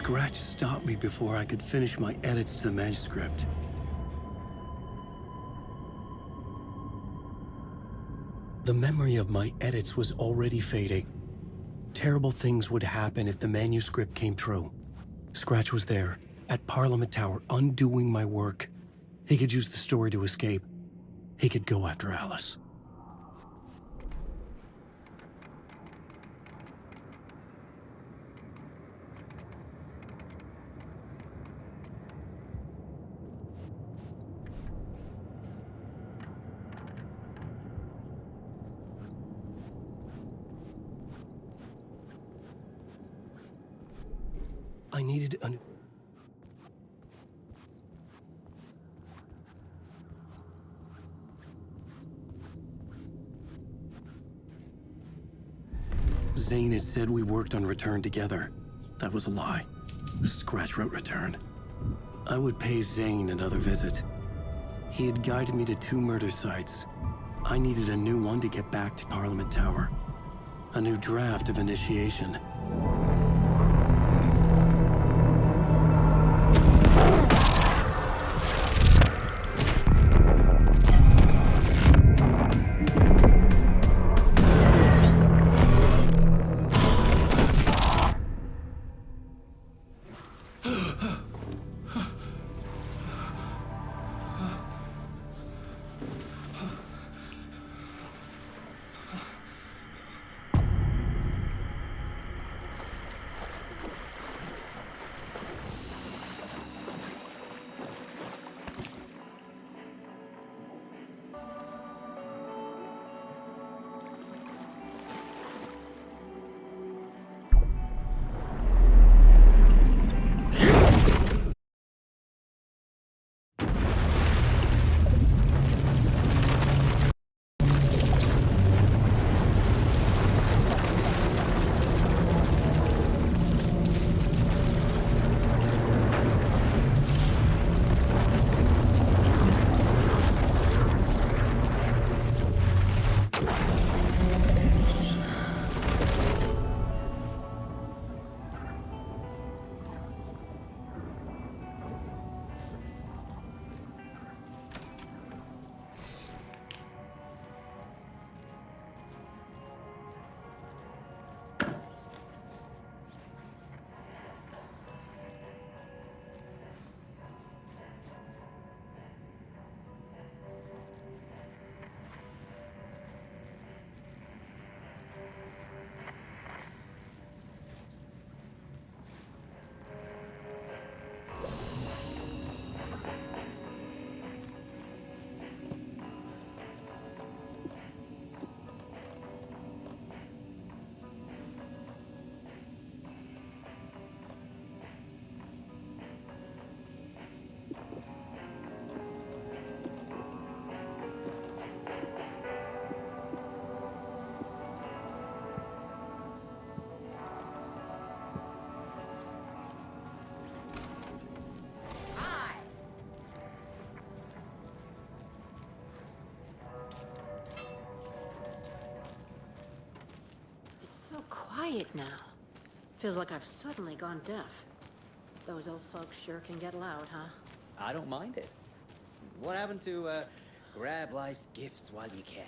Scratch stopped me before I could finish my edits to the manuscript. The memory of my edits was already fading. Terrible things would happen if the manuscript came true. Scratch was there, at Parliament Tower, undoing my work. He could use the story to escape. He could go after Alice. I needed a... Zane had said we worked on Return together. That was a lie. Scratch wrote Return. I would pay Zane another visit. He had guided me to 2 murder sites. I needed a new one to get back to Parliament Tower. A new draft of Initiation. So quiet now. Feels like I've suddenly gone deaf. Those old folks sure can get loud, huh? I don't mind it. What happened to, grab life's gifts while you can?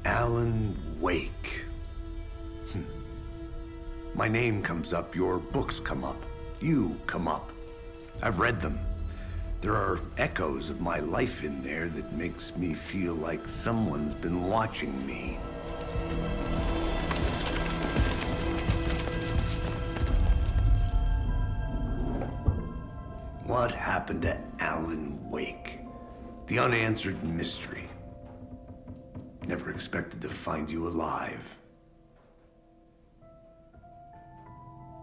Alan Wake. My name comes up, your books come up, you come up. I've read them. There are echoes of my life in there that makes me feel like someone's been watching me. What happened to Alan Wake? The unanswered mystery. never expected to find you alive.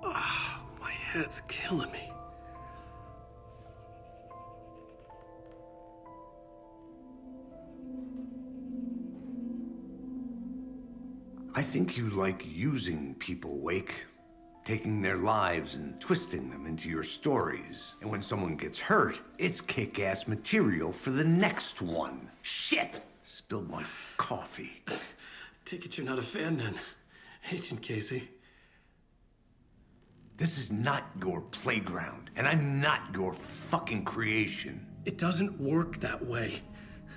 My head's killing me. I think you like using people, Wake. Taking their lives and twisting them into your stories. And when someone gets hurt, it's kick-ass material for the next one. Shit! Spilled my coffee. Take it you're not a fan then, Agent Casey. This is not your playground, and I'm not your fucking creation. It doesn't work that way.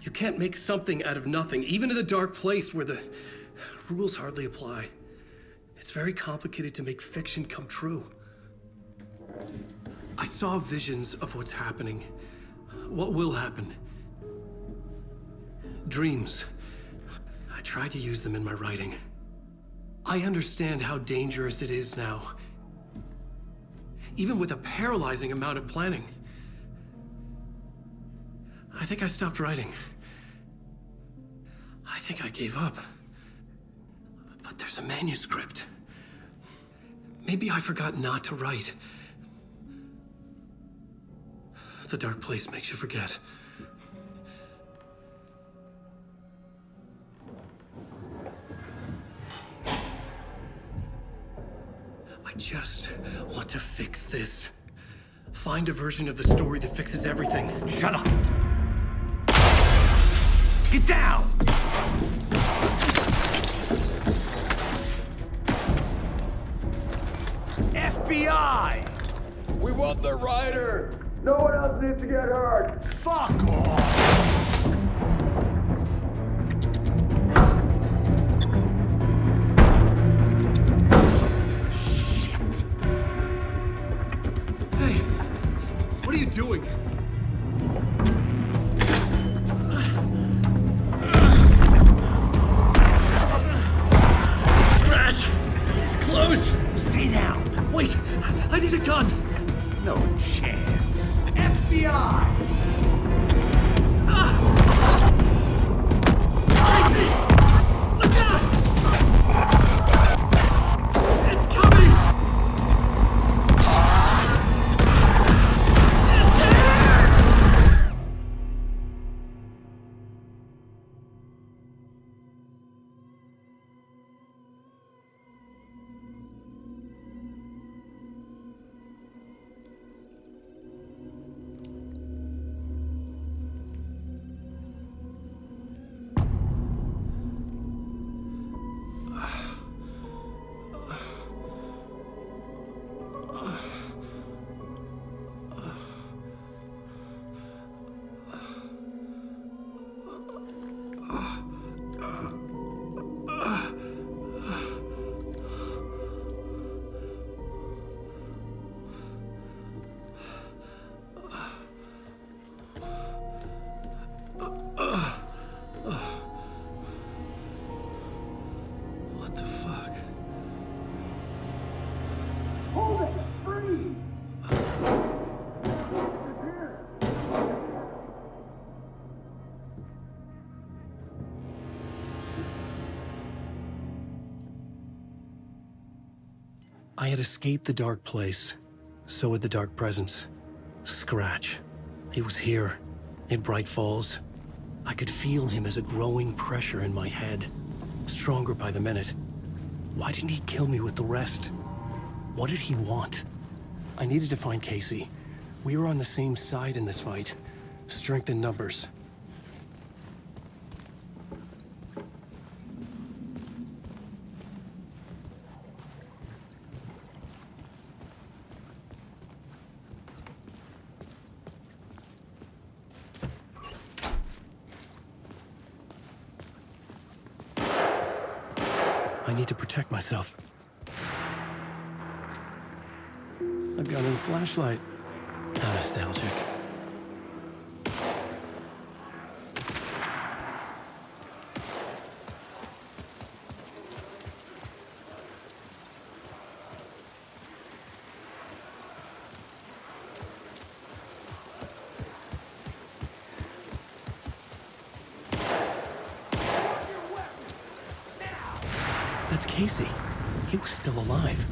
You can't make something out of nothing, even in the dark place where the rules hardly apply. It's very complicated to make fiction come true. I saw visions of what's happening, what will happen. Dreams. I tried to use them in my writing. I understand how dangerous it is now. Even with a paralyzing amount of planning. I think I stopped writing. I think I gave up. But there's a manuscript. Maybe I forgot not to write. The dark place makes you forget. I just want to fix this. Find a version of the story that fixes everything. Shut up! Get down! FBI! We want the rider! No one else needs to get hurt! Fuck off! Shit! Hey, what are you doing? Scratch! It's close! Stay down! Wait, I need a gun! No chance. FBI! Casey! Look out! It's coming! It's here! What the fuck? Hold it! Freeze! I had escaped the dark place. So had the dark presence. Scratch. He was here, in Bright Falls. I could feel him as a growing pressure in my head. Stronger by the minute. Why didn't he kill me with the rest? What did he want? I needed to find Casey. We were on the same side in this fight. Strength in numbers. I need to protect myself. A gun and a flashlight. How nostalgic. That's Casey. He was still alive.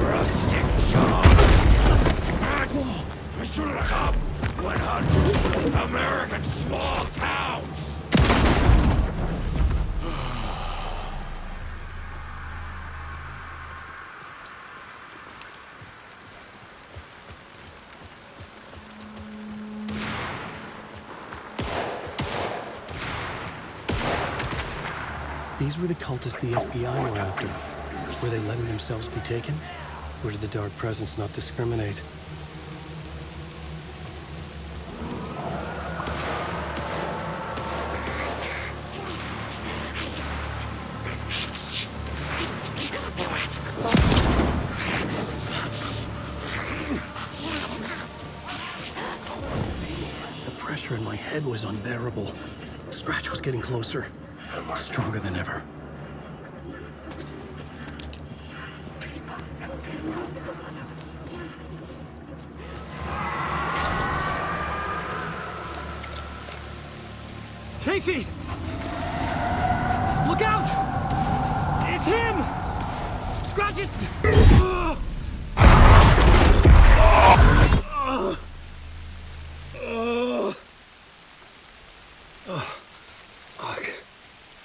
Rustic John. I should have top 100 American small towns. These were the cultists the FBI were after. Were they letting themselves be taken? Or did the Dark Presence not discriminate? The pressure in my head was unbearable. Scratch was getting closer. Stronger than ever. Casey! Look out! It's him! Scratch it!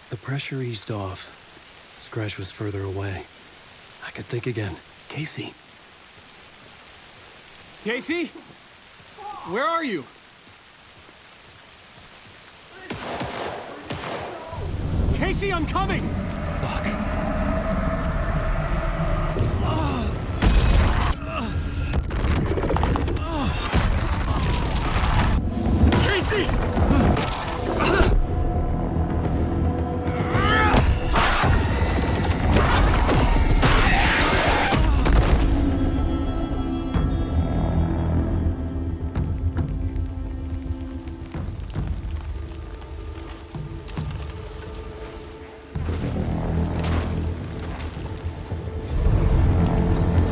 The pressure eased off. Scratch was further away. I could think again. Casey. Casey? Where are you? Casey, I'm coming! Fuck. Casey!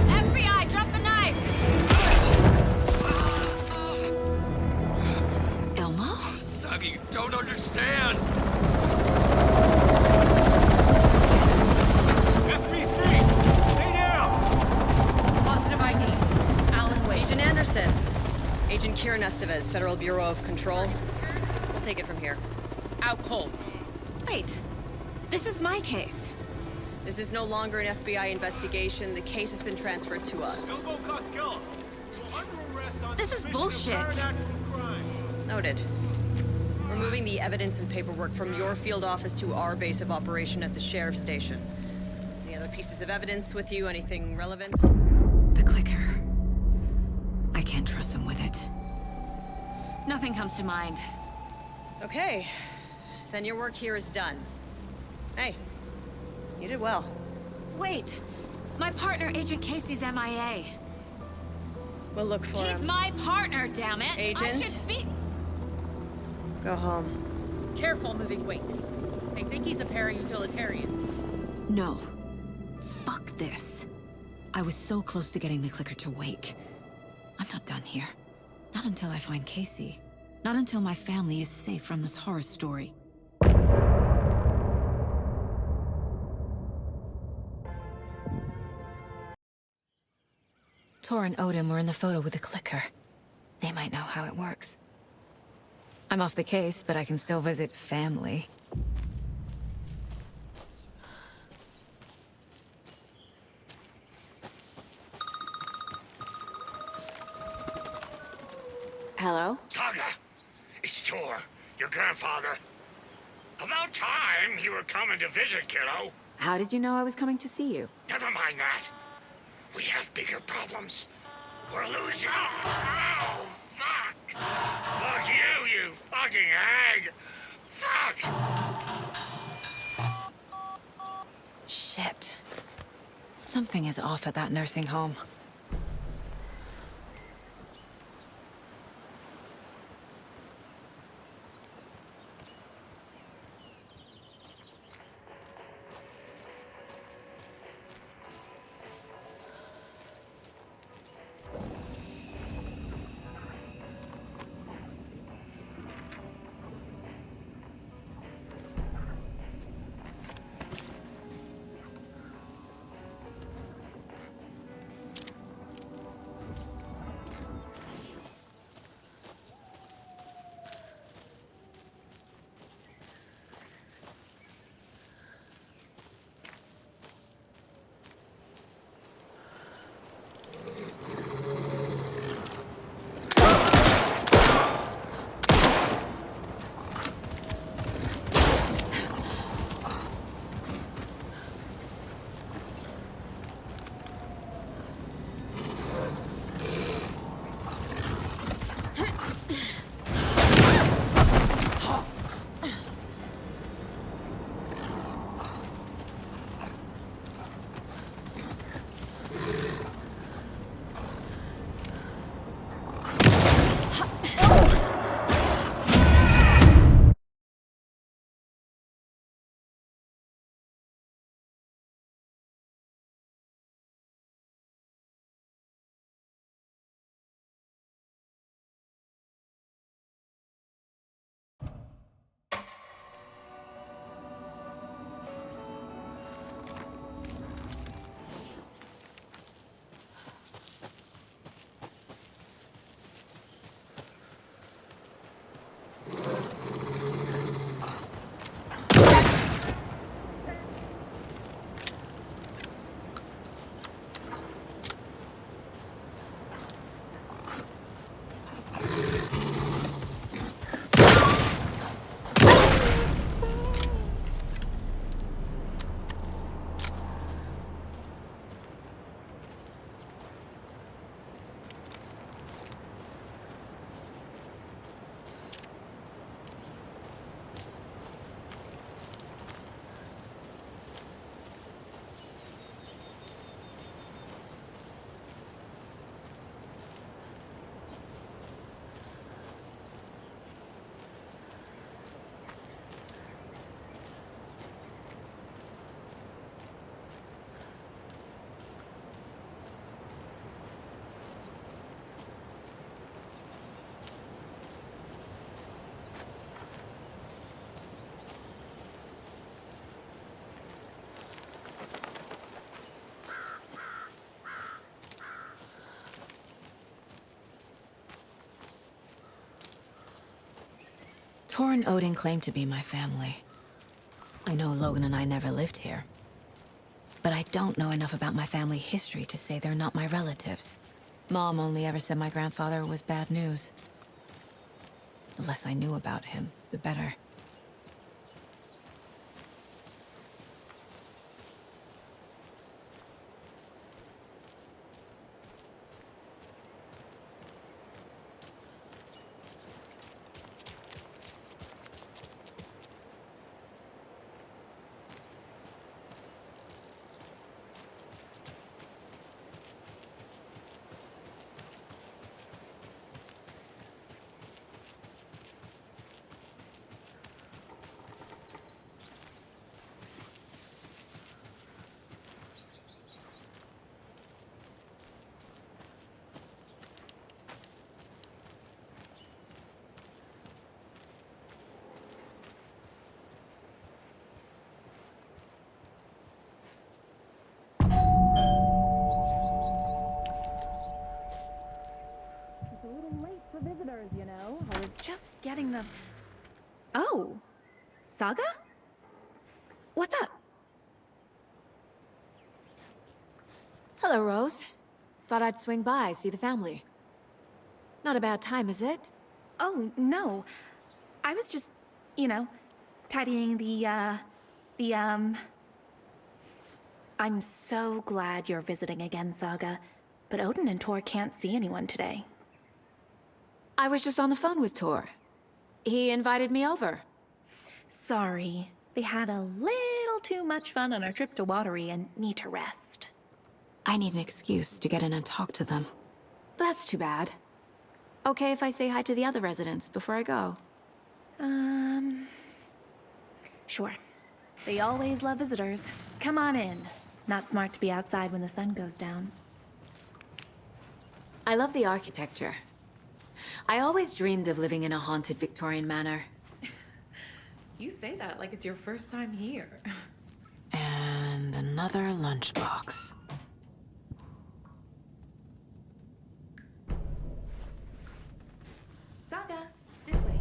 FBI, drop the knife! Elmo? Suggy, you don't understand. FBC! Stay down! Positive ID. Alan Wade. Agent Anderson. Agent Kieran Estevez, Federal Bureau of Control. We'll take it from here. Out cold. Wait, this is my case. This is no longer an FBI investigation. The case has been transferred to us. Elmo Costello! You're under arrest on This is suspicion of bullshit. violent actual crime. Noted. We're moving the evidence and paperwork from your field office to our base of operation at the sheriff's station. Any other pieces of evidence with you? Anything relevant? The clicker. I can't trust them with it. Nothing comes to mind. Okay. Then your work here is done. Hey, you did well. Wait! My partner, Agent Casey's MIA. We'll look for He's him. my partner, damn it! I Agent? should be... Go home. Careful moving weight. They think he's a para-utilitarian. No. Fuck this. I was so close to getting the clicker to wake. I'm not done here. Not until I find Casey. Not until my family is safe from this horror story. Tor and Odin were in the photo with the clicker. They might know how it works. I'm off the case, but I can still visit family. Hello? Saga, it's Tor, your grandfather. About time you were coming to visit, kiddo. How did you know I was coming to see you? Never mind that. We have bigger problems. We're losing. Oh, fuck! Fuck you, you fucking hag! Fuck! Shit. Something is off at that nursing home. Tor and Odin claim to be my family. I know Logan and I never lived here. But I don't know enough about my family history to say they're not my relatives. Mom only ever said my grandfather was bad news. The less I knew about him, the better. Visitors, you know. I was just getting the... Oh, Saga? What's up? Hello, Rose. Thought I'd swing by, see the family. Not a bad time, is it? Oh, no. I was just, you know, tidying I'm so glad you're visiting again, Saga. But Odin and Tor can't see anyone today. I was just on the phone with Tor. He invited me over. Sorry. They had a little too much fun on our trip to Watery and need to rest. I need an excuse to get in and talk to them. That's too bad. Okay if I say hi to the other residents before I go? Sure. They always love visitors. Come on in. Not smart to be outside when the sun goes down. I love the architecture. I always dreamed of living in a haunted Victorian manor. You say that like it's your first time here. And another lunchbox. Saga, this way.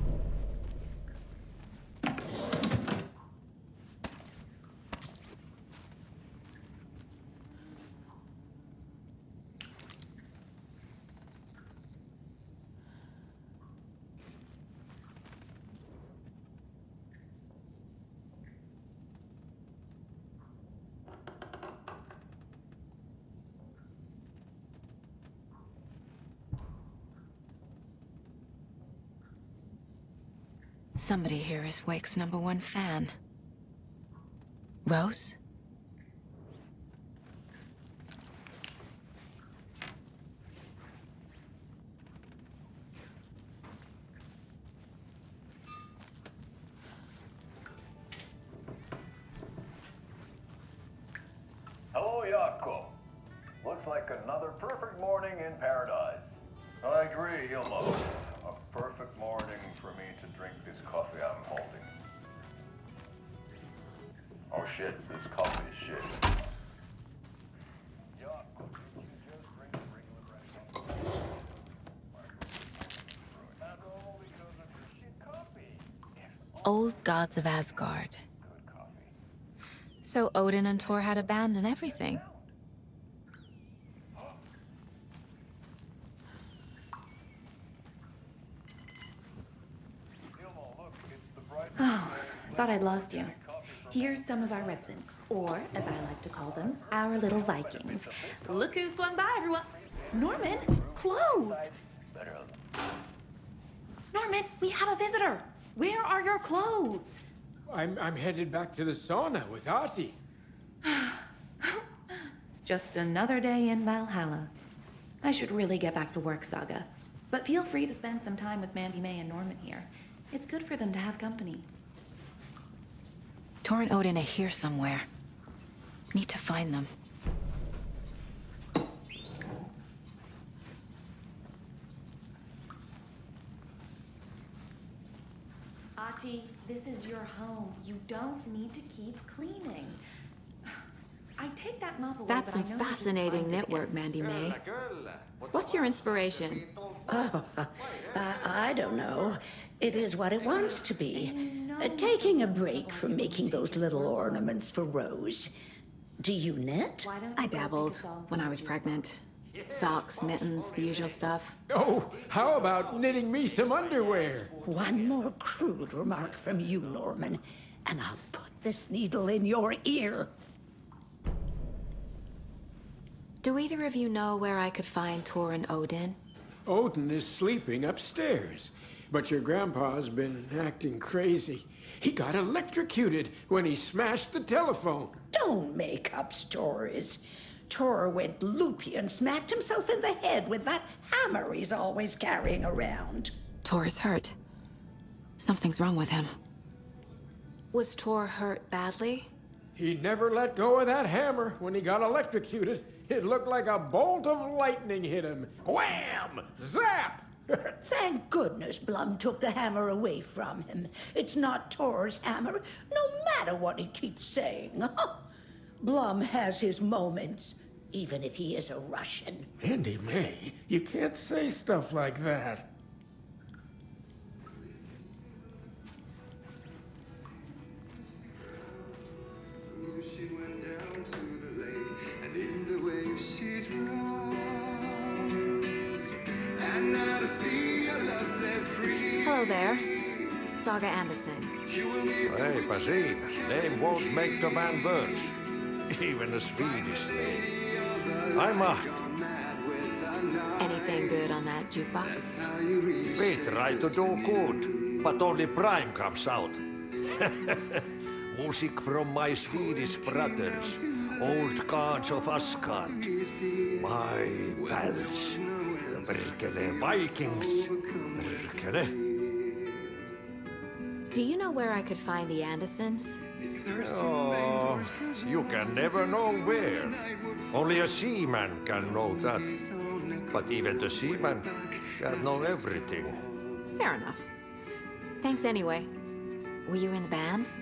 Somebody here is Wake's #1 fan. Rose? Hello, Jakob. Looks like another perfect morning in paradise. I agree, Ilmo. A perfect morning for me to drink this coffee I'm holding. Oh shit, this coffee is shit. Jakob, you can just drink the regular brand. And all because of your shit coffee. Old gods of Asgard. Good coffee. So Odin and Tor had a band and everything. Oh, thought I'd lost you. Here's some of our residents, or as I like to call them, our little Vikings. Look who swung by, everyone. Norman, clothes! Norman, we have a visitor. Where are your clothes? I'm headed back to the sauna with Artie. Just another day in Valhalla. I should really get back to work, Saga. But feel free to spend some time with Mandy May and Norman here. It's good for them to have company. Tor and Odin are here somewhere. Need to find them. Ati, this is your home. You don't need to keep cleaning. I take that mop away, That's but I some know you're just fascinating blind knit work, again. Mandy May. What's your inspiration? I don't know. It is what it wants to be. Taking a break from making those little ornaments for Rose. Do you knit? I dabbled when I was pregnant. Socks, mittens, the usual stuff. Oh, how about knitting me some underwear? One more crude remark from you, Norman, and I'll put this needle in your ear. Do either of you know where I could find Tor and Odin? Odin is sleeping upstairs, but your grandpa's been acting crazy. He got electrocuted when he smashed the telephone. Don't make up stories. Tor went loopy and smacked himself in the head with that hammer he's always carrying around. Tor is hurt. Something's wrong with him. Was Tor hurt badly? He never let go of that hammer when he got electrocuted. It looked like a bolt of lightning hit him. Wham! Zap! Thank goodness Blum took the hammer away from him. It's not Tor's hammer, no matter what he keeps saying. Blum has his moments, even if he is a Russian. Mandy May, you can't say stuff like that. Hello there. Saga Anderson. Eipä siinä. Name won't make the man worse. Even a Swedish name. I'm Ahti. Anything good on that jukebox? We try to do good, but only Prime comes out. Music from my Swedish brothers, old gods of Asgard. My pals, the Berkele Vikings. Berkele. Do you know where I could find the Andersons? Oh, you can never know where. Only a seaman can know that. But even the seaman can know everything. Fair enough. Thanks anyway. Were you in the band?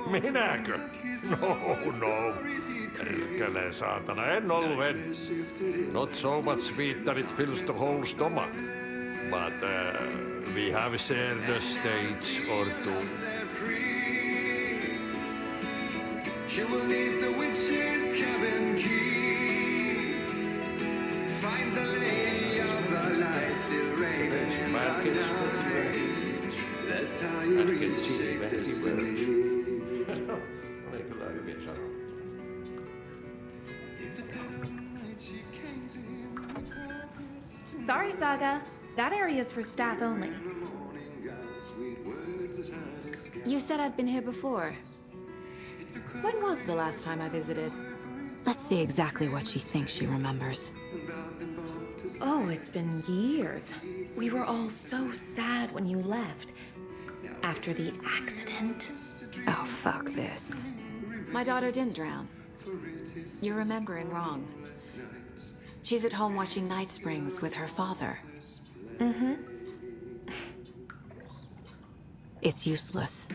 Minäkö? No. Perkele saatana, en ollut en. Not so much sweet that it fills the whole stomach. But we have shared a stage or two. She will need the witch's cabin key. Find the lady of the light still reigning in the night. That's how you reach destiny. Sorry, Saga. That area's for staff only. You said I'd been here before. When was the last time I visited? Let's see exactly what she thinks she remembers. Oh, it's been years. We were all so sad when you left. After the accident. Oh, fuck this. My daughter didn't drown. You're remembering wrong. She's at home watching Night Springs with her father. Mm-hmm. It's useless.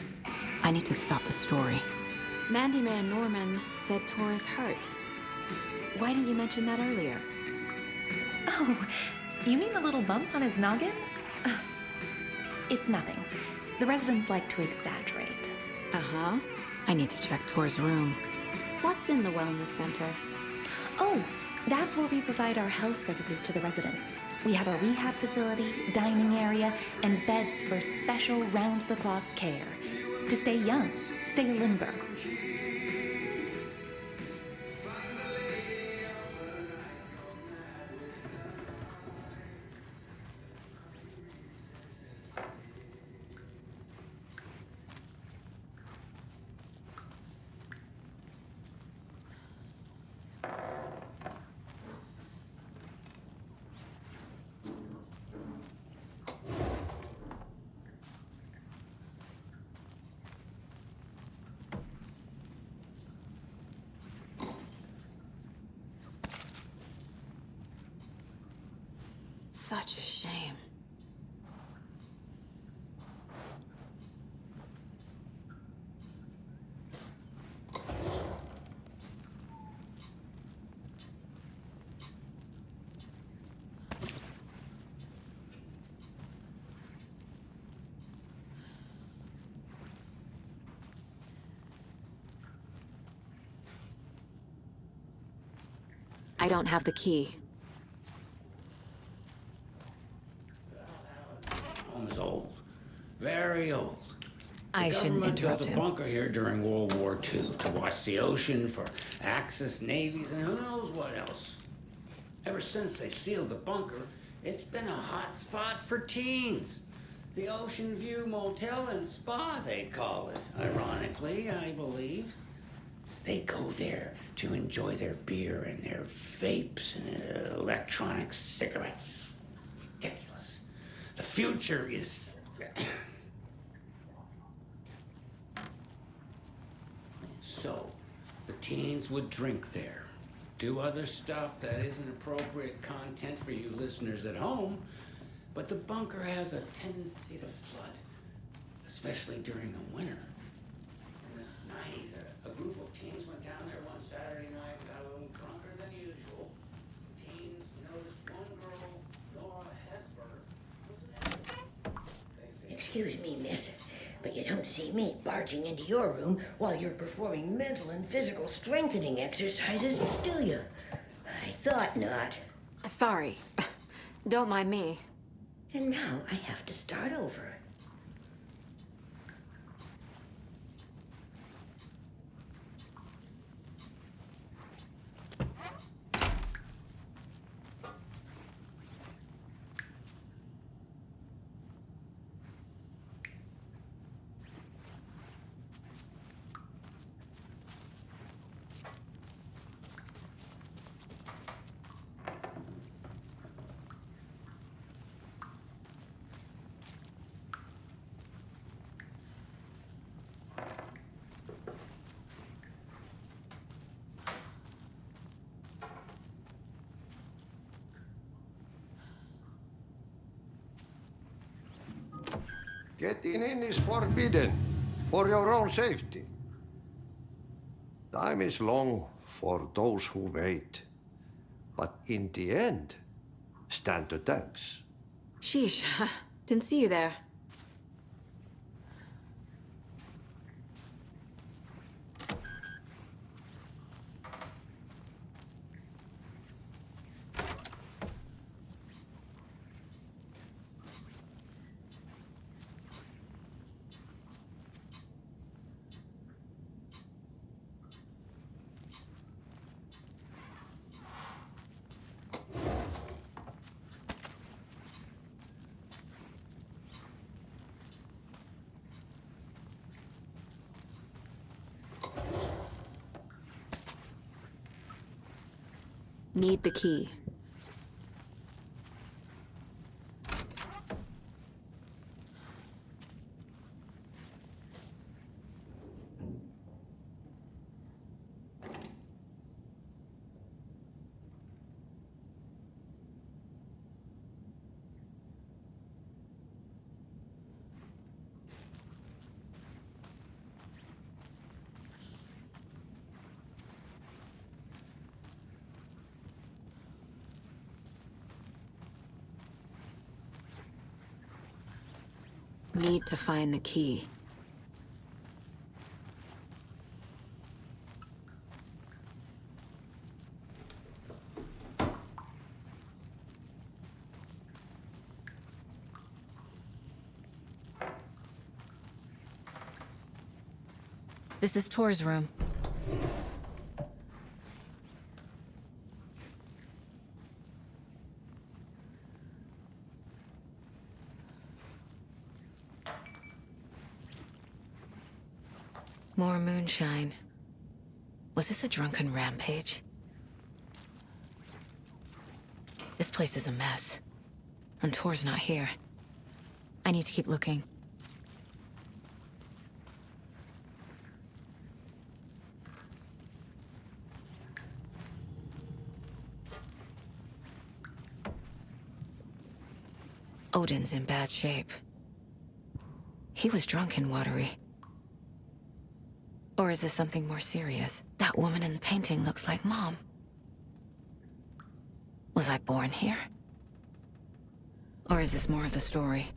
I need to stop the story. Mandy May and Norman said Tor is hurt. Why didn't you mention that earlier? Oh, you mean the little bump on his noggin? It's nothing. The residents like to exaggerate. Uh-huh. I need to check Tor's room. What's in the wellness center? Oh, that's where we provide our health services to the residents. We have a rehab facility, dining area, and beds for special round-the-clock care. To stay young, stay limber. Such a shame. I don't have the key. Home is old. Very old. I shouldn't interrupt built a him. bunker here during World War II to watch the ocean for Axis navies and who knows what else. Ever since they sealed the bunker, it's been a hot spot for teens. The Ocean View Motel and Spa, they call it. Ironically, I believe. They go there to enjoy their beer and their vapes and electronic cigarettes. Ridiculous. The future is... So, the teens would drink there, do other stuff that isn't appropriate content for you listeners at home, but the bunker has a tendency to flood, especially during the winter. In the 90s, a group of teens went down there one Saturday night, got a little drunker than usual. Teens noticed one girl, Nora Hesper. Excuse me, miss, but you don't see me barging into your room while you're performing mental and physical strengthening exercises, do you? I thought not. Sorry. Don't mind me. And now I have to start over. Getting in is forbidden, for your own safety. Time is long for those who wait, but in the end, stand the thanks. Sheesh. Didn't see you there. Need the key. Need to find the key. This is Tor's room. More moonshine. Was this a drunken rampage? This place is a mess. And Tor's not here. I need to keep looking. Odin's in bad shape. He was drunk and watery. Or is this something more serious? That woman in the painting looks like Mom. Was I born here? Or is this more of the story?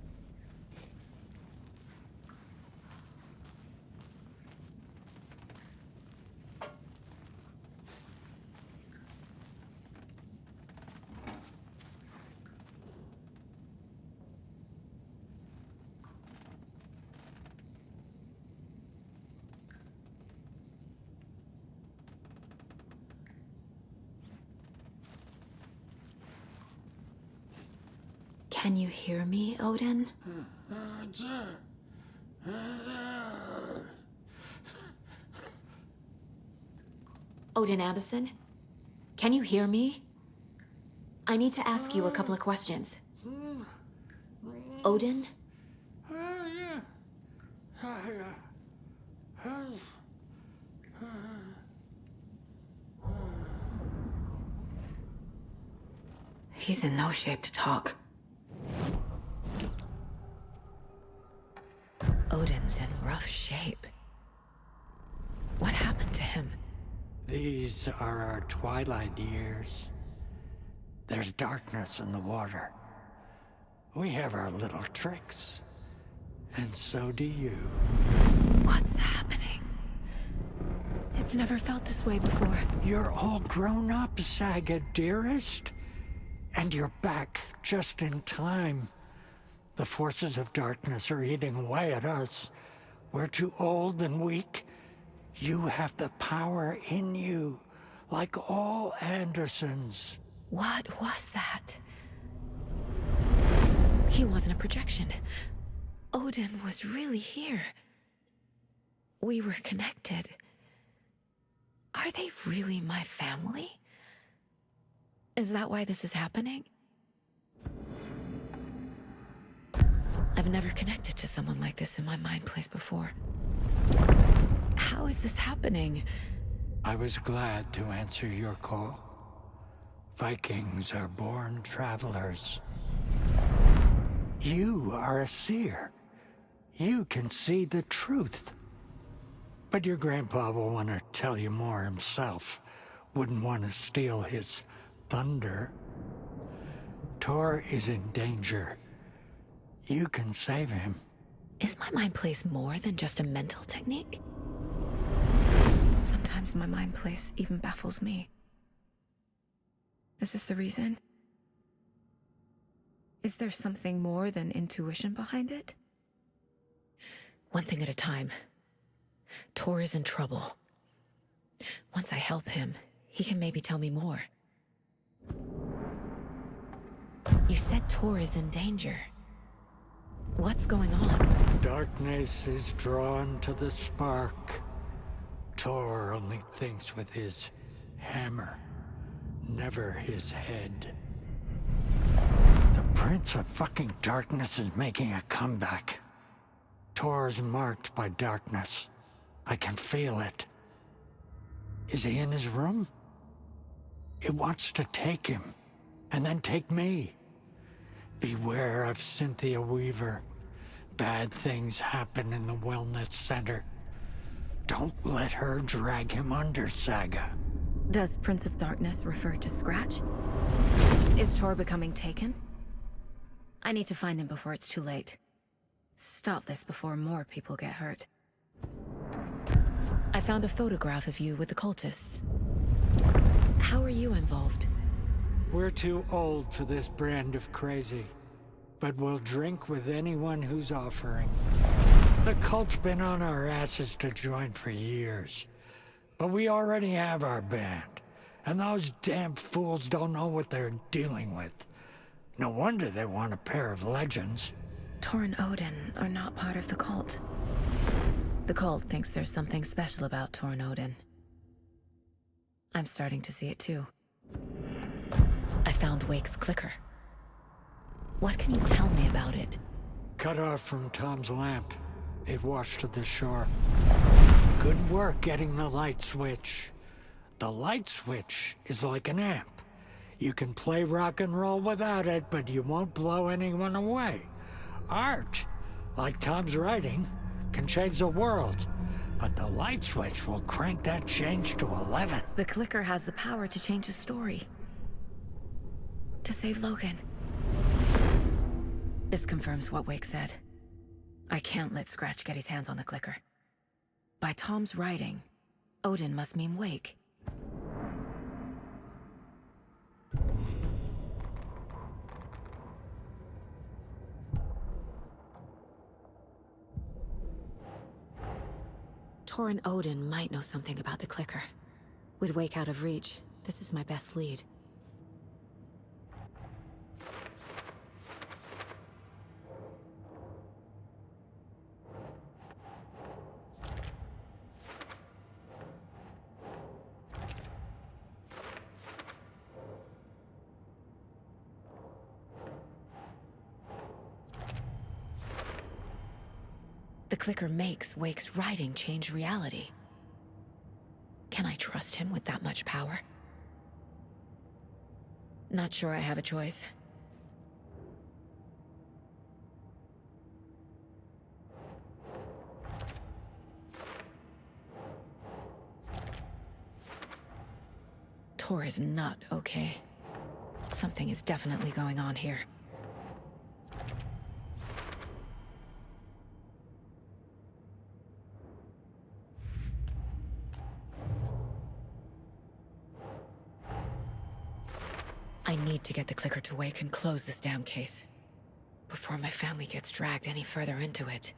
Can you hear me, Odin? Odin Anderson? Can you hear me? I need to ask you a couple of questions. Odin? He's in no shape to talk. Odin's in rough shape. What happened to him? These are our twilight years. There's darkness in the water. We have our little tricks. And so do you. What's happening? It's never felt this way before. You're all grown up, Saga, dearest. And you're back just in time. The forces of darkness are eating away at us. We're too old and weak. You have the power in you, like all Andersons. What was that? He wasn't a projection. Odin was really here. We were connected. Are they really my family? Is that why this is happening? I've never connected to someone like this in my mind place before. How is this happening? I was glad to answer your call. Vikings are born travelers. You are a seer. You can see the truth. But your grandpa will want to tell you more himself. Wouldn't want to steal his thunder. Tor is in danger. You can save him. Is my mind place more than just a mental technique? Sometimes my mind place even baffles me. Is this the reason? Is there something more than intuition behind it? One thing at a time. Tor is in trouble. Once I help him, he can maybe tell me more. You said Tor is in danger. What's going on? Darkness is drawn to the spark. Tor only thinks with his hammer, never his head. The Prince of fucking Darkness is making a comeback. Tor's marked by darkness. I can feel it. Is he in his room? It wants to take him, and then take me. Beware of Cynthia Weaver. Bad things happen in the wellness center. Don't let her drag him under, Saga. Does Prince of Darkness refer to Scratch? Is Tor becoming taken? I need to find him before it's too late. Stop this before more people get hurt. I found a photograph of you with the cultists. How are you involved? We're too old for this brand of crazy, but we'll drink with anyone who's offering. The cult's been on our asses to join for years, but we already have our band, and those damn fools don't know what they're dealing with. No wonder they want a pair of legends. Tor and Odin are not part of the cult. The cult thinks there's something special about Tor and Odin. I'm starting to see it too. I found Wake's clicker. What can you tell me about it? Cut off from Tom's lamp. It washed to the shore. Good work getting the light switch. The light switch is like an amp. You can play rock and roll without it, but you won't blow anyone away. Art, like Tom's writing, can change the world, but the light switch will crank that change to 11. The clicker has the power to change the story. To save Logan. This confirms what Wake said. I can't let Scratch get his hands on the clicker. By Tom's writing, Odin must mean Wake. Tor and Odin might know something about the clicker. With Wake out of reach, this is my best lead. the clicker makes Wake's writing change reality. Can I trust him with that much power? Not sure I have a choice. Tor is not okay. Something is definitely going on here. I need to get the clicker to Wake and close this damn case before my family gets dragged any further into it.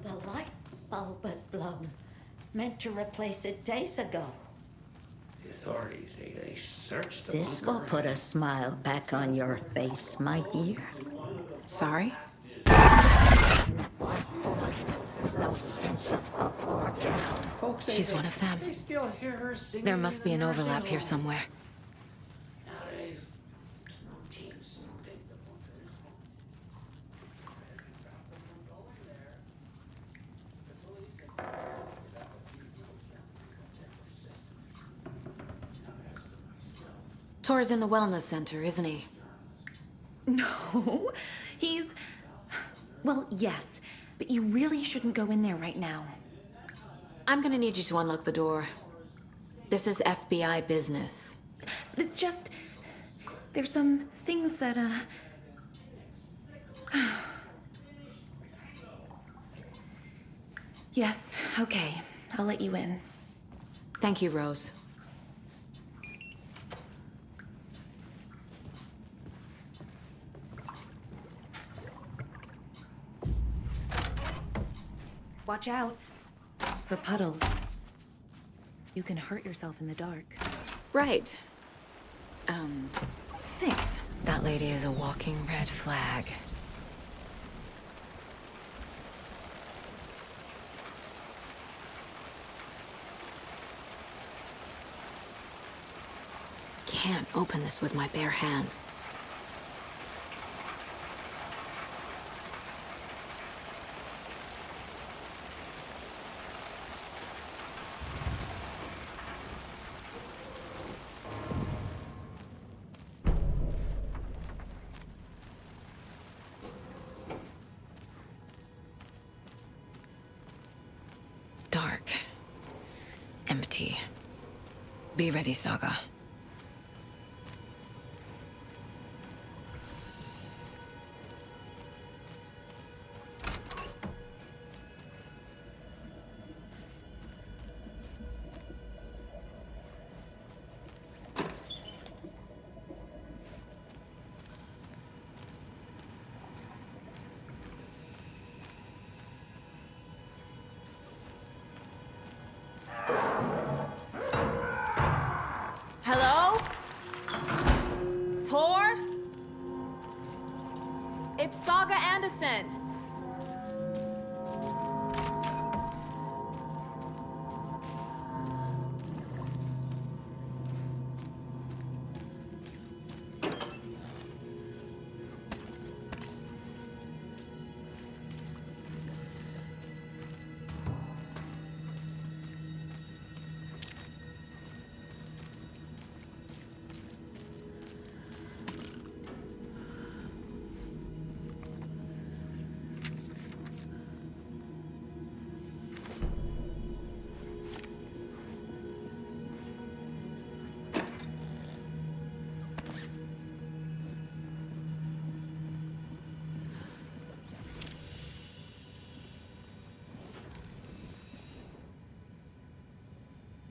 The light bulb had blown. Meant to replace it days ago. The authorities, they searched the This bunker. will put a smile back on your face, my dear. Sorry? No sense of up or down. Folks, She's one of them. They still hear her singing. There must be in an the nursing overlap here home. somewhere. Nowadays, teens think the bunker is home. Tor's in the wellness center, isn't he? No, he's... Well, yes, but you really shouldn't go in there right now. I'm gonna need you to unlock the door. This is FBI business. But it's just... There's some things that, Yes, okay. I'll let you in. Thank you, Rose. Watch out for puddles. You can hurt yourself in the dark. Right. Thanks. That lady is a walking red flag. Can't open this with my bare hands. Dark. Empty. Be ready, Saga. Anderson!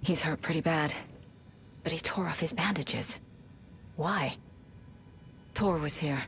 He's hurt pretty bad, but he tore off his bandages. Why? Tor was here.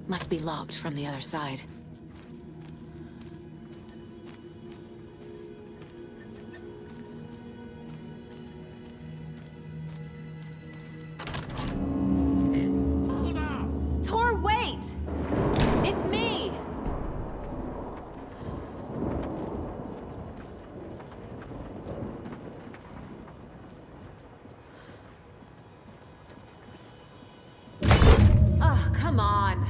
Must be locked from the other side. Tor, wait! It's me! Oh, come on.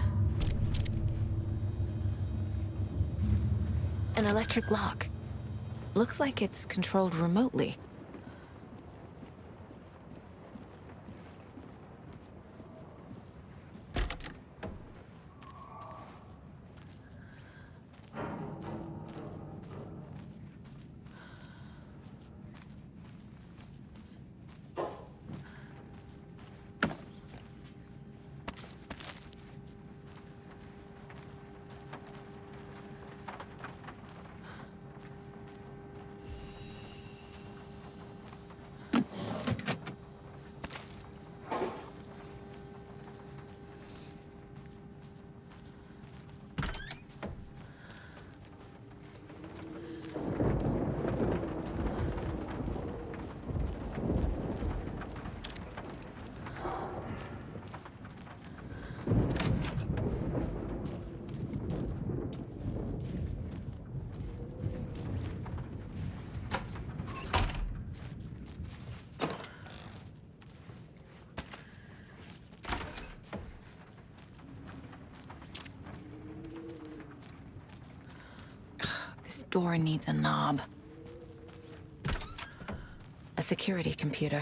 An electric lock. Looks like it's controlled remotely. This door needs a knob. A security computer.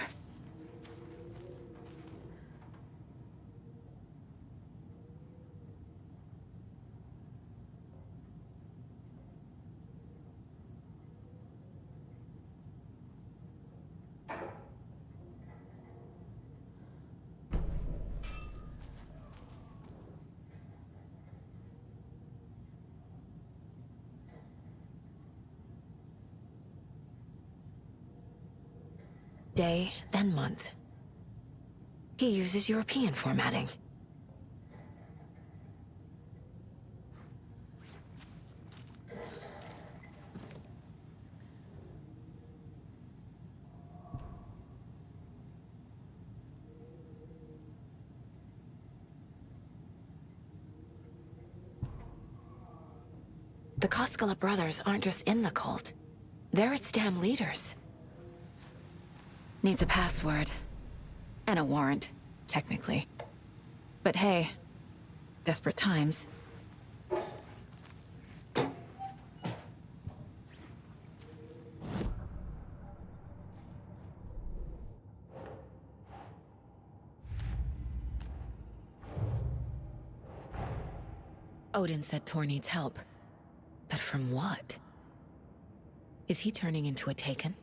Day, then month. He uses European formatting. The Koskela brothers aren't just in the cult. They're its damn leaders. Needs a password. And a warrant, technically. But hey, desperate times. Odin said Tor needs help. But from what? Is he turning into a Taken?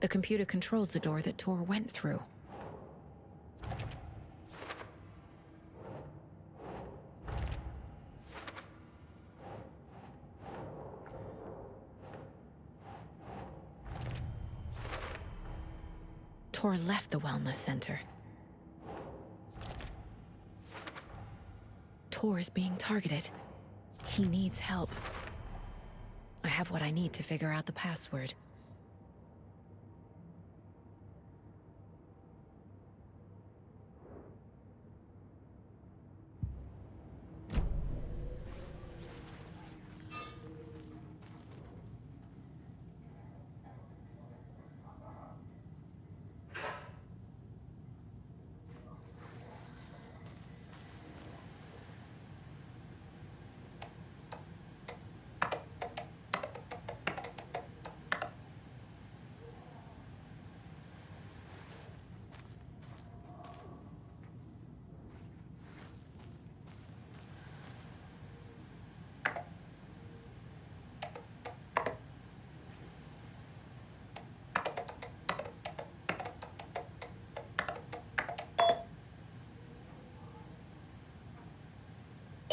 The computer controls the door that Tor went through. Tor left the wellness center. Tor is being targeted. He needs help. I have what I need to figure out the password.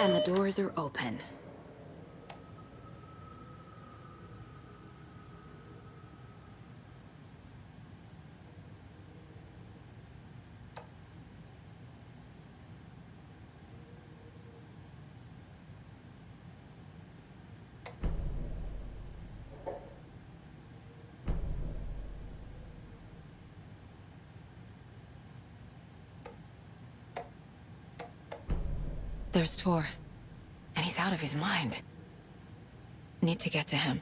And the doors are open. There's Tor. And he's out of his mind. Need to get to him.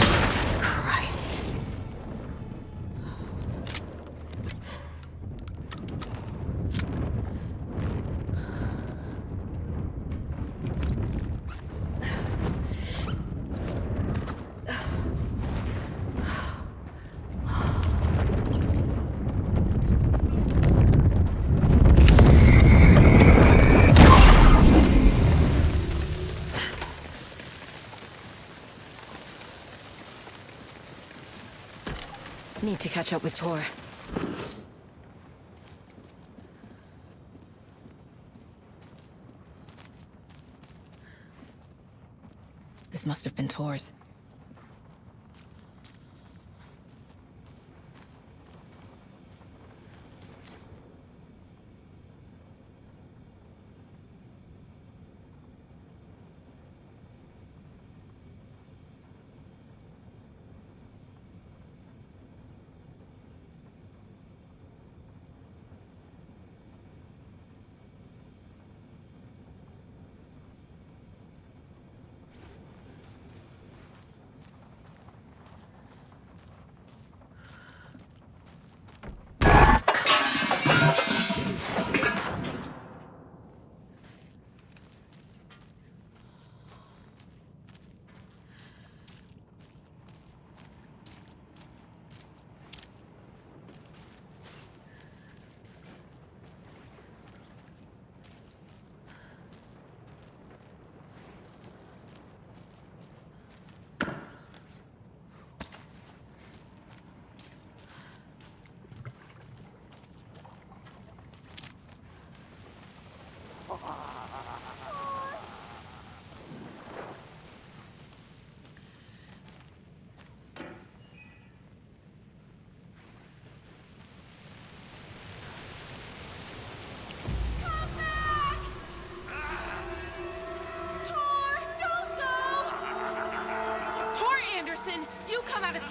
Jesus Christ. Need to catch up with Tor. This must have been Tor's.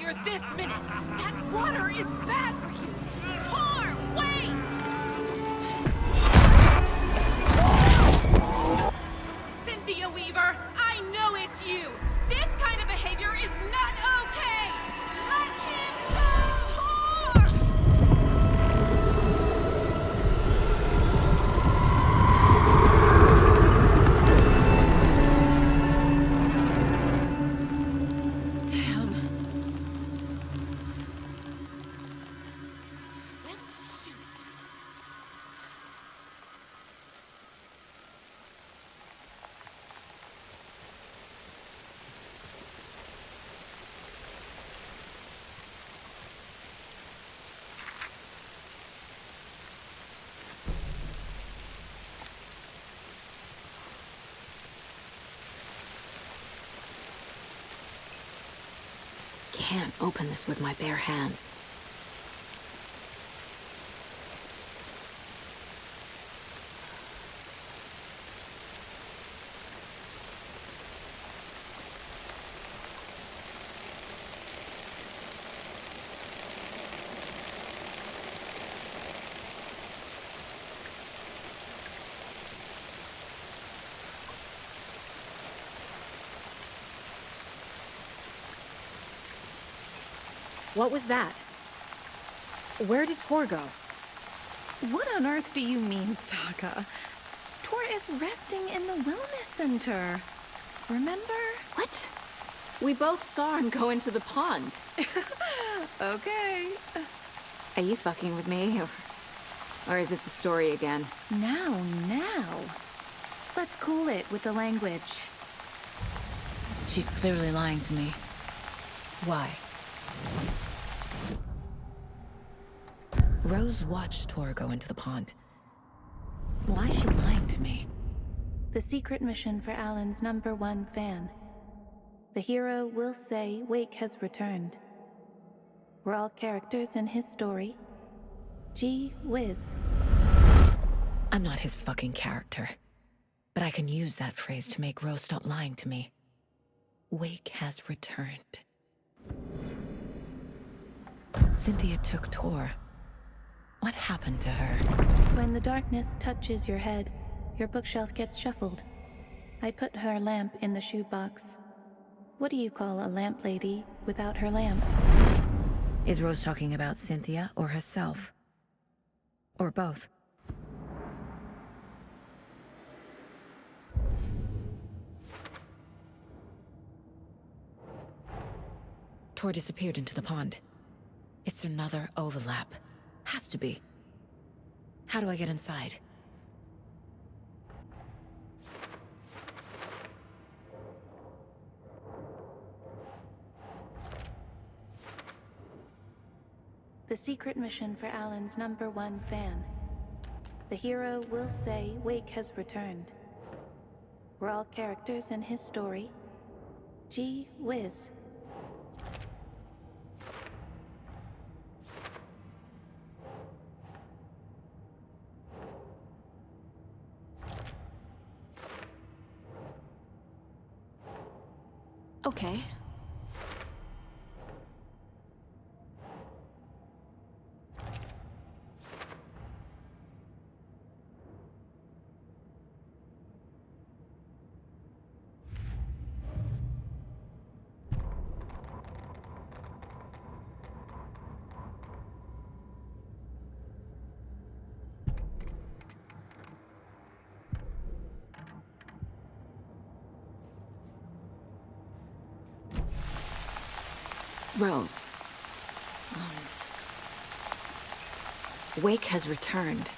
here this minute! That water is bad for you! Tor, wait! Cynthia Weaver, I know it's you! This kind of behavior is not okay! Let him go! Tor! Can't open this with my bare hands. What was that? Where did Tor go? What on earth do you mean, Saga? Tor is resting in the wellness center. Remember? What? We both saw him go into the pond. Okay. Are you fucking with me? Or is this a story again? Now. Let's cool it with the language. She's clearly lying to me. Why? Rose watched Tor go into the pond. Why is she lying to me? The secret mission for Alan's #1 fan. The hero will say Wake has returned. We're all characters in his story. Gee whiz. I'm not his fucking character. But I can use that phrase to make Rose stop lying to me. Wake has returned. Cynthia took Tor. What happened to her? When the darkness touches your head, your bookshelf gets shuffled. I put her lamp in the shoebox. What do you call a lamp lady without her lamp? Is Rose talking about Cynthia or herself? Or both? Tor disappeared into the pond. It's another overlap. Has to be. How do I get inside? The secret mission for Alan's #1 fan. The hero will say Wake has returned. We're all characters in his story. Gee whiz. Okay. Rose. Wake has returned.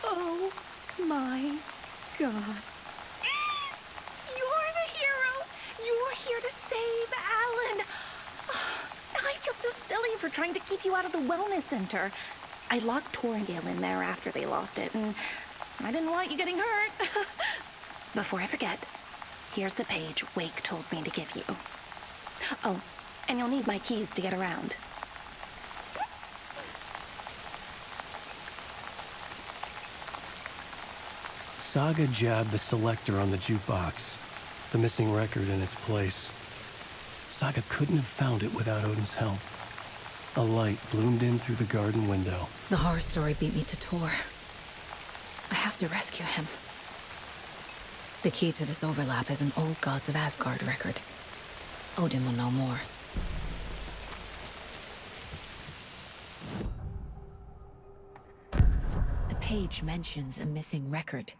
Oh my God. You're the hero! You're here to save Alan! I feel so silly for trying to keep you out of the wellness center. I locked Tor and Gale in there after they lost it, and I didn't want you getting hurt. Before I forget, here's the page Wake told me to give you. Oh, and you'll need my keys to get around. Saga jabbed the selector on the jukebox, the missing record in its place. Saga couldn't have found it without Odin's help. A light bloomed in through the garden window. The horror story beat me to Tor. I have to rescue him. The key to this overlap is an old Gods of Asgard record. Odin will know more. The page mentions a missing record.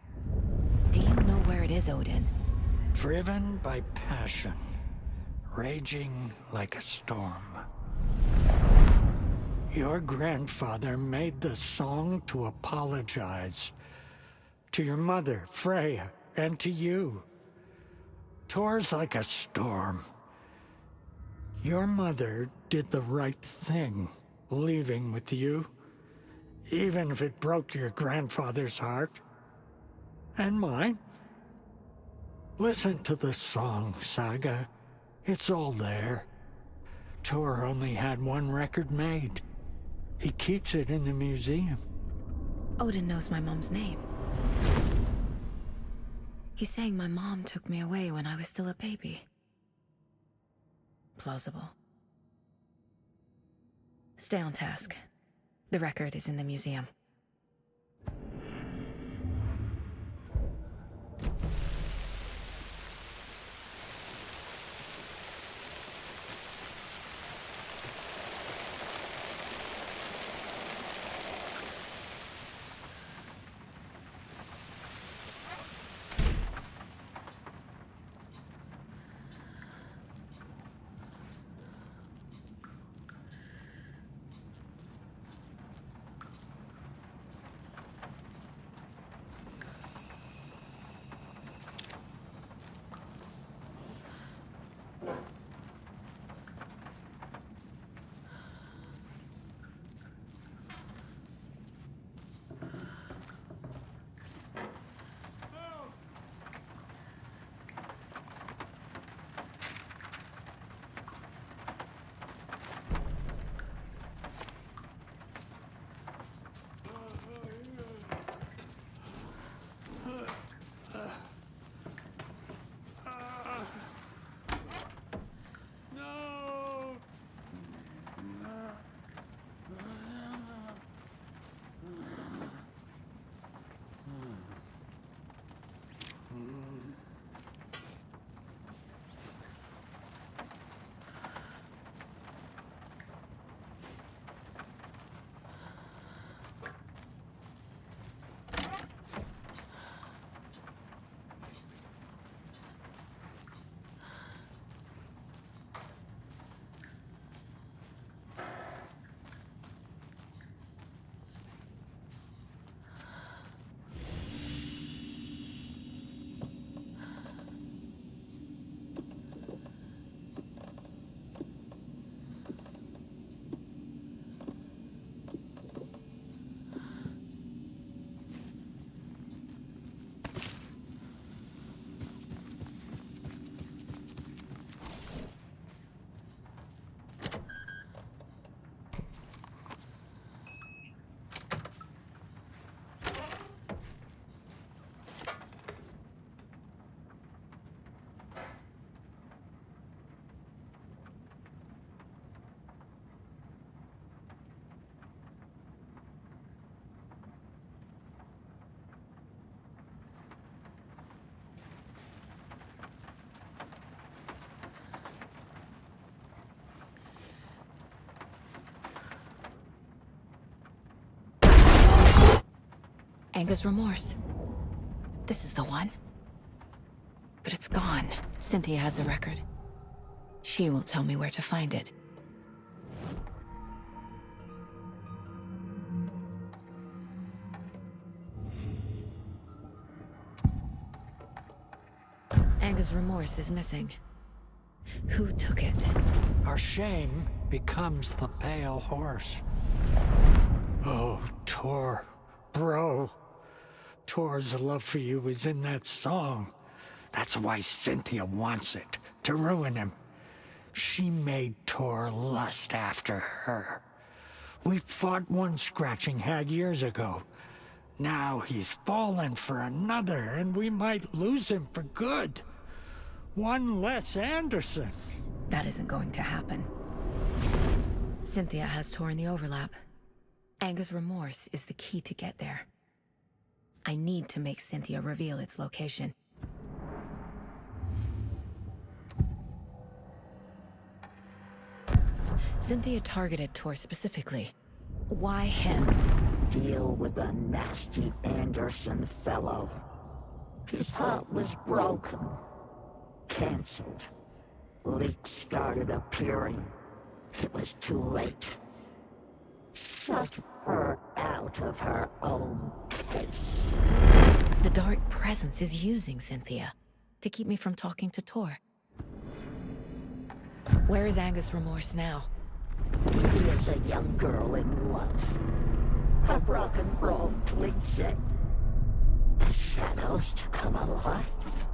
Do you know where it is, Odin? Driven by passion, raging like a storm. Your grandfather made the song to apologize. To your mother, Freya, and to you. Tor's like a storm. Your mother did the right thing, leaving with you. Even if it broke your grandfather's heart. And mine. Listen to the song, Saga. It's all there. Tor only had one record made. He keeps it in the museum. Odin knows my mom's name. He's saying my mom took me away when I was still a baby. Plausible. Stay on task. The record is in the museum. Anger's remorse. This is the one. But it's gone. Cynthia has the record. She will tell me where to find it. Anger's remorse is missing. Who took it? Our shame becomes the pale horse. Oh, Tor. Bro. Tor's love for you is in that song. That's why Cynthia wants it, to ruin him. She made Tor lust after her. We fought one scratching hag years ago. Now he's fallen for another, and we might lose him for good. One less Anderson. That isn't going to happen. Cynthia has torn the overlap. Anger's remorse is the key to get there. I need to make Cynthia reveal its location. Cynthia targeted Tor specifically. Why him? Deal with the nasty Anderson fellow. His heart was broken. Cancelled. Leaks started appearing. It was too late. Shut her out of her own case. The Dark Presence is using Cynthia to keep me from talking to Tor. Where is Anger's remorse now? He is a young girl in love. A rock and roll cliche. The shadows to come alive.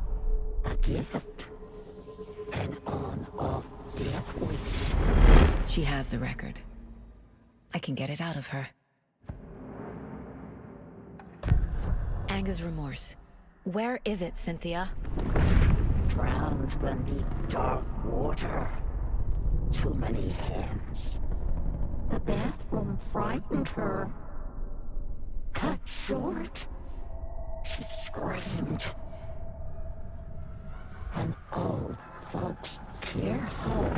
A gift. An on-off death wish. She has the record. I can get it out of her. Anger's remorse. Where is it, Cynthia? Drowned beneath dark water. Too many hands. The bathroom frightened her. Cut short. She screamed. An old folks' care home.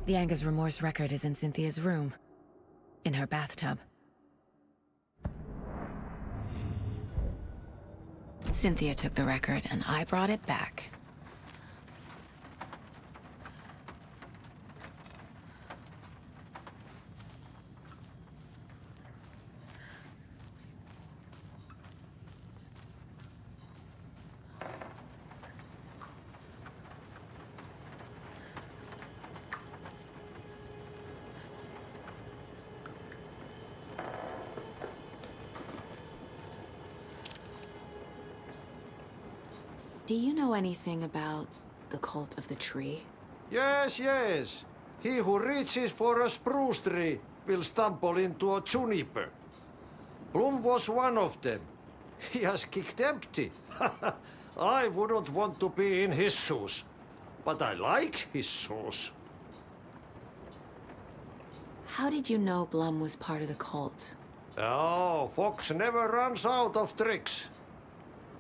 The Anger's remorse record is in Cynthia's room. In her bathtub. Cynthia took the record, and I brought it back. Do you know anything about the cult of the tree? Yes, yes. He who reaches for a spruce tree will stumble into a juniper. Bloom was one of them. He has kicked empty. I wouldn't want to be in his shoes. But I like his shoes. How did you know Blum was part of the cult? Oh, Fox never runs out of tricks.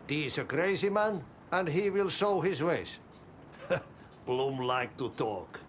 He's a crazy man, and he will show his ways. Bloom like to talk.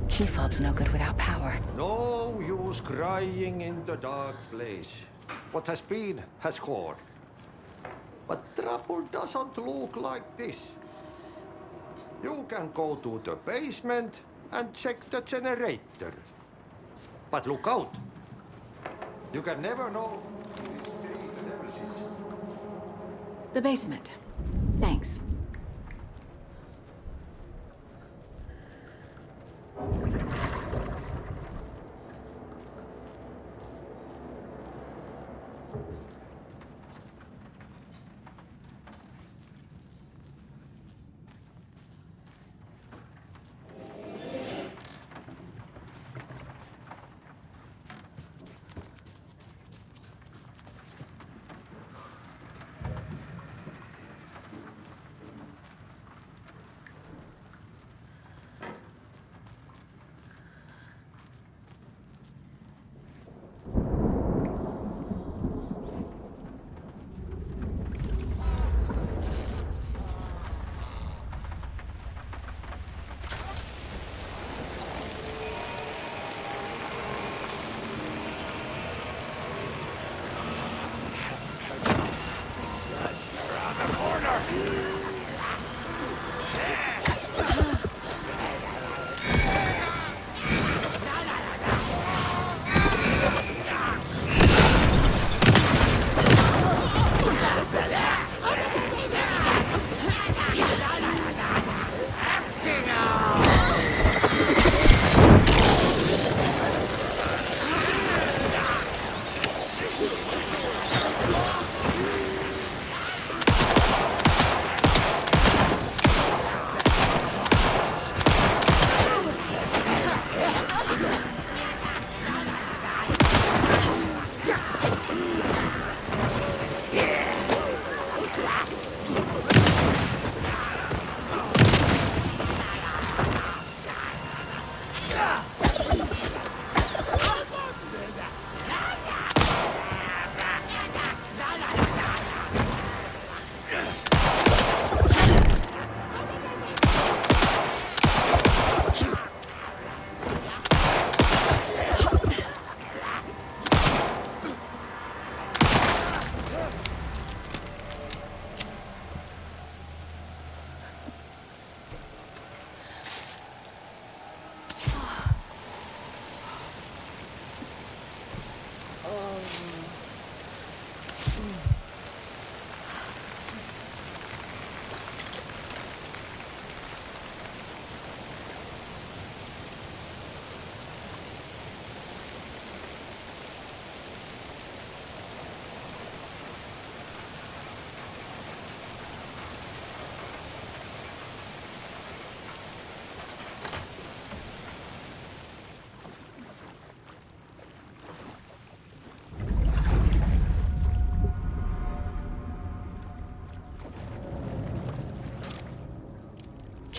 Key fob's no good without power. No use crying in the dark place. What has been has gone. But trouble doesn't look like this. You can go to the basement and check the generator. But look out. You can never know. The basement. Thanks.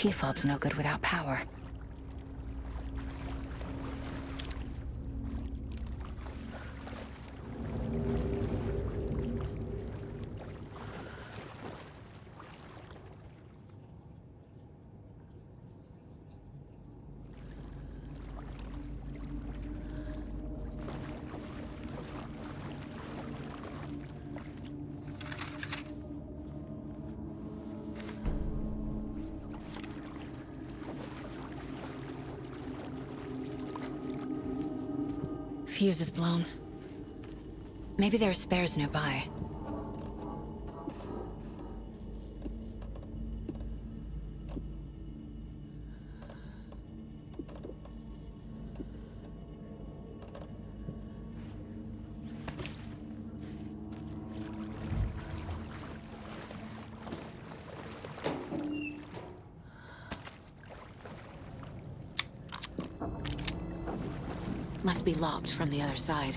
key fob's no good without power. Fuse is blown. Maybe there are spares nearby. Must be locked from the other side.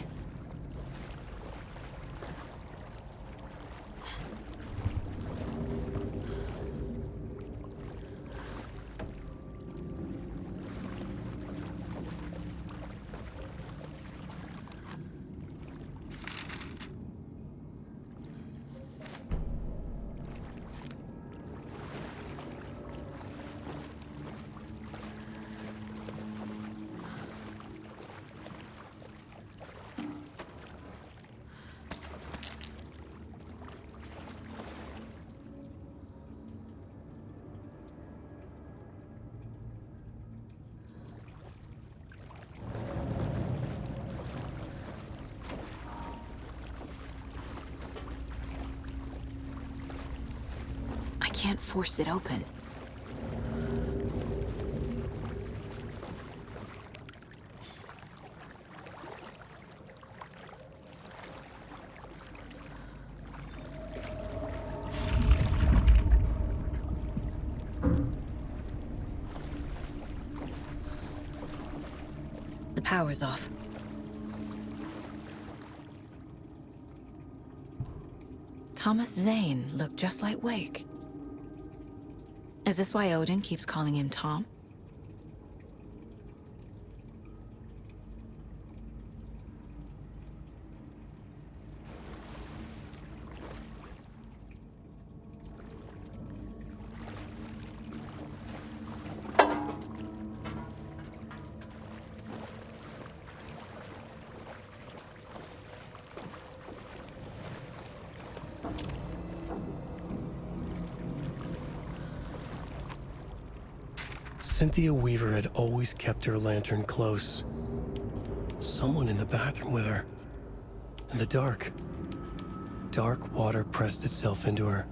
I can't force it open. The power's off. Thomas Zane looked just like Wake. Is this why Odin keeps calling him Tom? Cynthia Weaver had always kept her lantern close. Someone in the bathroom with her. In the dark. Dark water pressed itself into her.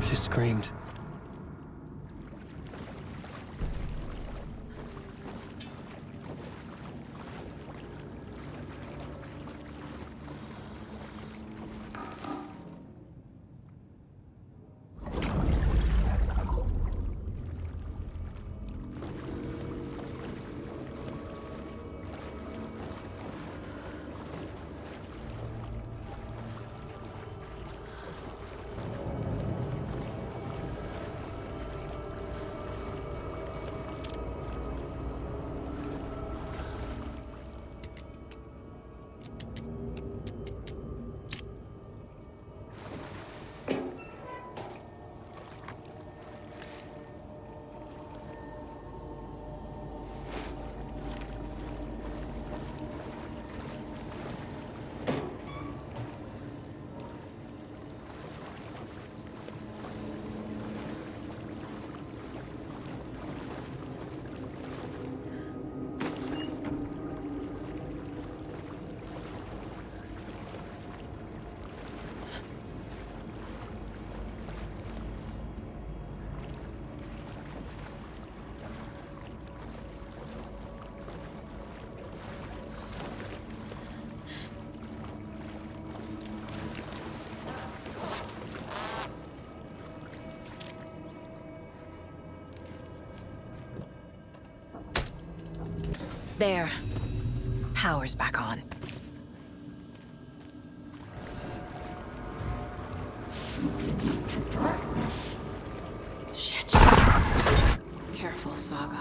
She screamed. There. Power's back on. Shit. saga.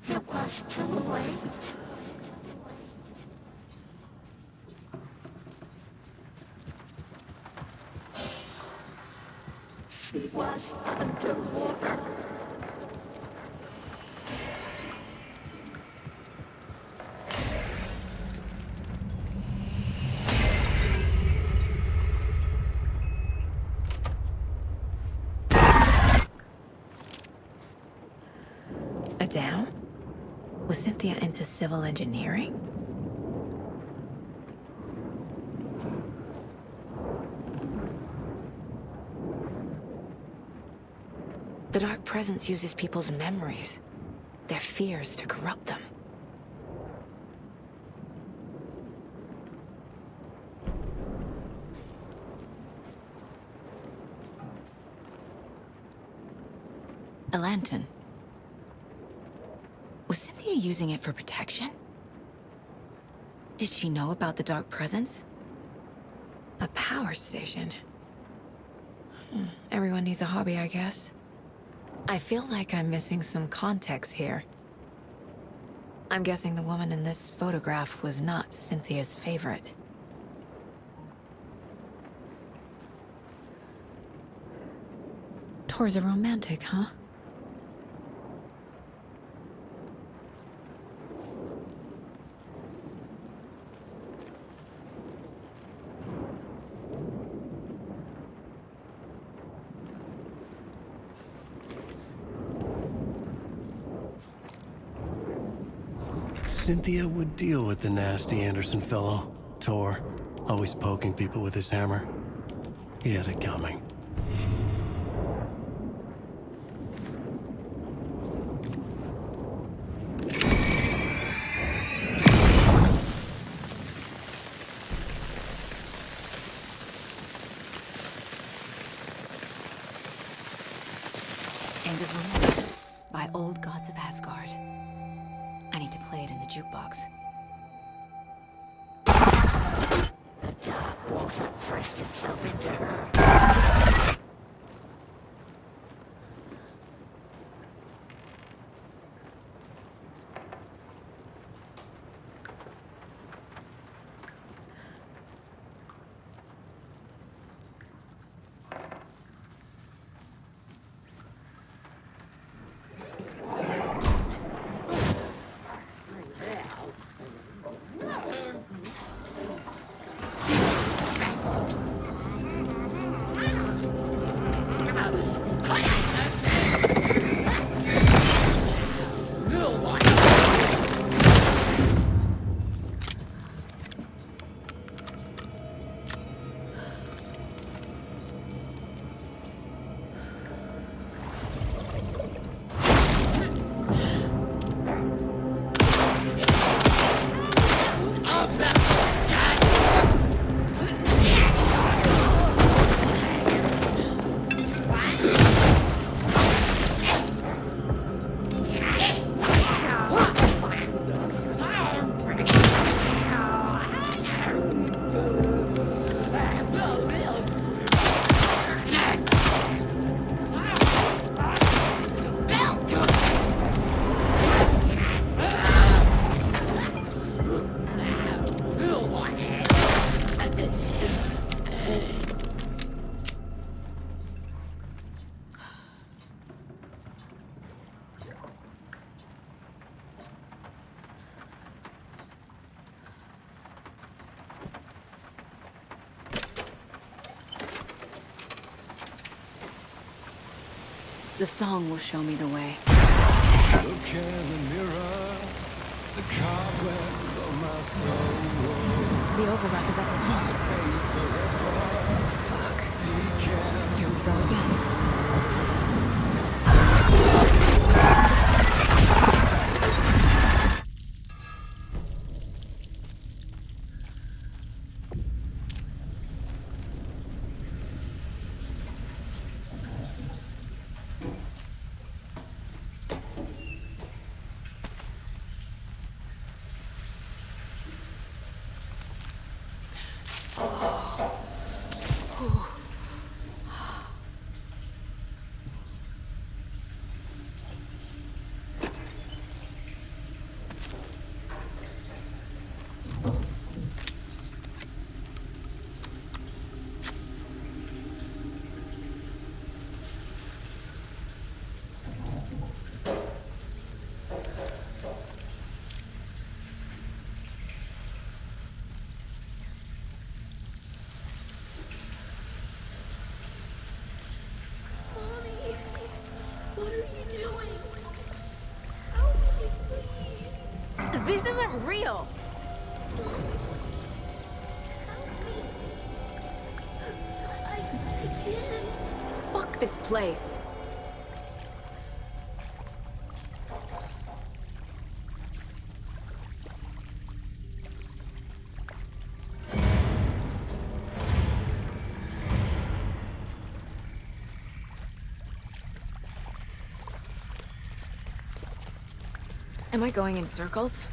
It was too late. She was underwater. A dam? Was Cynthia into civil engineering? The Dark Presence uses people's memories, their fears to corrupt them. A lantern. Was Cynthia using it for protection? Did she know about the Dark Presence? A power station. Everyone needs a hobby, I guess. I feel like I'm missing some context here. I'm guessing the woman in this photograph was not Cynthia's favorite. Tor's a romantic, huh? Cynthia would deal with the nasty Anderson fellow, Tor, always poking people with his hammer. He had it coming. Anger's Remorse by Old Gods of Asgard. I need to play it in the jukebox. The dark water pressed itself into her. The song will show me the way. Look in the mirror, the cobweb of my soul. The overlap is at the pond. Fuck. Here we go again. This isn't real! I can't. Fuck this place. Am I going in circles?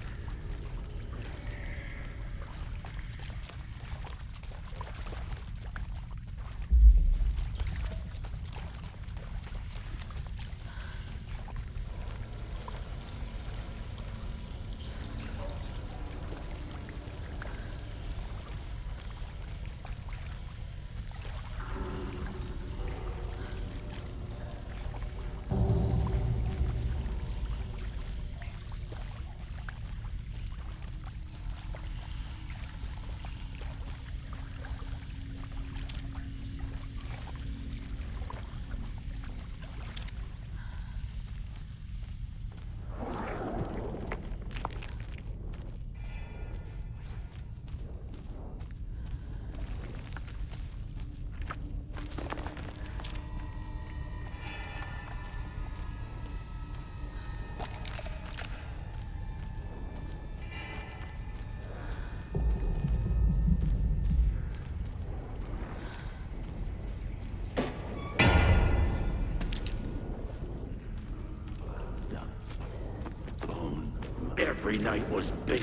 Every night was big.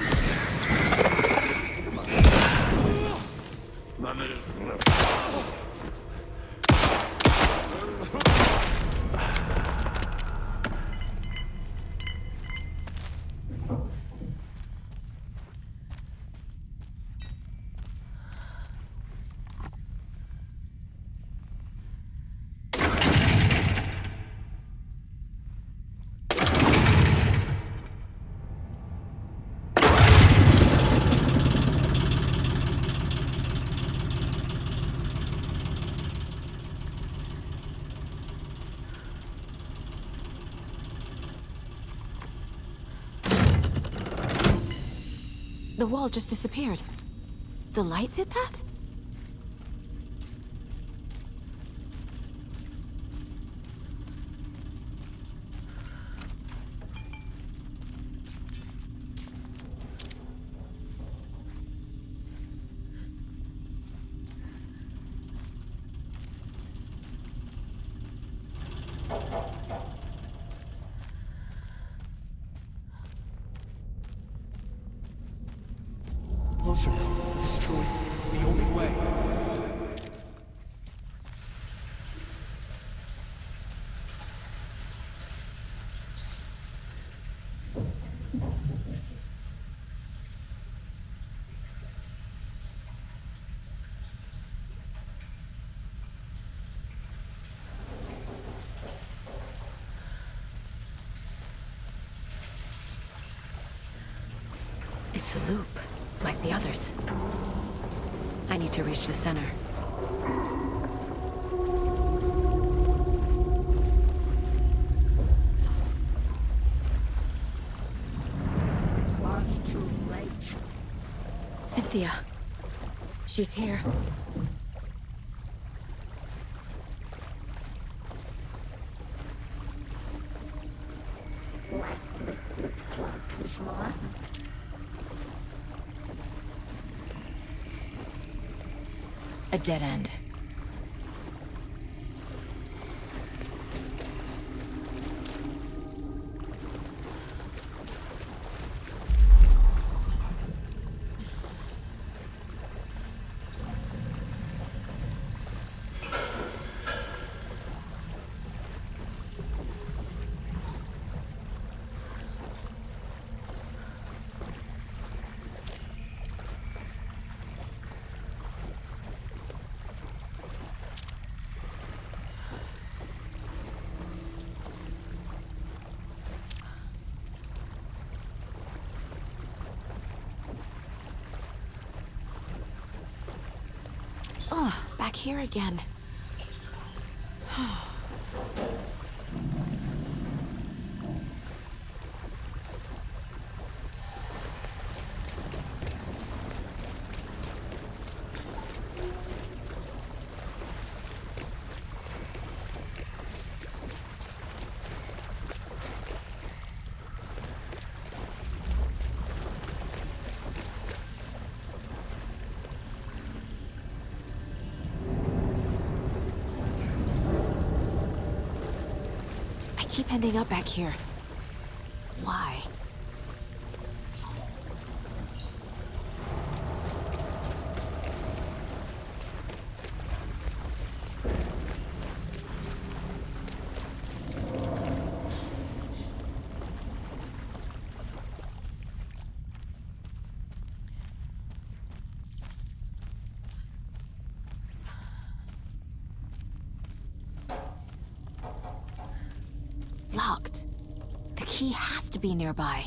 The wall just disappeared. The light did that? Closer. Destroy. The only way. It's a loop, like the others. I need to reach the center. Cynthia. She's here. A dead end. Oh, back here again. I keep ending up back here. Why? Locked. The key has to be nearby.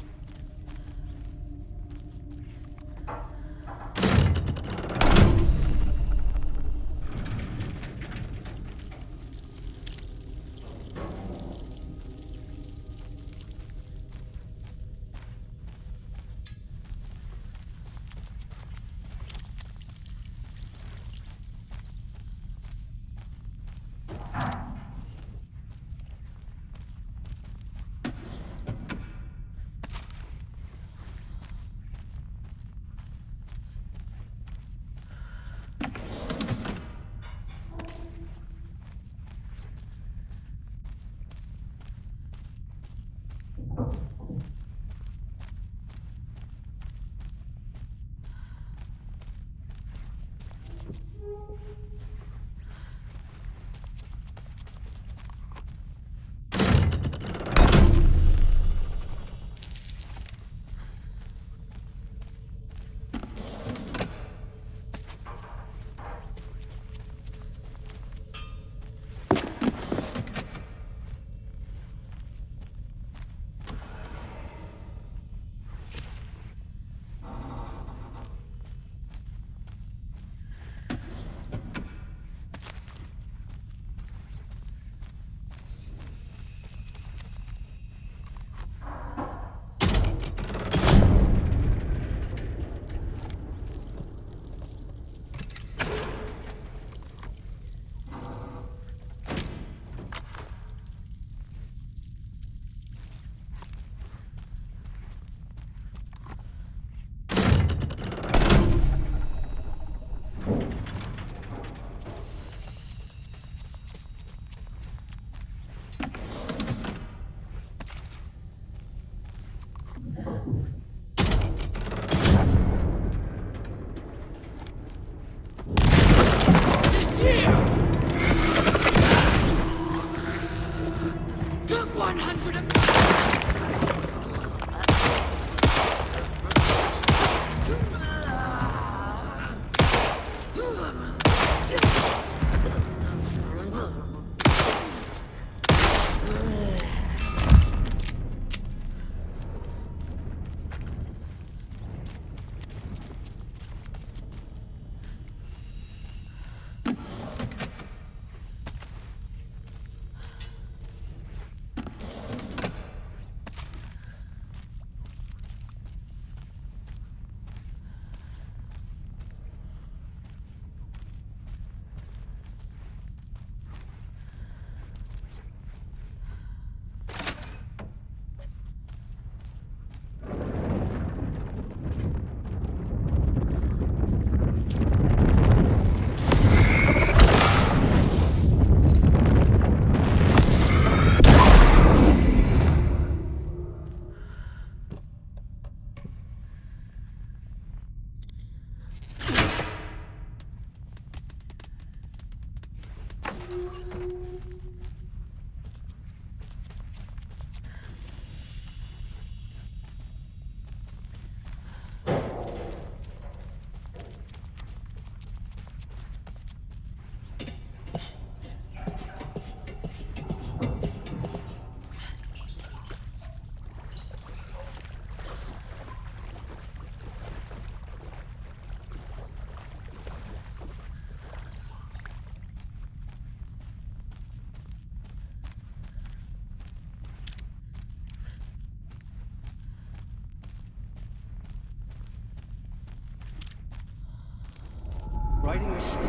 Writing a story.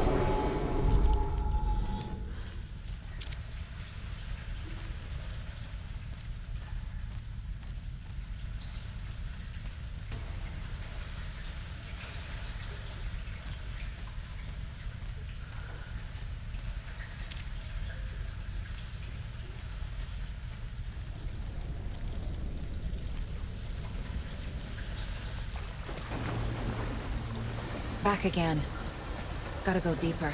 Back again. Gotta go deeper.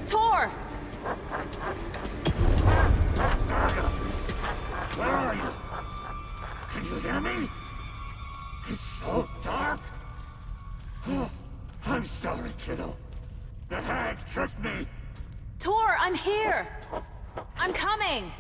Tor! Where are you? Can you hear me? It's so dark. Oh, I'm sorry, kiddo. The hag tricked me. Tor, I'm here! I'm coming!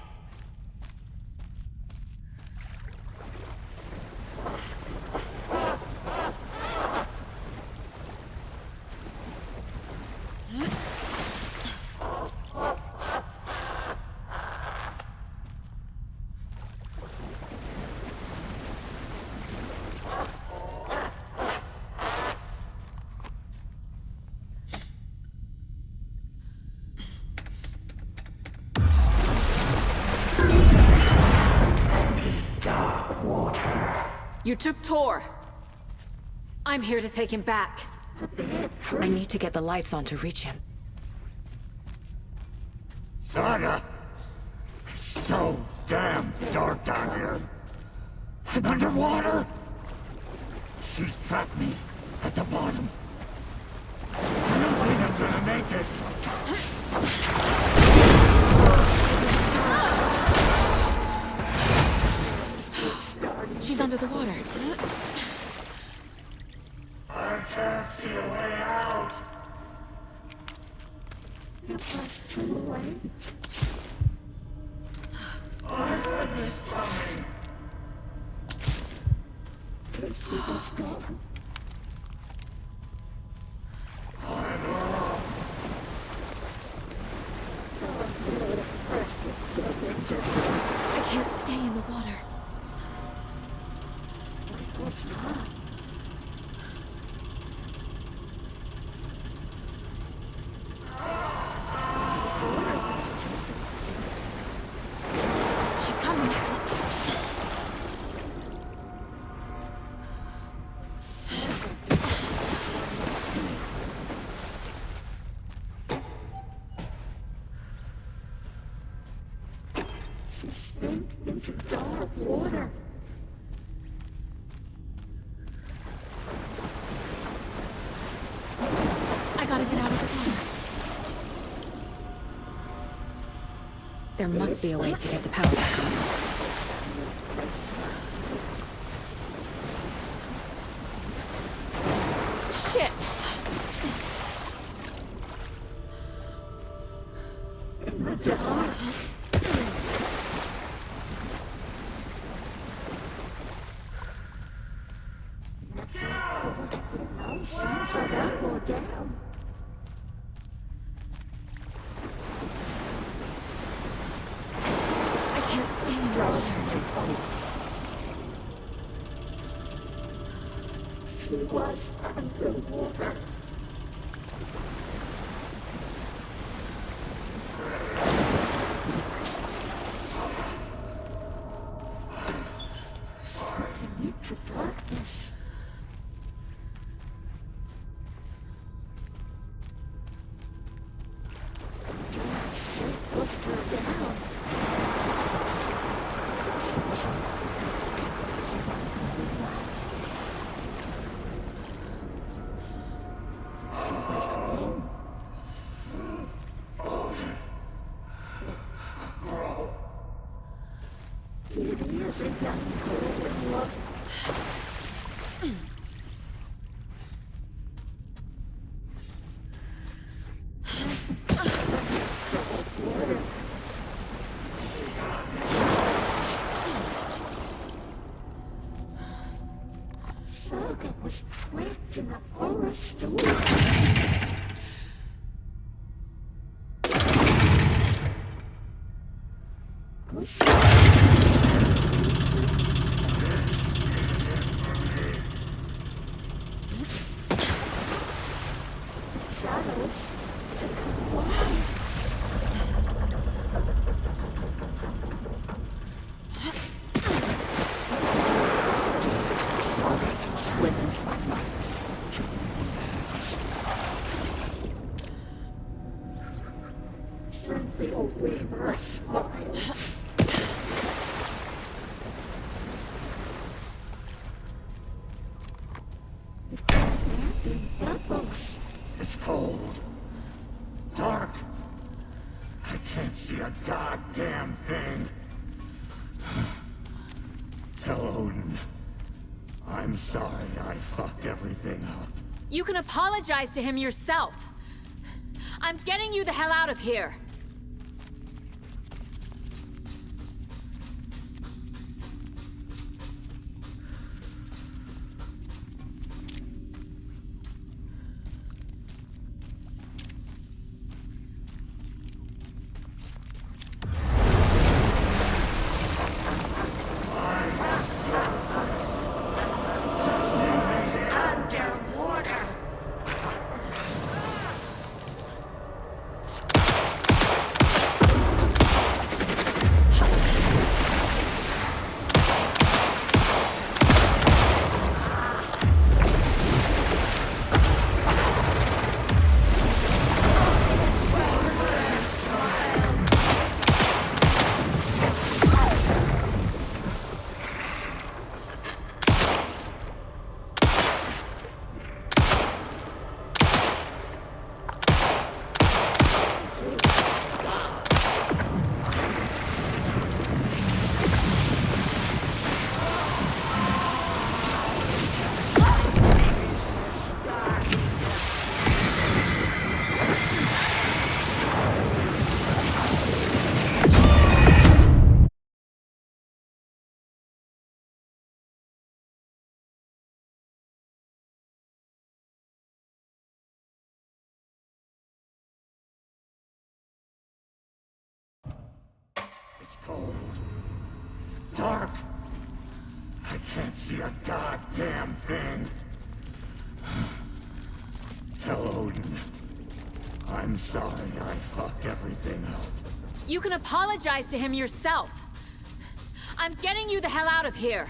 You took Tor. I'm here to take him back. I need to get the lights on to reach him. Saga! It's so damn dark down here. I'm underwater. She's trapped me at the bottom. I don't think I'm gonna make it. She's under the water. I can't see a way out. You pushed too away. I heard this coming. Let's see this go. I'm wrong. I can't stay in the water. She's coming. She sank into dark water. I gotta get out of the water. There must be a way to get the power back on. Shit! In the dark. Seems like I go down. I can't stay in the water. She was underwater. Saga was trapped in the forest away. It's cold. Dark. I can't see a goddamn thing. Tell Odin. I'm sorry I fucked everything up. You can apologize to him yourself. I'm getting you the hell out of here. Cold. Dark. I can't see a goddamn thing. Tell Odin. I'm sorry I fucked everything up. You can apologize to him yourself. I'm getting you the hell out of here.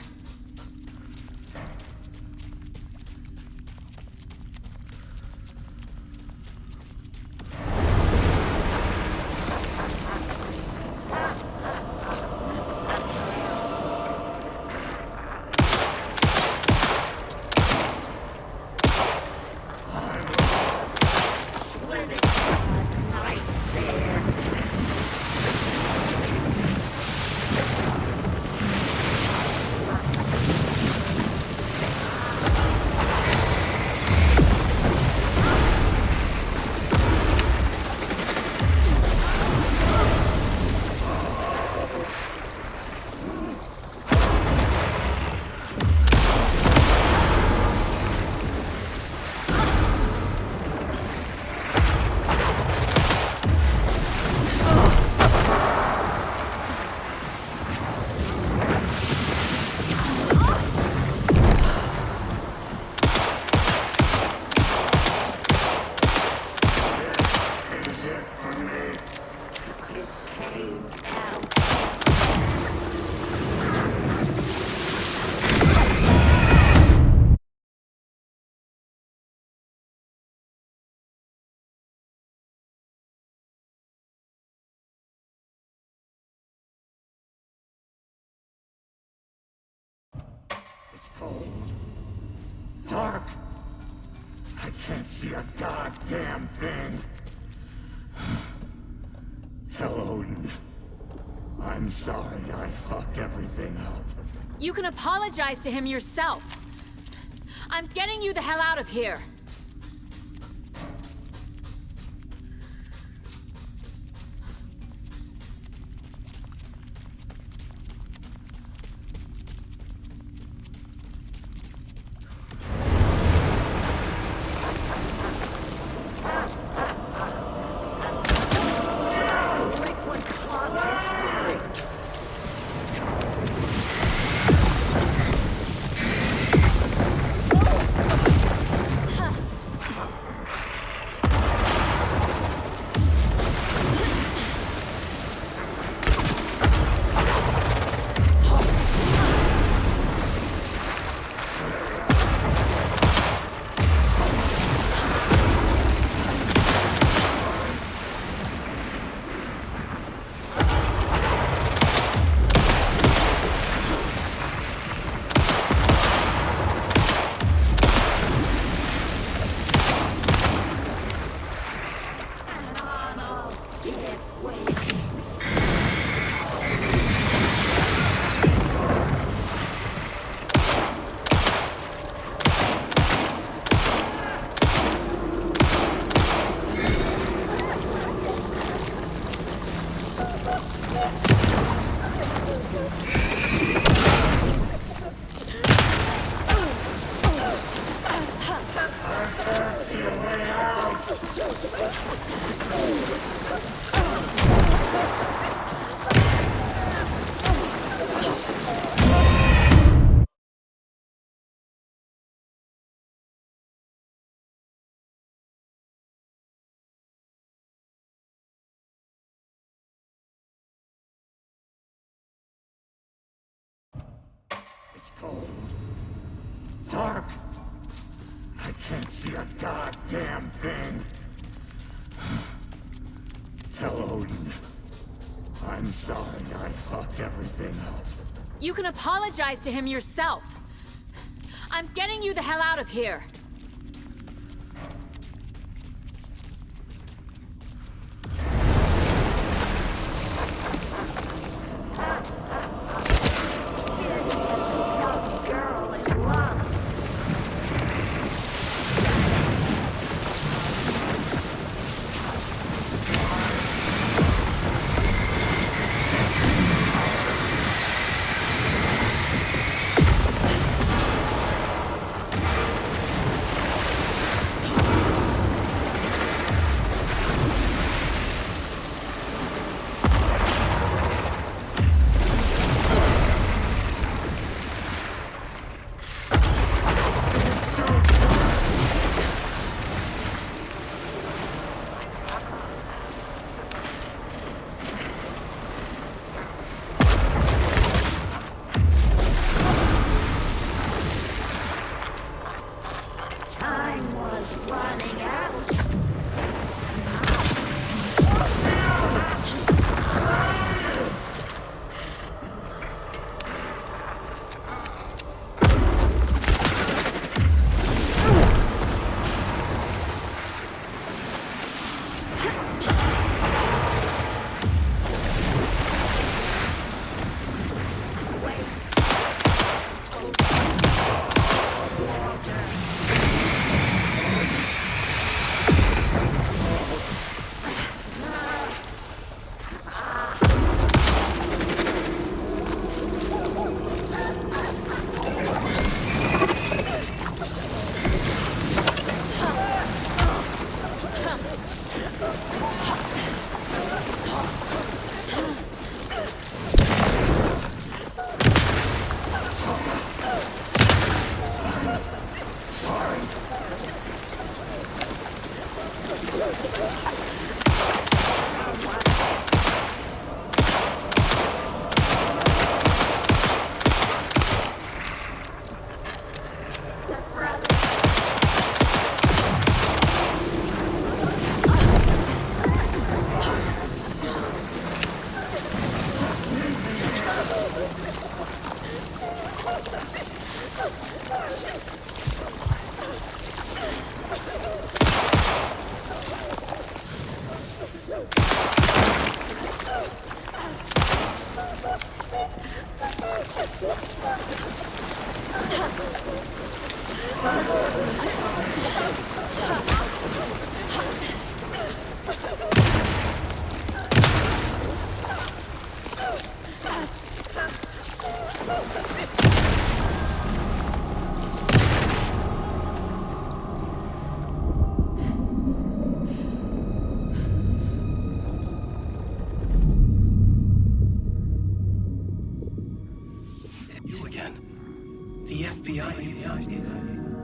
Cold. Dark. I can't see a goddamn thing. Tell Odin. I'm sorry I fucked everything up. You can apologize to him yourself. I'm getting you the hell out of here. Cold. Dark. I can't see a goddamn thing. Tell Odin. I'm sorry I fucked everything up. You can apologize to him yourself. I'm getting you the hell out of here.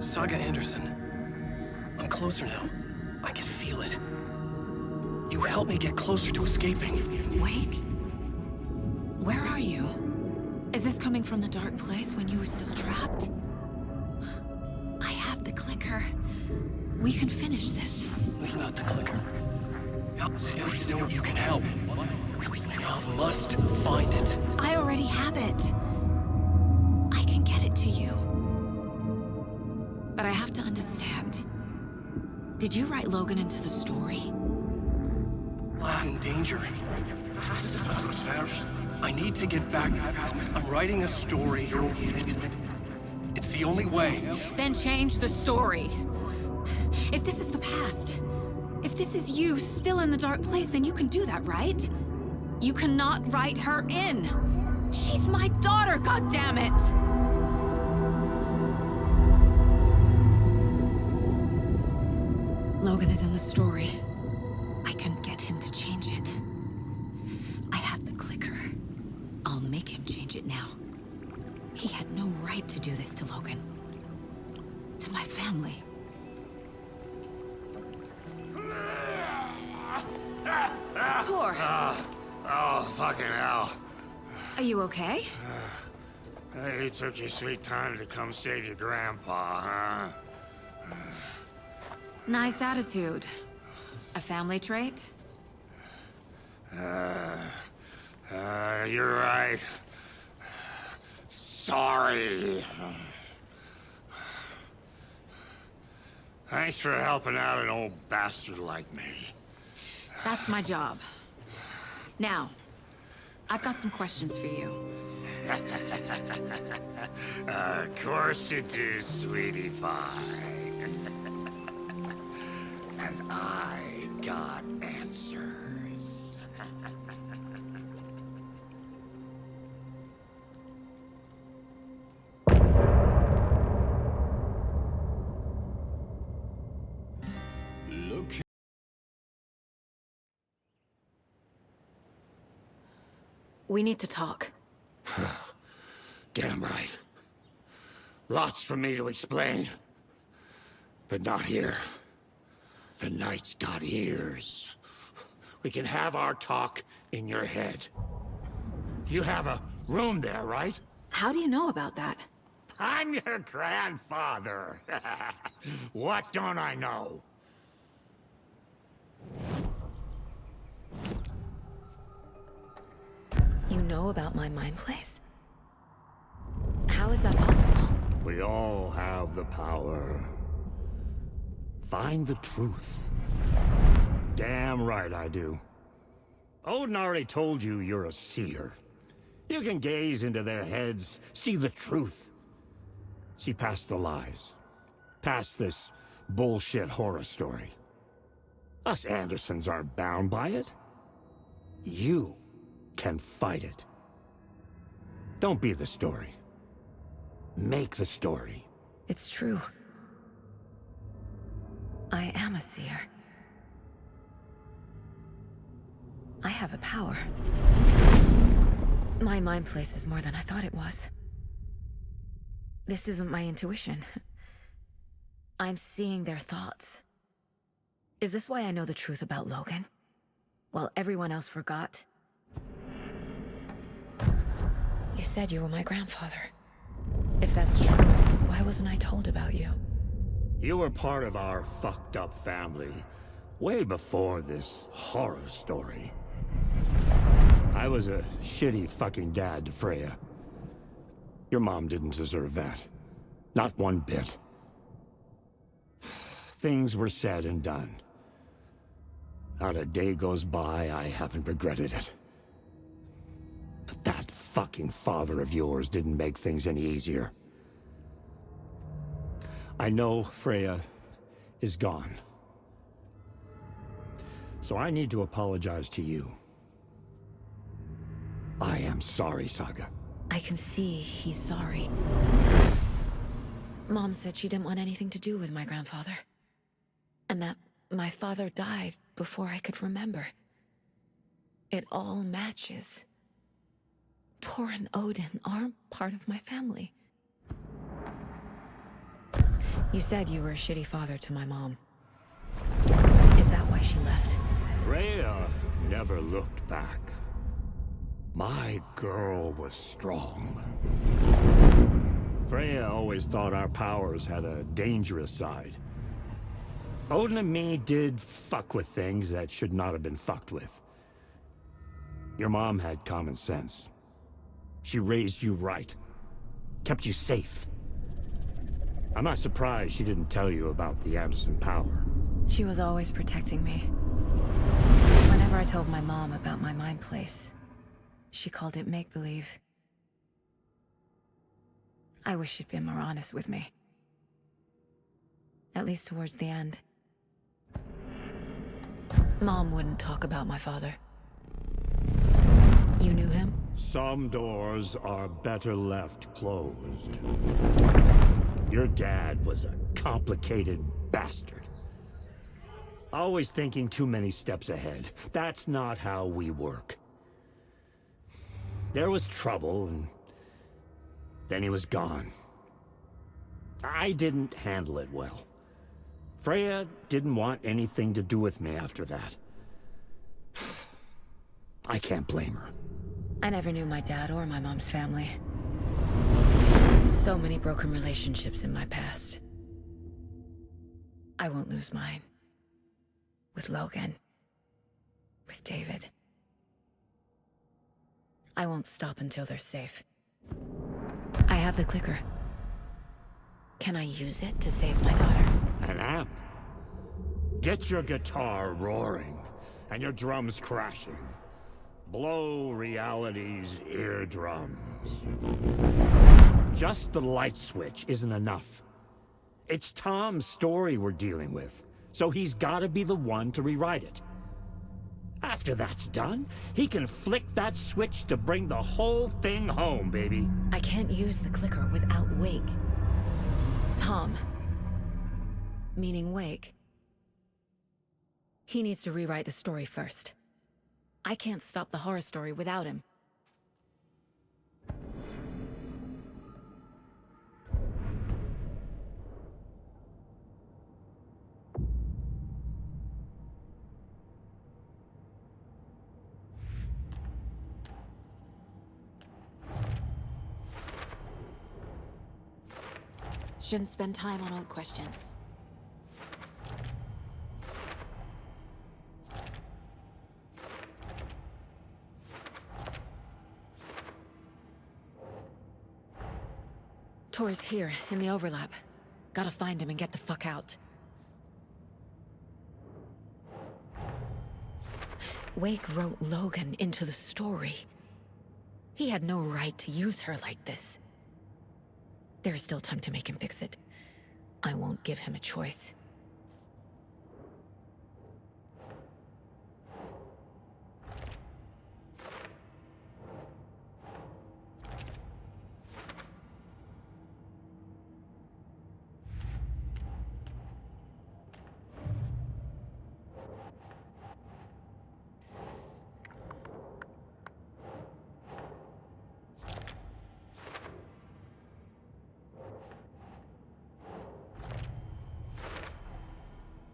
Saga Anderson. I'm closer now. I can feel it. You helped me get closer to escaping. Wake? Where are you? Is this coming from the dark place when you were still trapped? I have the clicker. We can finish this. Without the clicker, you can help. I must find it. I already have it. I can get it to you. But I have to understand. Did you write Logan into the story? I'm in danger. I need to get back. I'm writing a story. It's the only way. Then change the story. If this is the past, if this is you still in the dark place, then you can do that, right? You cannot write her in. She's my daughter, goddammit! Logan is in the story. I can get him to change it. I have the clicker. I'll make him change it now. He had no right to do this to Logan. To my family. Tor! Oh, fucking hell. Are you okay? You took your sweet time to come save your grandpa, huh? Nice attitude. A family trait? You're right. Sorry. Thanks for helping out an old bastard like me. That's my job. Now, I've got some questions for you. Of course you do, sweetie pie. And I got answers. Look. We need to talk. Damn right. Lots for me to explain. But not here. The night's got ears. We can have our talk in your head. You have a room there, right? How do you know about that? I'm your grandfather. What don't I know? You know about my mind place? How is that possible? We all have the power. Find the truth. Damn right I do. Odin already told you you're a seer. You can gaze into their heads, see the truth. See past the lies. Past this bullshit horror story. Us Andersons aren't bound by it. You can fight it. Don't be the story. Make the story. It's true. I am a seer. I have a power. My mind place is more than I thought it was. This isn't my intuition. I'm seeing their thoughts. Is this why I know the truth about Logan? While everyone else forgot? You said you were my grandfather. If that's true, why wasn't I told about you? You were part of our fucked up family, way before this horror story. I was a shitty fucking dad to Freya. Your mom didn't deserve that. Not one bit. Things were said and done. Not a day goes by I haven't regretted it. But that fucking father of yours didn't make things any easier. I know Freya is gone. So I need to apologize to you. I am sorry, Saga. I can see he's sorry. Mom said she didn't want anything to do with my grandfather. And that my father died before I could remember. It all matches. Tor and Odin aren't part of my family. You said you were a shitty father to my mom. Is that why she left? Freya never looked back. My girl was strong. Freya always thought our powers had a dangerous side. Odin and me did fuck with things that should not have been fucked with. Your mom had common sense. She raised you right. Kept you safe. I'm not surprised she didn't tell you about the Anderson power. She was always protecting me. Whenever I told my mom about my mind place, she called it make-believe. I wish she'd been more honest with me. At least towards the end. Mom wouldn't talk about my father. You knew him? Some doors are better left closed. Your dad was a complicated bastard. Always thinking too many steps ahead. That's not how we work. There was trouble, and then he was gone. I didn't handle it well. Freya didn't want anything to do with me after that. I can't blame her. I never knew my dad or my mom's family. So many broken relationships in my past. I won't lose mine. With Logan. With David. I won't stop until they're safe. I have the clicker. Can I use it to save my daughter? An amp? Get your guitar roaring, and your drums crashing. Blow reality's eardrums. Just the light switch isn't enough. It's Tom's story we're dealing with, so he's gotta be the one to rewrite it. After that's done, he can flick that switch to bring the whole thing home, baby. I can't use the clicker without Wake. Tom. Meaning Wake. He needs to rewrite the story first. I can't stop the horror story without him. Shouldn't spend time on old questions. Tor's here, in the overlap. Gotta find him and get the fuck out. Wake wrote Logan into the story. He had no right to use her like this. There is still time to make him fix it. I won't give him a choice.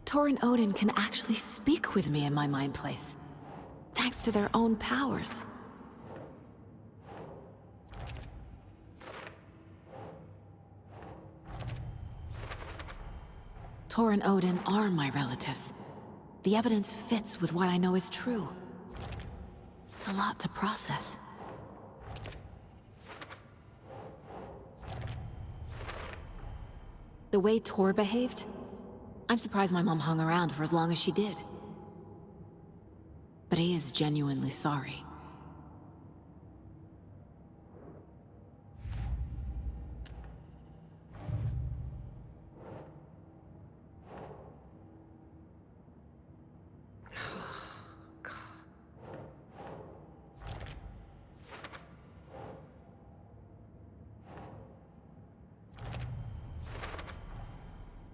Tor and Odin can actually speak with me in my mind place, thanks to their own powers. Tor and Odin are my relatives. The evidence fits with what I know is true. It's a lot to process. The way Tor behaved, I'm surprised my mom hung around for as long as she did. But he is genuinely sorry.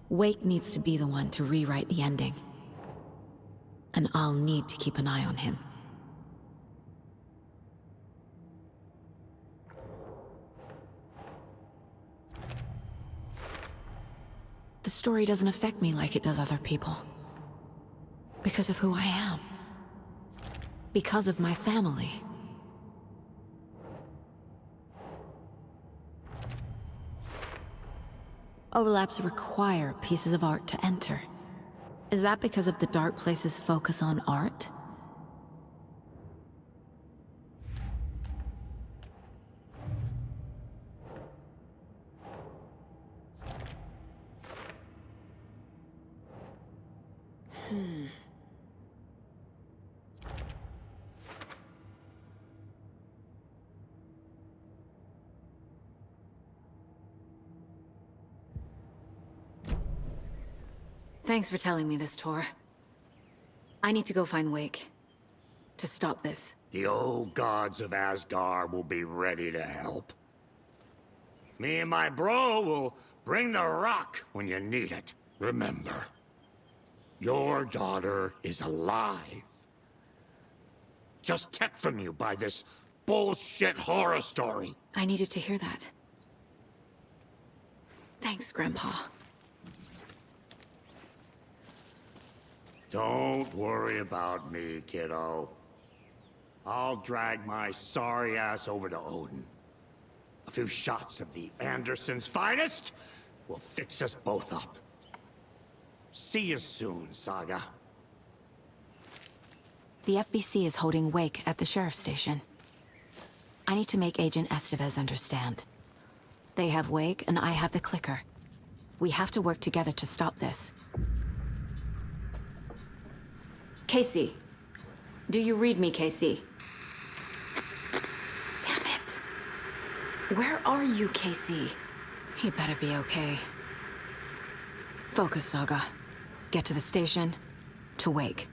Wake needs to be the one to rewrite the ending. And I'll need to keep an eye on him. The story doesn't affect me like it does other people. Because of who I am. Because of my family. Overlaps require pieces of art to enter. Is that because of the Dark Place's focus on art? Thanks for telling me this, Tor. I need to go find Wake. To stop this. The old gods of Asgard will be ready to help. Me and my bro will bring the rock when you need it. Remember, your daughter is alive. Just kept from you by this bullshit horror story. I needed to hear that. Thanks, Grandpa. Don't worry about me, kiddo. I'll drag my sorry ass over to Odin. A few shots of the Andersons' finest will fix us both up. See you soon, Saga. The FBC is holding wake at the sheriff's station. I need to make Agent Estevez understand. They have wake and I have the clicker. We have to work together to stop this. Casey. Do you read me, Casey? Damn it. Where are you, Casey? He better be okay. Focus, Saga. Get to the station, to wake.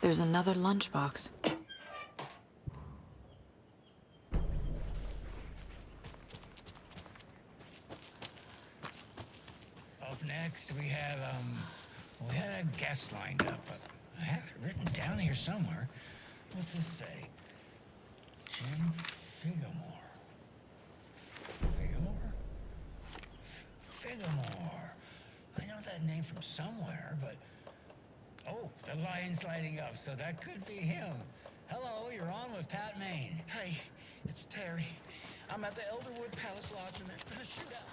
There's another lunchbox. Up next, we had a guest lined up. I have it written down here somewhere. What's this say? Jim Figamore. Figamore. I know that name from somewhere, but... Oh, the line's lighting up, so that could be him. Hello, you're on with Pat Maine. Hey, it's Terry. I'm at the Elderwood Palace Lodge and there's been a shootout.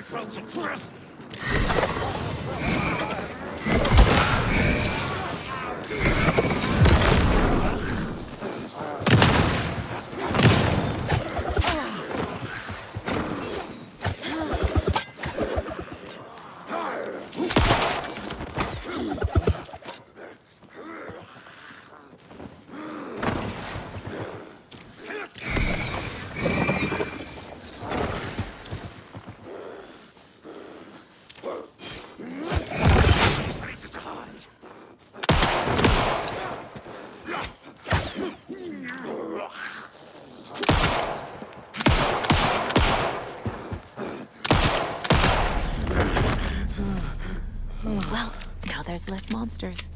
Felt some truth. Well, now there's less monsters.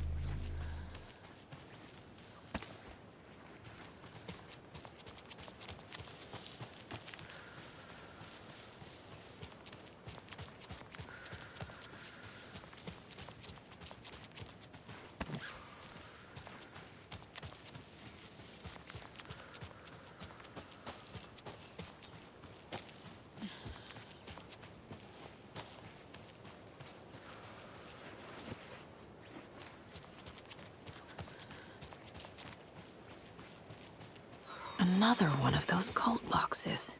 Another one of those cult boxes.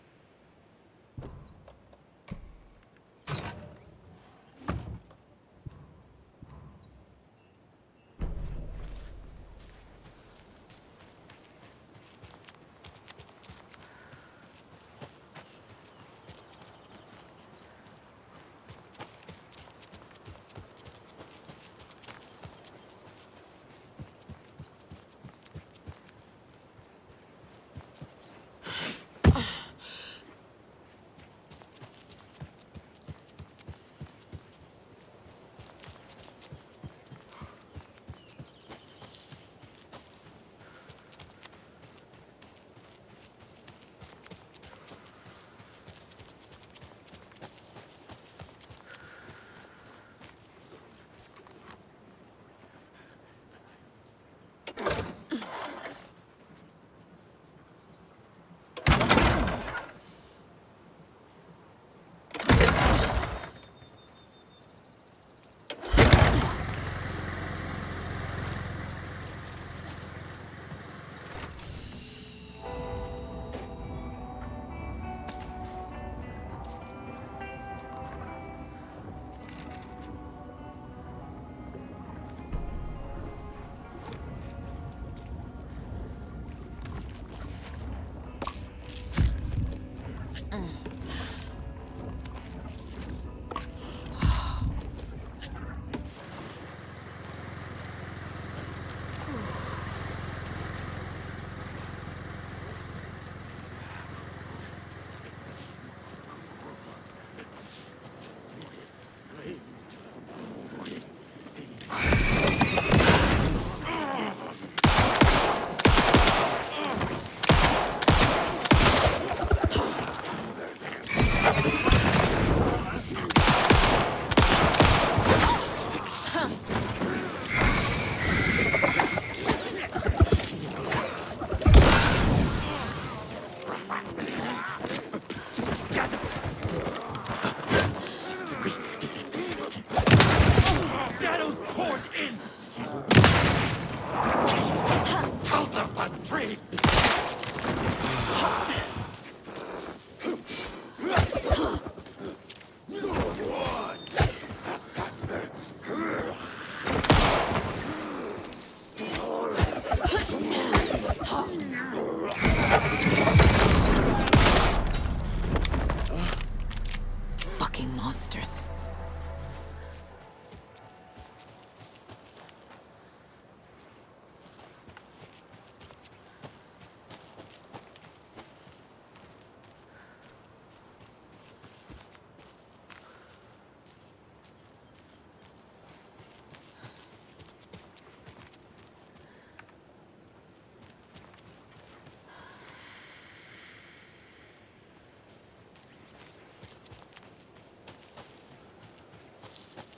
Fucking monsters.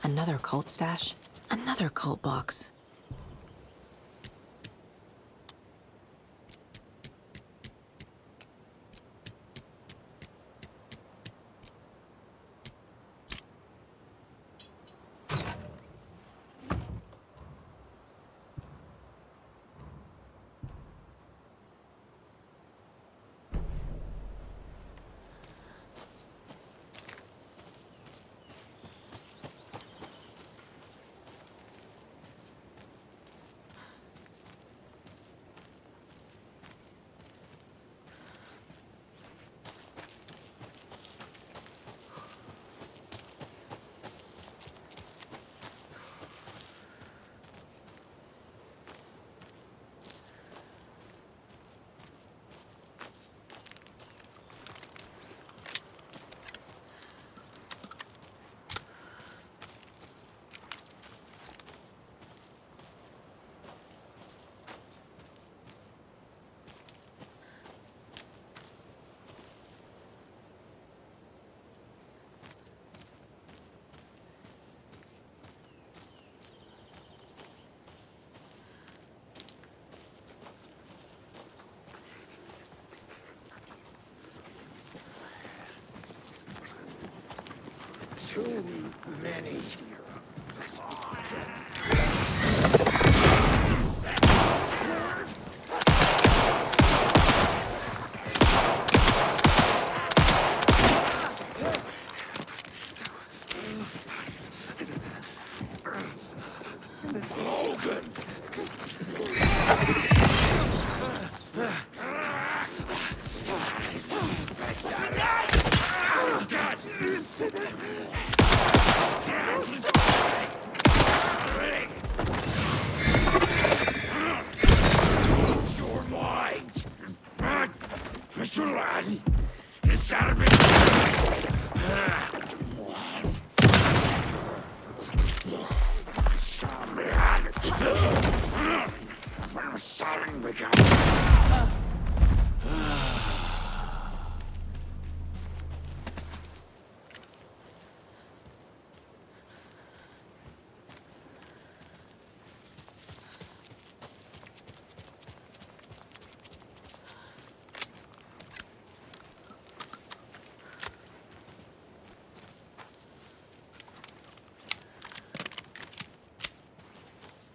Another cult stash? Another cult box. Too many.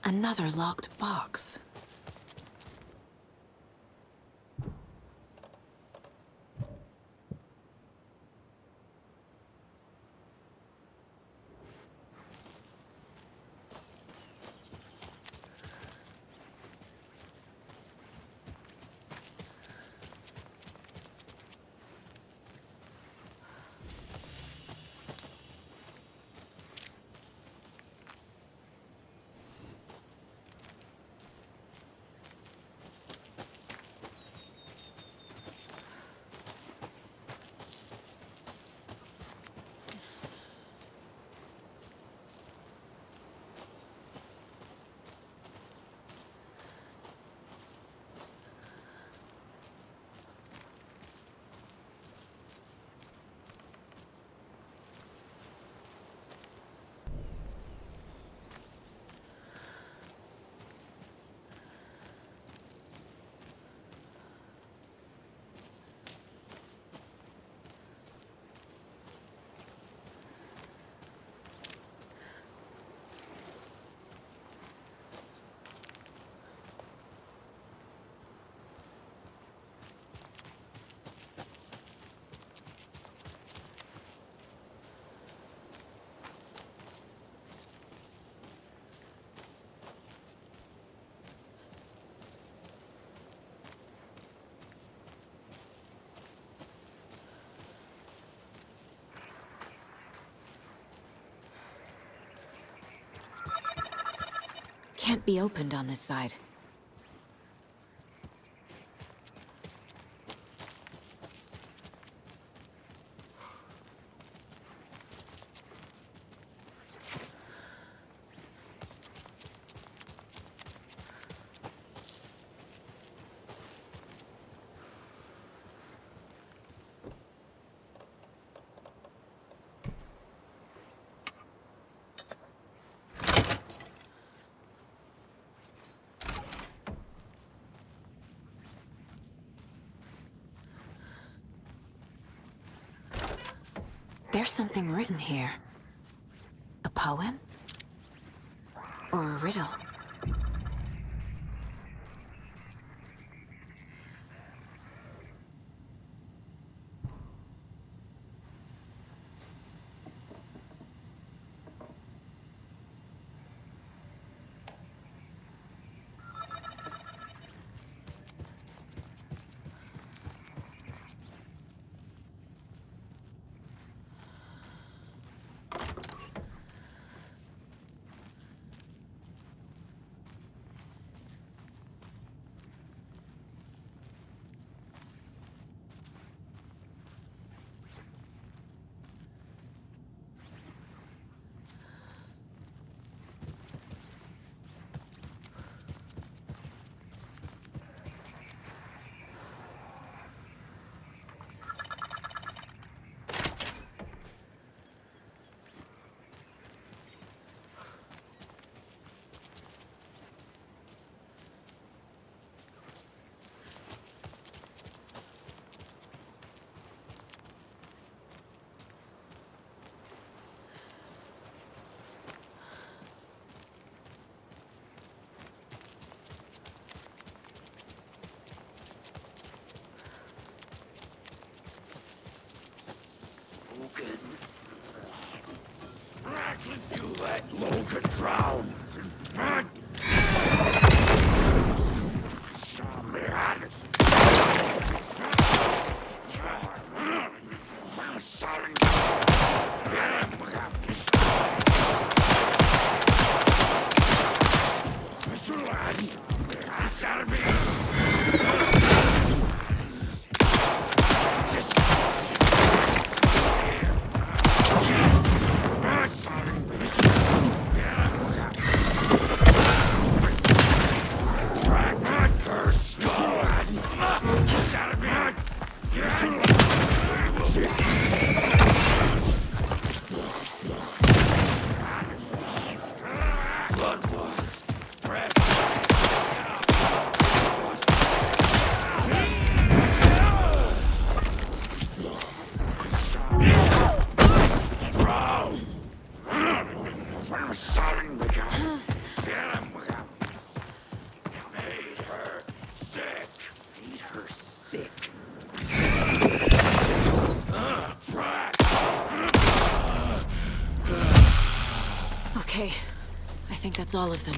Another locked box. Can't be opened on this side. There's something written here. A poem? Or a riddle? You let Logan drown. Okay, I think that's all of them.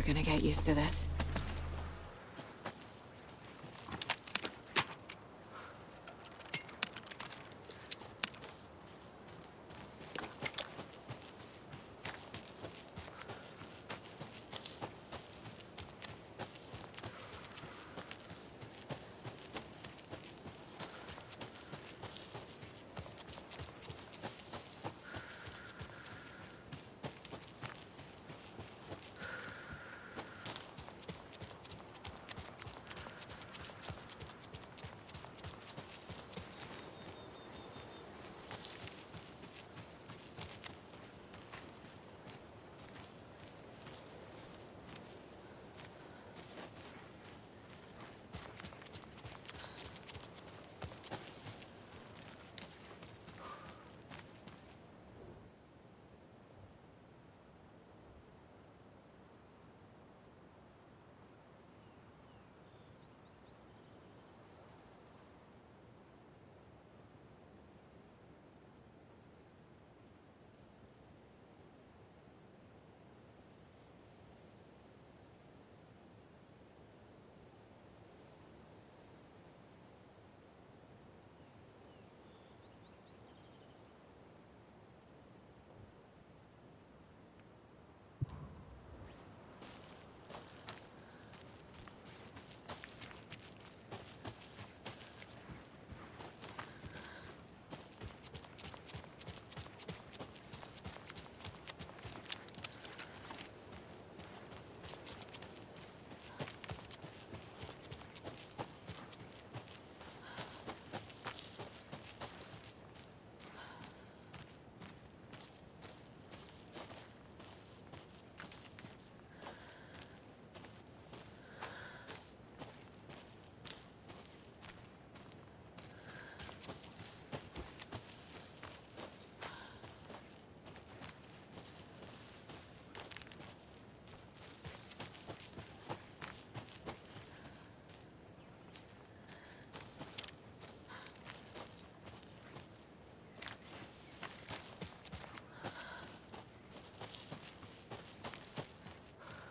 gonna get used to this.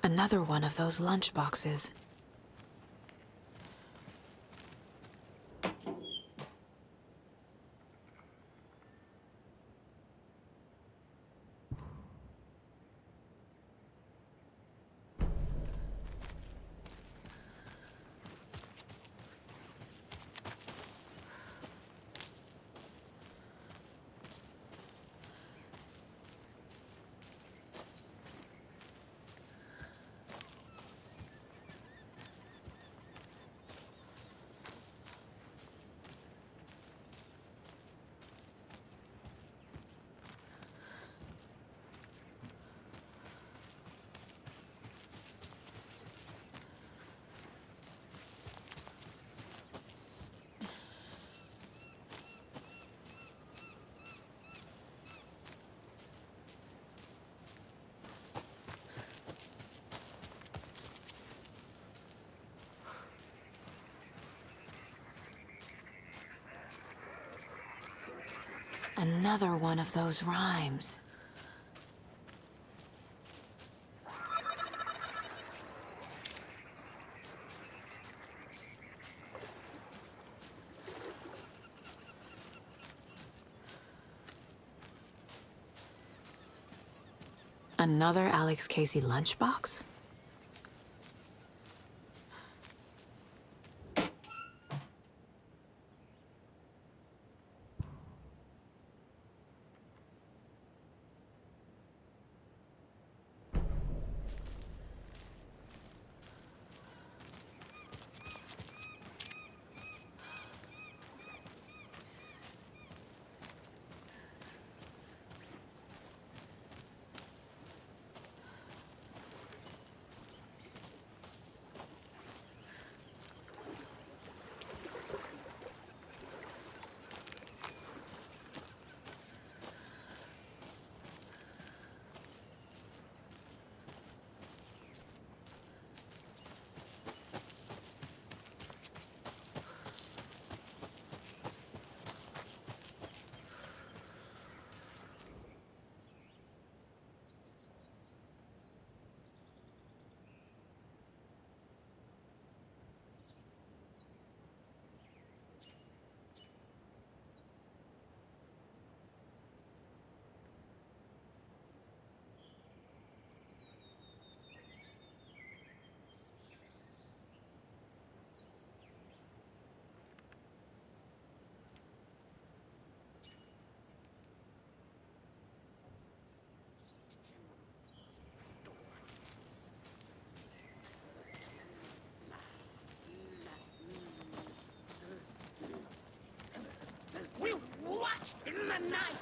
Another one of those lunch boxes. Another one of those rhymes. Another Alex Casey lunchbox? knife!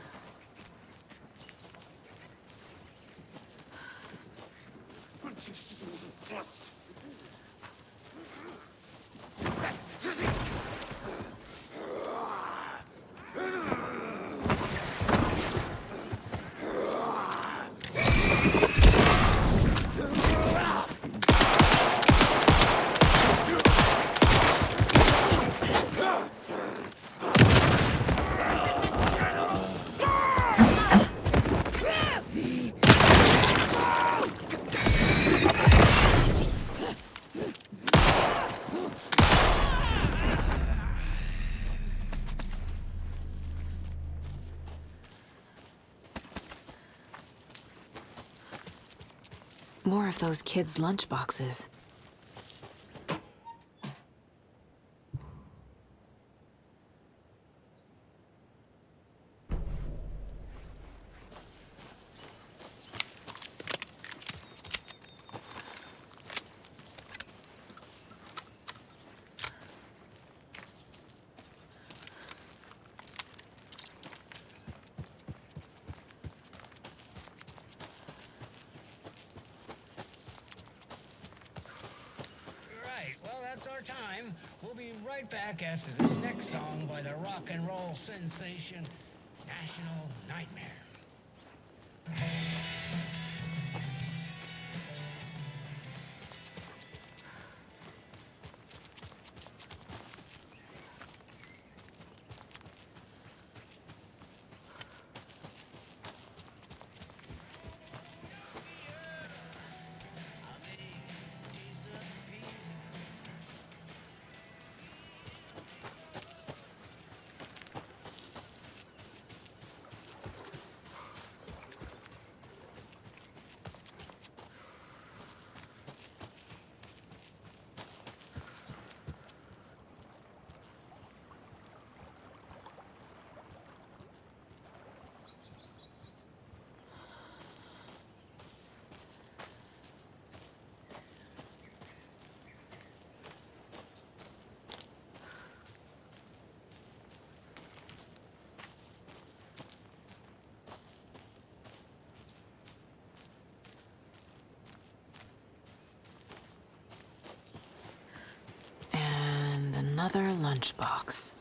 More of those kids' lunchboxes. Right, well, that's our time. We'll be right back after this next song by the rock and roll sensation, National Nightmare. And another lunchbox.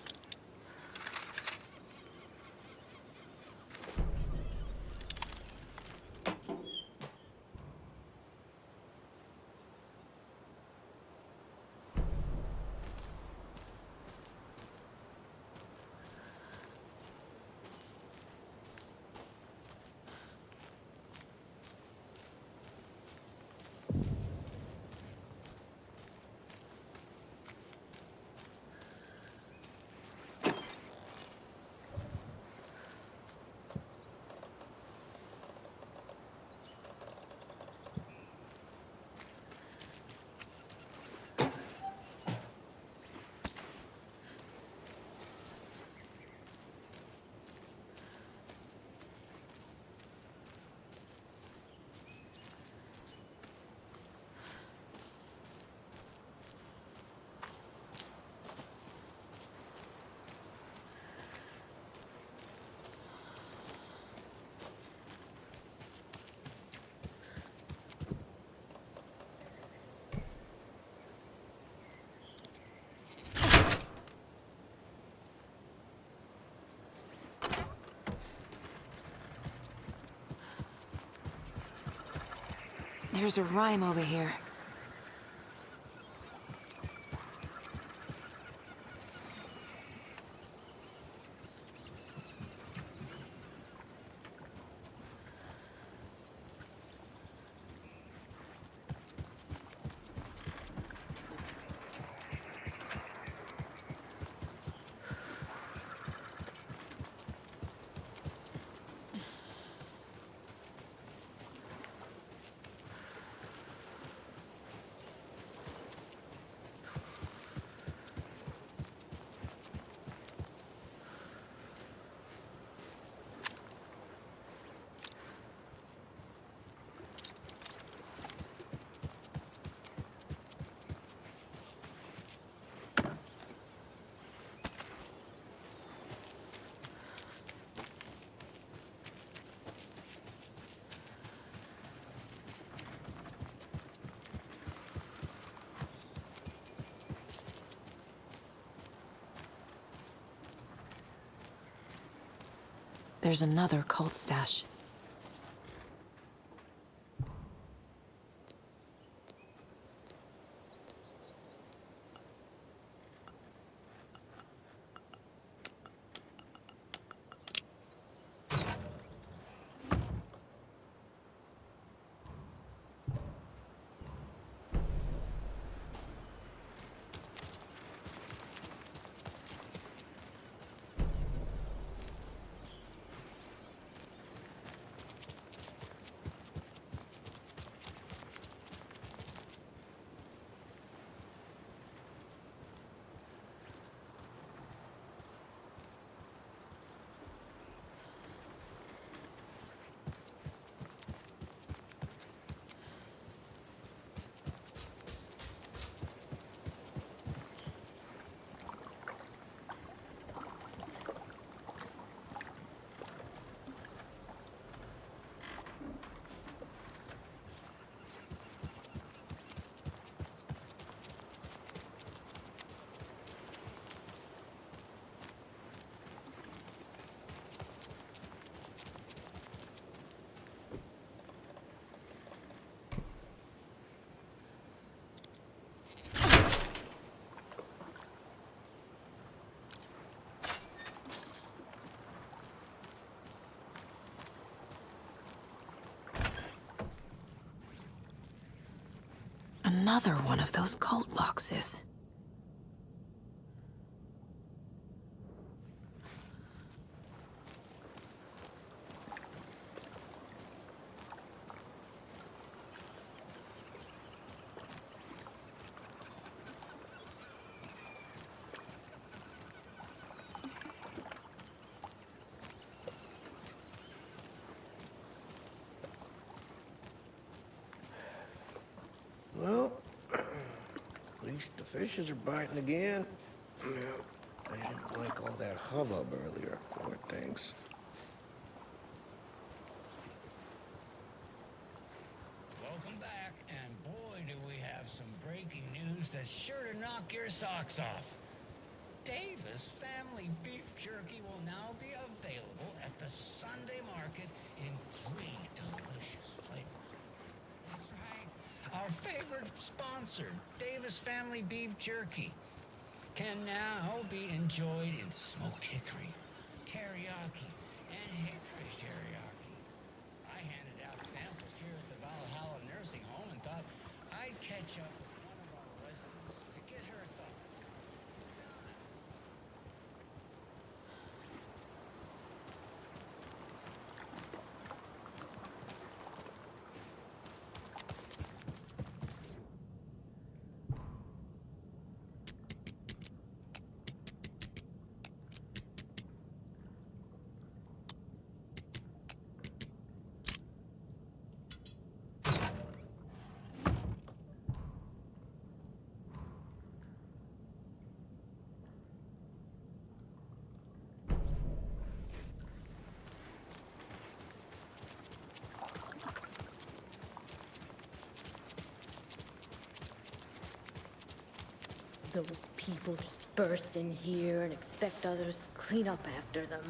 There's a rhyme over here. there's another cult stash. Another one of those cult boxes. Well, at least the fishes are biting again. Yeah, I didn't like all that hubbub earlier, poor things. Welcome back, and boy, do we have some breaking news that's sure to knock your socks off. Davis Family Beef Jerky will now be available at the Sunday market in 3 delicious flavors. That's right. Our favorite sponsor, Davis Family Beef Jerky, can now be enjoyed in smoked hickory, teriyaki, and hickory teriyaki. I handed out samples here at the Valhalla Nursing Home and thought I'd catch up with one of our residents to get her thoughts. Those people just burst in here and expect others to clean up after them.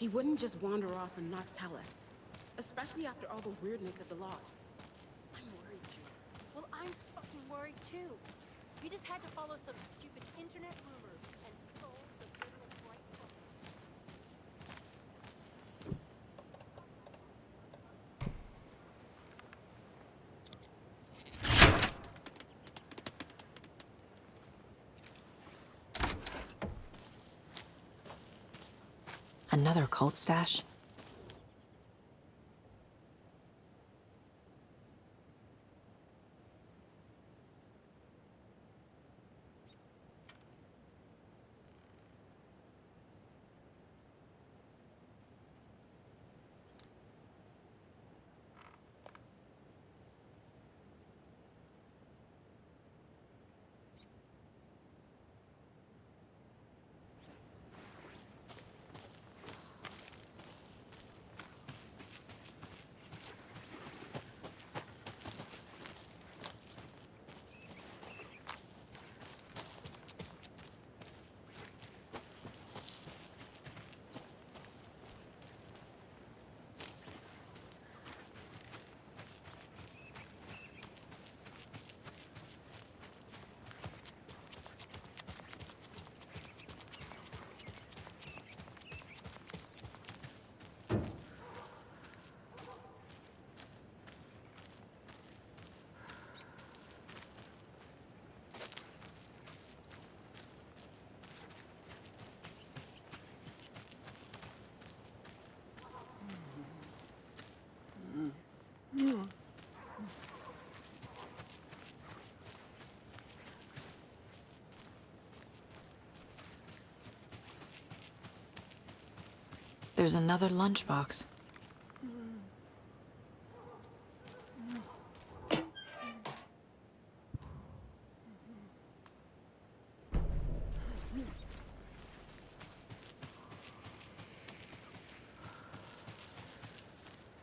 He wouldn't just wander off and not tell us. Especially after all the weirdness at the lodge. I'm worried, Jules. Well, I'm fucking worried too. We just had to follow some stupid internet rumor and sold the literal bright book. Another cult stash? There's another lunchbox.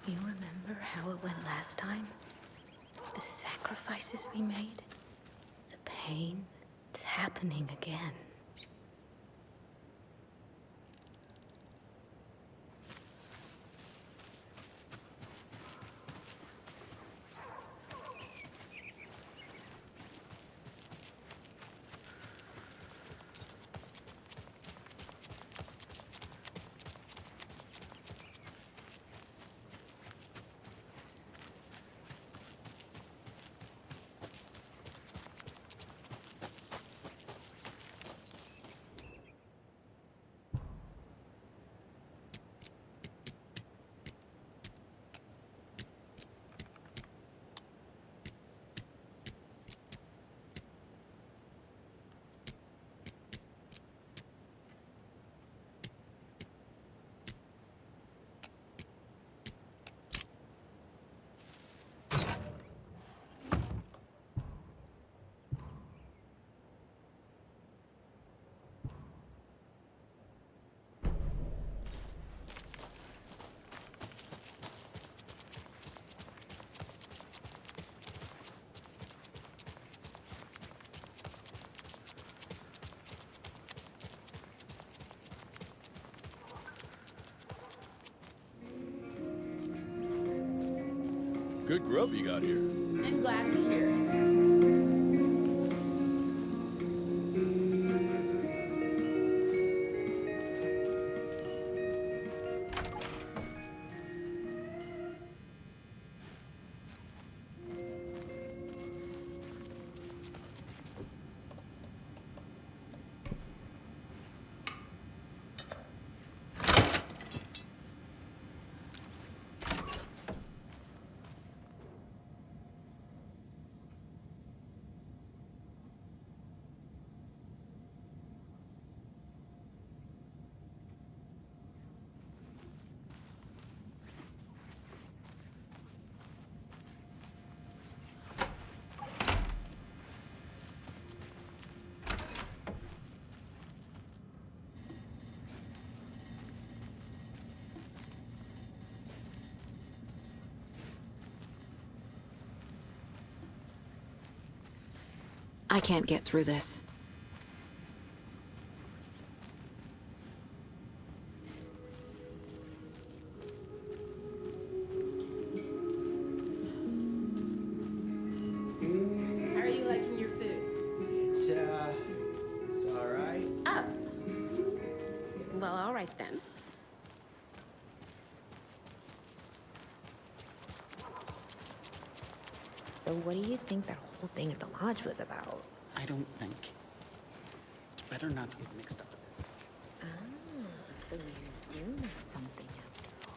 You remember how it went last time? The sacrifices we made? The pain? It's happening again. Good grub you got here. I'm glad to hear it. I can't get through this. So what do you think that whole thing at the lodge was about? I don't think. It's better not to get mixed up. Ah, so you do know something after all.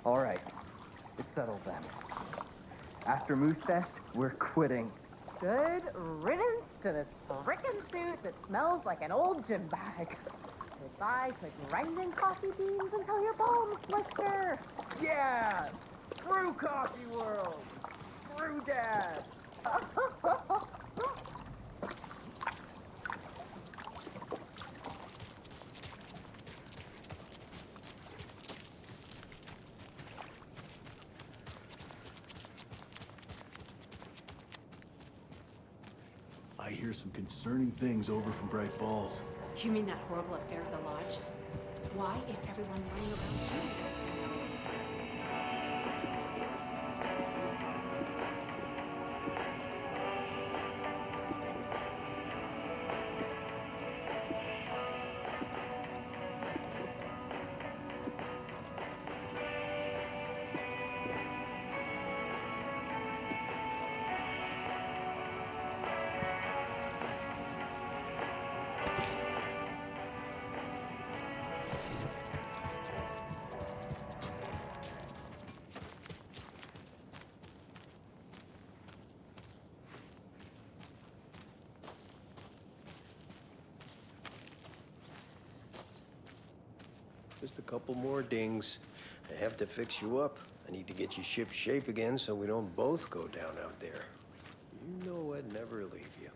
All right, it's settled then. After Moose Fest, we're quitting. Good riddance to this frickin' suit that smells like an old gym bag. Goodbye to grinding coffee beans until your palms blister. Yeah! Screw Coffee World! Screw Dad! I hear some concerning things over from Bright Falls. You mean that horrible affair at the lodge? Why is everyone running around shooting? Just a couple more dings. I have to fix you up. I need to get you ship shape again so we don't both go down out there. You know I'd never leave you.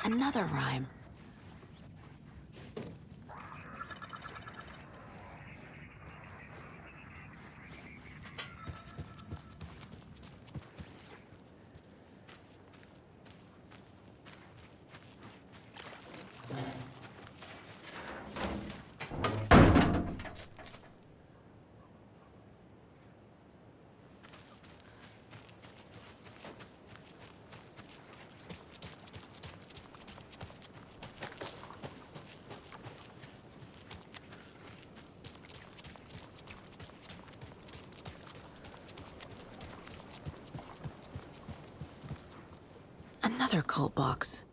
Another rhyme. Another cult box.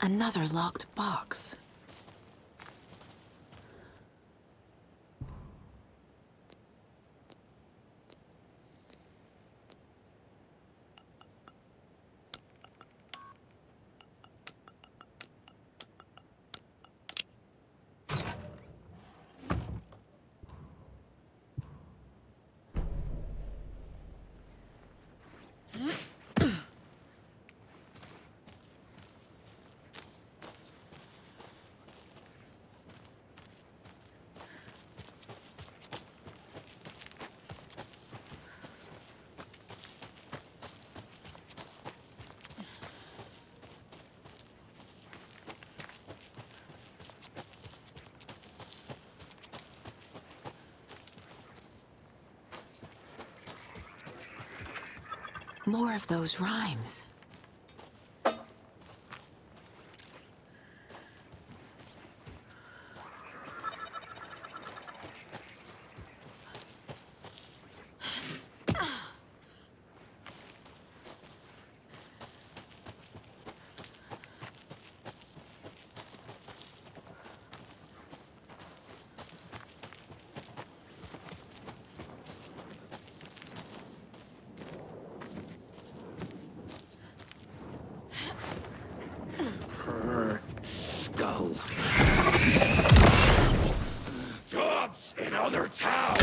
Another locked box. More of those rhymes. other town!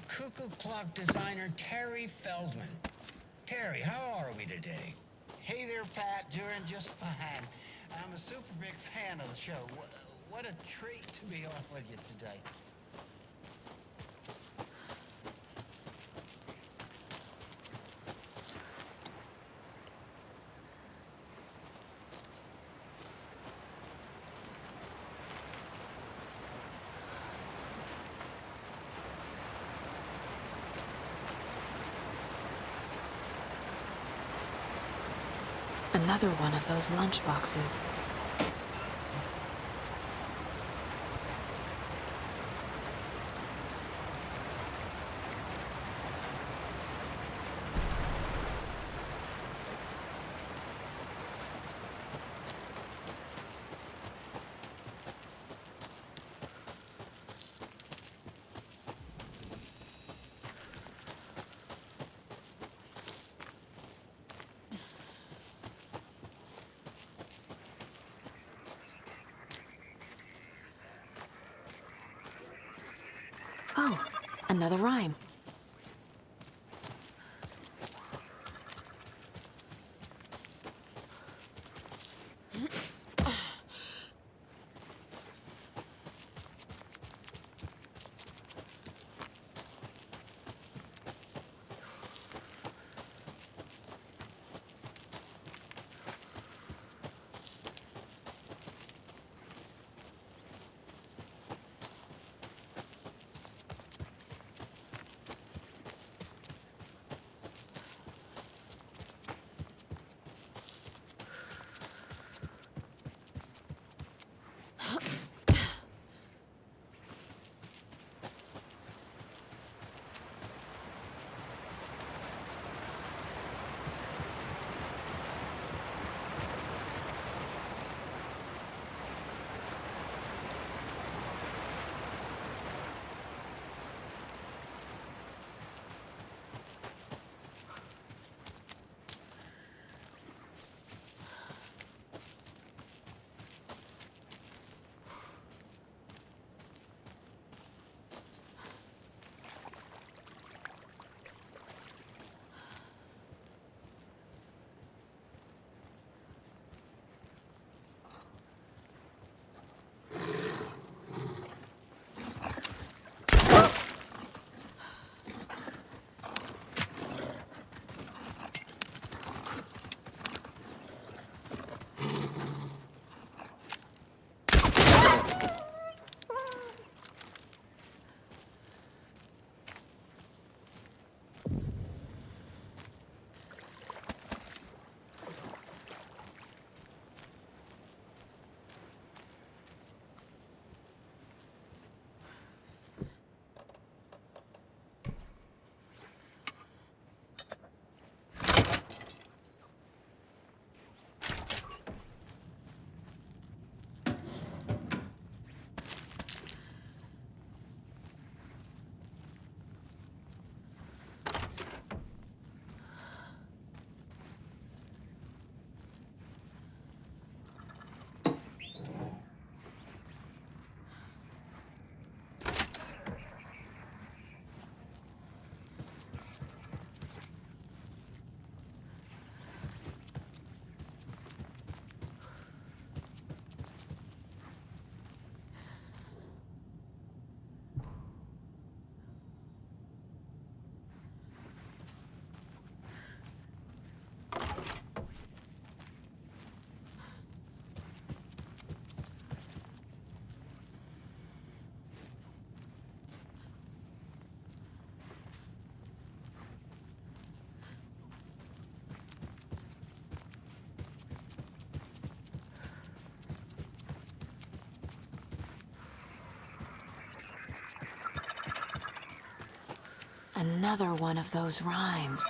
Cuckoo clock designer Terry Feldman. Terry, how are we today? Hey there, Pat. Doing just fine. I'm a super big fan of the show. What a treat to be on with you today. Another one of those lunchboxes. Oh, another rhyme. Another one of those rhymes.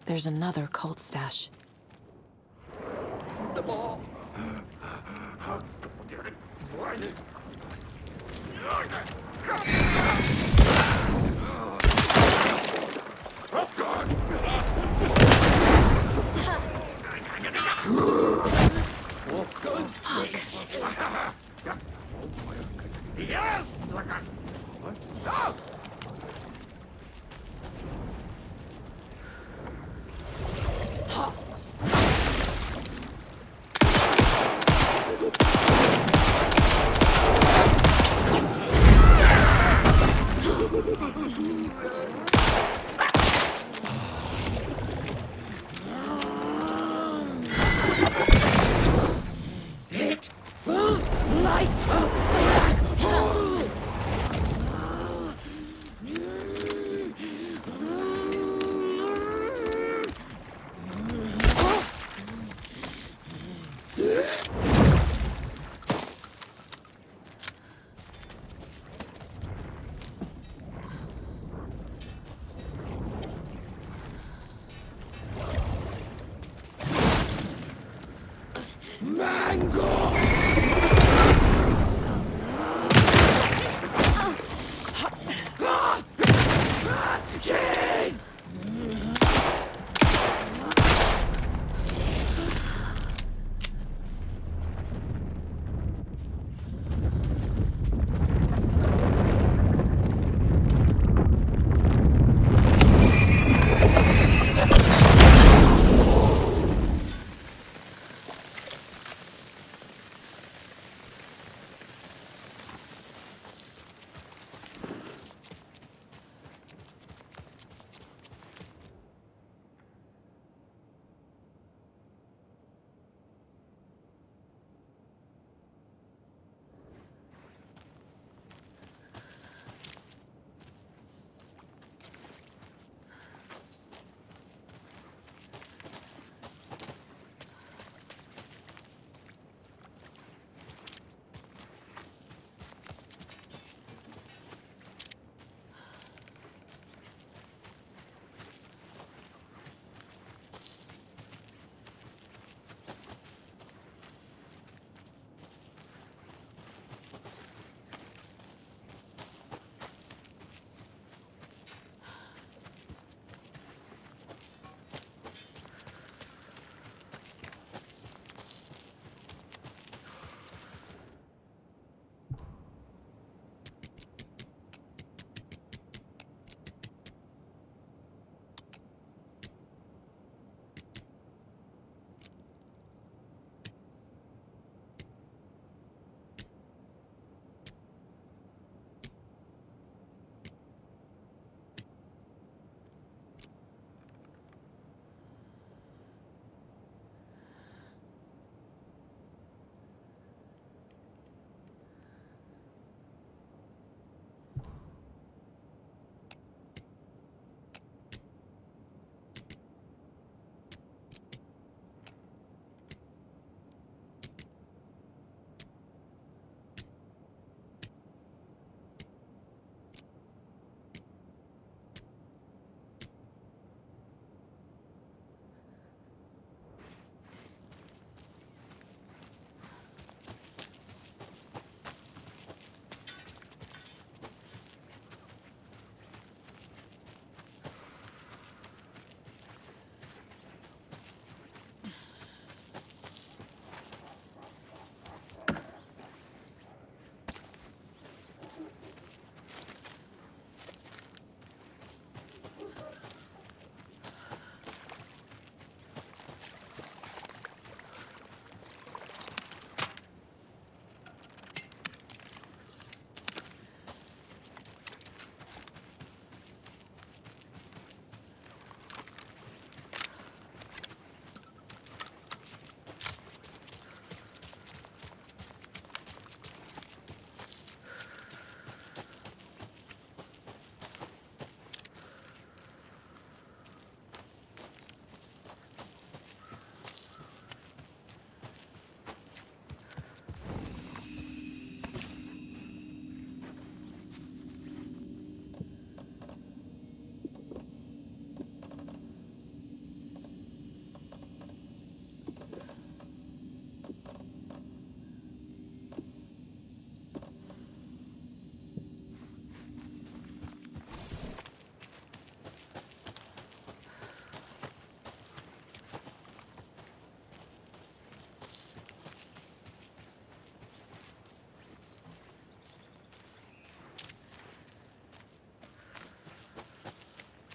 There's another cult stash. The ball! Oh, God! Yes! No! It will light up the black hole! Mango! Jane!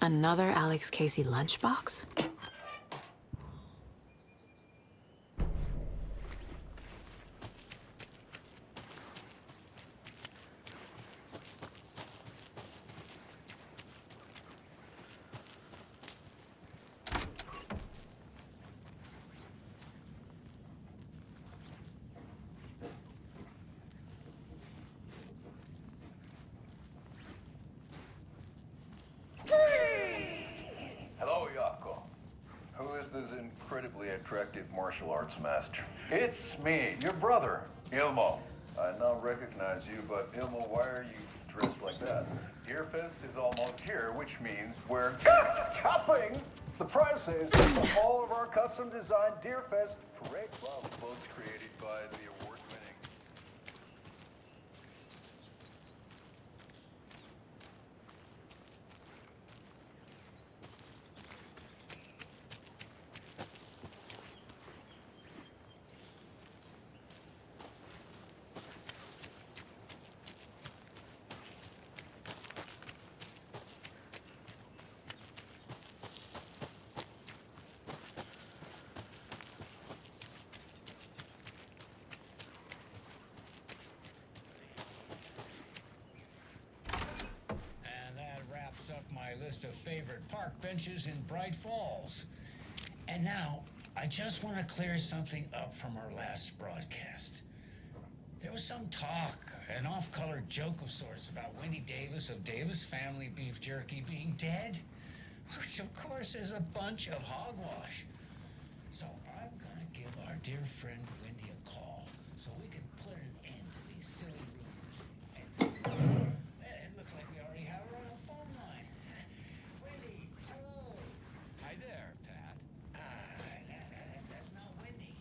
Another Alex Casey lunchbox? Hello, Yako. Who is this incredibly attractive martial arts master? It's me, your brother, Ilmo. I now recognize you, but Ilmo, why are you dressed like that? Deerfest is almost here, which means we're chopping the prices for all of our custom-designed Deerfest parade clothes created by the award-winning. And that wraps up my list of favorite park benches in Bright Falls. And now, I just want to clear something up from our last broadcast. There was some talk, an off-color joke of sorts, about Wendy Davis of Davis Family Beef Jerky being dead, which of course is a bunch of hogwash. So I'm gonna give our dear friend Wendy a call so we can put an end to these silly rumors. It looks like we already have her on the phone line. Wendy, hello. Hi there, Pat. That's not Wendy.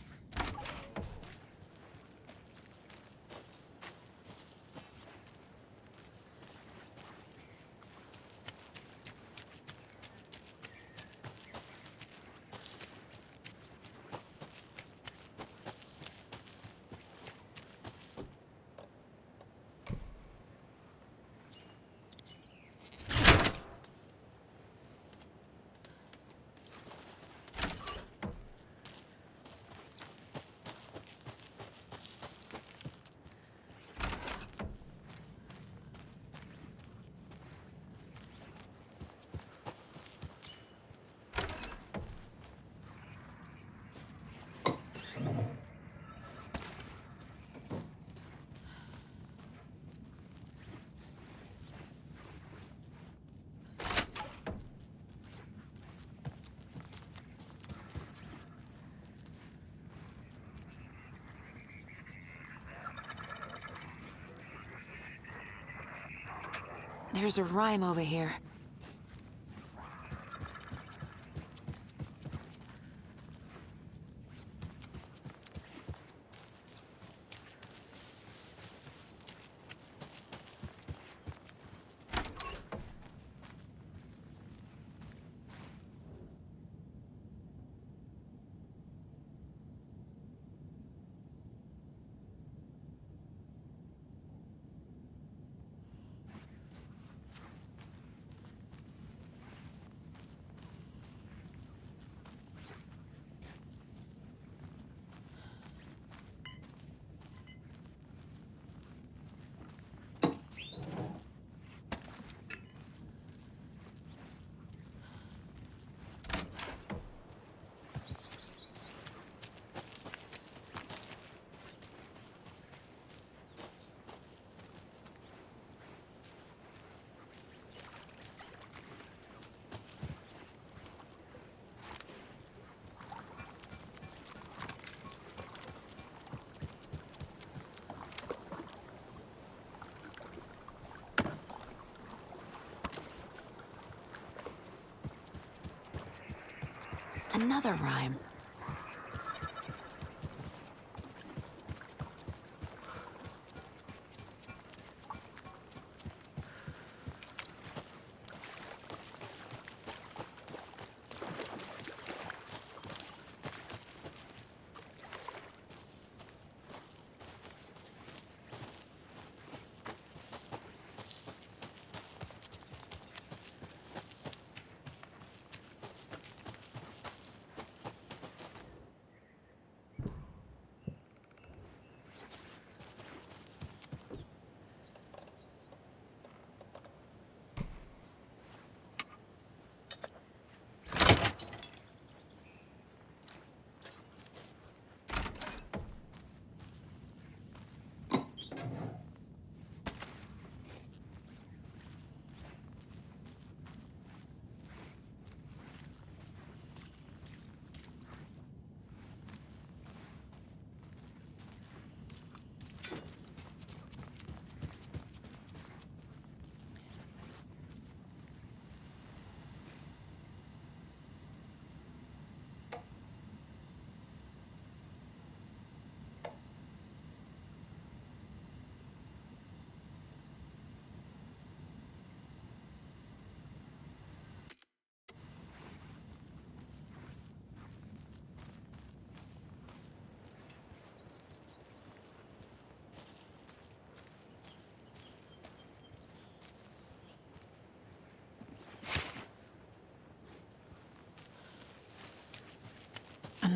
There's a rhyme over here. Another rhyme.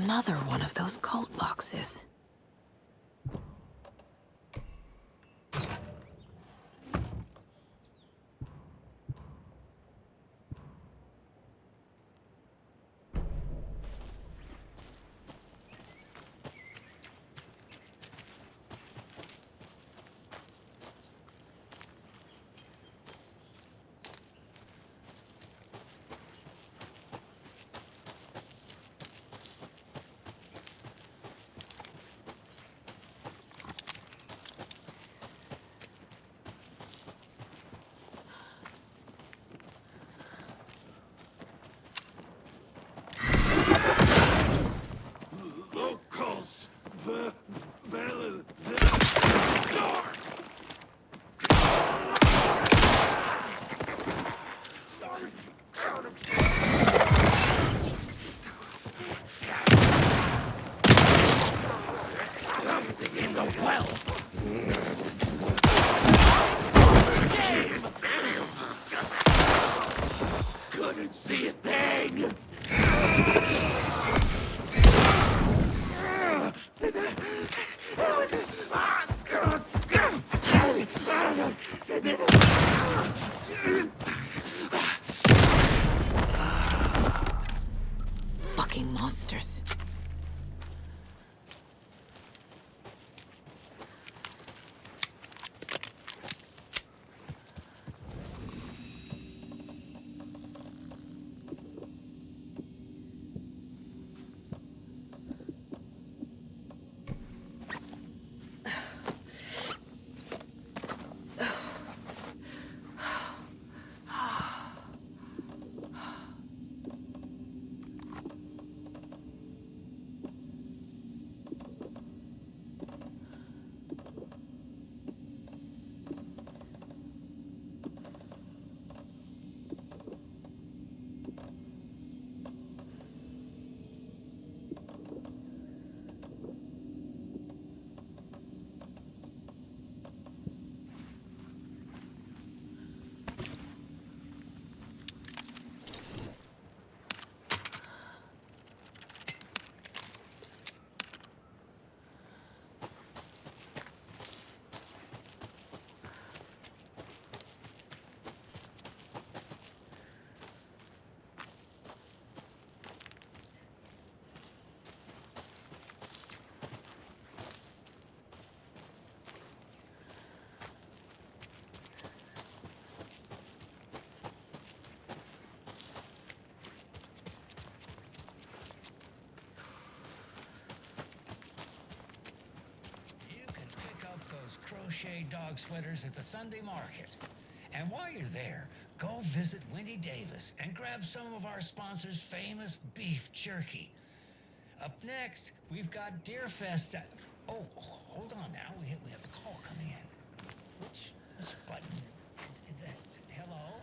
Another one of those cult boxes. Locals! Something in the well! Game! Couldn't see a thing! Fucking monsters. Crochet dog sweaters at the Sunday market. And while you're there, go visit Wendy Davis and grab some of our sponsor's famous beef jerky. Up next, we've got Deerfest. Oh, hold on now. We have a call coming in. Which button? Hello?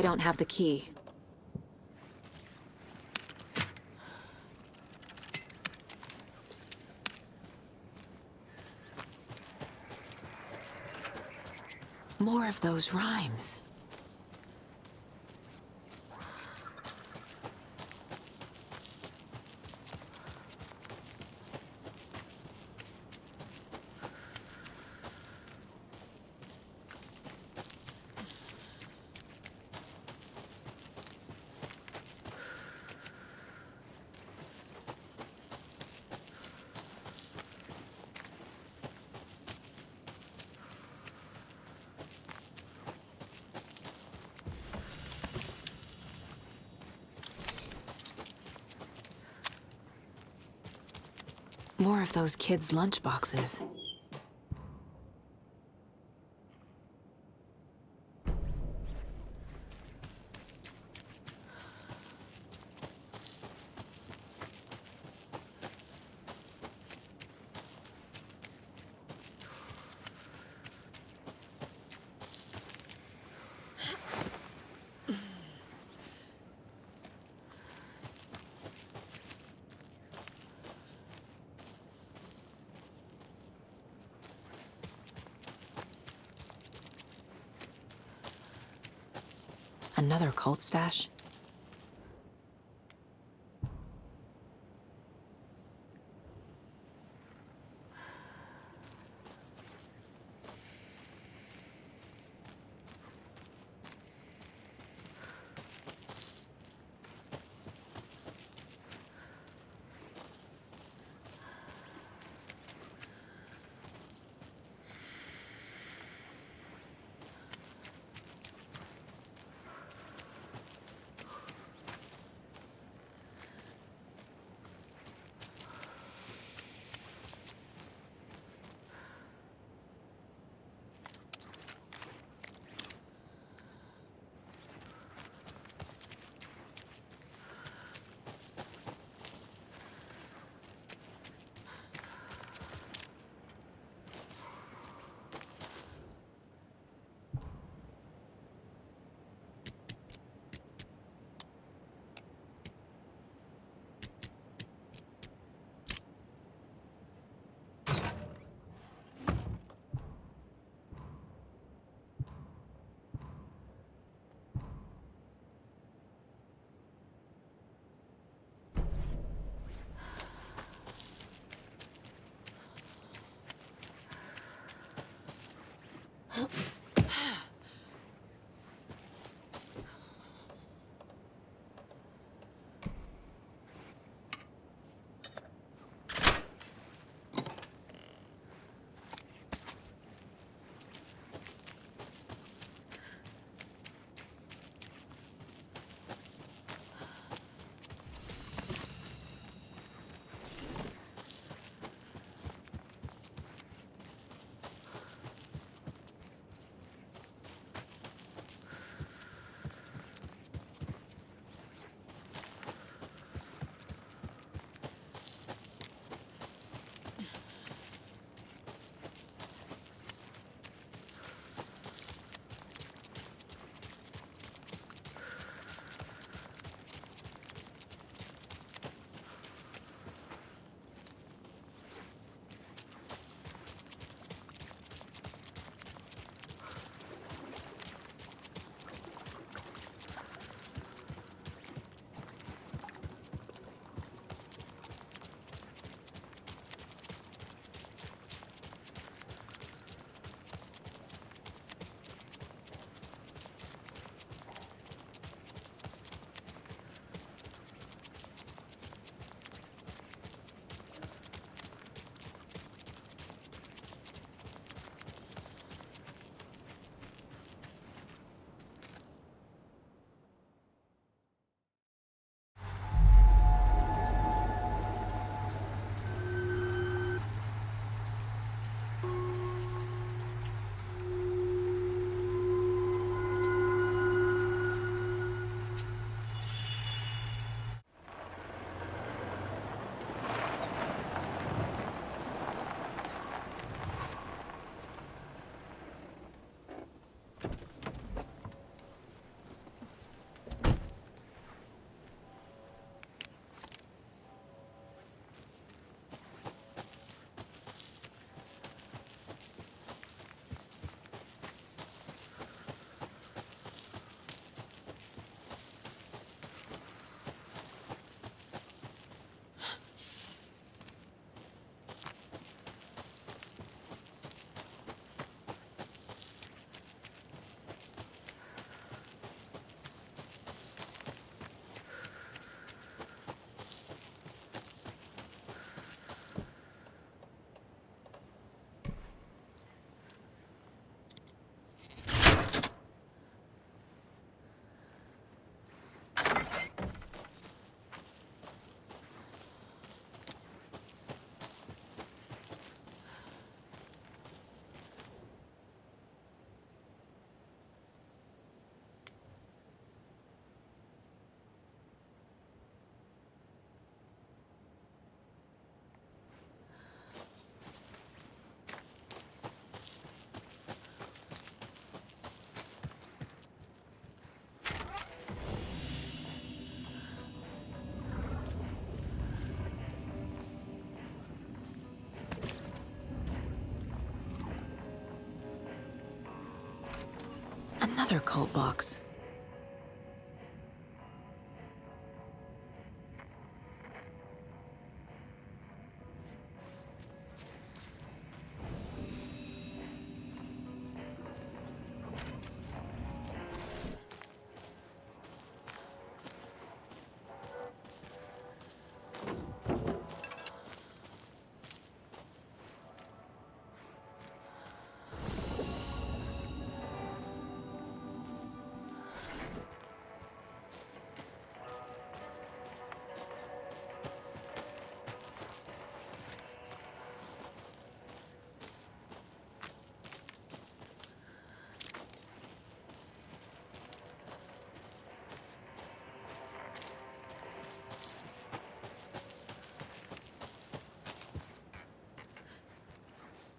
I don't have the key. More of those rhymes. More of those kids' lunchboxes. Another cult stash? Another cult box.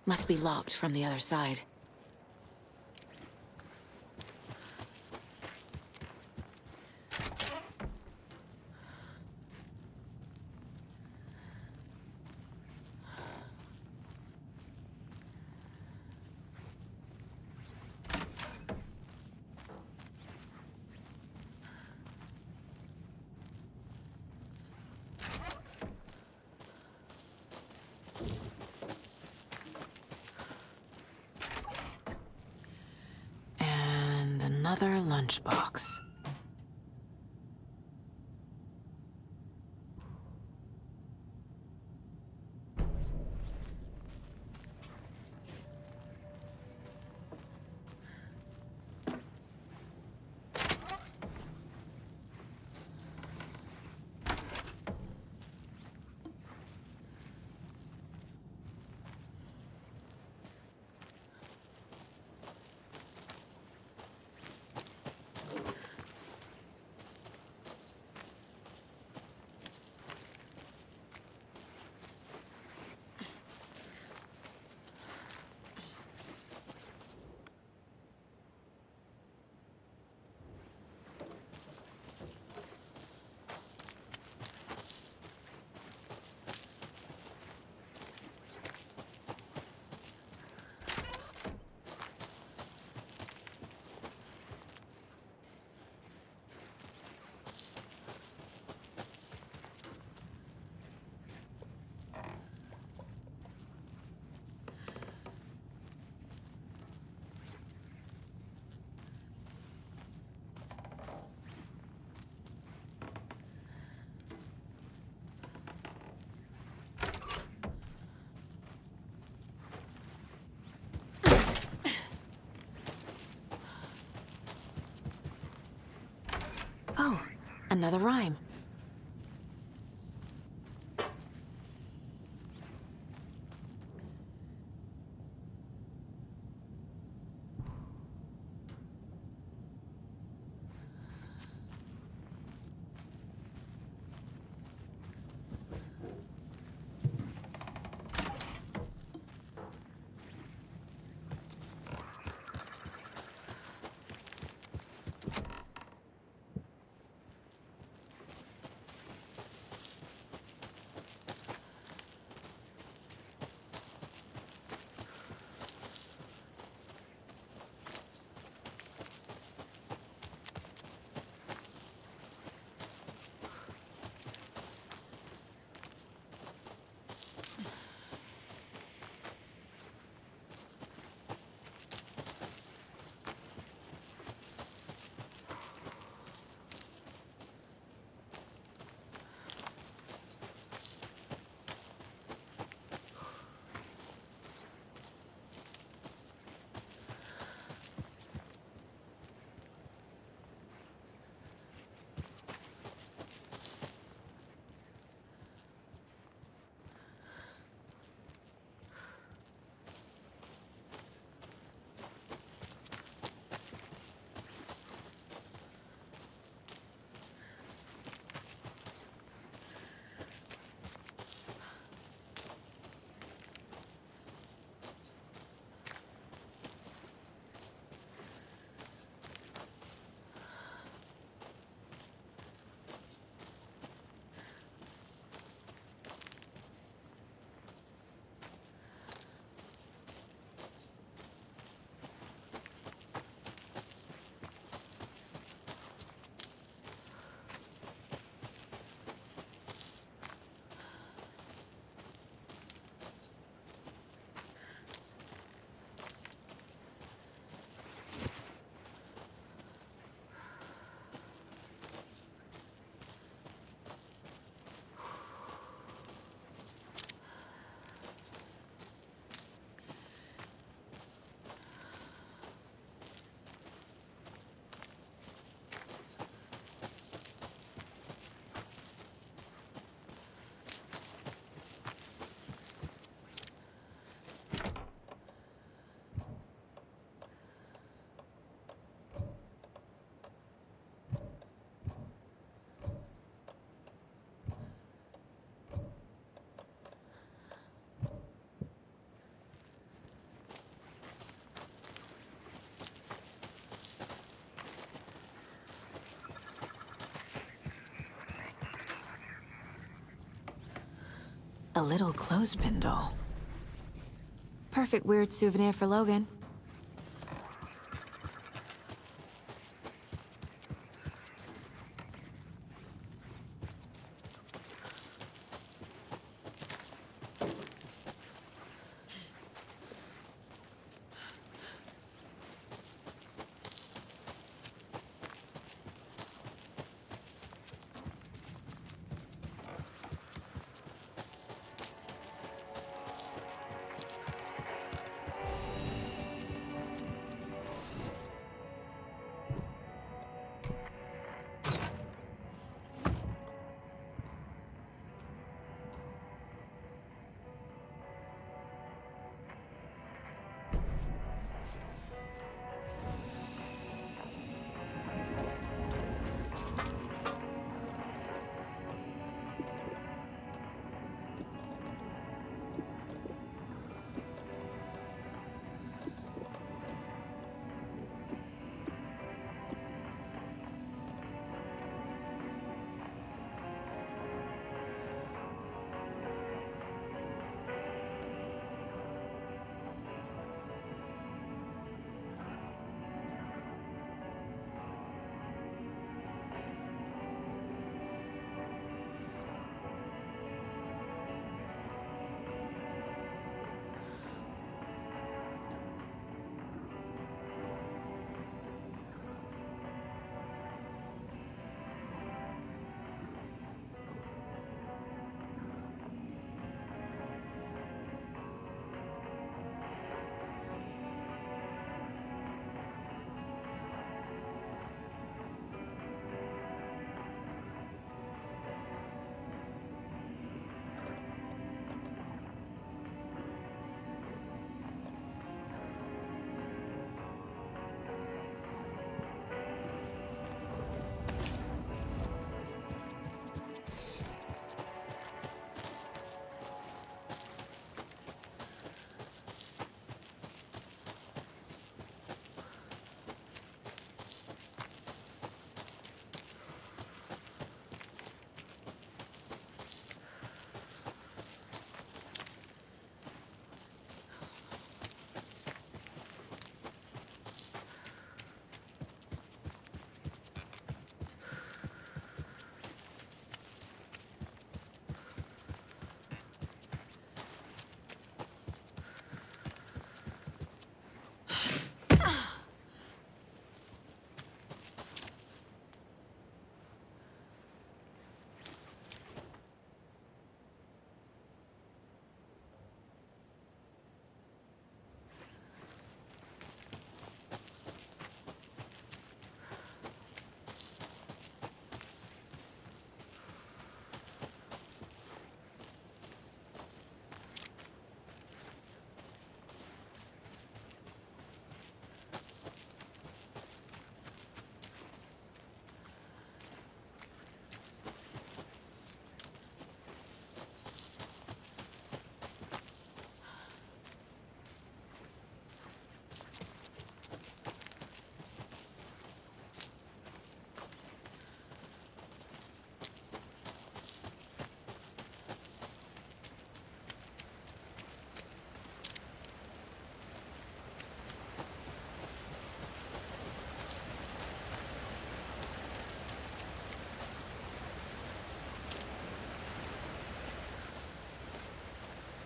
Must be locked from the other side. Another lunchbox. Oh, another rhyme. A little clothespin doll. Perfect weird souvenir for Logan.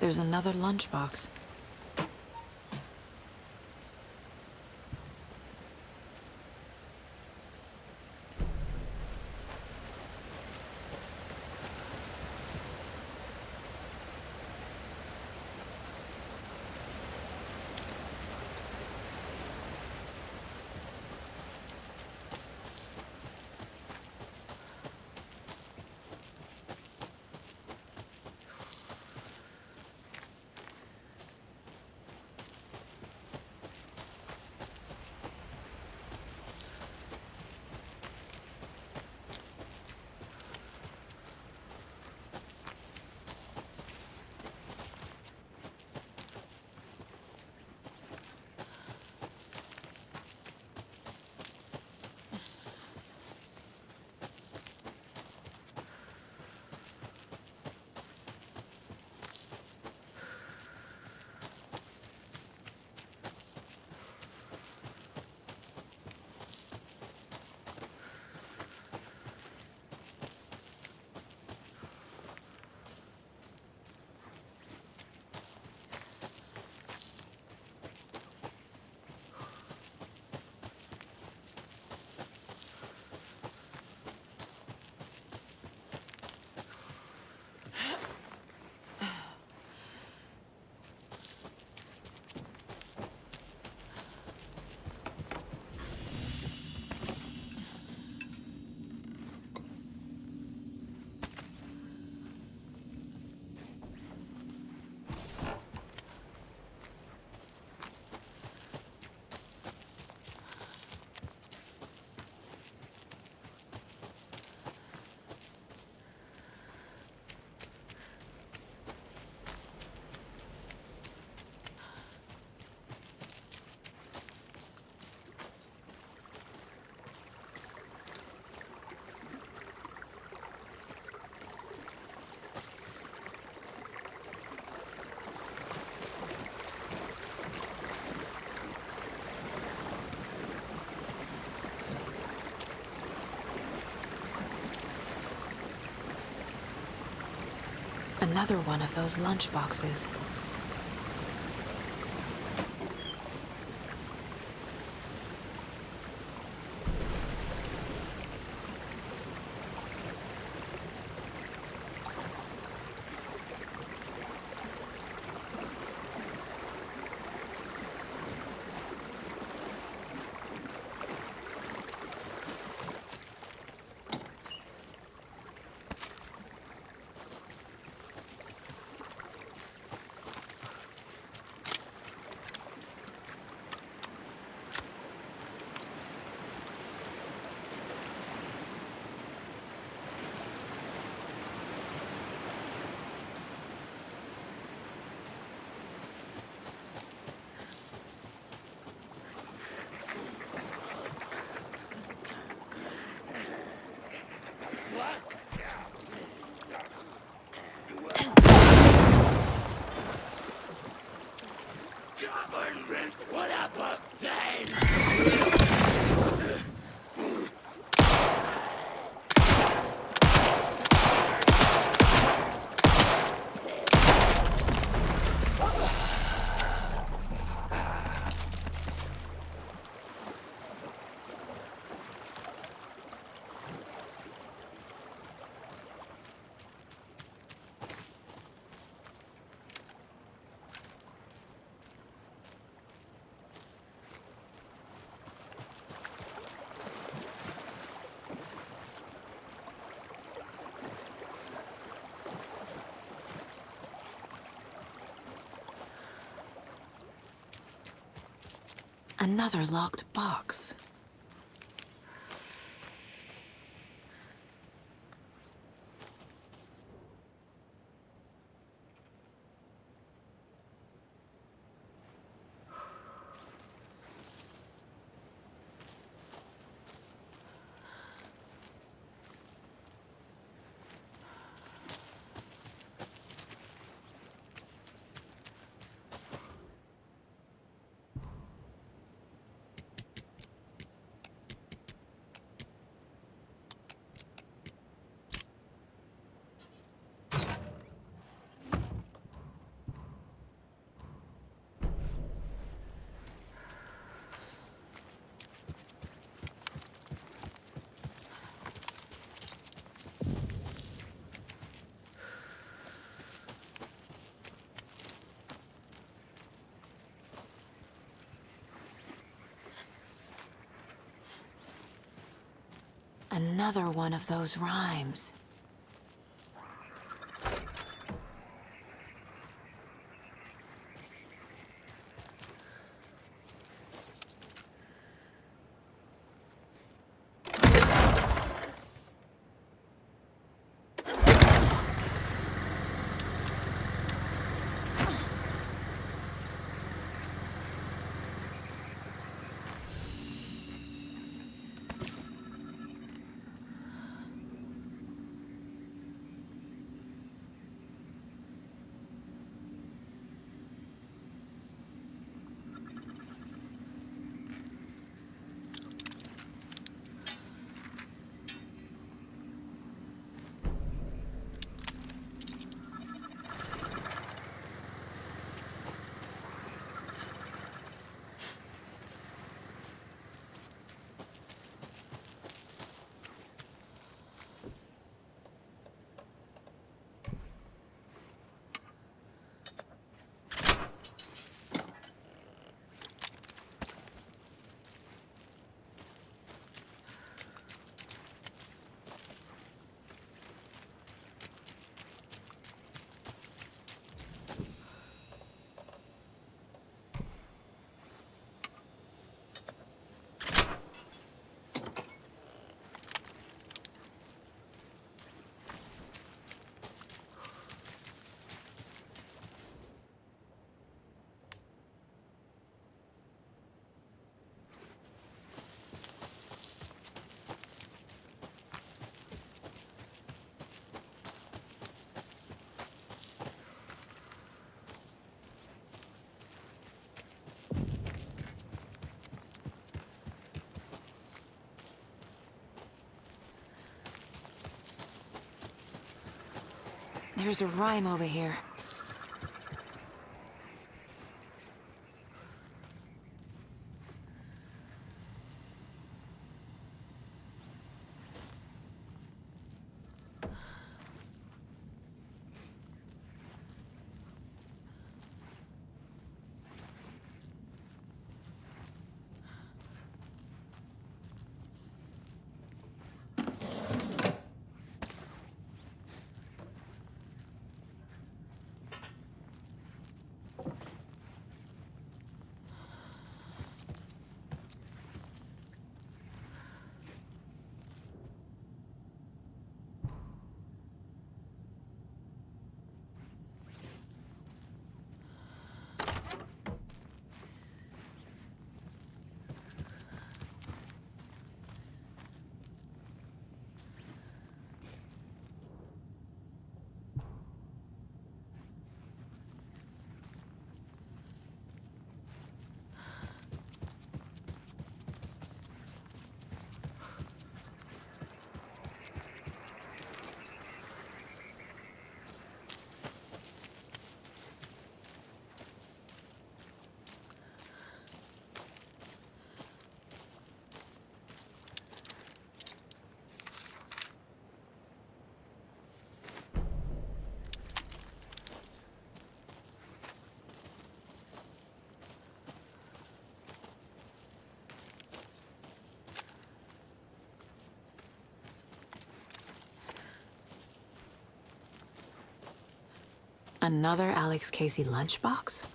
There's another lunchbox. Another one of those lunch boxes. Government would have obtained! Another locked box. Another one of those rhymes. There's a rhyme over here. Another Alex Casey lunchbox?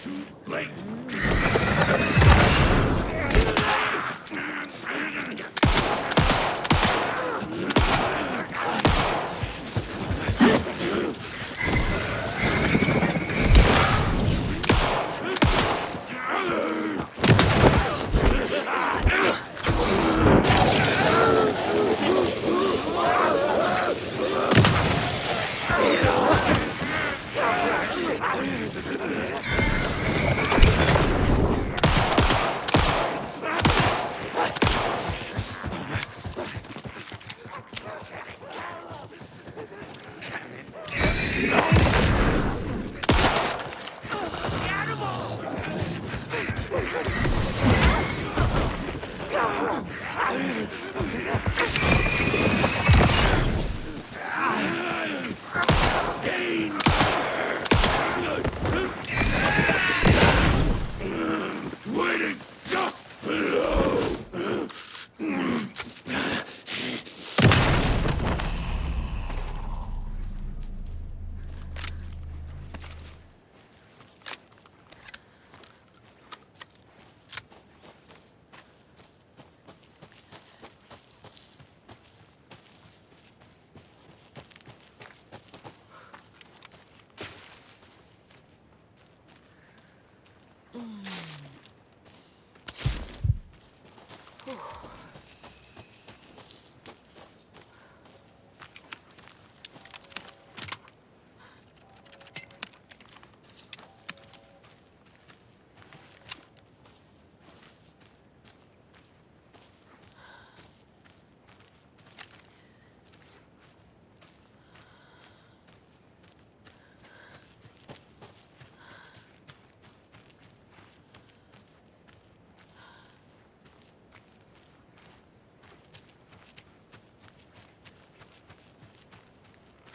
Too late. Waiting just below.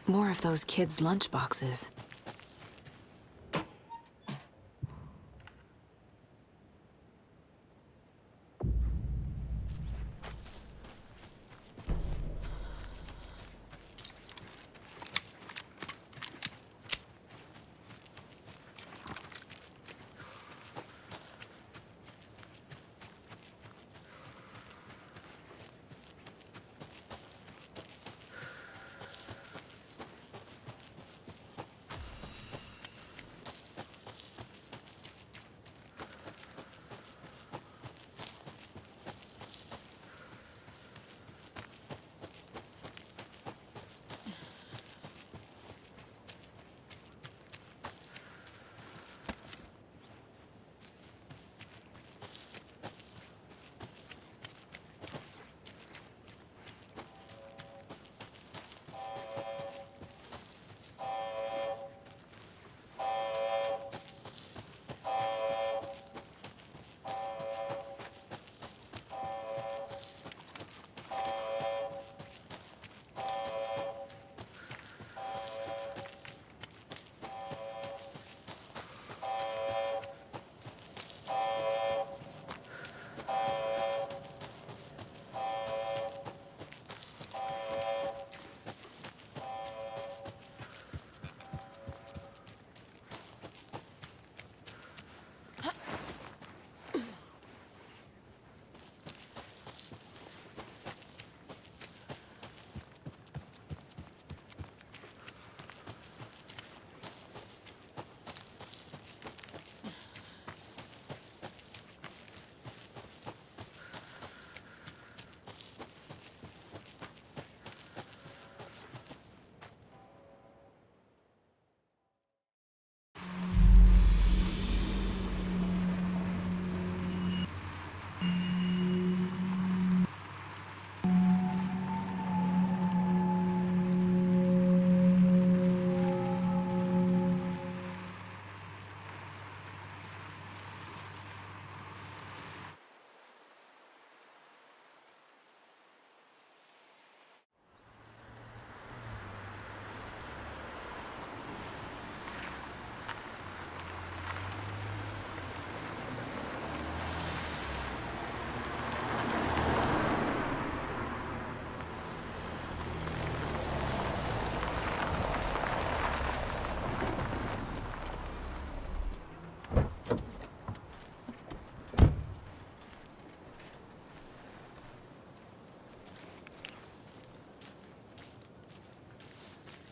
More of those kids' lunchboxes.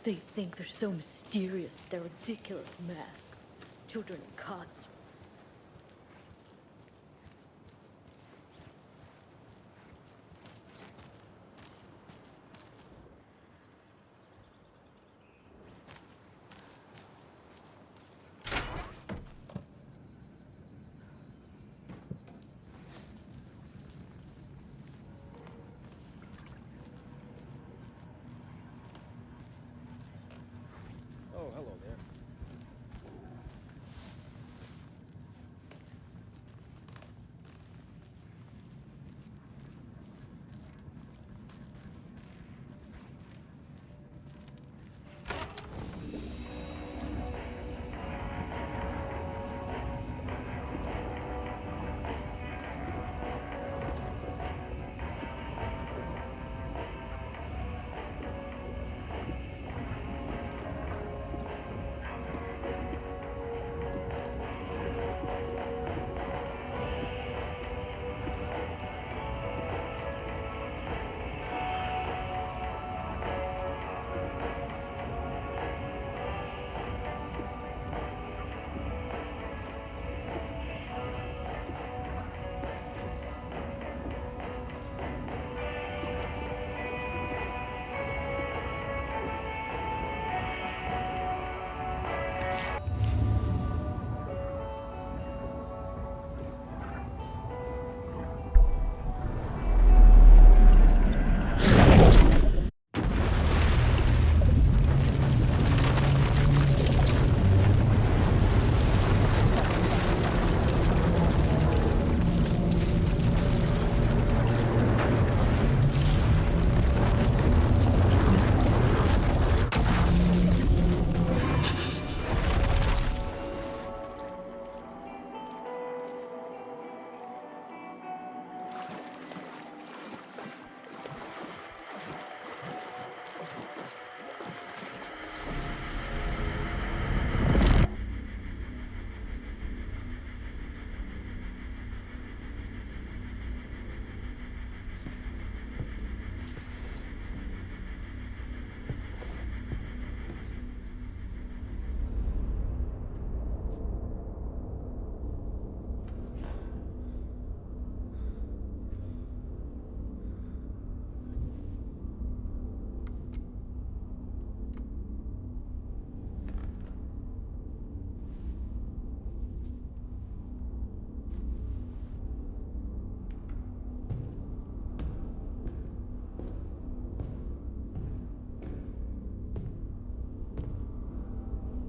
They think they're so mysterious with their ridiculous masks. Children in costumes. Oh, hello there.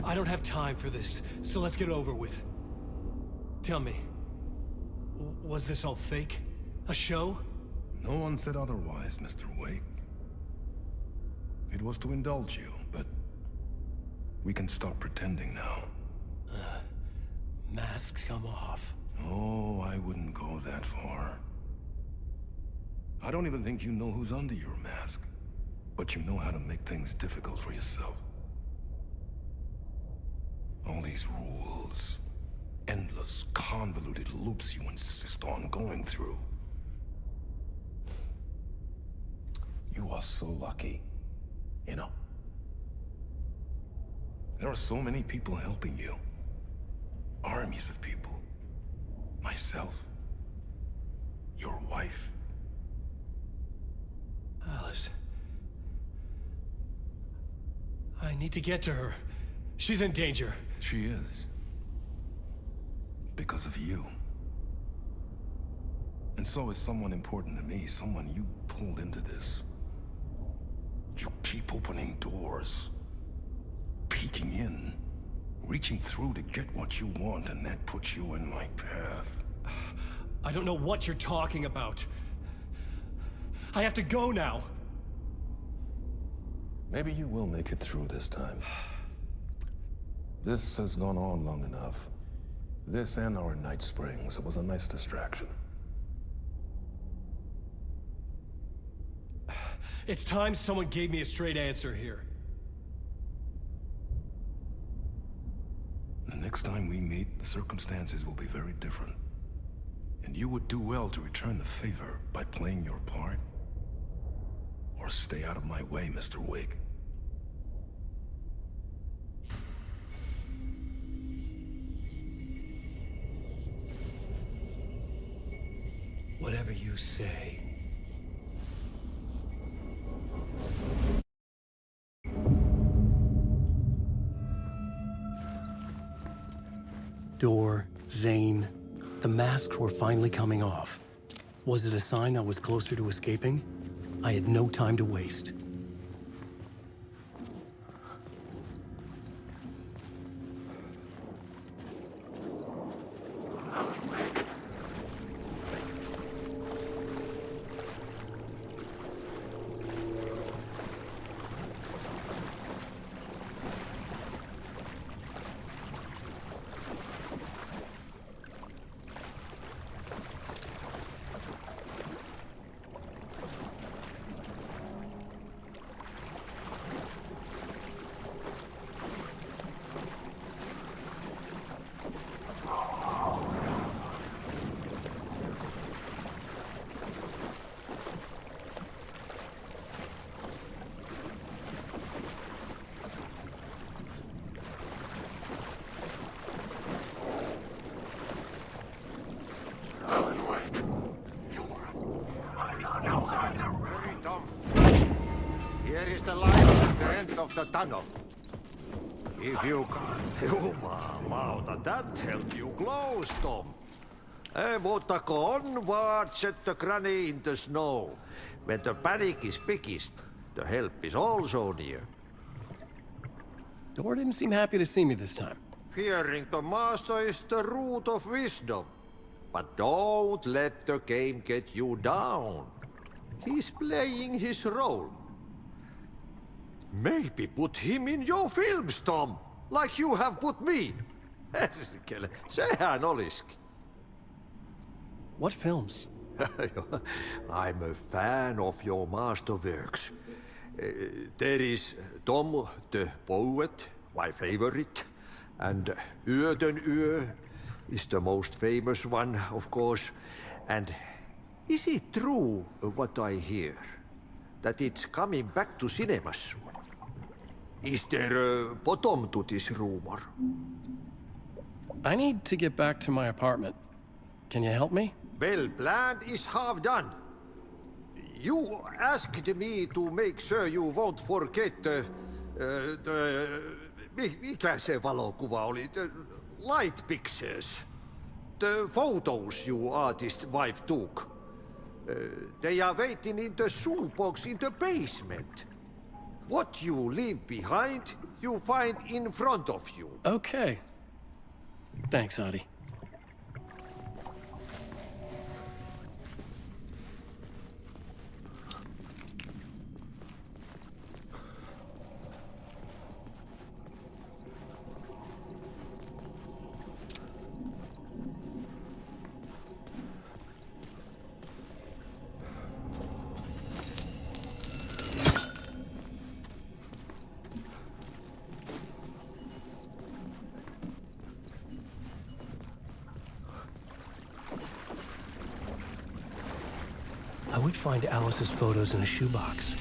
I don't have time for this, so let's get over with. Tell me, was this all fake? A show? No one said otherwise, Mr. Wake. It was to indulge you, but we can stop pretending now. Masks come off. Oh, I wouldn't go that far. I don't even think you know who's under your mask, but you know how to make things difficult for yourself. All these rules, endless, convoluted loops you insist on going through. You are so lucky, you know. There are so many people helping you. Armies of people. Myself. Your wife. Alice. I need to get to her. She's in danger. She is. Because of you. And so is someone important to me, someone you pulled into this. You keep opening doors. Peeking in. Reaching through to get what you want, and that puts you in my path. I don't know what you're talking about. I have to go now. Maybe you will make it through this time. This has gone on long enough. This and our Night Springs. It was a nice distraction. It's time someone gave me a straight answer here. The next time we meet, the circumstances will be very different. And you would do well to return the favor by playing your part. Or stay out of my way, Mr. Wake. Whatever you say. Door, Zane, the masks were finally coming off. Was it a sign I was closer to escaping? I had no time to waste. Here is the light at the end of the tunnel. If you can't... Jumalauta, that held you close, Tom. Mutta go onward, set the granny in the snow. When the panic is biggest, the help is also near. Door didn't seem happy to see me this time. Fearing the master is the root of wisdom. But don't let the game get you down. He's playing his role. Maybe put him in your films, Tom, like you have put me. Herkele, sehän olisikin. What films? I'm a fan of your masterworks. There is Tom the Poet, my favorite, and Yöden Yö is the most famous one, of course. And is it true what I hear, that it's coming back to cinemas soon? Is there a bottom to this rumor? I need to get back to my apartment. Can you help me? Well, plan is half done. You asked me to make sure you won't forget mikä se valokuva oli? The light pictures. The photos your artist wife took. They are waiting in the shoebox in the basement. What you leave behind you find in front of you. Okay. Thanks, Adi. I would find Alice's photos in a shoebox.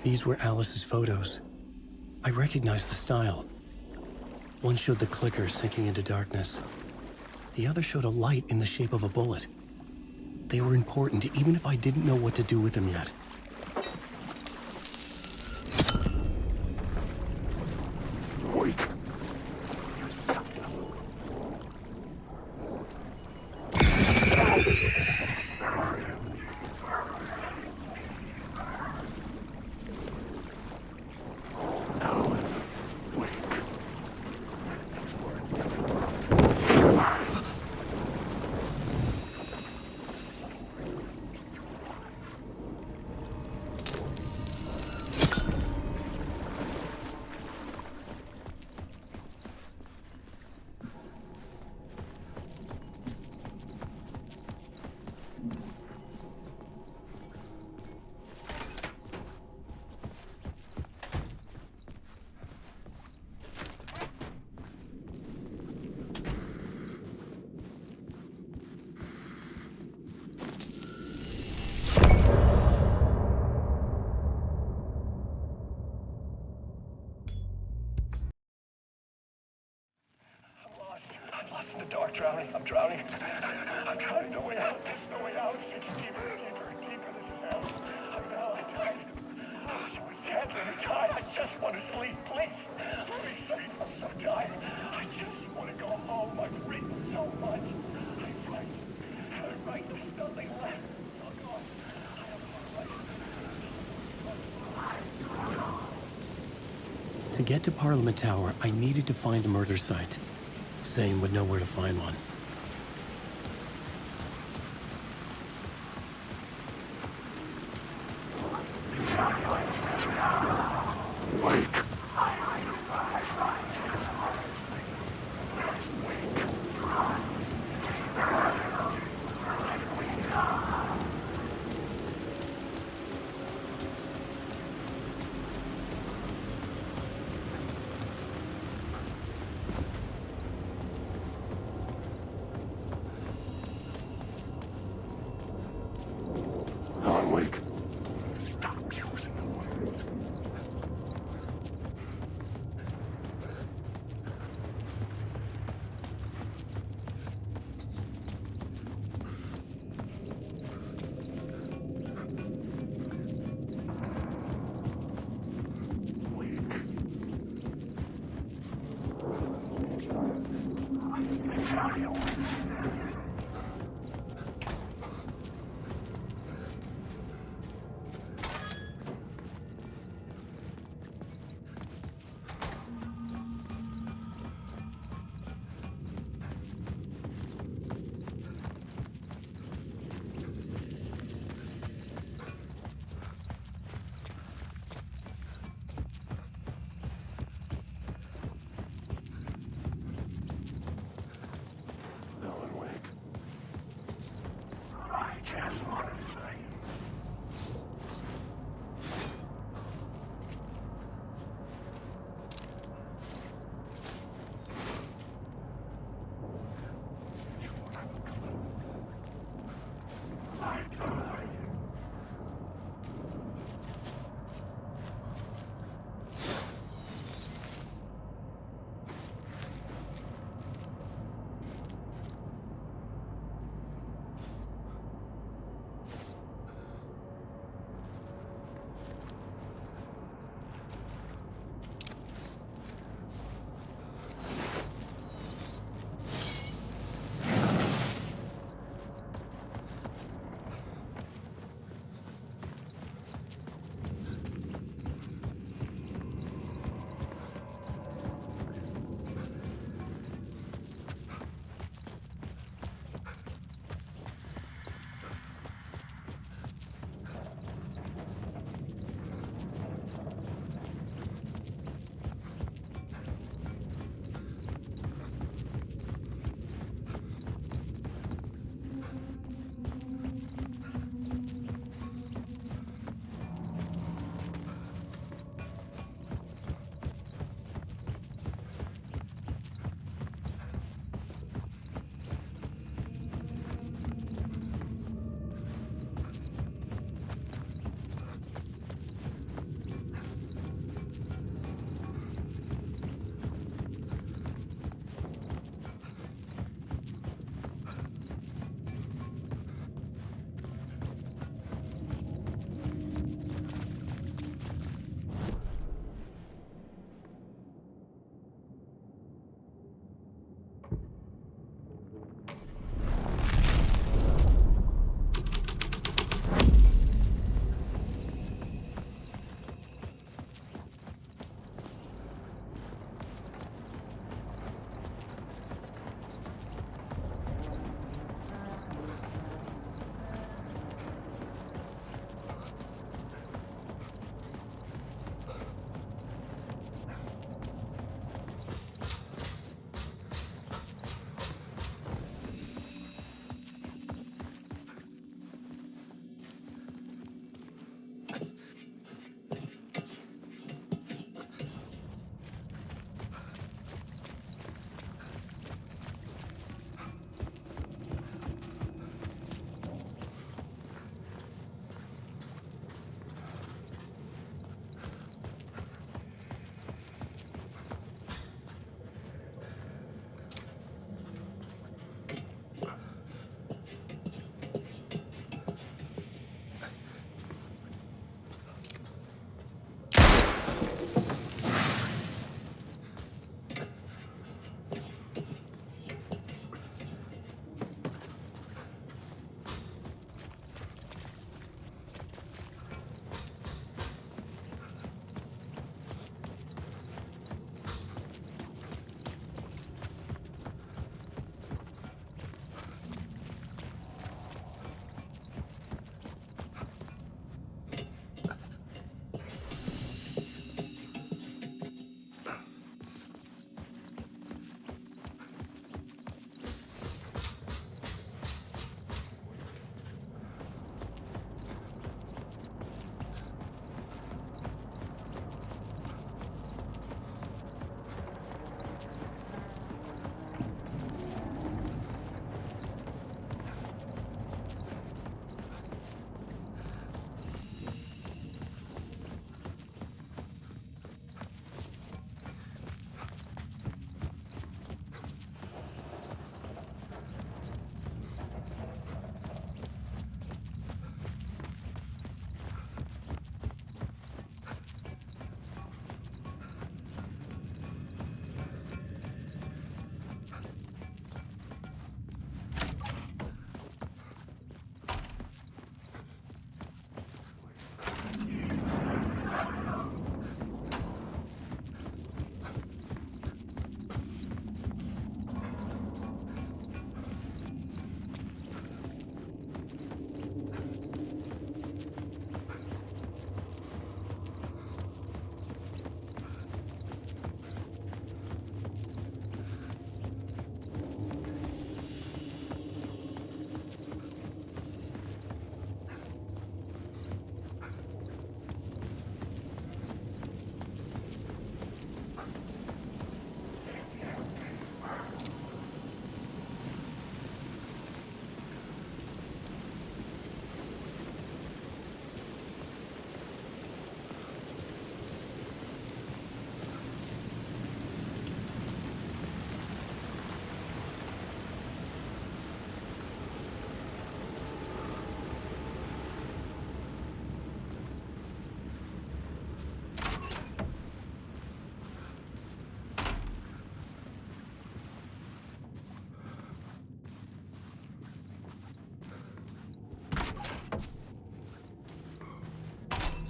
These were Alice's photos. I recognized the style. One showed the clicker sinking into darkness. The other showed a light in the shape of a bullet. They were important even if I didn't know what to do with them yet. Drowning. I'm drowning. I'm drowning. No way out. There's no way out. It's deeper, deeper, deeper. This is hell. I died. She was dead. Let me die. I just want to sleep. Please. Let me sleep. I'm so tired. I just want to go home. I've written so much. I write. There's nothing left. It's all gone. I have no life. To get to Parliament Tower, I needed to find a murder site. Zane would know where to find one.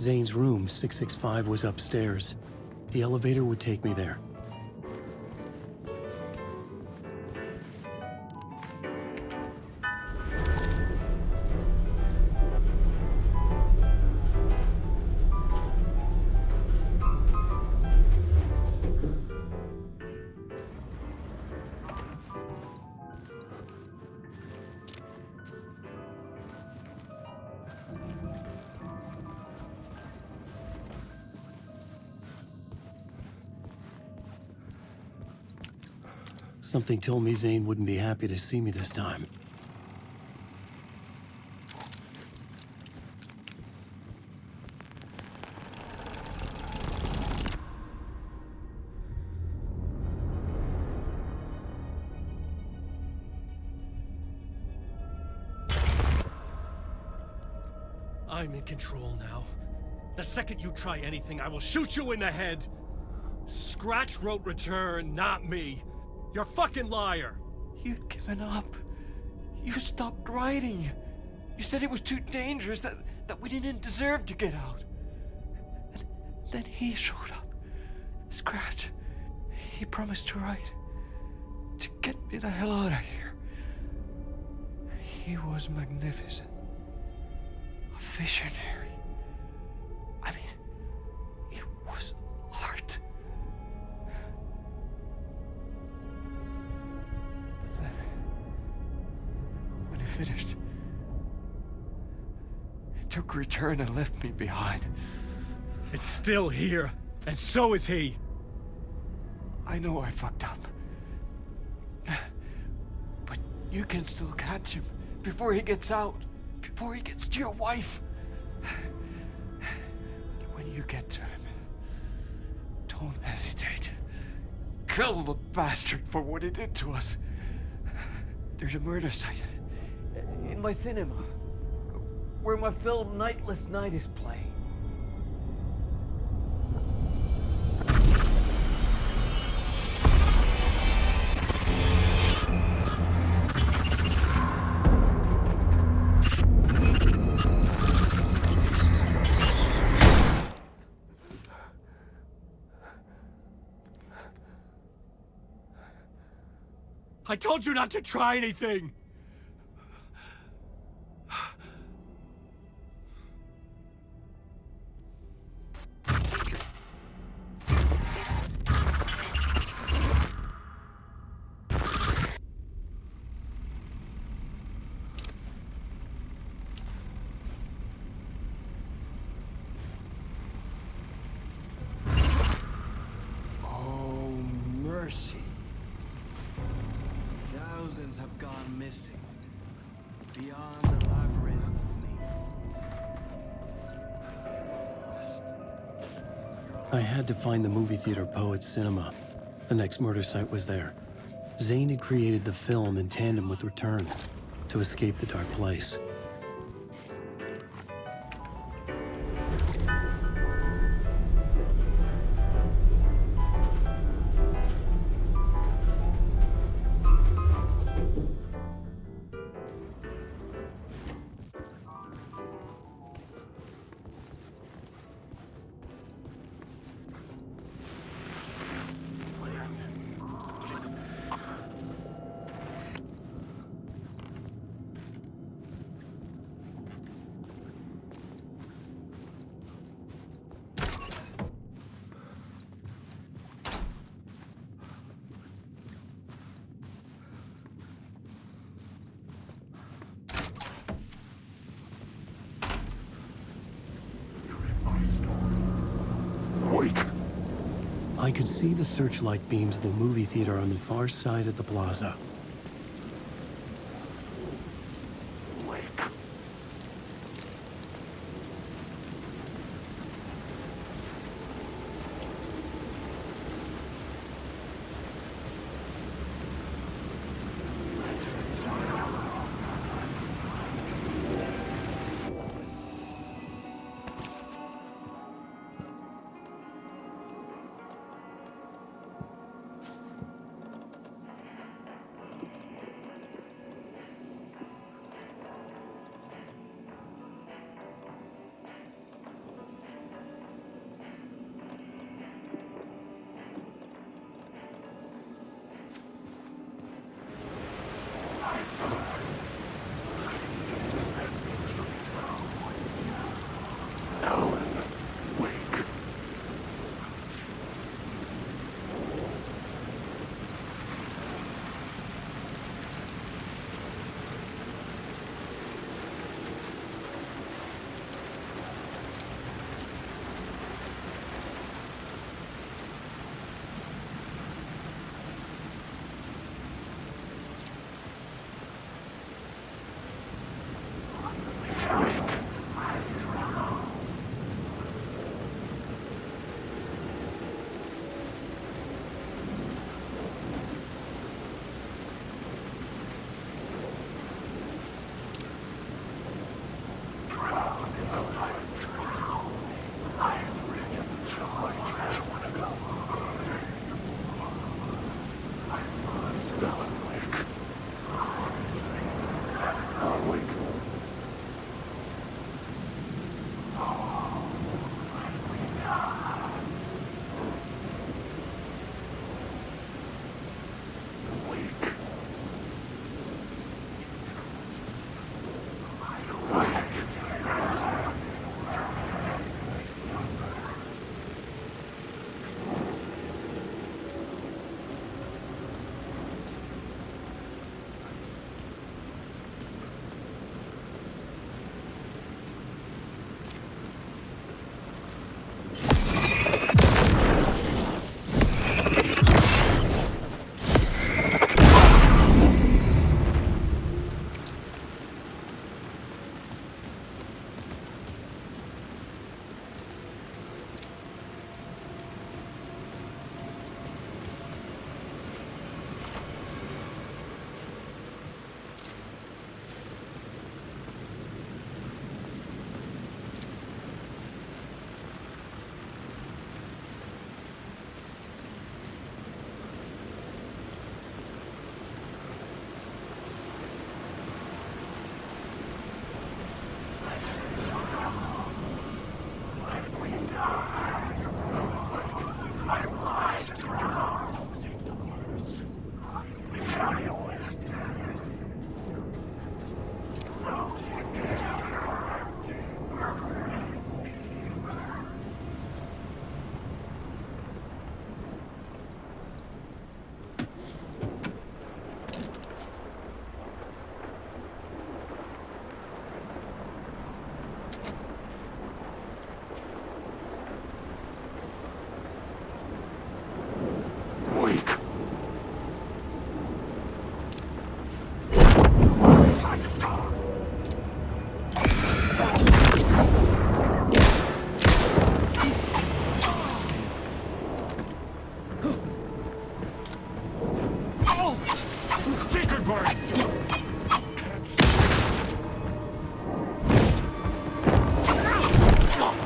Zane's room, 665, was upstairs. The elevator would take me there. Something told me Zane wouldn't be happy to see me this time. I'm in control now. The second you try anything, I will shoot you in the head. Scratch wrote return, not me. You're a fucking liar. You'd given up. You stopped writing. You said it was too dangerous, that we didn't deserve to get out. And then he showed up. Scratch. He promised to write. To get me the hell out of here. He was magnificent. A visionary. I mean, it was art. But then, when he finished, he took return and left me behind. It's still here, and so is he. I know I fucked up. But you can still catch him before he gets out, before he gets to your wife. When you get to him, don't hesitate. Kill the bastard for what he did to us. There's a murder site in my cinema where my film Nightless Night is playing. I told you not to try anything! Oh, mercy. Thousands have gone missing. Beyond the labyrinth of me. I had to find the movie theater Poets Cinema. The next murder site was there. Zane had created the film in tandem with Return to escape the dark place. I could see the searchlight beams of the movie theater on the far side of the plaza.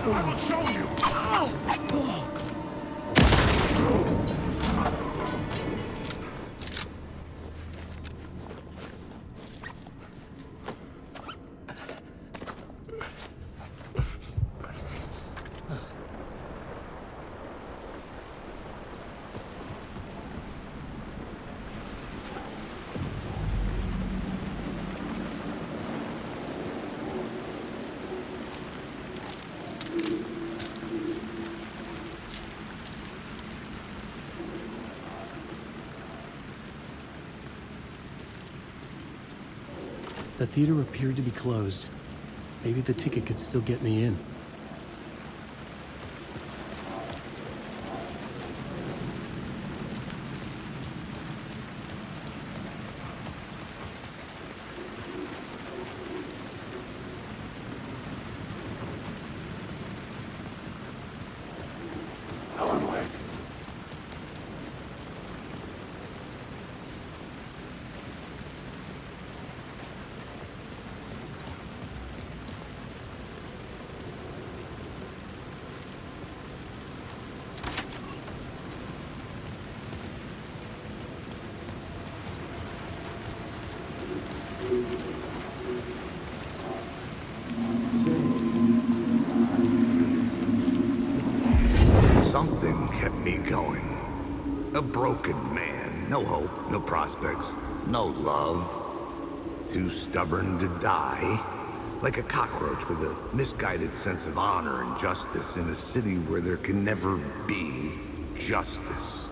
I will show you! The theater appeared to be closed. Maybe the ticket could still get me in. Something kept me going. A broken man. No hope, no prospects, no love. Too stubborn to die. Like a cockroach with a misguided sense of honor and justice in a city where there can never be justice.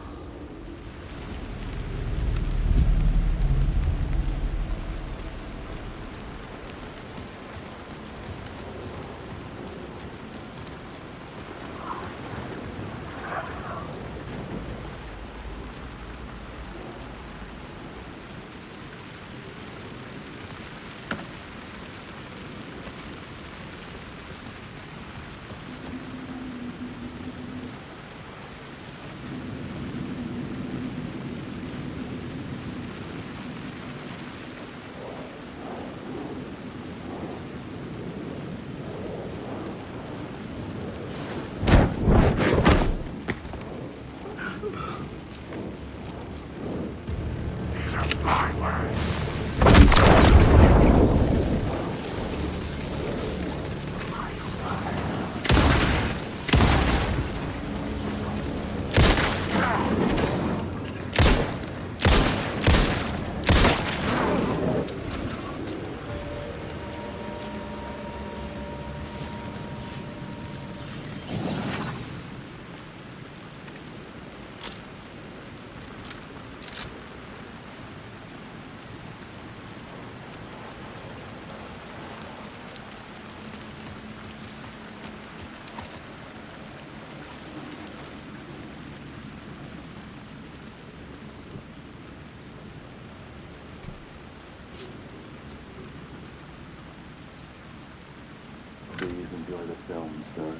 Please enjoy the film, sir.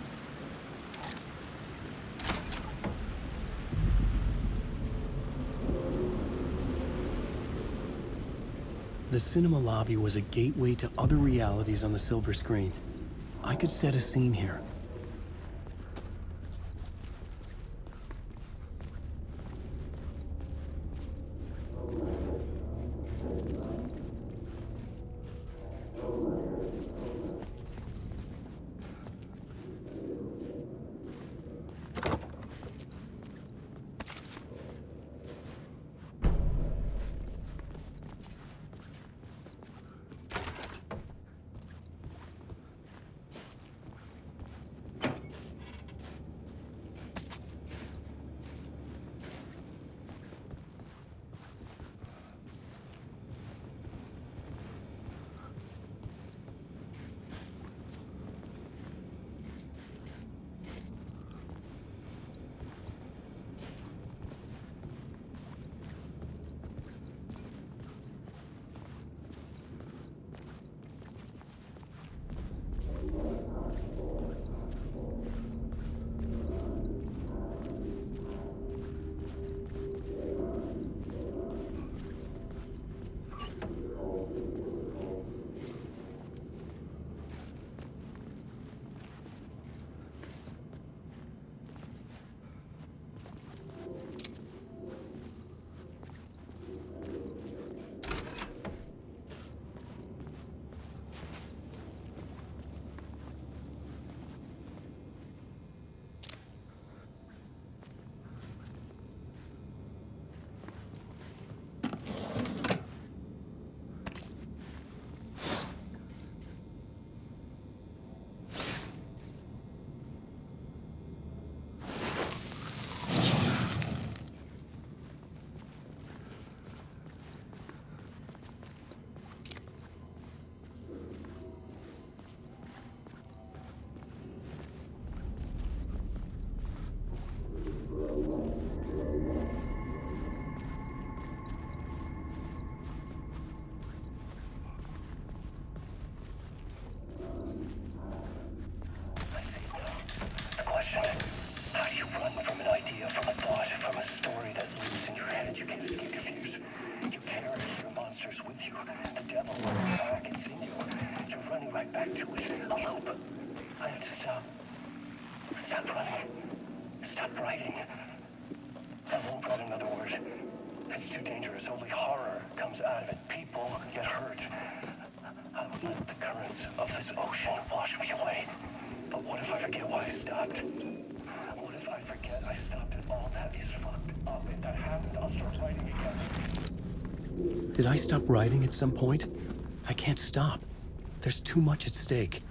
The cinema lobby was a gateway to other realities on the silver screen. I could set a scene here. writing. I won't write another word. It's too dangerous. Only horror comes out of it. People get hurt. I would let the currents of this ocean wash me away. But what if I forget why I stopped? What if I forget I stopped and all that is fucked up? If that happens, I'll start writing again. Did I stop writing at some point? I can't stop. There's too much at stake.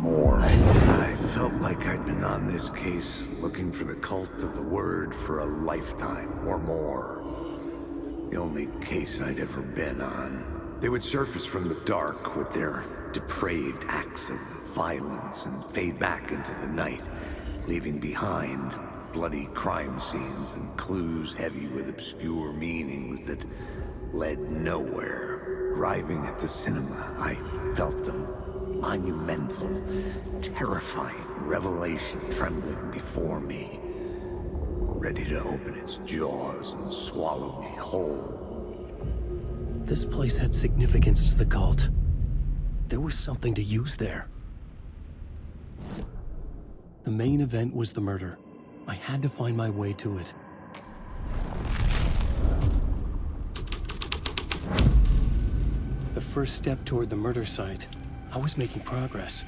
I felt like I'd been on this case looking for the cult of the word for a lifetime or more. The only case I'd ever been on. They would surface from the dark with their depraved acts of violence and fade back into the night, leaving behind bloody crime scenes and clues heavy with obscure meanings that led nowhere. Arriving at the cinema, I felt a monumental, terrifying revelation trembling before me, ready to open its jaws and swallow me whole. This place had significance to the cult. There was something to use there. The main event was the murder. I had to find my way to it. The first step toward the murder site. I was making progress.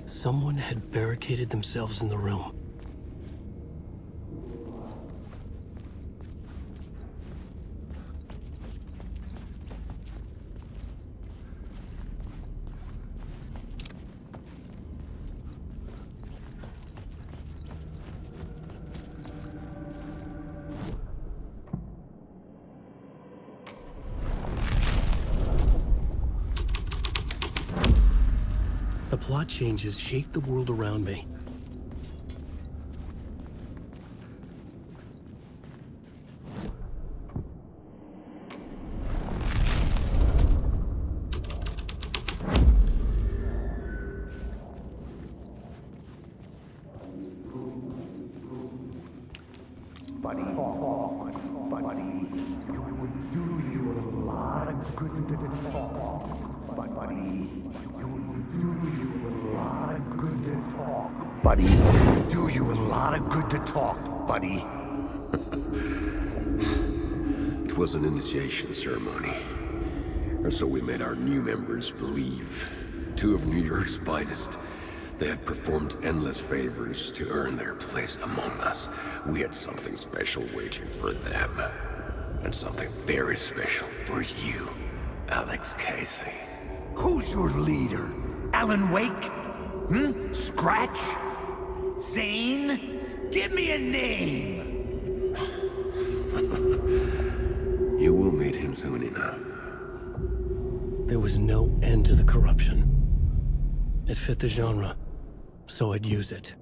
Someone had barricaded themselves in the room. The plot changes shaped the world around me. Buddy, you would do you a lot of good to talk. Buddy, you would do you a lot of good to talk. Buddy, it would do you a lot of good to talk, buddy. It was an initiation ceremony. Or so we made our new members believe. Two of New York's finest. They had performed endless favors to earn their place among us. We had something special waiting for them. And something very special for you, Alex Casey. Who's your leader? Alan Wake? Scratch? Zane? Give me a name! You will meet him soon enough. There was no end to the corruption. It fit the genre, so I'd use it.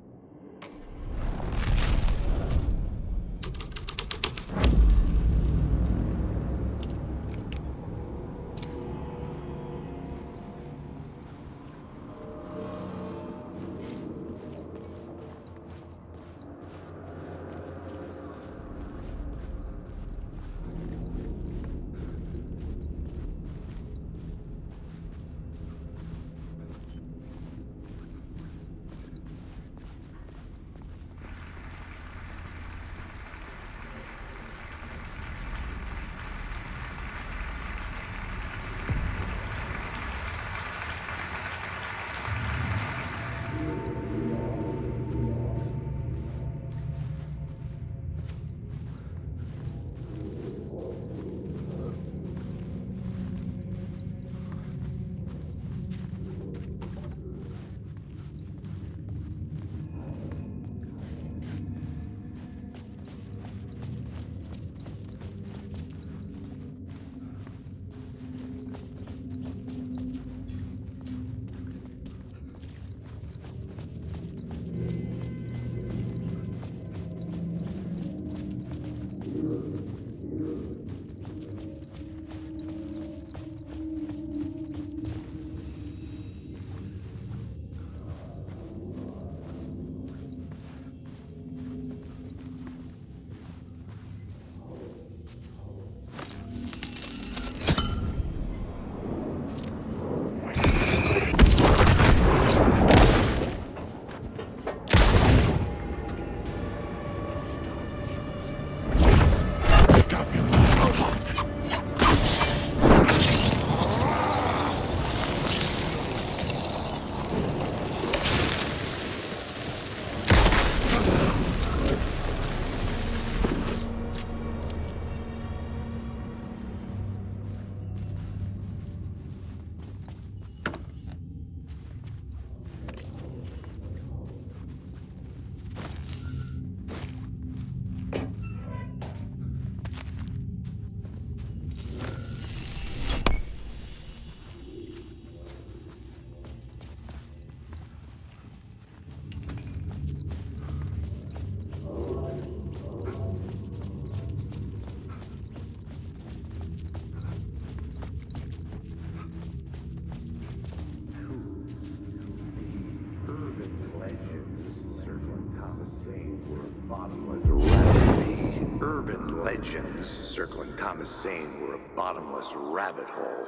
legends circling Thomas Zane were a bottomless rabbit hole.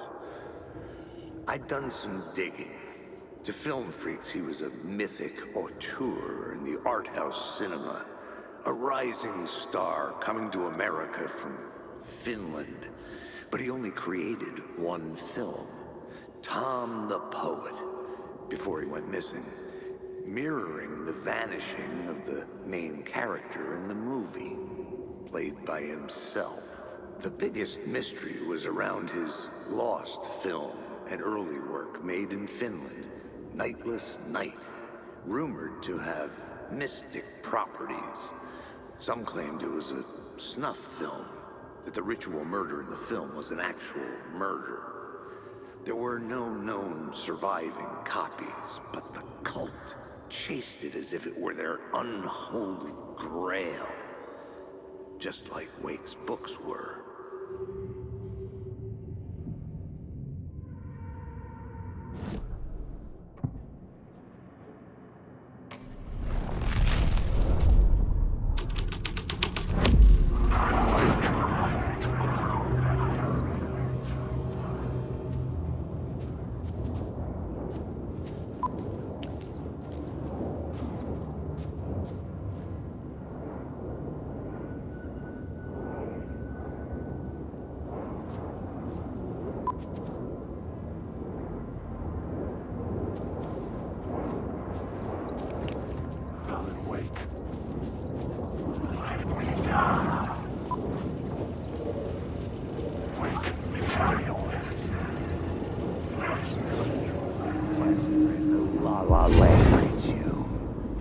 I'd done some digging. To film freaks, he was a mythic auteur in the art house cinema. A rising star coming to America from Finland. But he only created one film, Tom the Poet, before he went missing, mirroring the vanishing of the main character in the movie, played by himself. The biggest mystery was around his lost film, an early work made in Finland, Nightless Night, rumored to have mystic properties. Some claimed it was a snuff film, that the ritual murder in the film was an actual murder. There were no known surviving copies, but the cult chased it as if it were their unholy grail, just like Wake's books were. La La Land is you,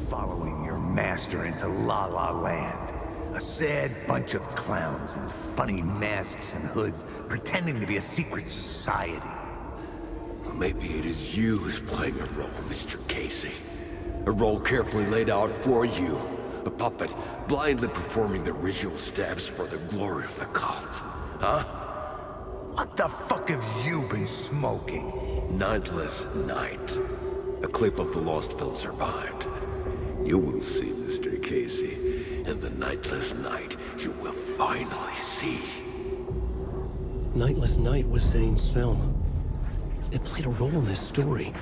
following your master into La La Land. A sad bunch of clowns in funny masks and hoods, pretending to be a secret society. Maybe it is you who's playing a role, Mr. Casey. A role carefully laid out for you. A puppet, blindly performing the ritual steps for the glory of the cult. Huh? What the fuck have you been smoking? Nightless Night. A clip of the lost film survived. You will see, Mr. Casey. In the Nightless Night, you will finally see. Nightless Night was Zane's film. It played a role in this story.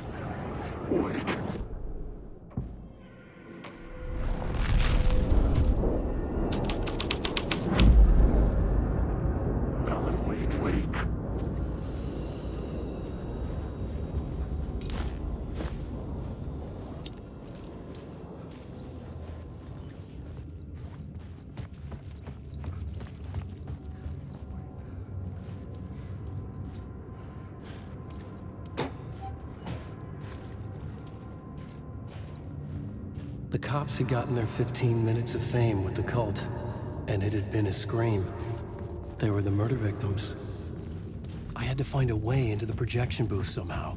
The cops had gotten their 15 minutes of fame with the cult, and it had been a scream. They were the murder victims. I had to find a way into the projection booth somehow.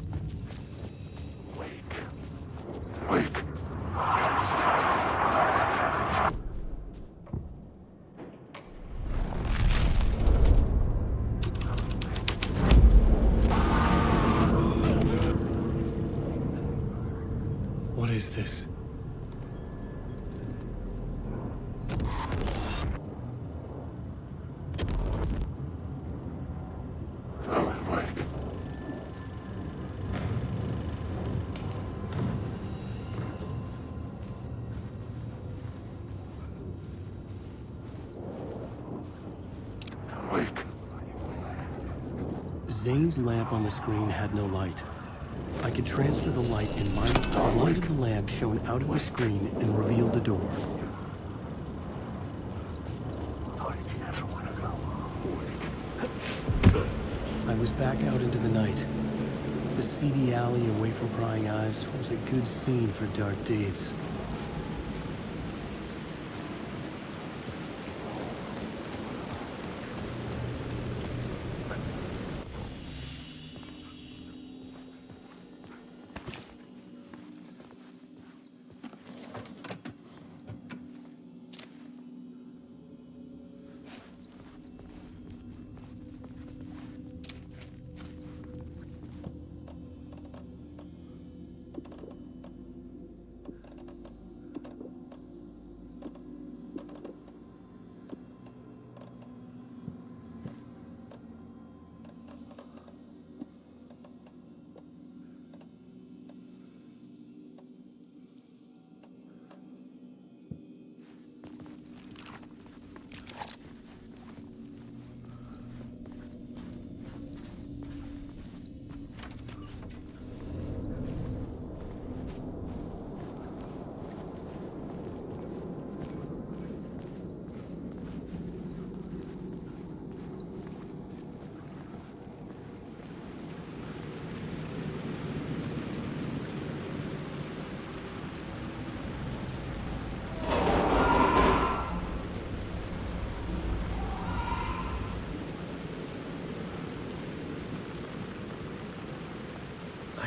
What is this? Zane's lamp on the screen had no light. I could transfer the light in my... The light of the lamp shone out of the screen and revealed a door. I was back out into the night. The seedy alley away from prying eyes was a good scene for dark deeds.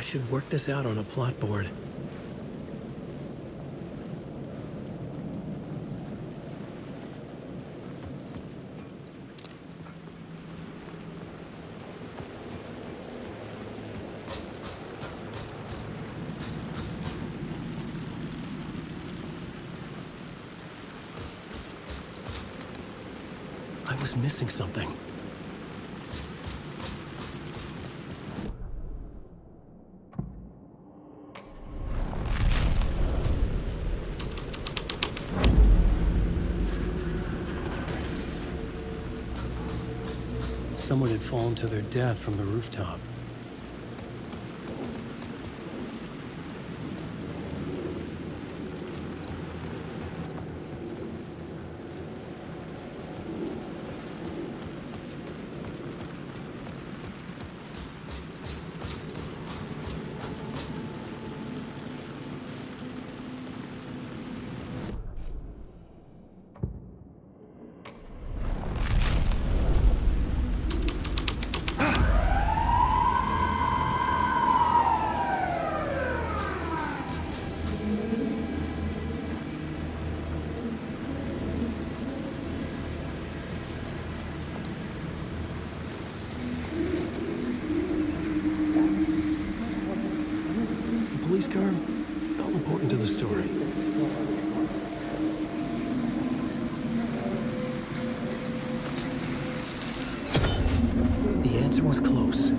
should work this out on a plot board. I was missing something. Someone had fallen to their death from the rooftop. Police car? How important to the story? The answer was close.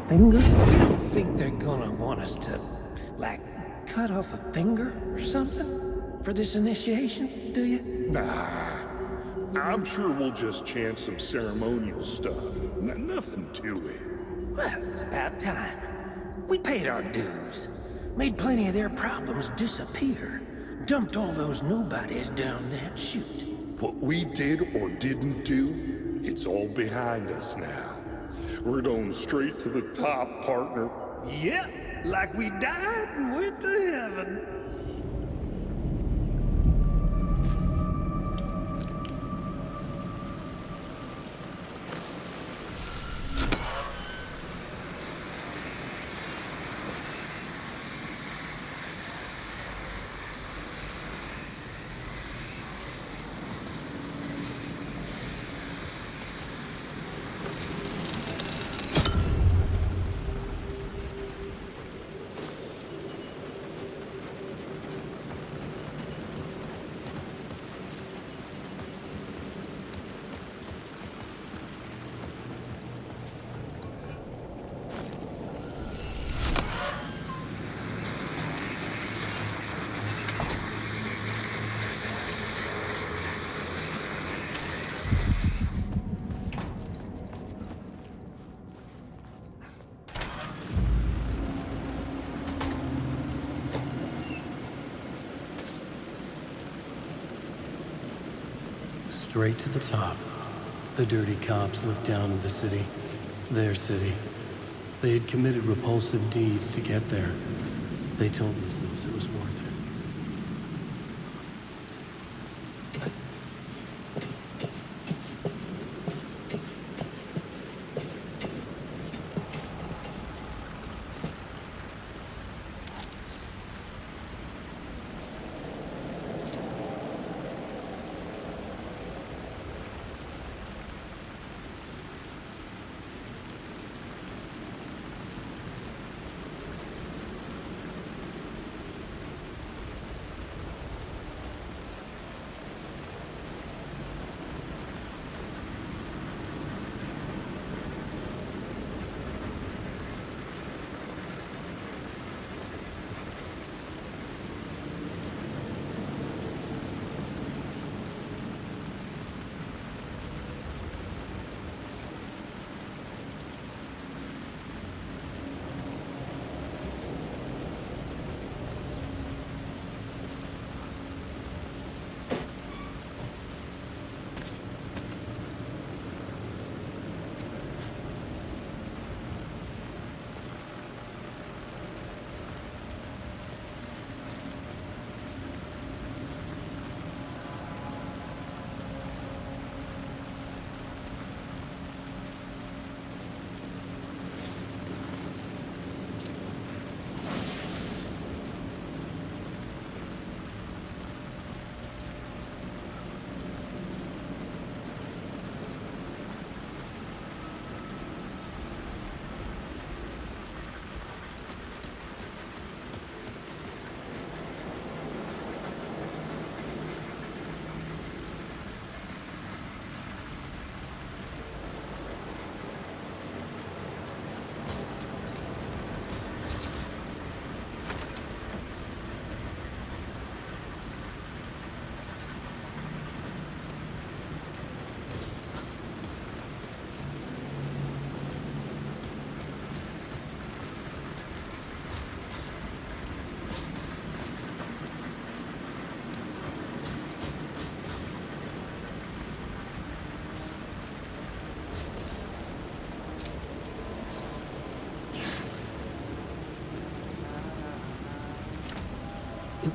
Finger? You don't think they're gonna want us to, like, cut off a finger or something for this initiation, do you? Nah. I'm sure we'll just chant some ceremonial stuff. Nothing to it. Well, it's about time. We paid our dues. Made plenty of their problems disappear. Dumped all those nobodies down that chute. What we did or didn't do, it's all behind us now. We're going straight to the top, partner. Yeah, like we died and went to heaven. Straight to the top. The dirty cops looked down on the city. Their city. They had committed repulsive deeds to get there. They told themselves it was worth it.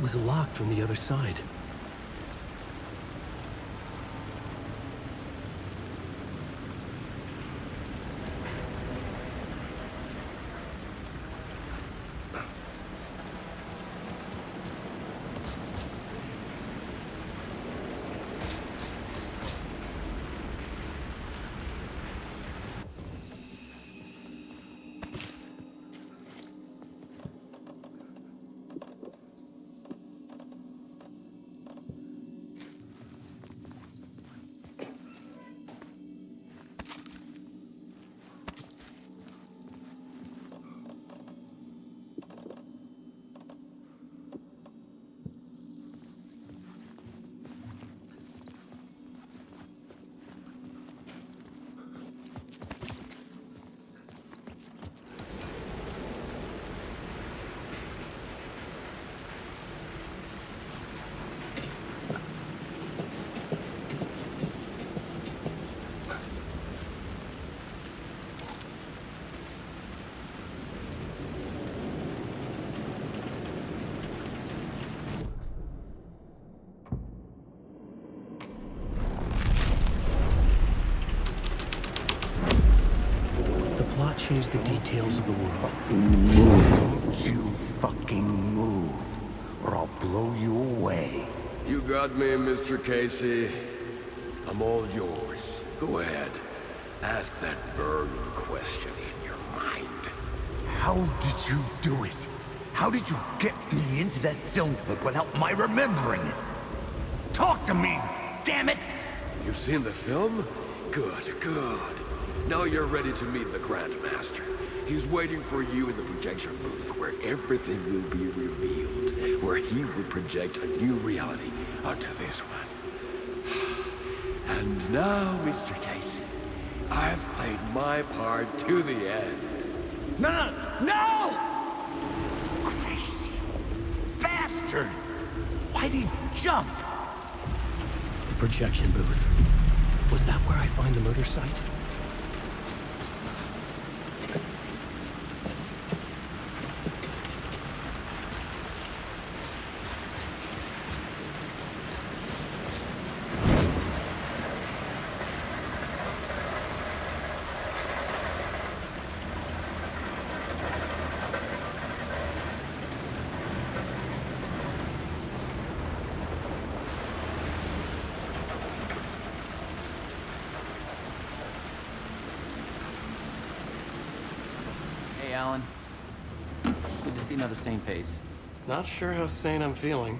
It was locked from the other side. Change the details of the world. Don't you fucking move, or I'll blow you away. You got me, Mr. Casey. I'm all yours. Go ahead. Ask that burning question in your mind. How did you do it? How did you get me into that film clip without my remembering it? Talk to me, damn it! You've seen the film? Good, good. Now you're ready to meet the Grandmaster. He's waiting for you in the projection booth where everything will be revealed, where he will project a new reality onto this one. And now, Mr. Casey, I've played my part to the end. No! Crazy bastard! Why'd he jump? Projection booth. Was that where I'd find the murder site? Hey, Alan. It's good to see another sane face. Not sure how sane I'm feeling.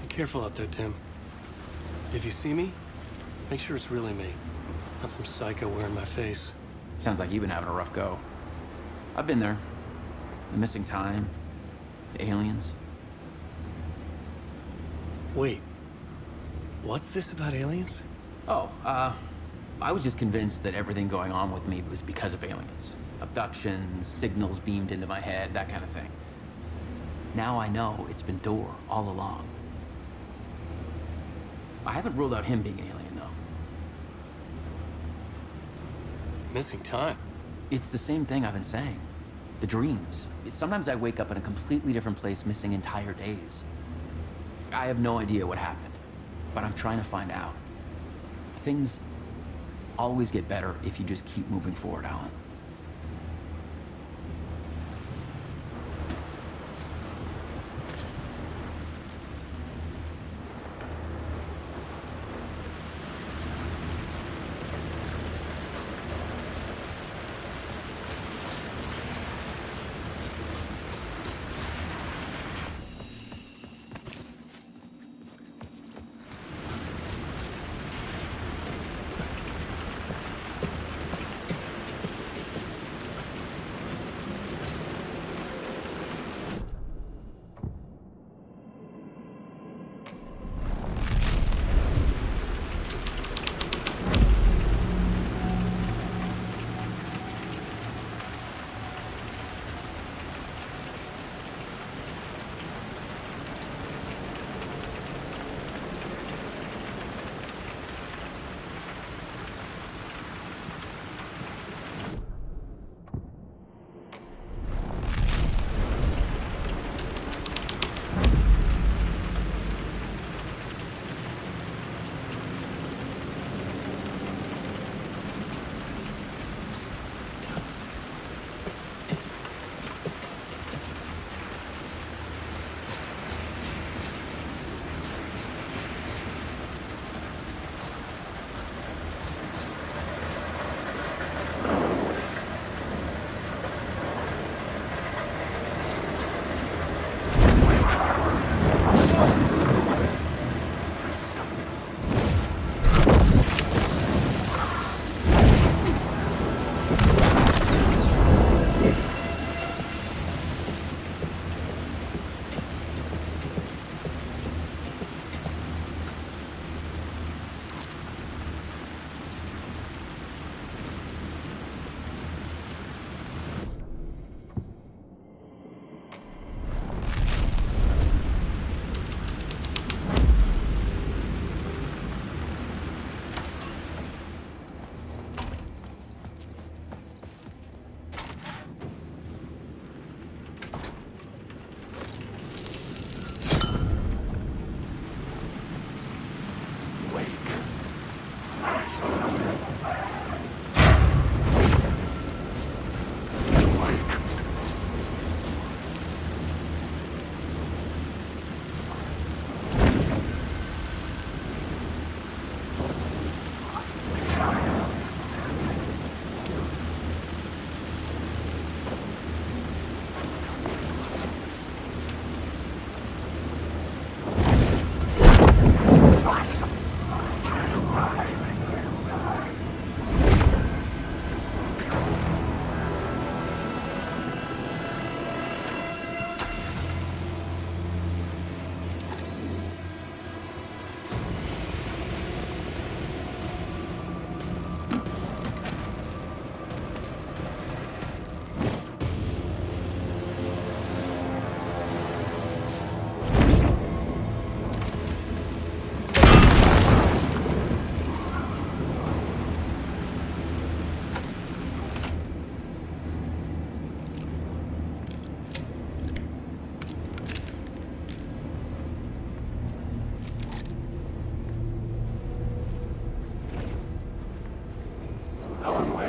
Careful out there, Tim. If you see me, make sure it's really me, not some psycho wearing my face. Sounds like you've been having a rough go. I've been there. The missing time, the aliens. Wait, what's this about aliens? Oh, I was just convinced that everything going on with me was because of aliens. Abductions, signals beamed into my head, that kind of thing. Now I know it's been Door all along. I haven't ruled out him being an alien, though. Missing time? It's the same thing I've been saying. The dreams. Sometimes I wake up in a completely different place, missing entire days. I have no idea what happened, but I'm trying to find out. Things always get better if you just keep moving forward, Alan.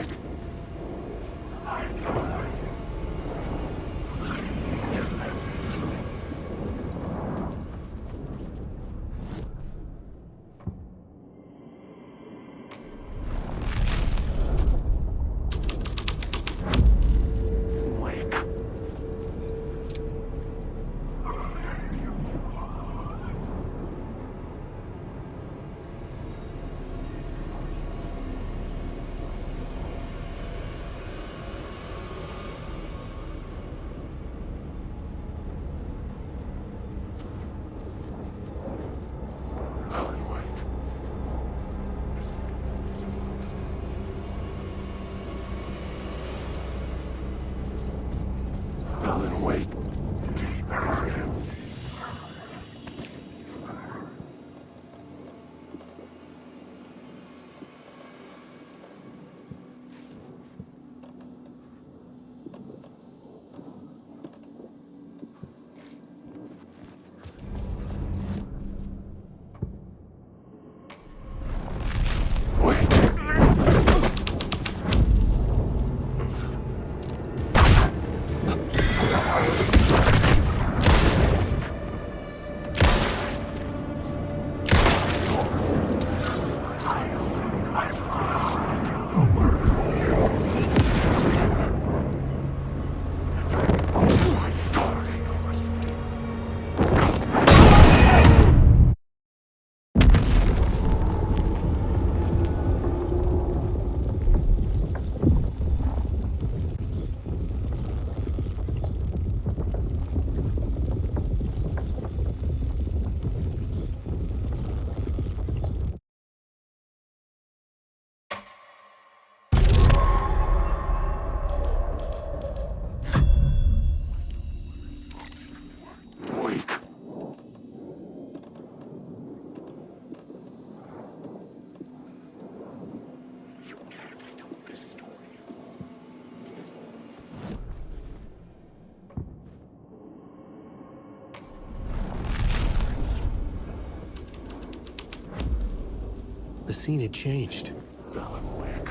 Wake. Alan Wake. The scene had changed. Alan Wake.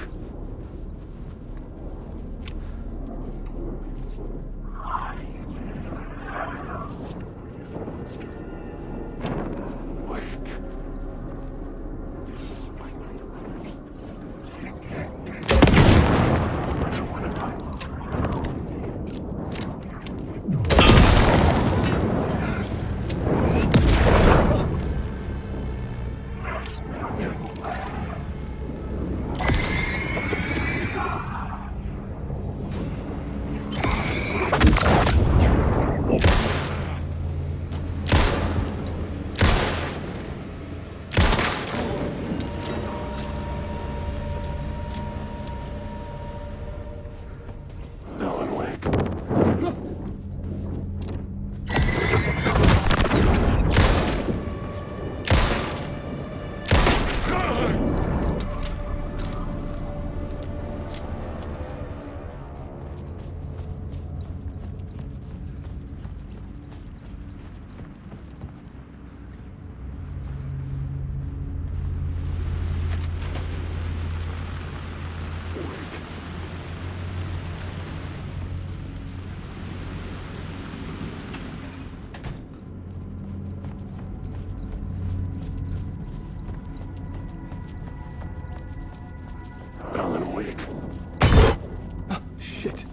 Shit.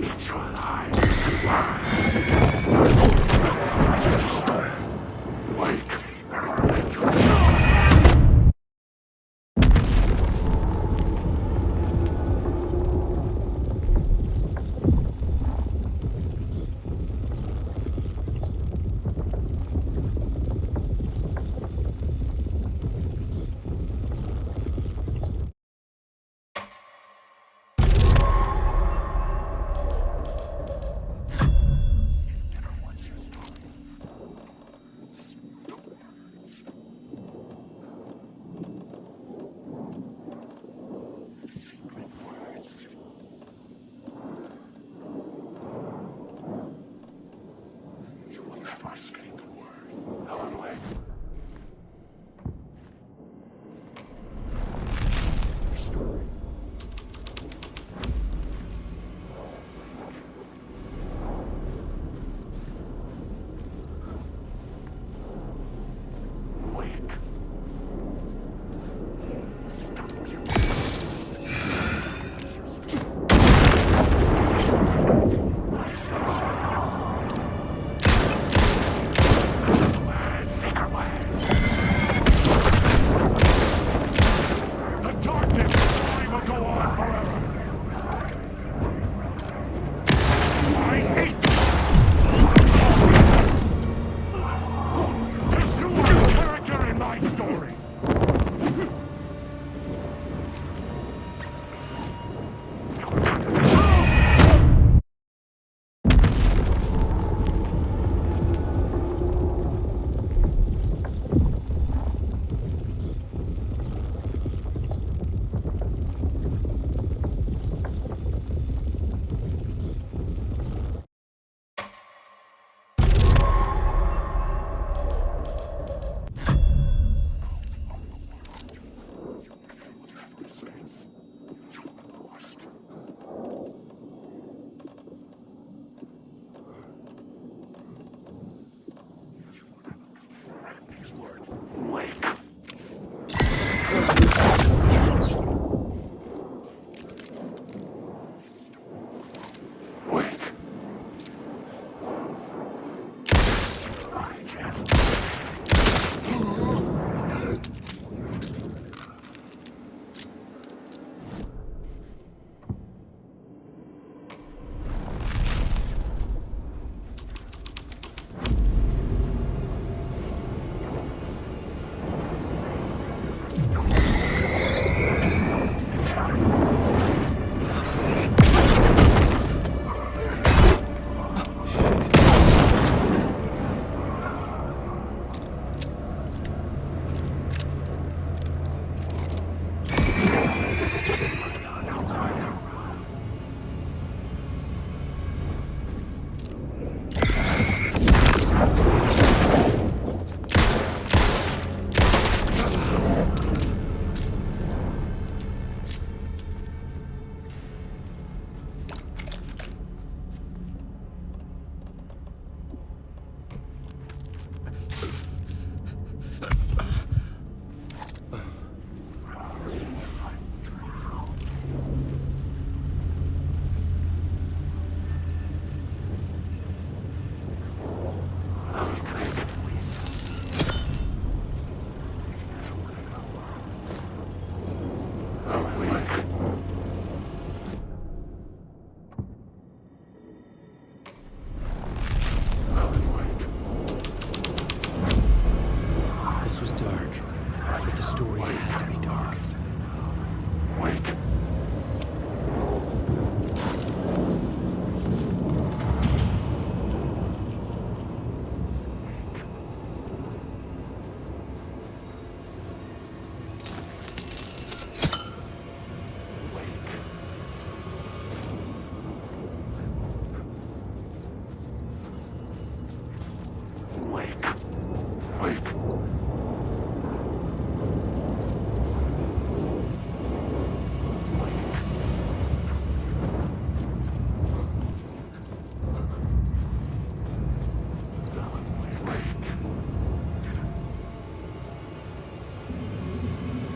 It's your life. Wake.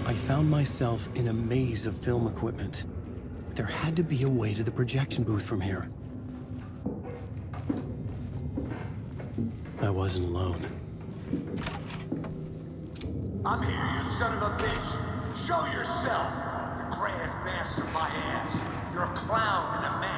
I found myself in a maze of film equipment. There had to be a way to the projection booth from here. I wasn't alone. I'm here, you son of a bitch! Show yourself! The Grand Master my ass! You're a clown in a mask!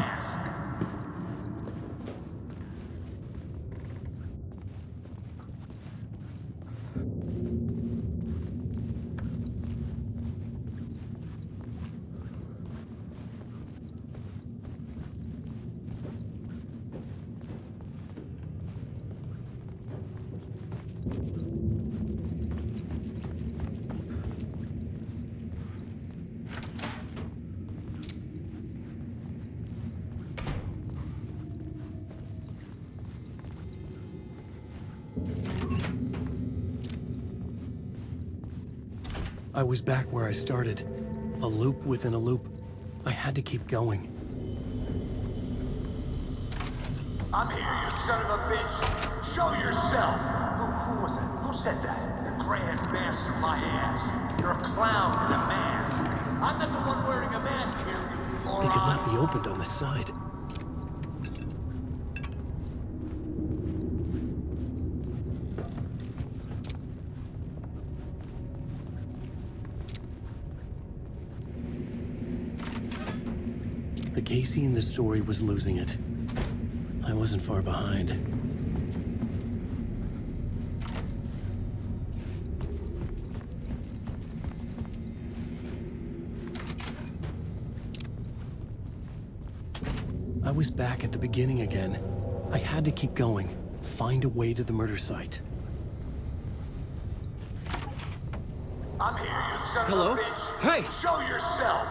I was back where I started. A loop within a loop. I had to keep going. I'm here, you son of a bitch! Show yourself! Who was it? Who said that? The Grand Master my ass! You're a clown in a mask! I'm not the one wearing a mask here, you moron! It could not be opened on the side. The Casey in the story was losing it. I wasn't far behind. I was back at the beginning again. I had to keep going. Find a way to the murder site. I'm here, you son Hello? of a bitch! Hey! Show yourself!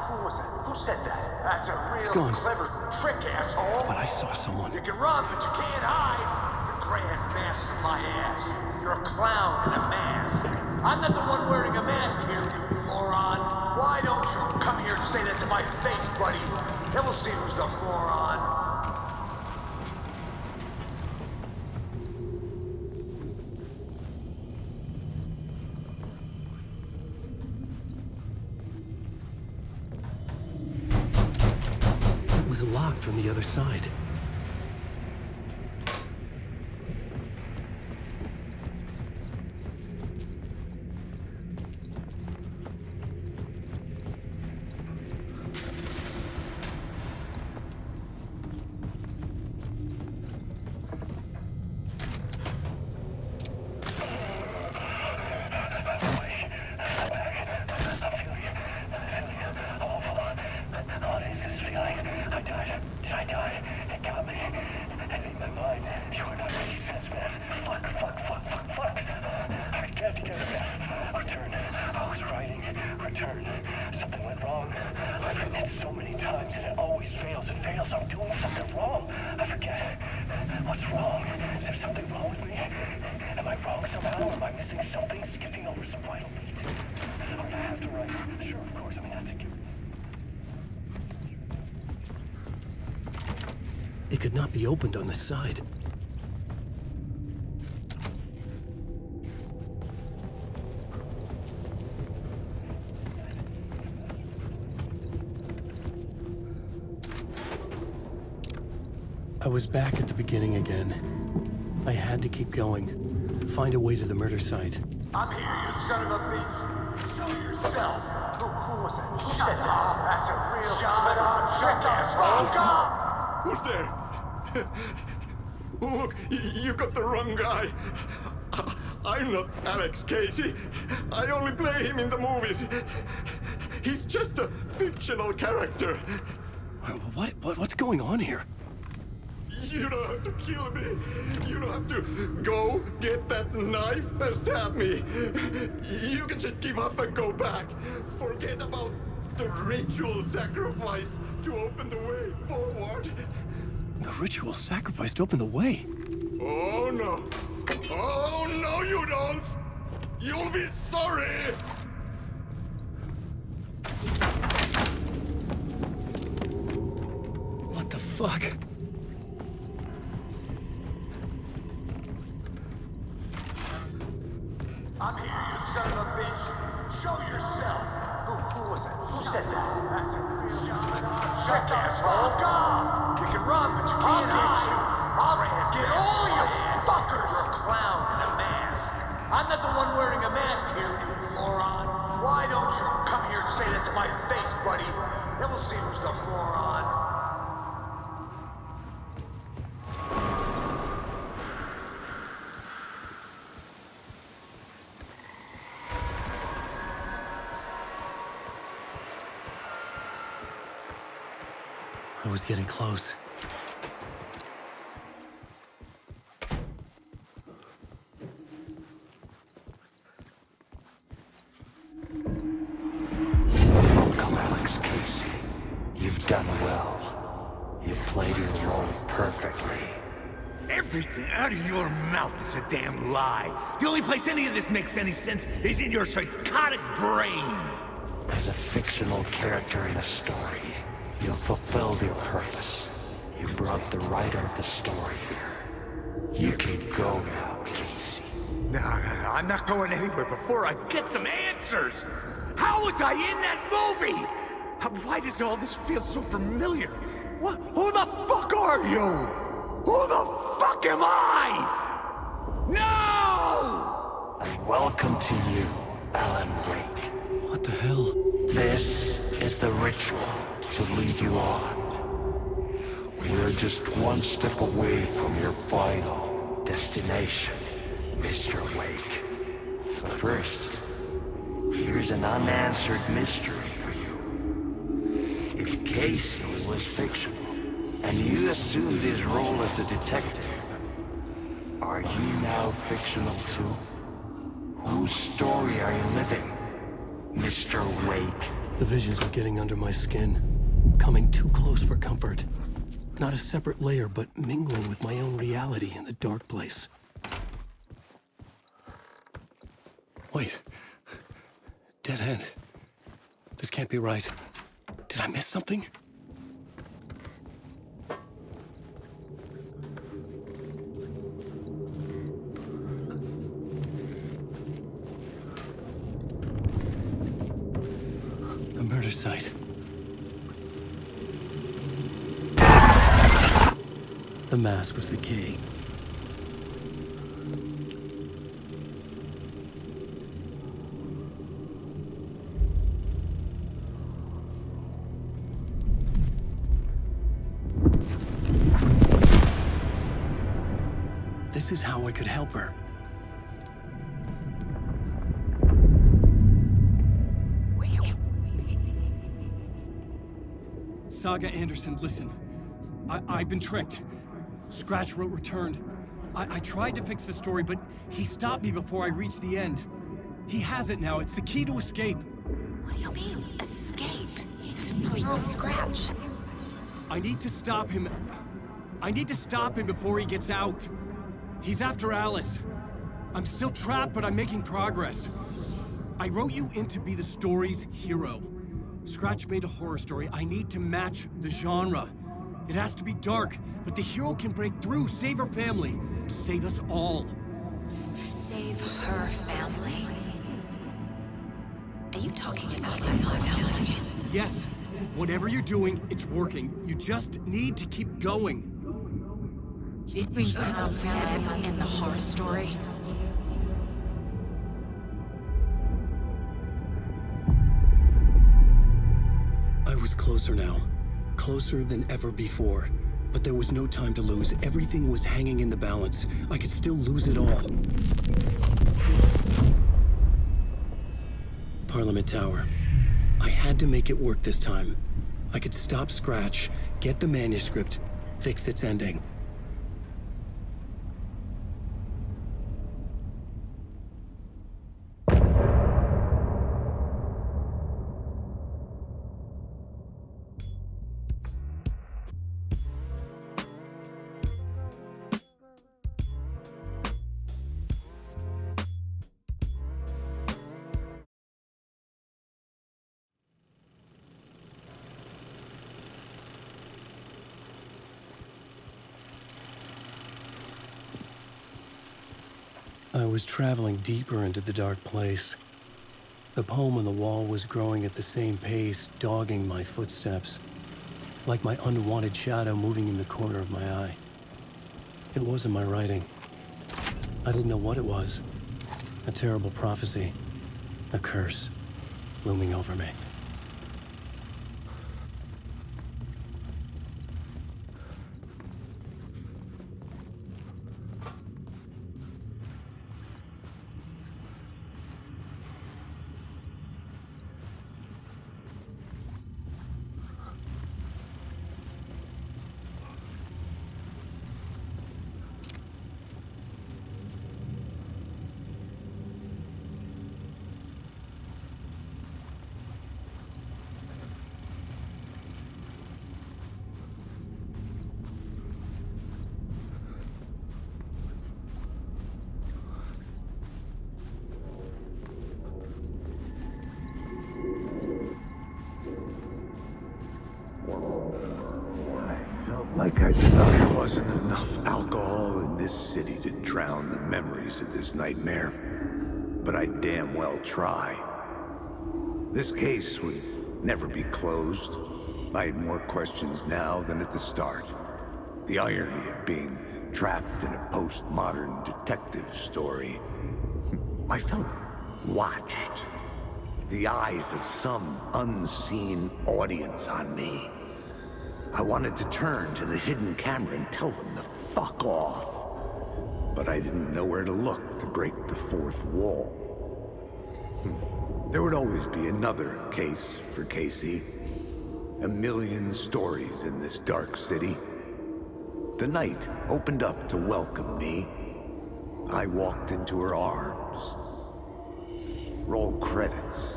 Who was it? Who said that? That's a It's real gone. clever trick, asshole! But I saw someone. You can run, but you can't hide! The Grand Master my ass! You're a clown in a mask! I'm not the one wearing a mask here, you moron! Why don't you come here and say that to my face, buddy? Then we'll see who's the moron! It was locked from the other side. It could not be opened on the side. I was back at the beginning again. I had to keep going. Find a way to the murder site. I'm here, you son of a bitch! Show yourself! Who was it? Who said that? That's a real clever trick, asshole! Who's there? Look, you got the wrong guy. I'm not Alex Casey. I only play him in the movies. He's just a fictional character. What's going on here? You don't have to kill me. You don't have to go get that knife and stab me. You can just give up and go back. Forget about the ritual sacrifice to open the way forward. The ritual sacrifice to open the way. Oh no. Oh no, you don't. You'll be sorry. What the fuck? I'm here, you son of a bitch! Show yourself! Who was it? Who said that? Check, asshole! You can run, but you can't hide! I'll get all you fuckers! You're a clown in a mask! I'm not the one wearing a mask here, you moron! Why don't you come here and say that to my face, buddy? Then we'll see who's the moron. I was getting close. Welcome, Alex Casey. You've done well. You've played your role perfectly. Everything out of your mouth is a damn lie. The only place any of this makes any sense is in your psychotic brain. As a fictional character in a story, you've fulfilled your purpose. You brought the writer of the story here. You can go now, Casey. No, I'm not going anywhere before I get some answers. How was I in that movie? Why does all this feel so familiar? What? Who the fuck are you? Who the fuck am I? No! And welcome to you, Alan Wake. What the hell? This is the ritual to lead you on. We're just one step away from your final destination, Mr. Wake. But first, here's an unanswered mystery for you. If Casey was fictional, and you assumed his role as a detective, are you now fictional too? Whose story are you living, Mr. Wake? The visions were getting under my skin, coming too close for comfort. Not a separate layer, but mingling with my own reality in the dark place. Wait. Dead end. This can't be right. Did I miss something? A murder site. The mask was the key. This is how I could help her. Saga Anderson, listen. I've been tricked. Scratch wrote returned. I tried to fix the story, but he stopped me before I reached the end. He has it now. It's the key to escape. What do you mean, escape? No, you're a Scratch. I need to stop him. I need to stop him before he gets out. He's after Alice. I'm still trapped, but I'm making progress. I wrote you in to be the story's hero. Scratch made a horror story. I need to match the genre. It has to be dark, but the hero can break through, save her family, save us all. Save her family? Are you talking about my family? Yes. Whatever you're doing, it's working. You just need to keep going. We her family in the horror story? I was closer now. Closer than ever before. But there was no time to lose. Everything was hanging in the balance. I could still lose it all. Parliament Tower. I had to make it work this time. I could stop Scratch, get the manuscript, fix its ending. I was traveling deeper into the dark place. The poem on the wall was growing at the same pace, dogging my footsteps, like my unwanted shadow moving in the corner of my eye. It wasn't my writing. I didn't know what it was. A terrible prophecy, a curse, looming over me. Like I thought there wasn't enough alcohol in this city to drown the memories of this nightmare. But I damn well try. This case would never be closed. I had more questions now than at the start. The irony of being trapped in a postmodern detective story. I felt watched. The eyes of some unseen audience on me. I wanted to turn to the hidden camera and tell them to fuck off. But I didn't know where to look to break the fourth wall. There would always be another case for Casey. A million stories in this dark city. The night opened up to welcome me. I walked into her arms. Roll credits.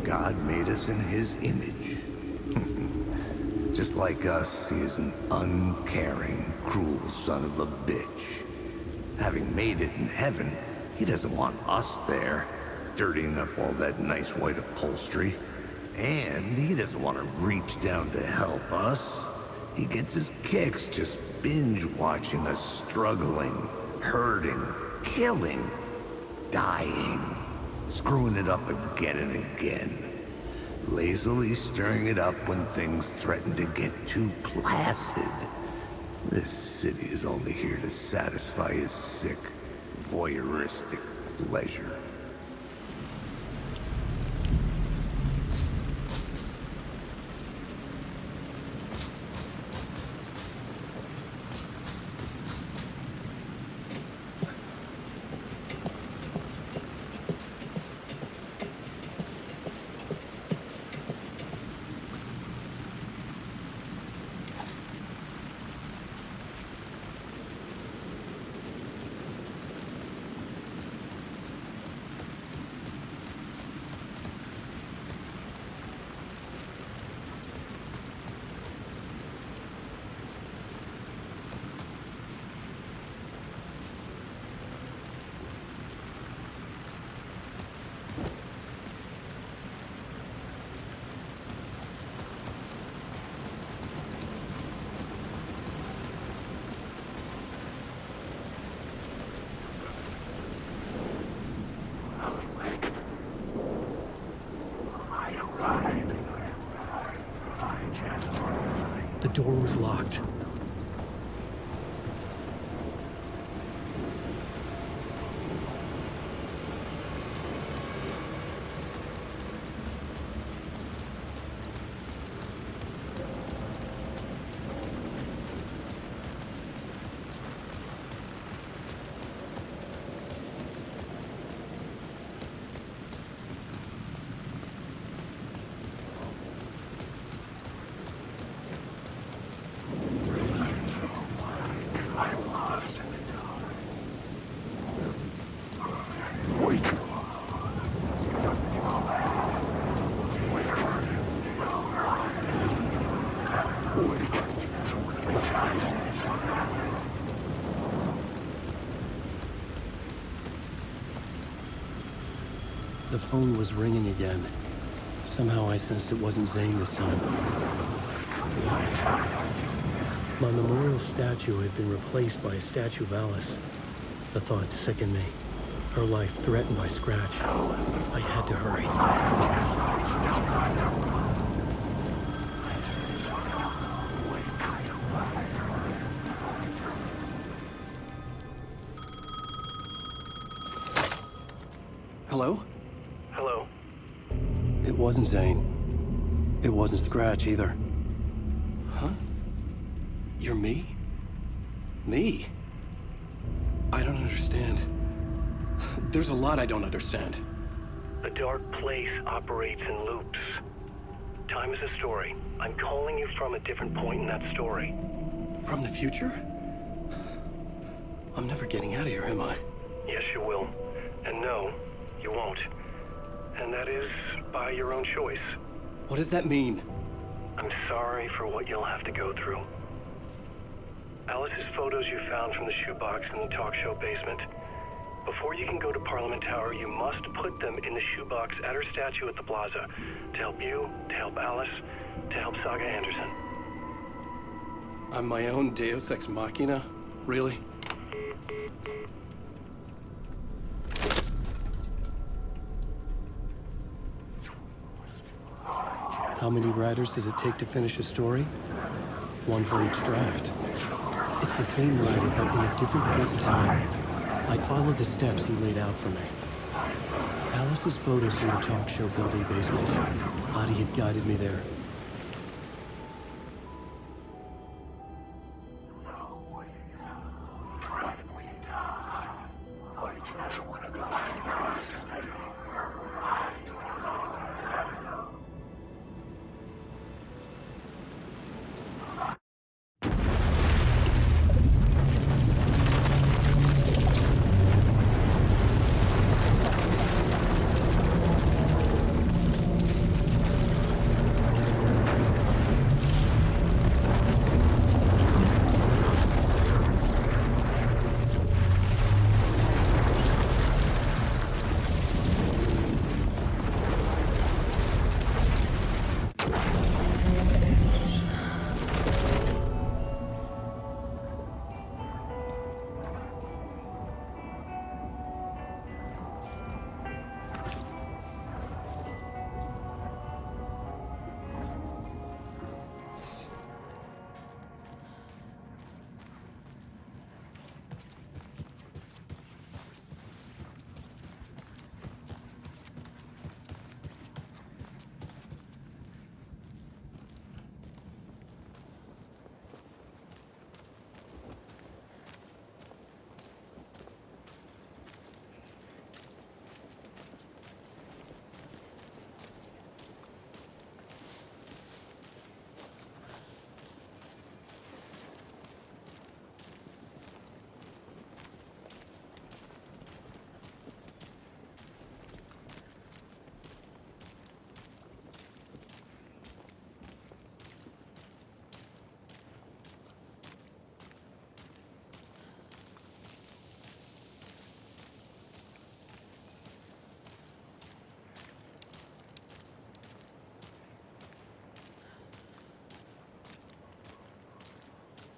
God made us in his image. Just like us, he is an uncaring, cruel son of a bitch. Having made it in heaven, he doesn't want us there, dirtying up all that nice white upholstery. And he doesn't want to reach down to help us. He gets his kicks just binge-watching us struggling, hurting, killing, dying, screwing it up again and again. Lazily stirring it up when things threaten to get too placid. This city is only here to satisfy his sick, voyeuristic pleasure. The door was locked. The phone was ringing again. Somehow I sensed it wasn't Zane this time. My memorial statue had been replaced by a statue of Alice. The thought sickened me. Her life threatened by Scratch. I had to hurry. Hello? Hello? It wasn't Zane. It wasn't Scratch either. Huh? You're me? Me? I don't understand. There's a lot I don't understand. The dark place operates in loops. Time is a story. I'm calling you from a different point in that story. From the future? I'm never getting out of here, am I? Yes, you will. And no, you won't. And that is by your own choice. What does that mean? I'm sorry for what you'll have to go through. Alice's photos you found from the shoebox in the talk show basement. Before you can go to Parliament Tower, you must put them in the shoebox at her statue at the plaza. To help you, to help Alice, to help Saga Anderson. I'm my own Deus Ex Machina? Really? How many writers does it take to finish a story? One for each draft. It's the same writer, but in a different point in time. I'd follow the steps he laid out for me. Alice's photos in the talk show building basement. Adi had guided me there.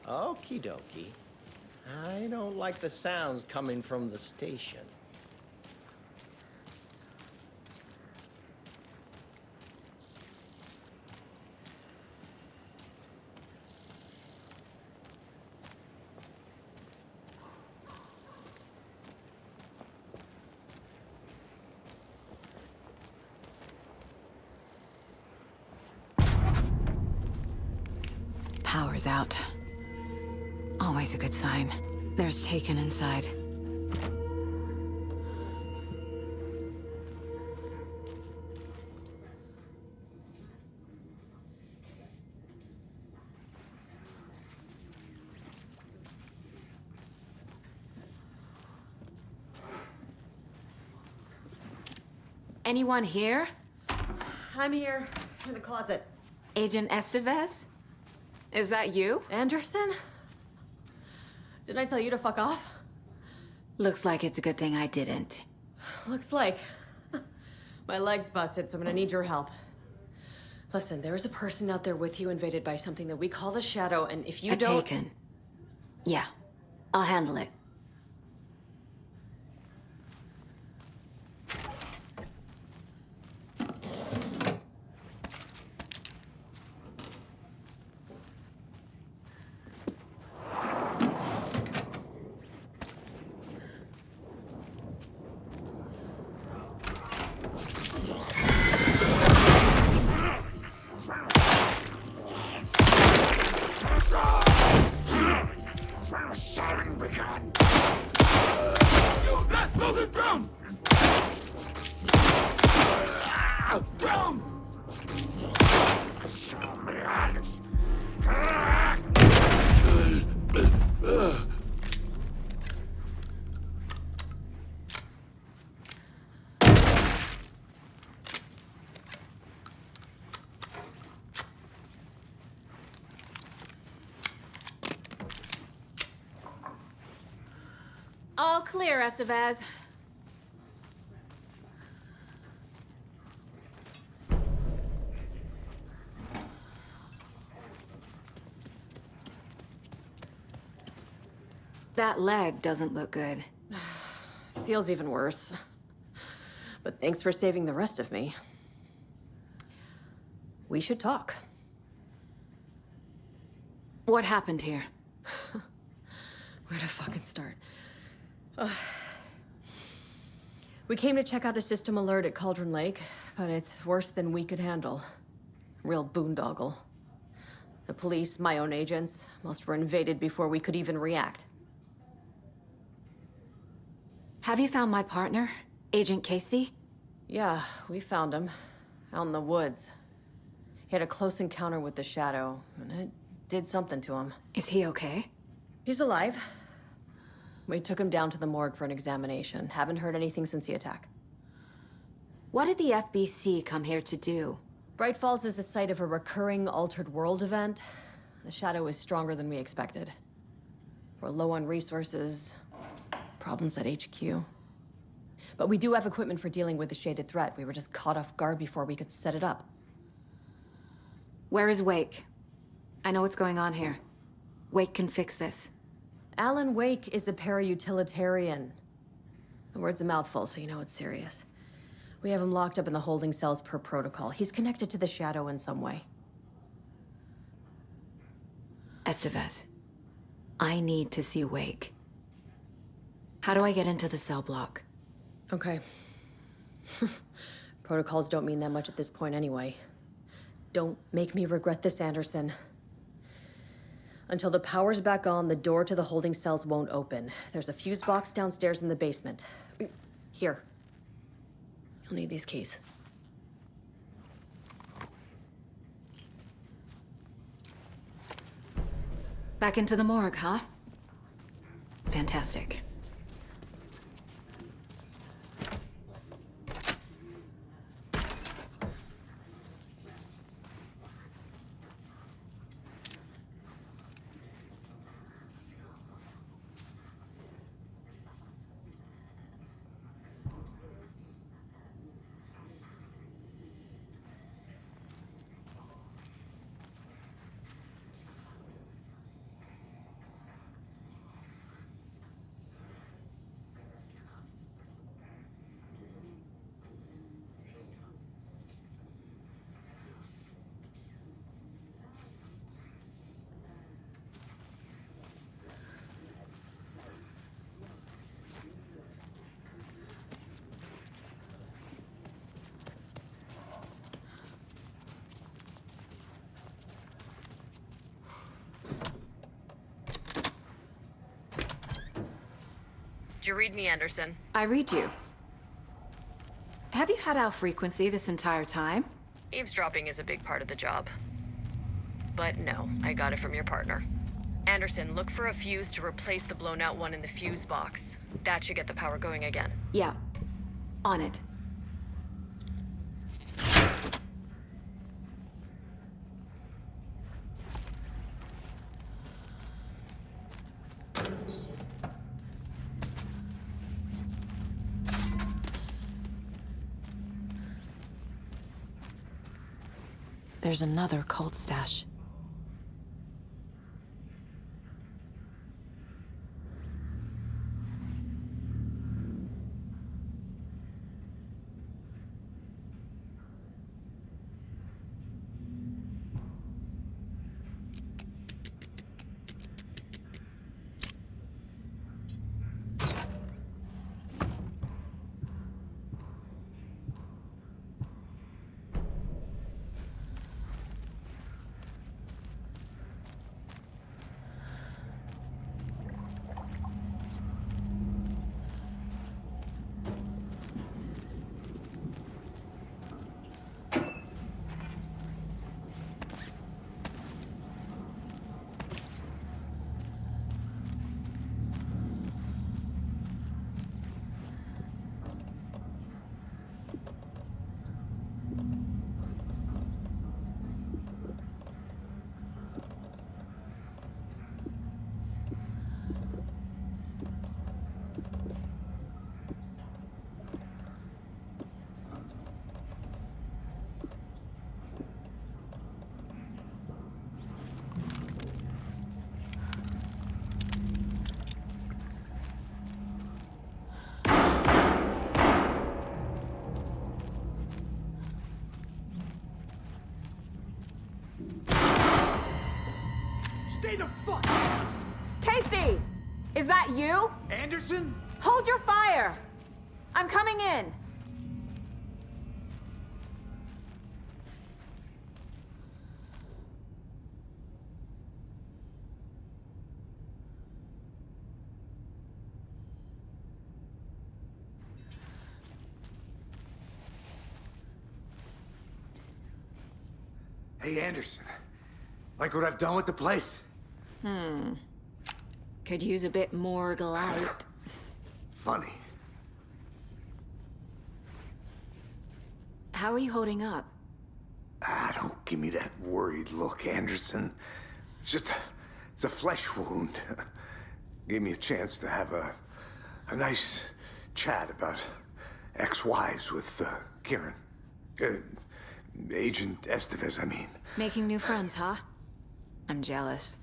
Okie dokie. I don't like the sounds coming from the station. Power's out. Always a good sign. There's Taken inside. Anyone here? I'm here, in the closet. Agent Estevez? Is that you? Anderson? Didn't I tell you to fuck off? Looks like it's a good thing I didn't. Looks like. My leg's busted, so I'm gonna need your help. Listen, there is a person out there with you invaded by something that we call the Shadow, and if you don't... Taken. Yeah, I'll handle it. All clear, Estevez. That leg doesn't look good. Feels even worse. But thanks for saving the rest of me. We should talk. What happened here? Where to fucking start? We came to check out a system alert at Cauldron Lake, but it's worse than we could handle. Real boondoggle. The police, my own agents, most were invaded before we could even react. Have you found my partner, Agent Casey? Yeah, we found him. Out in the woods. He had a close encounter with the Shadow, and it did something to him. Is he okay? He's alive. We took him down to the morgue for an examination. Haven't heard anything since the attack. What did the FBC come here to do? Bright Falls is the site of a recurring Altered World event. The Shadow is stronger than we expected. We're low on resources, problems at HQ. But we do have equipment for dealing with the shaded threat. We were just caught off guard before we could set it up. Where is Wake? I know what's going on here. Wake can fix this. Alan Wake is a para-utilitarian. The word's a mouthful, so you know it's serious. We have him locked up in the holding cells per protocol. He's connected to the Shadow in some way. Estevez, I need to see Wake. How do I get into the cell block? Okay. Protocols don't mean that much at this point anyway. Don't make me regret this, Anderson. Until the power's back on, the door to the holding cells won't open. There's a fuse box downstairs in the basement. Here. You'll need these keys. Back into the morgue, huh? Fantastic. Did you read me, Anderson? I read you. Have you had our frequency this entire time? Eavesdropping is a big part of the job. But no, I got it from your partner. Anderson, look for a fuse to replace the blown out one in the fuse box. That should get the power going again. Yeah. On it. There's another cult stash. Stay the fuck! Casey! Is that you? Anderson? Hold your fire! I'm coming in! Hey, Anderson. Like what I've done with the place? Could use a bit more light. Funny. How are you holding up? Don't give me that worried look, Anderson. It's a flesh wound. Gave me a chance to have a nice chat about ex-wives with Kieran. Agent Estevez, I mean. Making new friends, huh? I'm jealous.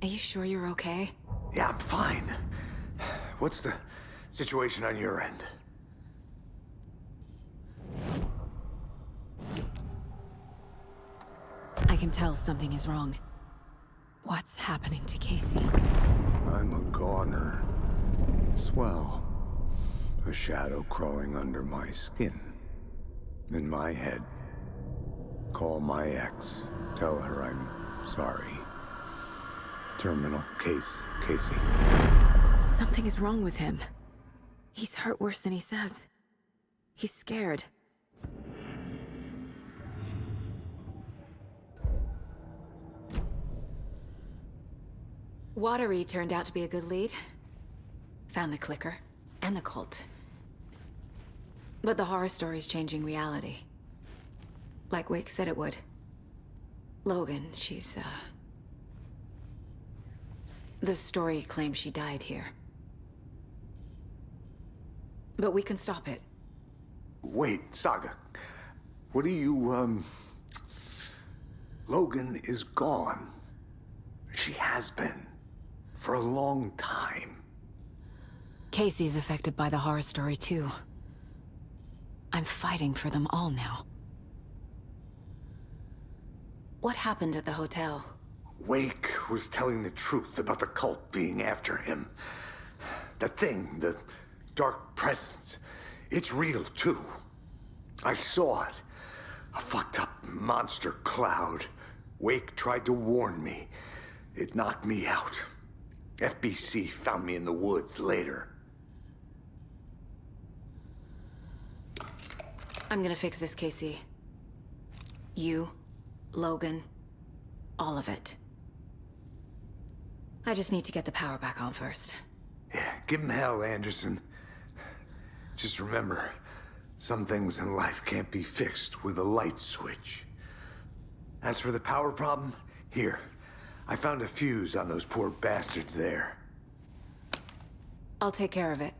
Are you sure you're okay? Yeah, I'm fine. What's the situation on your end? I can tell something is wrong. What's happening to Casey? I'm a goner. Swell. A shadow crawling under my skin. In my head. Call my ex. Tell her I'm sorry. Terminal case, Casey. Something is wrong with him. He's hurt worse than he says. He's scared. Watery turned out to be a good lead. Found the clicker and the cult. But the horror story's changing reality. Like Wake said it would. Logan, she's, the story claims she died here. But we can stop it. Wait, Saga. What do you, Logan is gone. She has been. For a long time. Casey's affected by the horror story, too. I'm fighting for them all now. What happened at the hotel? Wake was telling the truth about the cult being after him. That thing, the dark presence, it's real, too. I saw it. A fucked up monster cloud. Wake tried to warn me. It knocked me out. FBC found me in the woods later. I'm gonna fix this, Casey. You, Logan, all of it. I just need to get the power back on first. Yeah, give him hell, Anderson. Just remember, some things in life can't be fixed with a light switch. As for the power problem, here. I found a fuse on those poor bastards there. I'll take care of it.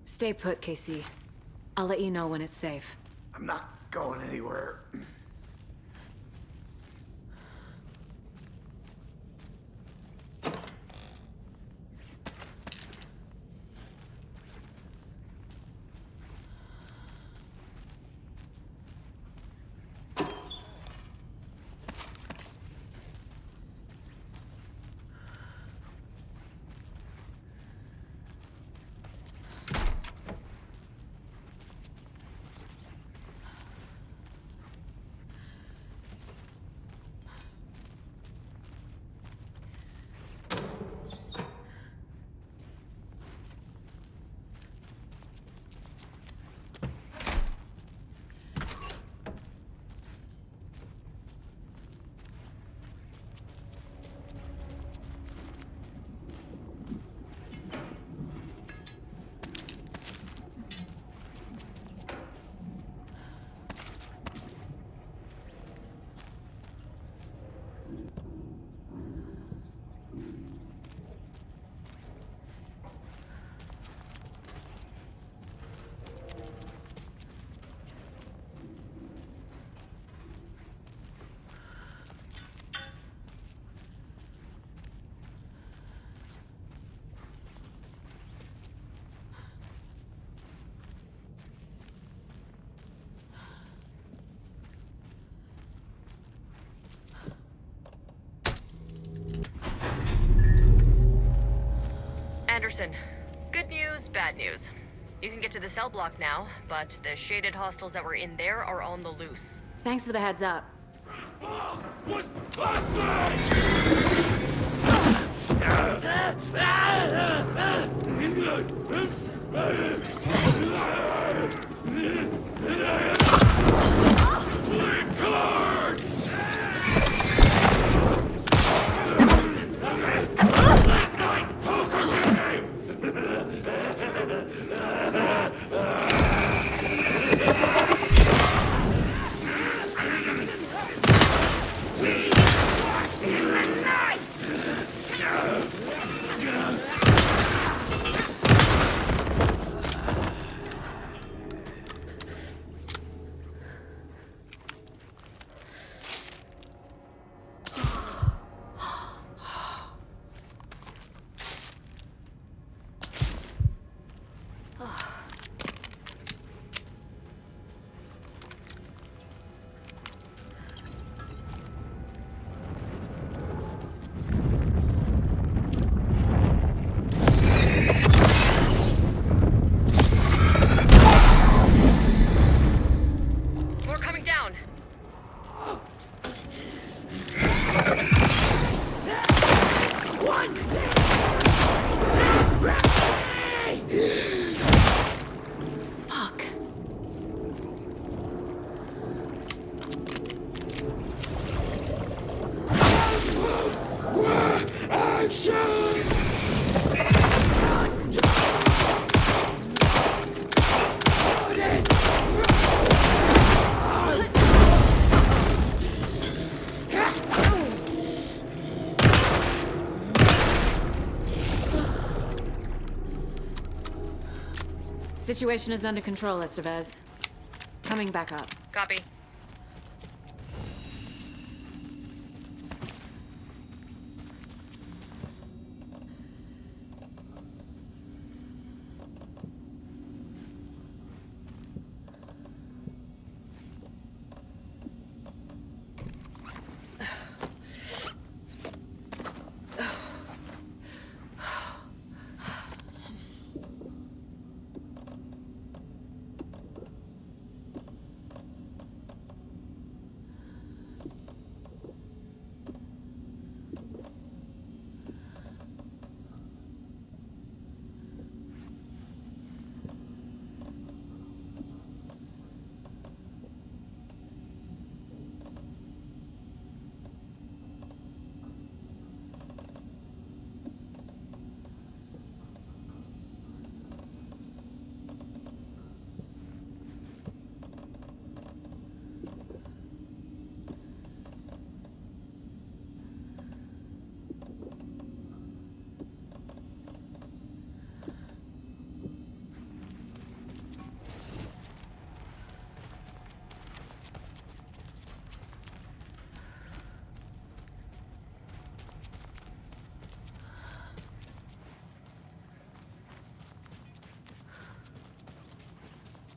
Stay put, Casey. I'll let you know when it's safe. I'm not going anywhere. Anderson, good news, bad news. You can get to the cell block now, but the shaded hostiles that were in there are on the loose. Thanks for the heads up. Was More coming down. Fuck. Situation is under control, Estevez. Coming back up. Copy.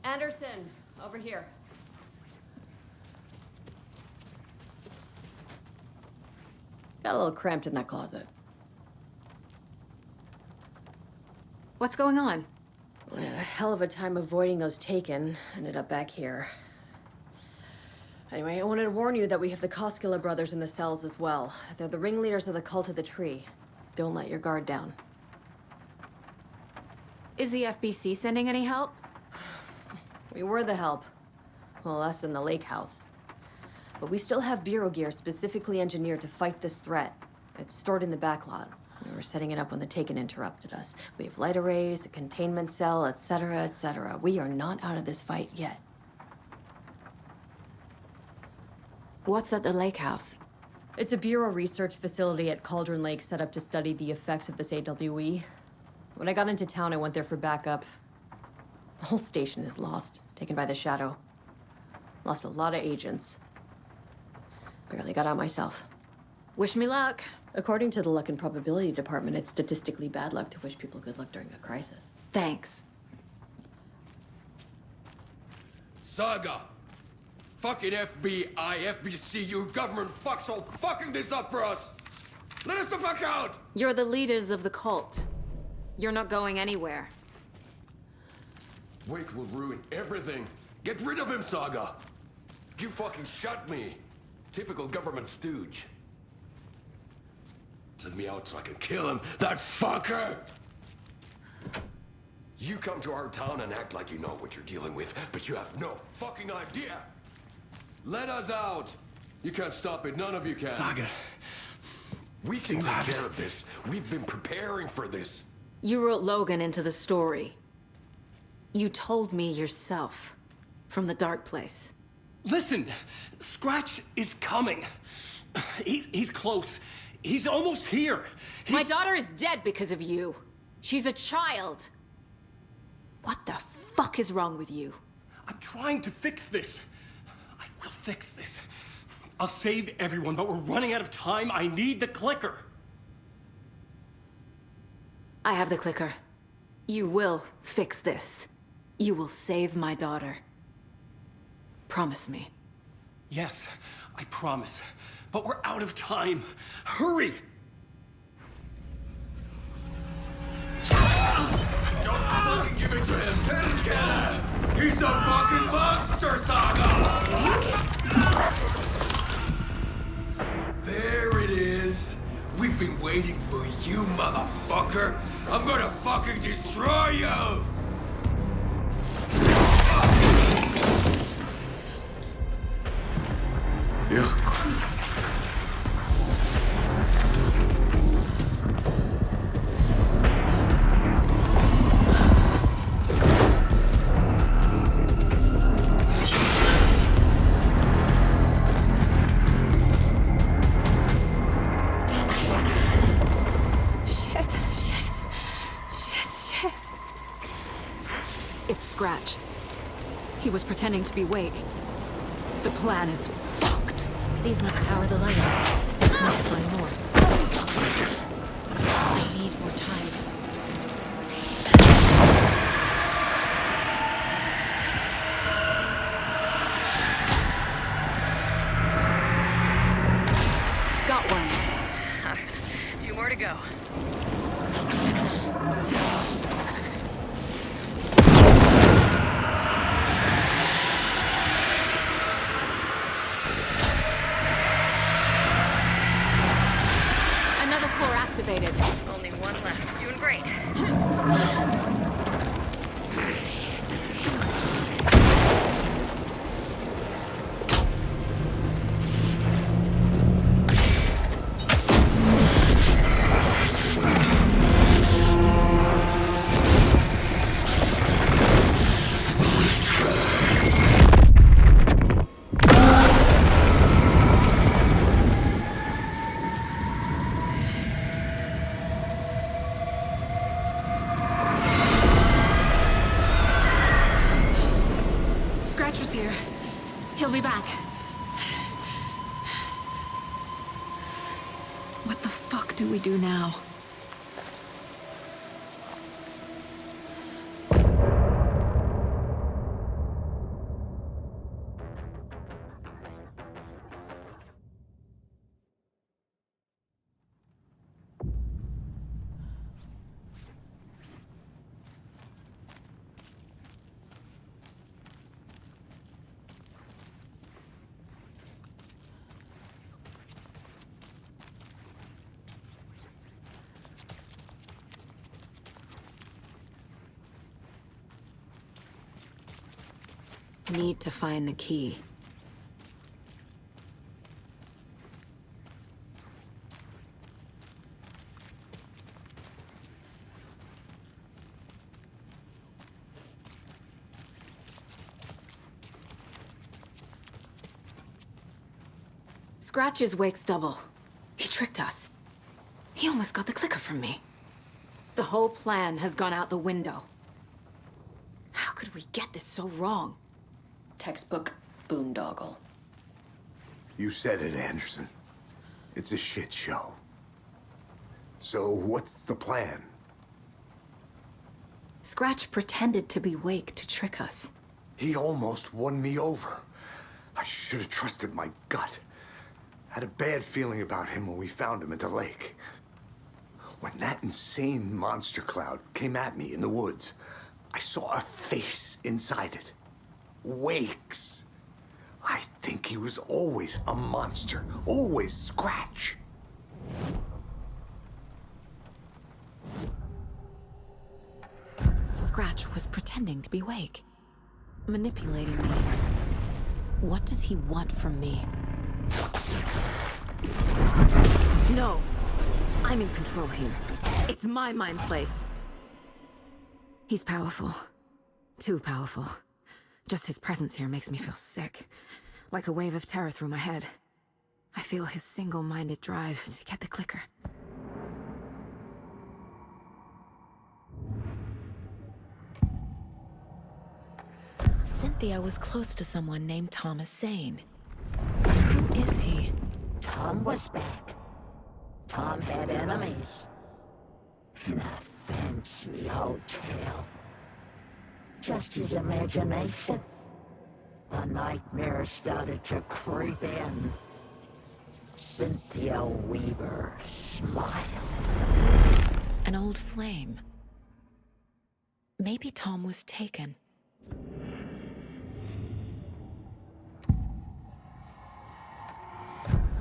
Anderson, over here. Got a little cramped in that closet. What's going on? We had a hell of a time avoiding those taken. Ended up back here. Anyway, I wanted to warn you that we have the Koskela brothers in the cells as well. They're the ringleaders of the Cult of the Tree. Don't let your guard down. Is the FBC sending any help? We were the help. Well, us in the lake house. But we still have Bureau gear specifically engineered to fight this threat. It's stored in the backlot. We were setting it up when the Taken interrupted us. We have light arrays, a containment cell, etc., etc. We are not out of this fight yet. What's at the lake house? It's a Bureau research facility at Cauldron Lake set up to study the effects of this AWE. When I got into town, I went there for backup. The whole station is lost, taken by the Shadow. Lost a lot of agents. Barely got out myself. Wish me luck. According to the Luck and Probability Department, it's statistically bad luck to wish people good luck during a crisis. Thanks. Saga! Fucking FBI, FBC, you government fucks all fucking this up for us! Let us the fuck out! You're the leaders of the cult. You're not going anywhere. Wake will ruin everything. Get rid of him, Saga! You fucking shot me. Typical government stooge. Let me out so I can kill him, that fucker! You come to our town and act like you know what you're dealing with, but you have no fucking idea! Let us out! You can't stop it, none of you can. Saga. We can take care of this. We've been preparing for this. You wrote Logan into the story. You told me yourself. From the dark place. Listen! Scratch is coming. He's close. He's almost here. My daughter is dead because of you. She's a child. What the fuck is wrong with you? I'm trying to fix this. I will fix this. I'll save everyone, but we're running out of time. I need the clicker. I have the clicker. You will fix this. You will save my daughter. Promise me. Yes, I promise. But we're out of time. Hurry! Don't fucking give it to him! He's a fucking monster, Saga! There it is. We've been waiting for you, motherfucker. I'm gonna fucking destroy you! Shit. It's Scratch. He was pretending to be Wake. The plan is fucked. These must power the light array. Need to find more. I need more time. Got one. 2 more to go. Another core activated. Only one left. Doing great. Scratch was here. He'll be back. What the fuck do we do now? need to find the key. Scratch's Wake's double. He tricked us. He almost got the clicker from me. The whole plan has gone out the window. How could we get this so wrong? Textbook boondoggle. You said it, Anderson. It's a shit show. So what's the plan? Scratch pretended to be Wake to trick us. He almost won me over. I should have trusted my gut. Had a bad feeling about him when we found him at the lake. When that insane monster cloud came at me in the woods, I saw a face inside it. Wake's. I think he was always a monster. Always Scratch. Scratch was pretending to be Wake. Manipulating me. What does he want from me? No! I'm in control here. It's my mind place. He's powerful. Too powerful. Just his presence here makes me feel sick. Like a wave of terror through my head. I feel his single-minded drive to get the clicker. Cynthia was close to someone named Thomas Zane. Who is he? Tom was back. Tom had enemies. In a fancy hotel. Just his imagination. The nightmare started to creep in. Cynthia Weaver smiled. An old flame. Maybe Tom was taken.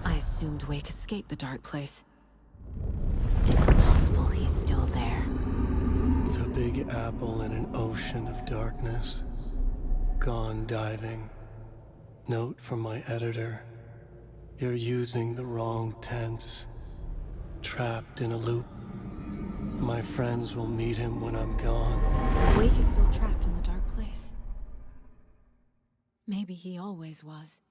I assumed Wake escaped the dark place. Is it possible he's still there? The Big Apple in an ocean of darkness. Gone diving. Note from my editor. You're using the wrong tense. Trapped in a loop. My friends will meet him when I'm gone. Wake is still trapped in the dark place. Maybe he always was.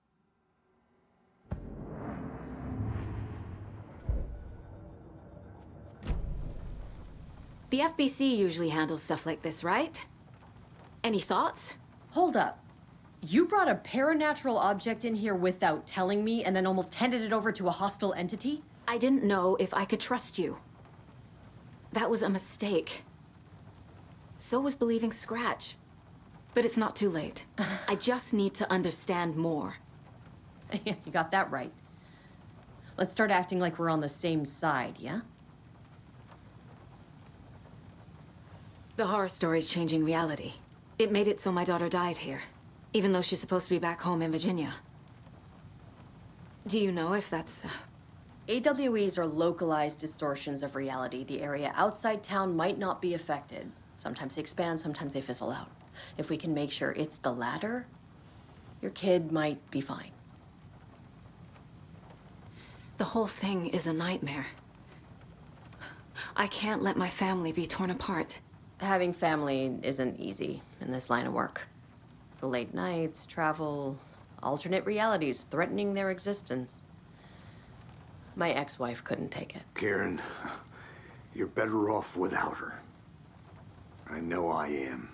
The FBC usually handles stuff like this, right? Any thoughts? Hold up. You brought a paranatural object in here without telling me and then almost handed it over to a hostile entity? I didn't know if I could trust you. That was a mistake. So was believing Scratch. But it's not too late. I just need to understand more. You got that right. Let's start acting like we're on the same side, yeah? The horror story's changing reality. It made it so my daughter died here, even though she's supposed to be back home in Virginia. Do you know if that's... AWEs are localized distortions of reality. The area outside town might not be affected. Sometimes they expand, sometimes they fizzle out. If we can make sure it's the latter, your kid might be fine. The whole thing is a nightmare. I can't let my family be torn apart. Having family isn't easy in this line of work. The late nights, travel, alternate realities threatening their existence. My ex-wife couldn't take it. Karen, you're better off without her. I know I am.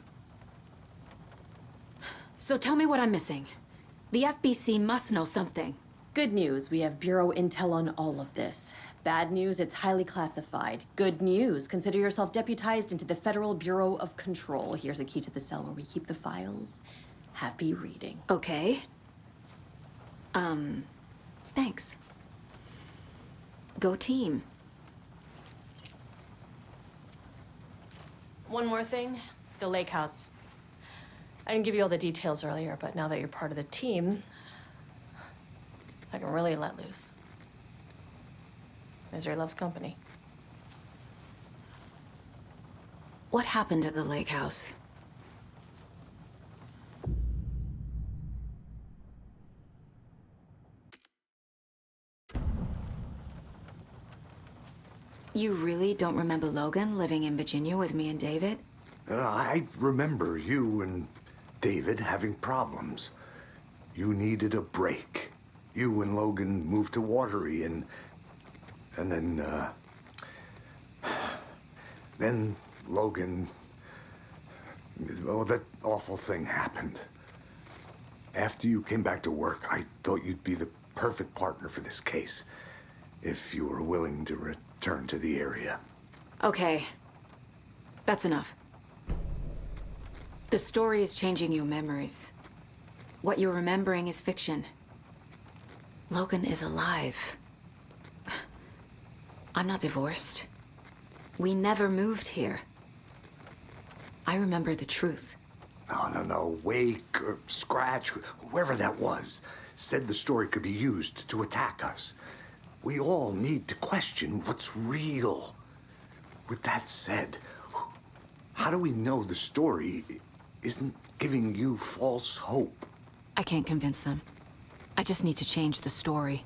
So tell me what I'm missing. The FBC must know something. Good news, we have Bureau intel on all of this. Bad news, it's highly classified. Good news, consider yourself deputized into the Federal Bureau of Control. Here's a key to the cell where we keep the files. Happy reading. Okay. Thanks. Go team. One more thing, the lake house. I didn't give you all the details earlier, but now that you're part of the team, I can really let loose. Misery loves company. What happened at the lake house? You really don't remember Logan living in Virginia with me and David? I remember you and David having problems. You needed a break. You and Logan moved to Watery and then Logan, well, that awful thing happened. After you came back to work, I thought you'd be the perfect partner for this case, if you were willing to return to the area. Okay. That's enough. The story is changing your memories. What you're remembering is fiction. Logan is alive. I'm not divorced. We never moved here. I remember the truth. No. Wake or Scratch, whoever that was, said the story could be used to attack us. We all need to question what's real. With that said, how do we know the story isn't giving you false hope? I can't convince them. I just need to change the story.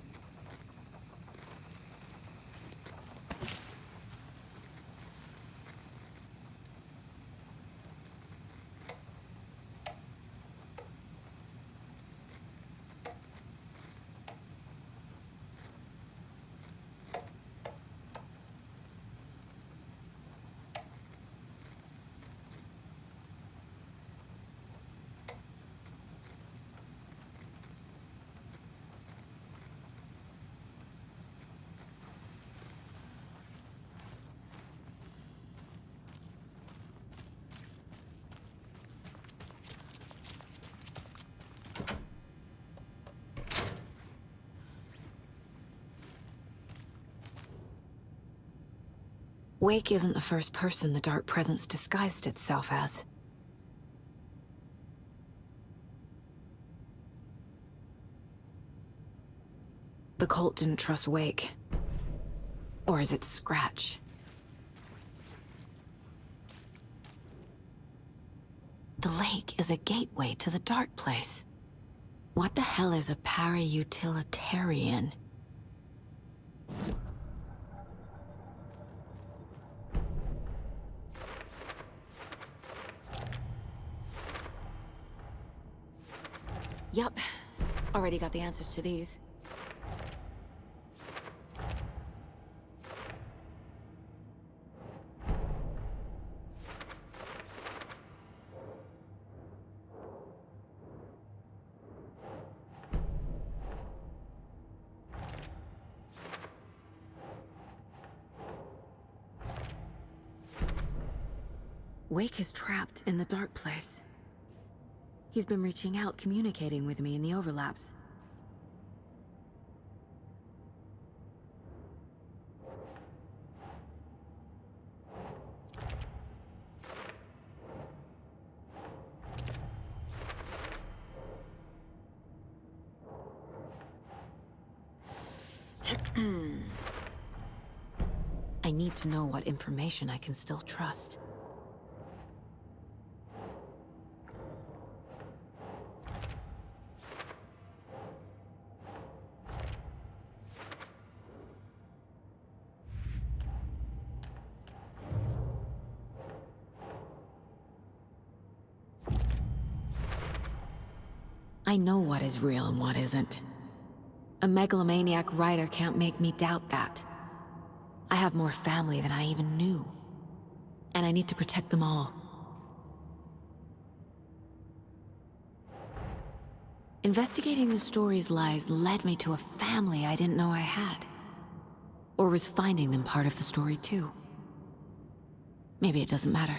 Wake isn't the first person the Dark Presence disguised itself as. The cult didn't trust Wake. Or is it Scratch? The lake is a gateway to the Dark Place. What the hell is a para-utilitarian? Yup. Already got the answers to these. Wake is trapped in the Dark Place. He's been reaching out, communicating with me in the overlaps. I need to know what information I can still trust. I know what is real and what isn't. A megalomaniac writer can't make me doubt that. I have more family than I even knew. And I need to protect them all. Investigating the story's lies led me to a family I didn't know I had. Or was finding them part of the story too. Maybe it doesn't matter.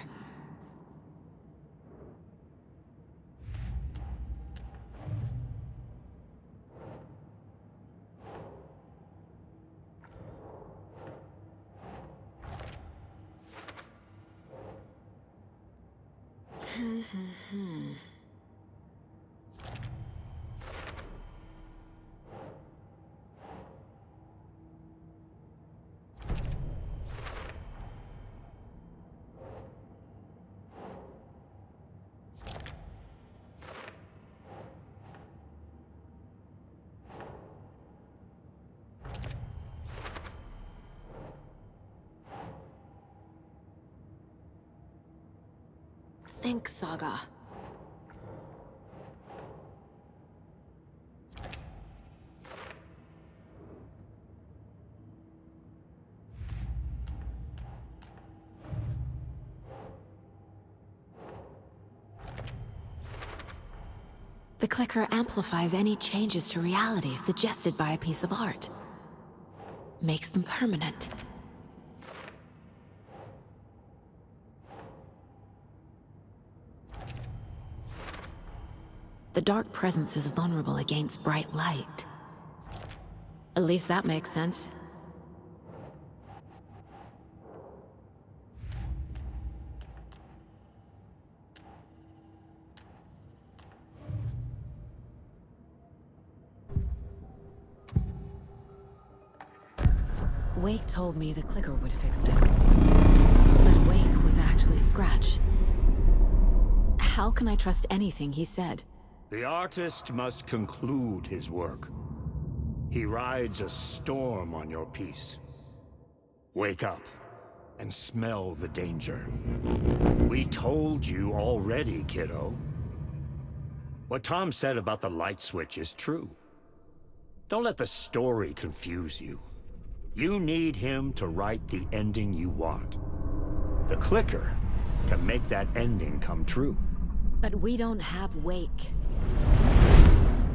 think saga. The clicker amplifies any changes to reality suggested by a piece of art. Makes them permanent. The dark presence is vulnerable against bright light. At least that makes sense. Wake told me the clicker would fix this. But Wake was actually Scratch. How can I trust anything he said? The artist must conclude his work. He rides a storm on your piece. Wake up and smell the danger. We told you already, kiddo. What Tom said about the light switch is true. Don't let the story confuse you. You need him to write the ending you want. The clicker can make that ending come true. But we don't have Wake.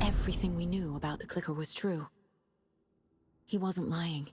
Everything we knew about the clicker was true. He wasn't lying.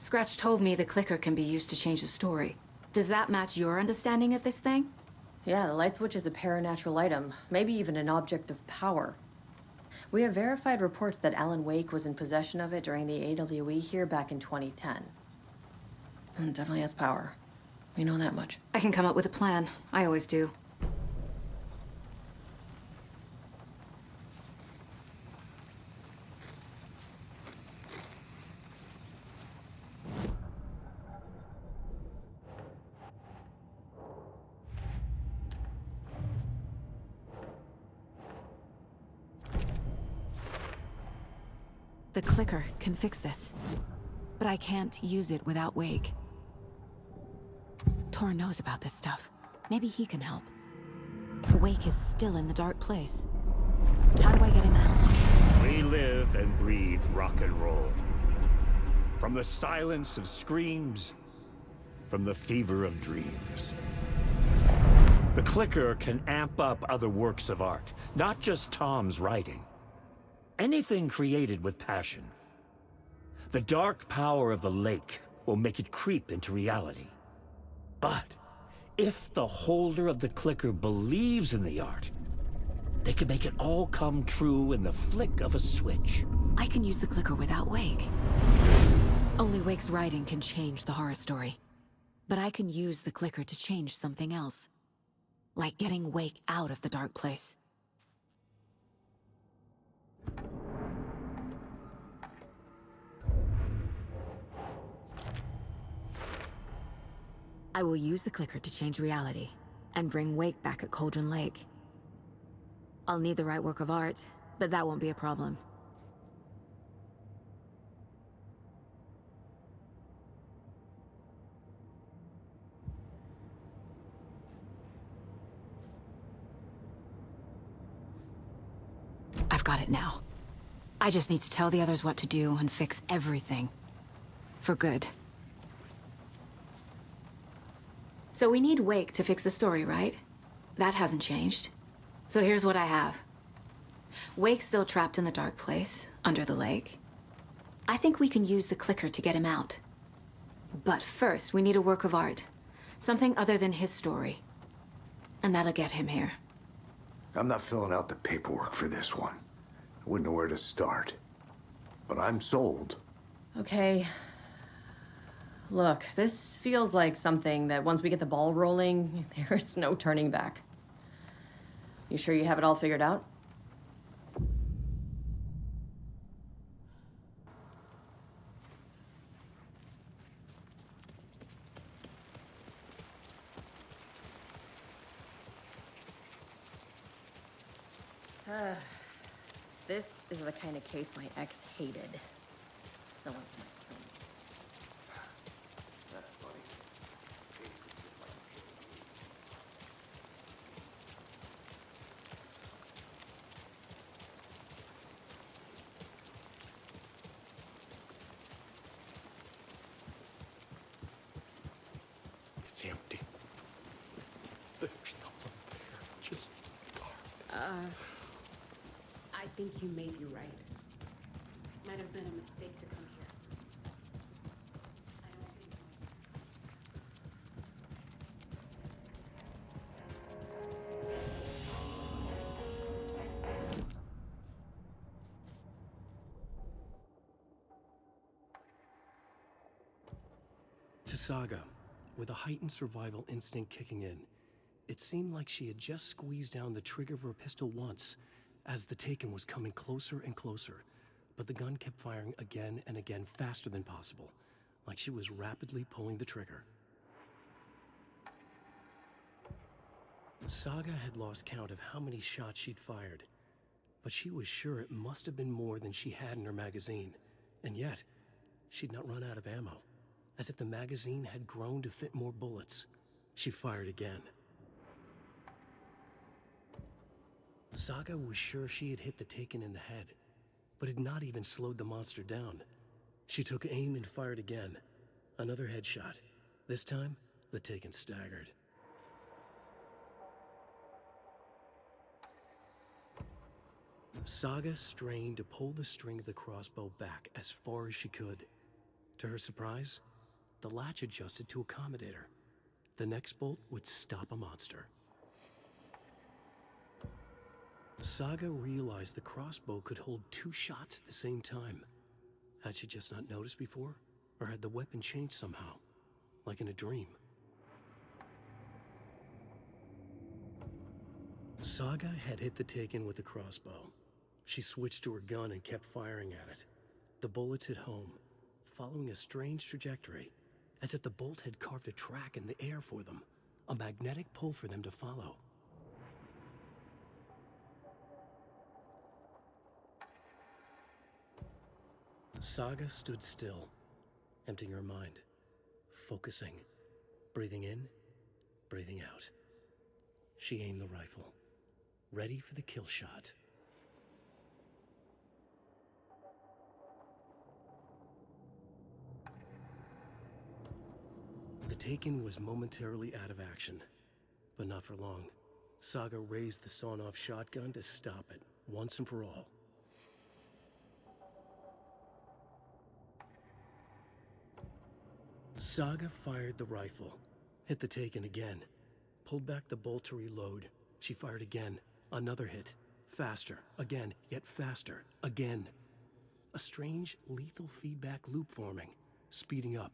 Scratch told me the clicker can be used to change the story. Does that match your understanding of this thing? Yeah, the light switch is a paranatural item, maybe even an object of power. We have verified reports that Alan Wake was in possession of it during the AWE here back in 2010. It definitely has power. We know that much. I can come up with a plan. I always do. The clicker can fix this, but I can't use it without Wake. Tor knows about this stuff. Maybe he can help. Wake is still in the dark place. How do I get him out? We live and breathe rock and roll. From the silence of screams, from the fever of dreams. The clicker can amp up other works of art, not just Tom's writing. Anything created with passion. The dark power of the lake will make it creep into reality. But if the holder of the clicker believes in the art, they can make it all come true in the flick of a switch. I can use the clicker without Wake. Only Wake's writing can change the horror story. But I can use the clicker to change something else. Like getting Wake out of the dark place. I will use the clicker to change reality, and bring Wake back at Cauldron Lake. I'll need the right work of art, but that won't be a problem. I've got it now. I just need to tell the others what to do and fix everything. For good. So we need Wake to fix the story, right? That hasn't changed. So here's what I have. Wake's still trapped in the dark place, under the lake. I think we can use the clicker to get him out. But first, we need a work of art. Something other than his story. And that'll get him here. I'm not filling out the paperwork for this one. I wouldn't know where to start. But I'm sold. Okay. Look, this feels like something that once we get the ball rolling, there's no turning back. You sure you have it all figured out? This is the kind of case my ex hated. No one's gonna kill me. That's funny. It's empty. There's nothing there. Just dark. I think you may be right. Might have been a mistake to come here. I don't think... To Saga, with a heightened survival instinct kicking in, it seemed like she had just squeezed down the trigger of her pistol once, as the Taken was coming closer and closer, but the gun kept firing again and again faster than possible, like she was rapidly pulling the trigger. Saga had lost count of how many shots she'd fired, but she was sure it must have been more than she had in her magazine, and yet, she'd not run out of ammo. As if the magazine had grown to fit more bullets. She fired again. Saga was sure she had hit the Taken in the head, but had not even slowed the monster down. She took aim and fired again. Another headshot. This time, the Taken staggered. Saga strained to pull the string of the crossbow back as far as she could. To her surprise, the latch adjusted to accommodate her. The next bolt would stop a monster. Saga realized the crossbow could hold 2 shots at the same time. Had she just not noticed before? Or had the weapon changed somehow? Like in a dream? Saga had hit the Taken with the crossbow. She switched to her gun and kept firing at it. The bullets hit home, following a strange trajectory, as if the bolt had carved a track in the air for them, a magnetic pull for them to follow. Saga stood still, emptying her mind, focusing, breathing in, breathing out. She aimed the rifle, ready for the kill shot. The Taken was momentarily out of action, but not for long. Saga raised the sawn-off shotgun to stop it, once and for all. Saga fired the rifle, hit the Taken again, pulled back the bolt to reload. She fired again, another hit, faster, again, yet faster, again. A strange, lethal feedback loop forming, speeding up.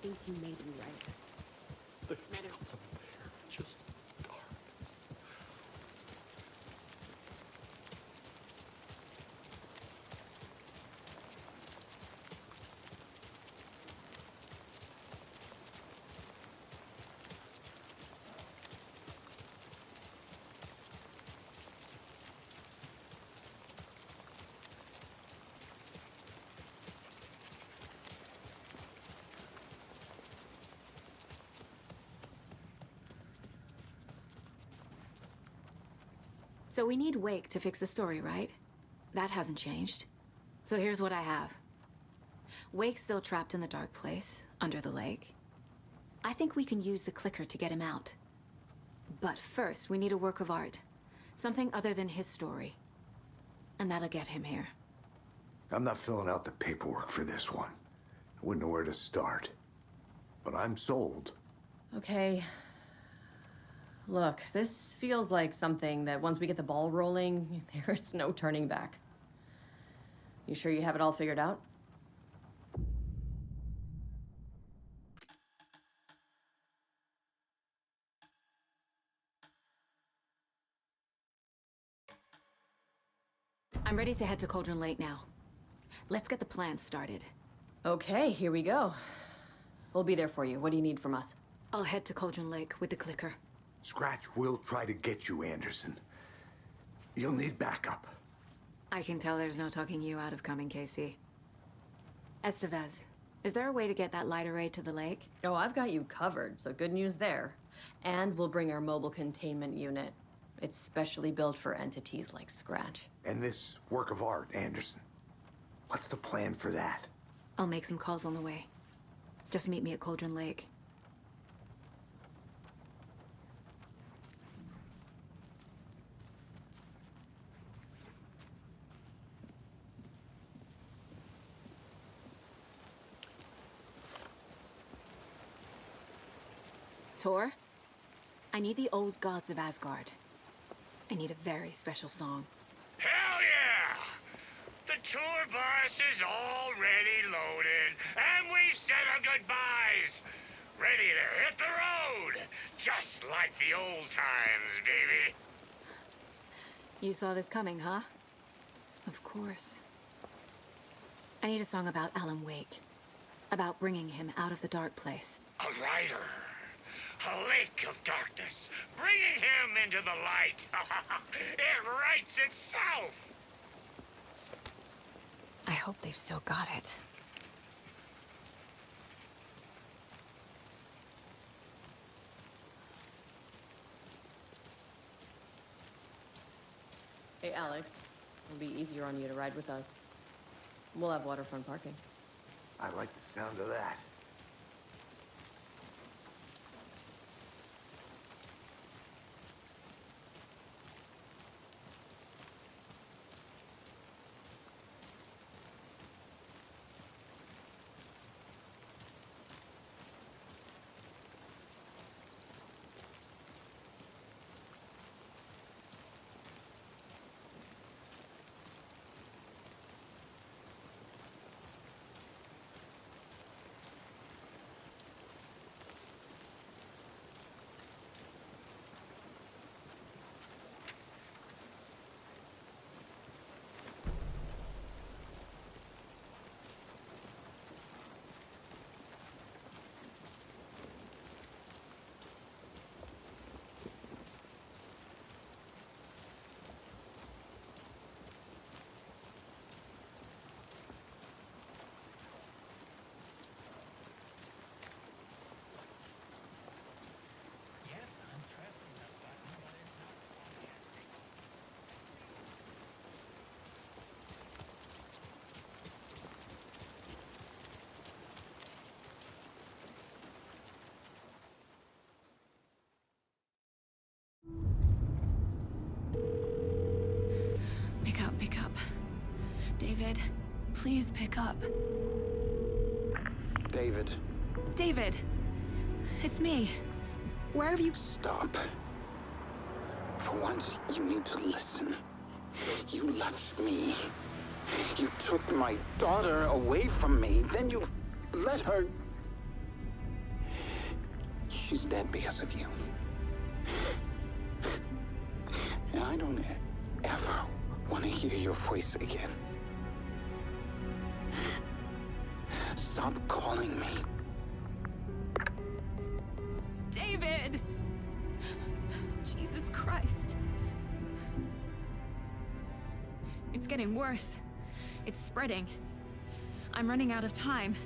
think you may be right. There's nothing there, just dark. So we need Wake to fix the story, right? That hasn't changed. So here's what I have. Wake's still trapped in the dark place, under the lake. I think we can use the clicker to get him out. But first, we need a work of art. Something other than his story. And that'll get him here. I'm not filling out the paperwork for this one. I wouldn't know where to start. But I'm sold. Okay. Look, this feels like something that once we get the ball rolling, there's no turning back. You sure you have it all figured out? I'm ready to head to Cauldron Lake now. Let's get the plan started. Okay, here we go. We'll be there for you. What do you need from us? I'll head to Cauldron Lake with the clicker. Scratch will try to get you, Anderson. You'll need backup. I can tell there's no talking you out of coming, Casey. Estevez, is there a way to get that light array to the lake? Oh, I've got you covered, so good news there. And we'll bring our mobile containment unit. It's specially built for entities like Scratch. And this work of art, Anderson. What's the plan for that? I'll make some calls on the way. Just meet me at Cauldron Lake. Tor, I need the old gods of Asgard. I need a very special song. Hell yeah! The tour bus is already loaded, and we said our goodbyes. Ready to hit the road, just like the old times, baby. You saw this coming, huh? Of course. I need a song about Alan Wake. About bringing him out of the dark place. A rider. A lake of darkness, bringing him into the light. It writes itself. I hope they've still got it. Hey, Alex. It'll be easier on you to ride with us. We'll have waterfront parking. I like the sound of that. Yes, I'm pressing the button, but it's not broadcasting. Pick up. David, please pick up. David. David! It's me. Where have you... Stop. For once, you need to listen. You left me. You took my daughter away from me. Then you let her... She's dead because of you. And I don't ever want to hear your voice again. Stop calling me. David! Jesus Christ. It's getting worse. It's spreading. I'm running out of time.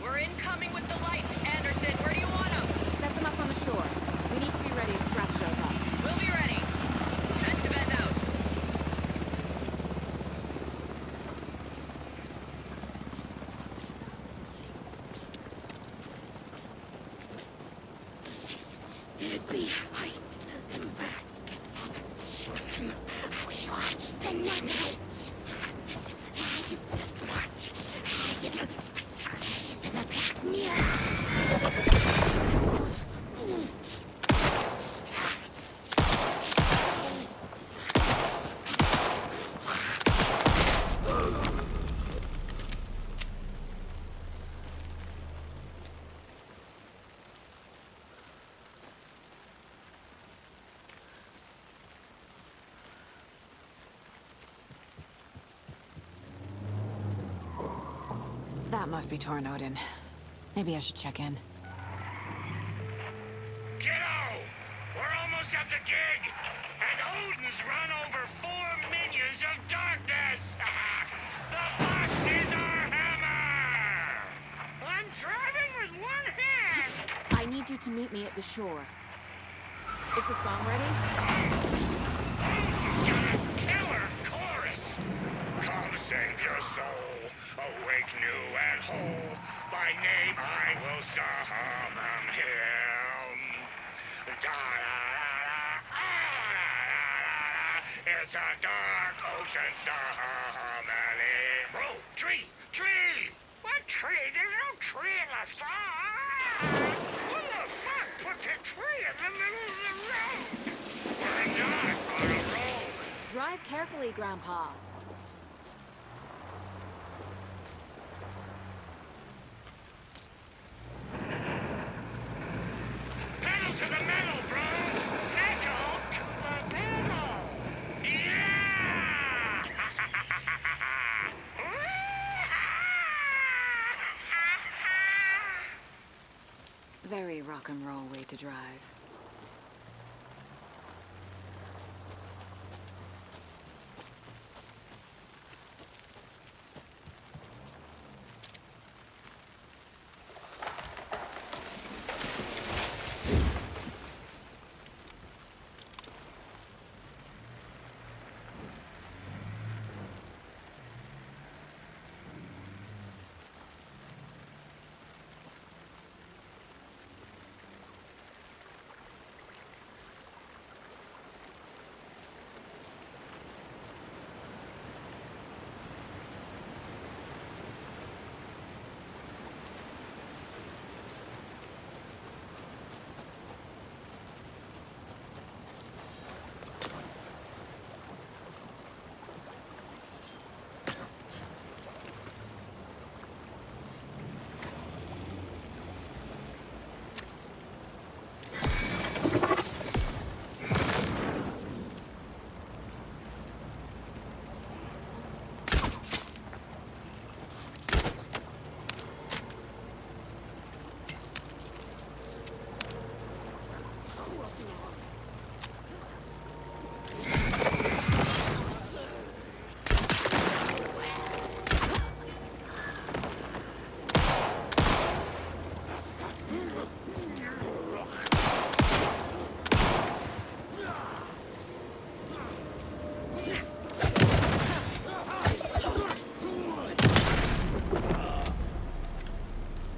We're incoming with the lights. Anderson, where do you want them? Set them up on the shore. We need to be ready if Scratch shows up. We'll be ready. Time to vent out. Behind the mask. We watch the nanites. In the black mirror. That must be Torn Odin. Maybe I should check in. Kiddo! We're almost at the dig! And Odin's run over 4 minions of darkness! The boss is our hammer! I'm driving with one hand! I need you to meet me at the shore. Is the song ready? Odin's got a killer chorus! Come save your soul, awake new and whole. By name I will summon him. It's a dark ocean summoning. Bro, tree! What tree? There's no tree in the song! Who the fuck puts a tree in the middle of the road? We're not on a road. Drive carefully, Grandpa. Pedal to the metal, bro! Metal to the metal! Yeah! Very rock and roll way to drive.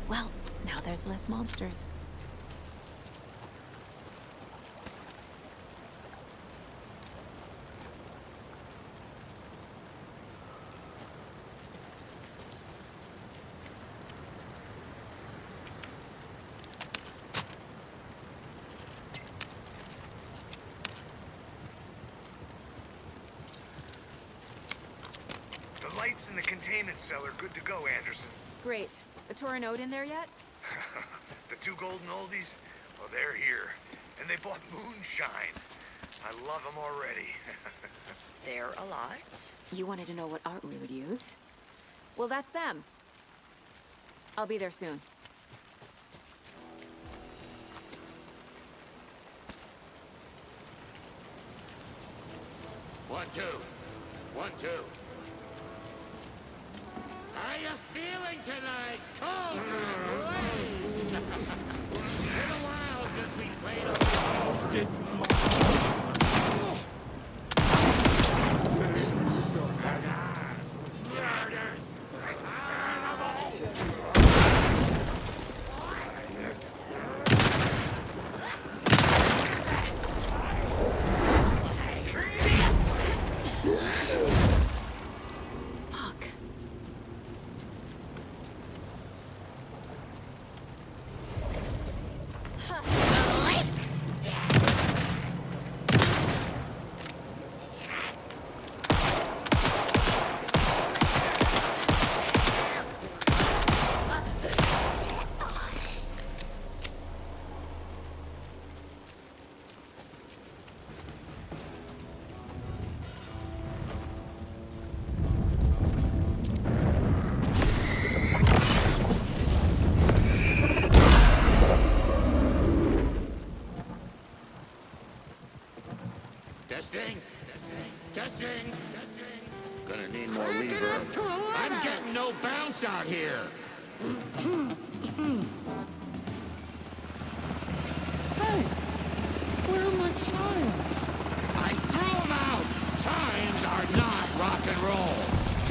Well, now there's less monsters. The lights in the containment cell are good to go, Anderson. Great. A Torin Ode in there yet? The two golden oldies? Well, they're here. And they bought moonshine. I love them already. They're a lot. You wanted to know what art we would use? Well, that's them. I'll be there soon. One, two. One, two. How you feeling tonight? Cold and blazed. Been a while since we played a... Testing. Testing. Gonna need more lever. I'm getting no bounce out here. Hey, where are my chimes? I threw them out. Chimes are not rock and roll.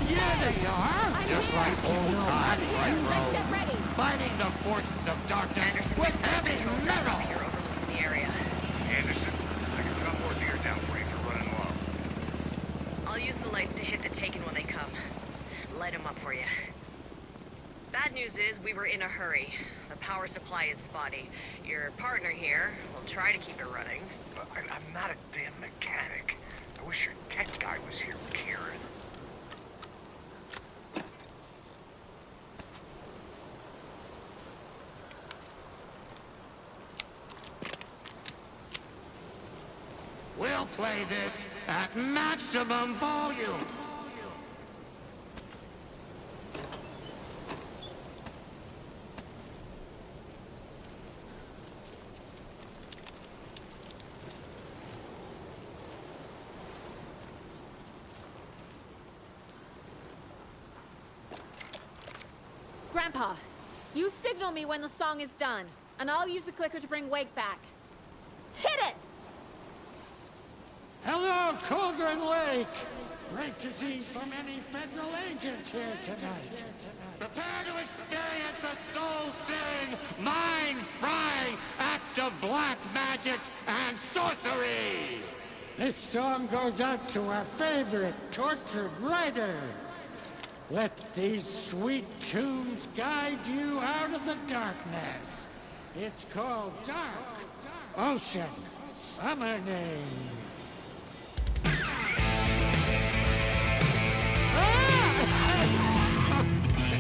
Yeah, they are. Just like old time right road. Fighting the forces of darkness with heavy metal. Here overlooking the area. Anderson, I can drop more gear down for you if you're running low. I'll use the lights to hit the Taken when they come. Light them up for you. Bad news is we were in a hurry. The power supply is spotty. Your partner here will try to keep it running. But I'm not a damn mechanic. I wish your tech guy was here, Kieran. We'll play this at maximum volume. Grandpa, you signal me when the song is done, and I'll use the clicker to bring Wake back. Hit it! Hello, Cauldron Lake! Great to see so many federal agents here tonight. Prepare to experience a soul-searing, mind-frying act of black magic and sorcery! This song goes out to our favorite tortured writer. Let these sweet tunes guide you out of the darkness. It's called Dark Ocean Summoning.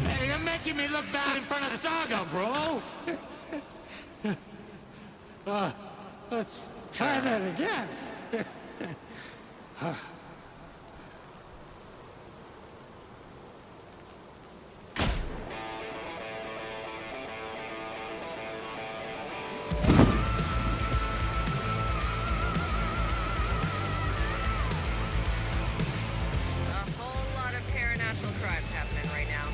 Hey, you're making me look bad in front of Saga, bro. Let's try that again. Crimes happening right now.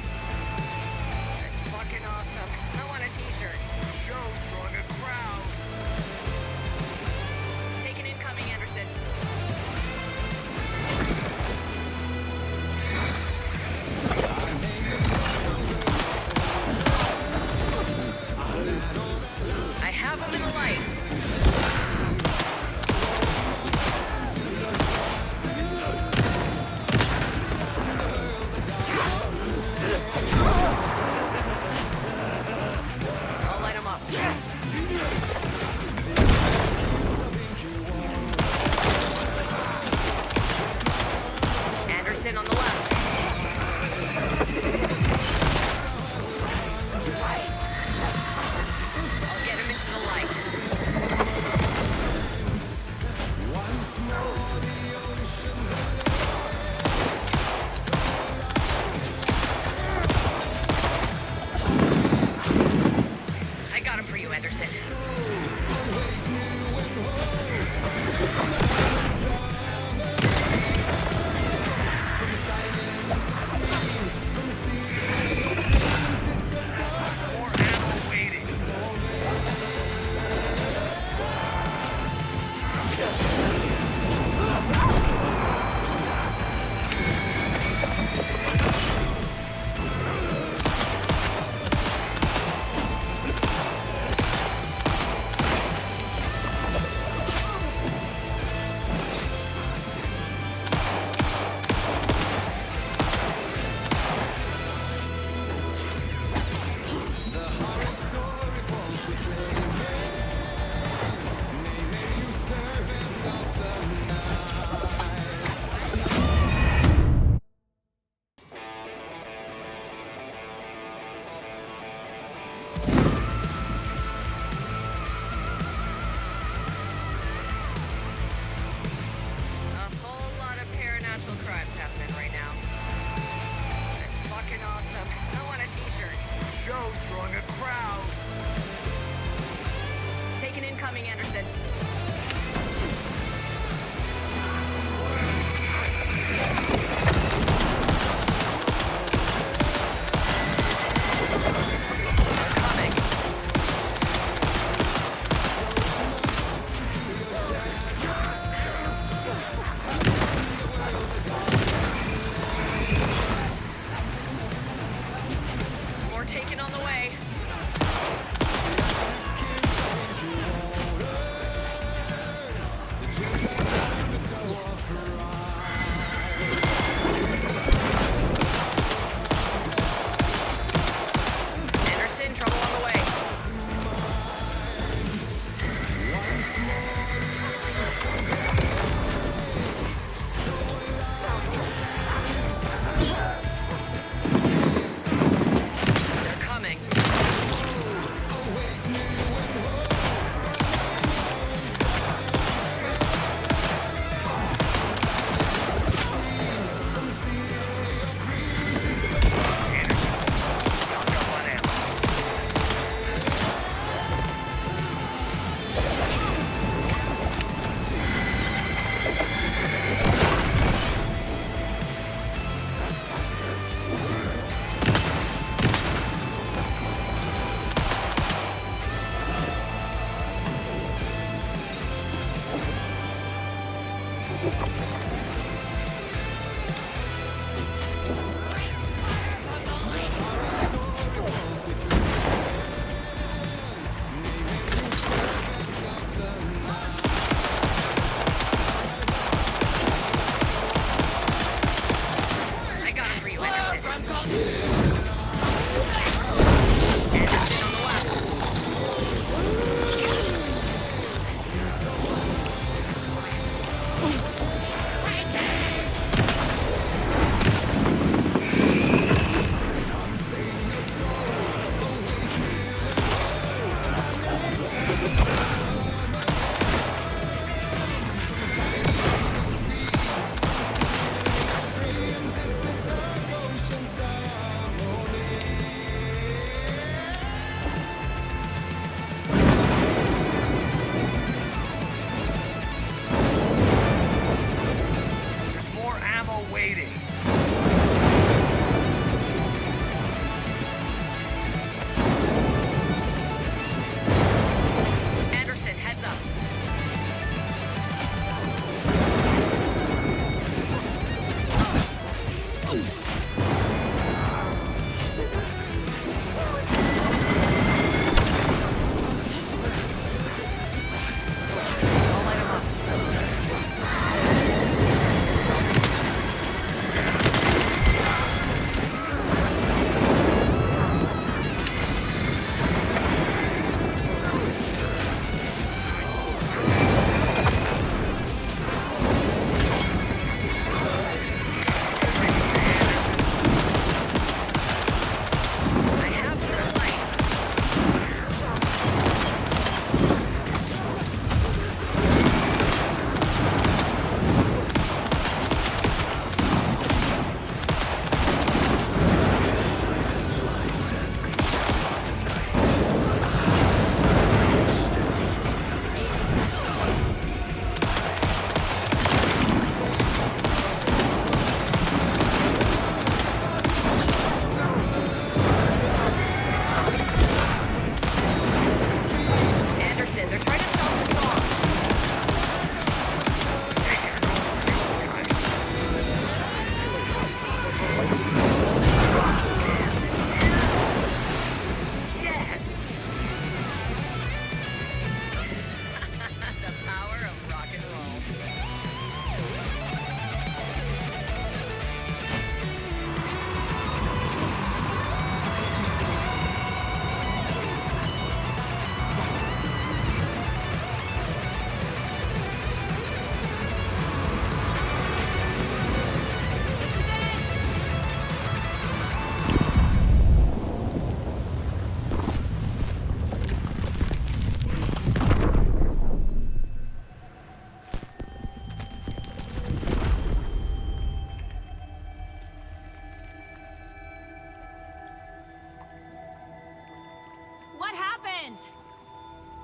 It's fucking awesome. I want a t-shirt. The show's Anderson.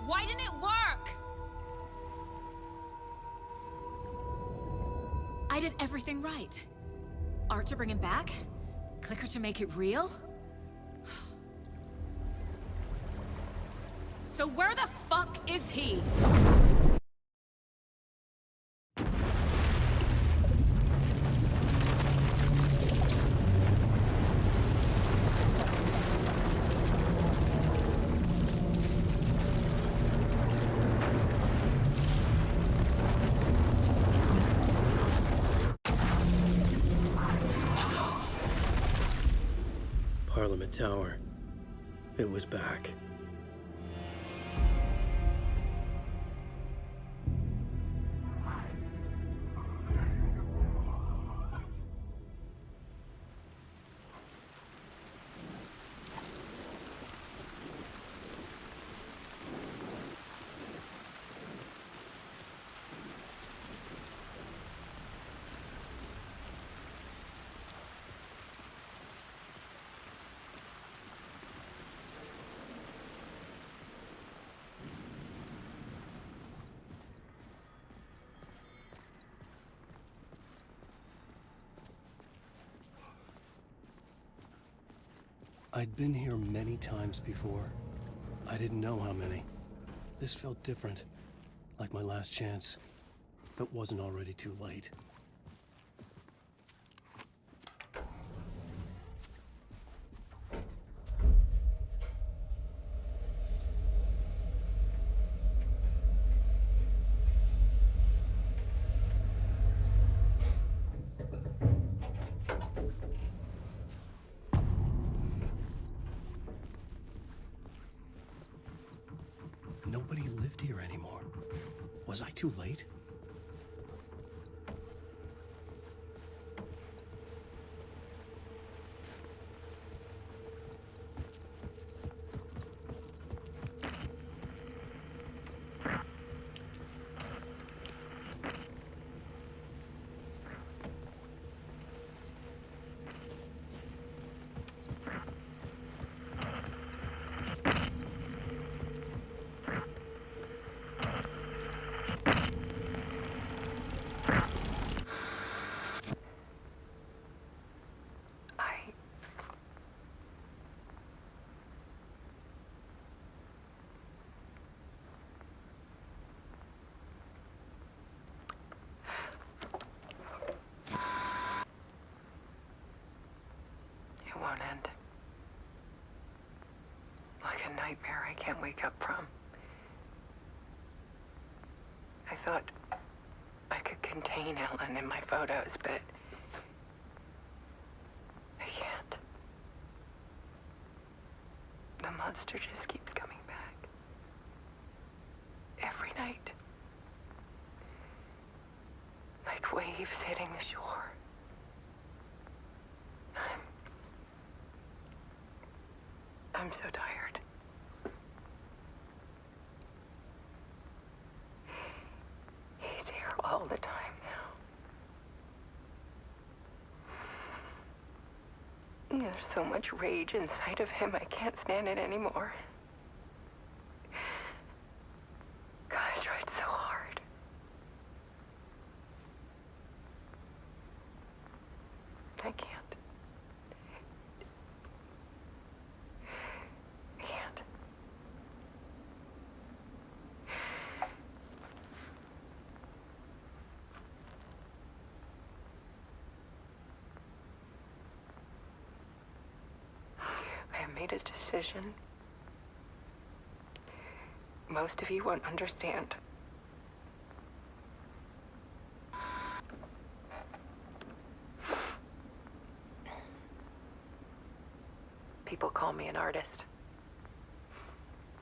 Why didn't it work? I did everything right. Art to bring him back? Clicker to make it real? So where the fuck is he? Parliament Tower. It was back. I'd been here many times before. I didn't know how many. This felt different, like my last chance, if it wasn't already too late. Nobody lived here anymore. Was I too late? It won't end. Like a nightmare I can't wake up from. I thought I could contain Ellen in my photos, but I can't. The monster just keeps coming back. Every night. Like waves hitting the shore. I'm so tired. He's here all the time now. There's so much rage inside of him, I can't stand it anymore. God, I tried so hard. I can't. I have made a decision. Most of you won't understand. People call me an artist,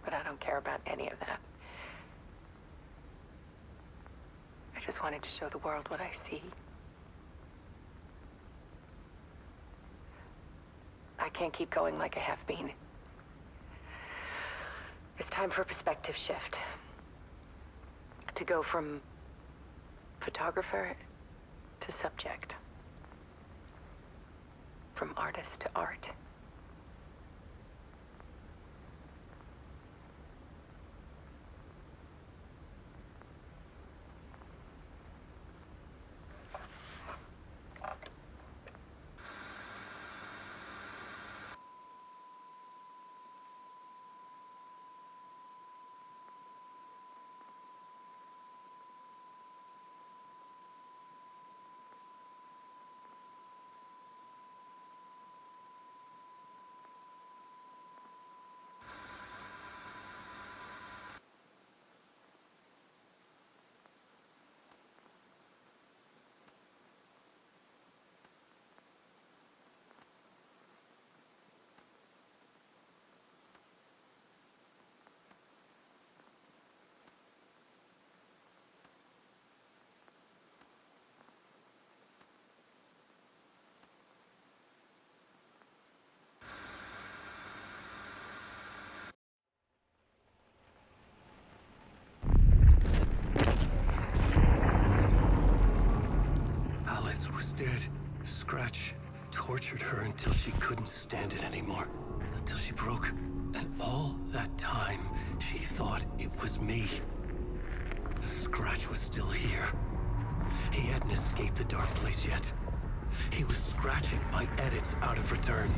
but I don't care about any of that. I just wanted to show the world what I see. I can't keep going like I have been. It's time for a perspective shift. To go from photographer to subject. From artist to art. dead. Scratch tortured her until she couldn't stand it anymore. Until she broke. And all that time, she thought it was me. Scratch was still here. He hadn't escaped the dark place yet. He was scratching my edits out of return.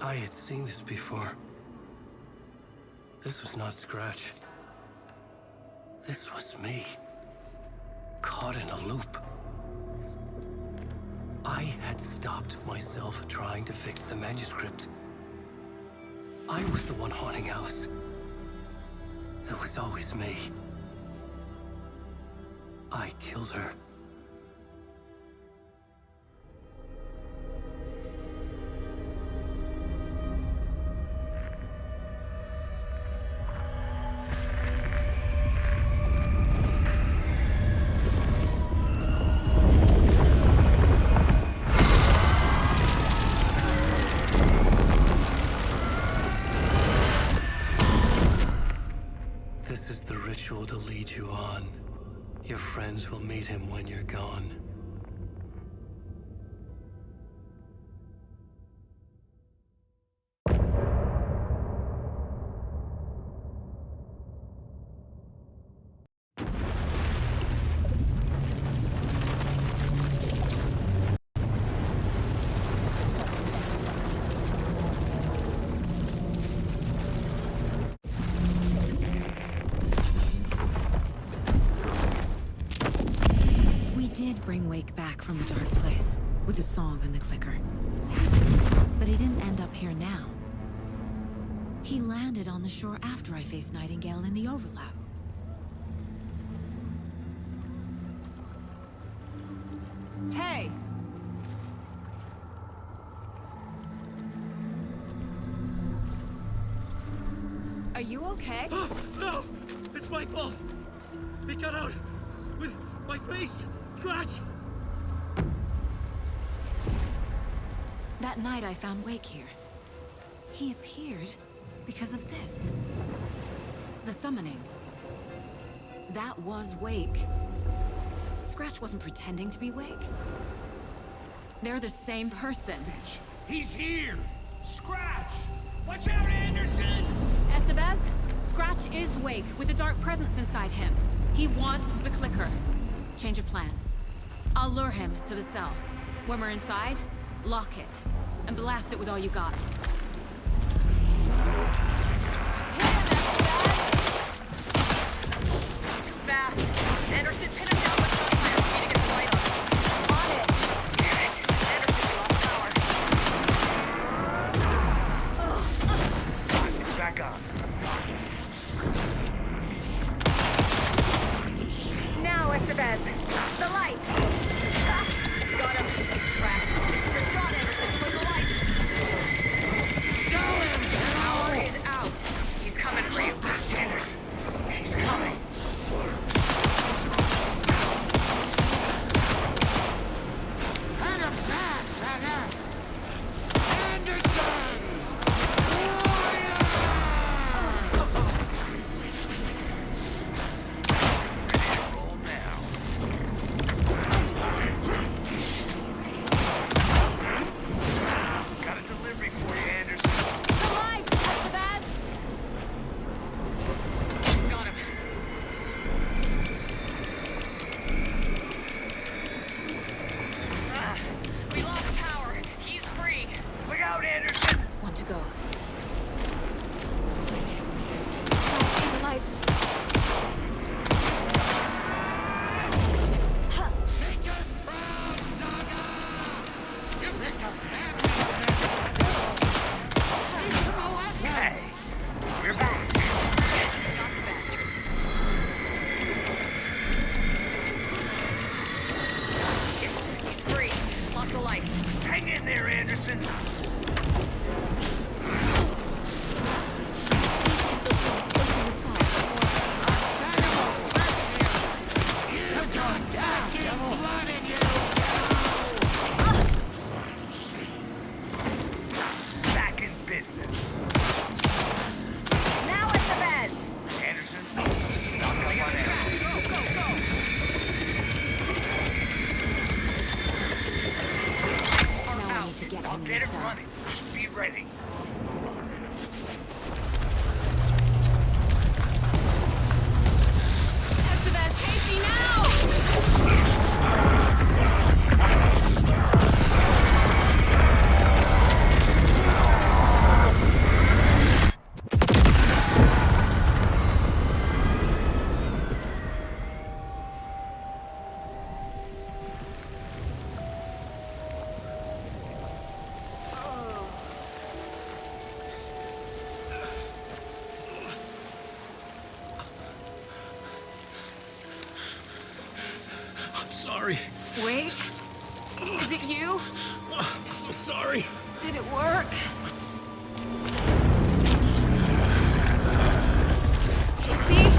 I had seen this before. This was not Scratch. This was me. Caught in a loop. I had stopped myself trying to fix the manuscript. I was the one haunting Alice. It was always me. I killed her. This is the ritual to lead you on. Your friends will meet him when you're gone. Bring Wake back from the dark place with the song and the clicker. But he didn't end up here now. He landed on the shore after I faced Nightingale in the overlap. Hey! Are you okay? No! It's my fault! He got out with my face! Scratch! That night I found Wake here. He appeared because of this. The summoning. That was Wake. Scratch wasn't pretending to be Wake. They're the same person. He's here! Scratch! Watch out, Anderson! Estevez, Scratch is Wake with the dark presence inside him. He wants the clicker. Change of plan. I'll lure him to the cell. When we're inside, lock it. And blast it with all you got. Too fast. Anderson, pin him down with gunfire so we can get the light on. On it. Damn it. Anderson, we lost power. Back on. Now, Estevez. The light. Got him. Trapped. You're shot, Anderson. With the light. Show him! Power is out. He's coming for you. Anderson. He's coming. And a pass, Anna! Andersons! Roll now. sorry. Wait. Is it you? I'm so sorry. Did it work? Casey?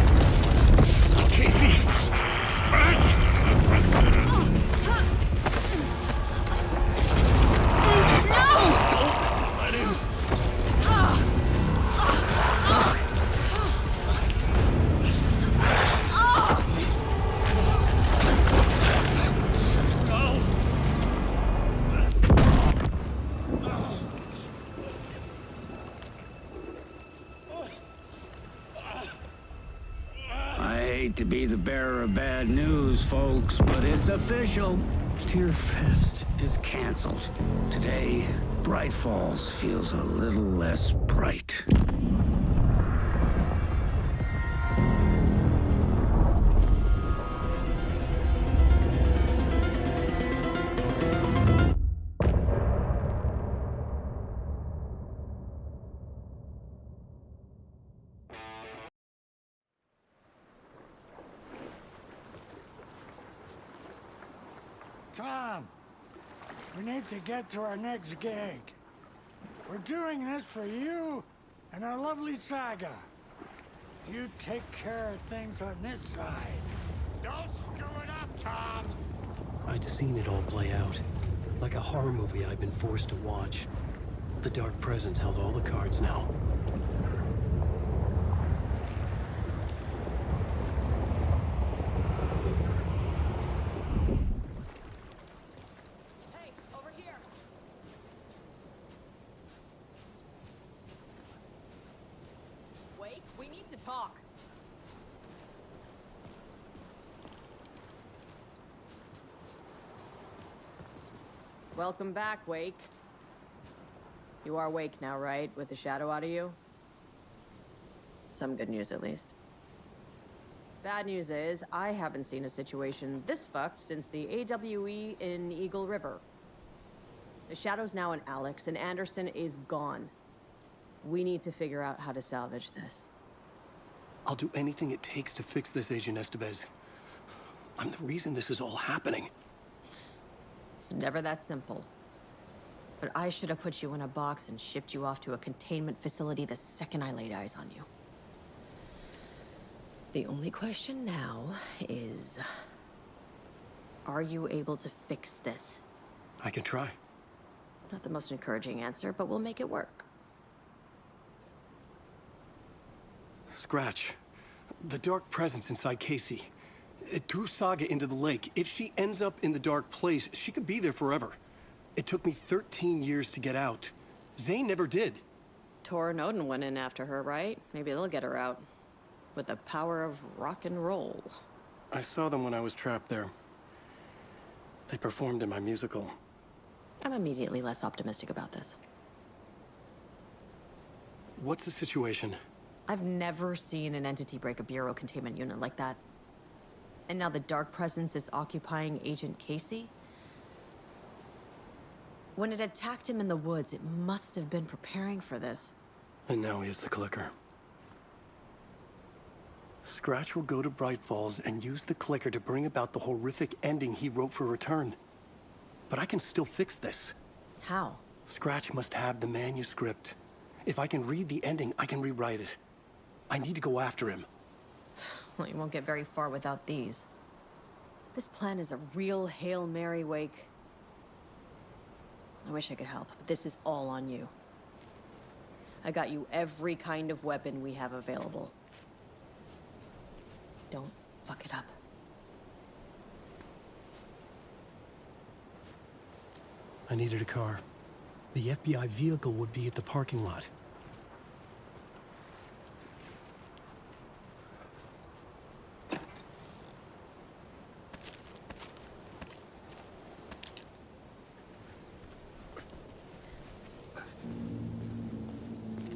Casey! Scratch! Don't let him. I hate to be the bearer of bad news, folks, but it's official. Tear Fest is canceled. Today, Bright Falls feels a little less bright. Tom, we need to get to our next gig. We're doing this for you and our lovely saga. You take care of things on this side. Don't screw it up, Tom! I'd seen it all play out. Like a horror movie I'd been forced to watch. The Dark Presence held all the cards now. Hey, over here! Wait, we need to talk. Welcome back, Wake. You are Wake now, right? With the shadow out of you? Some good news, at least. Bad news is, I haven't seen a situation this fucked since the AWE in Eagle River. The shadow's now in Alex, and Anderson is gone. We need to figure out how to salvage this. I'll do anything it takes to fix this, Agent Estevez. I'm the reason this is all happening. It's never that simple. But I should have put you in a box and shipped you off to a containment facility the second I laid eyes on you. The only question now is... are you able to fix this? I can try. Not the most encouraging answer, but we'll make it work. Scratch. The Dark Presence inside Casey. It threw Saga into the lake. If she ends up in the Dark Place, she could be there forever. It took me 13 years to get out. Zane never did. Tor and Odin went in after her, right? Maybe they'll get her out. With the power of rock and roll. I saw them when I was trapped there. They performed in my musical. I'm immediately less optimistic about this. What's the situation? I've never seen an entity break a bureau containment unit like that. And now the Dark Presence is occupying Agent Casey? When it attacked him in the woods, it must have been preparing for this. And now he has the clicker. Scratch will go to Bright Falls and use the clicker to bring about the horrific ending he wrote for Return. But I can still fix this. How? Scratch must have the manuscript. If I can read the ending, I can rewrite it. I need to go after him. Well, you won't get very far without these. This plan is a real Hail Mary, Wake. I wish I could help, but this is all on you. I got you every kind of weapon we have available. Don't fuck it up. I needed a car. The FBI vehicle would be at the parking lot.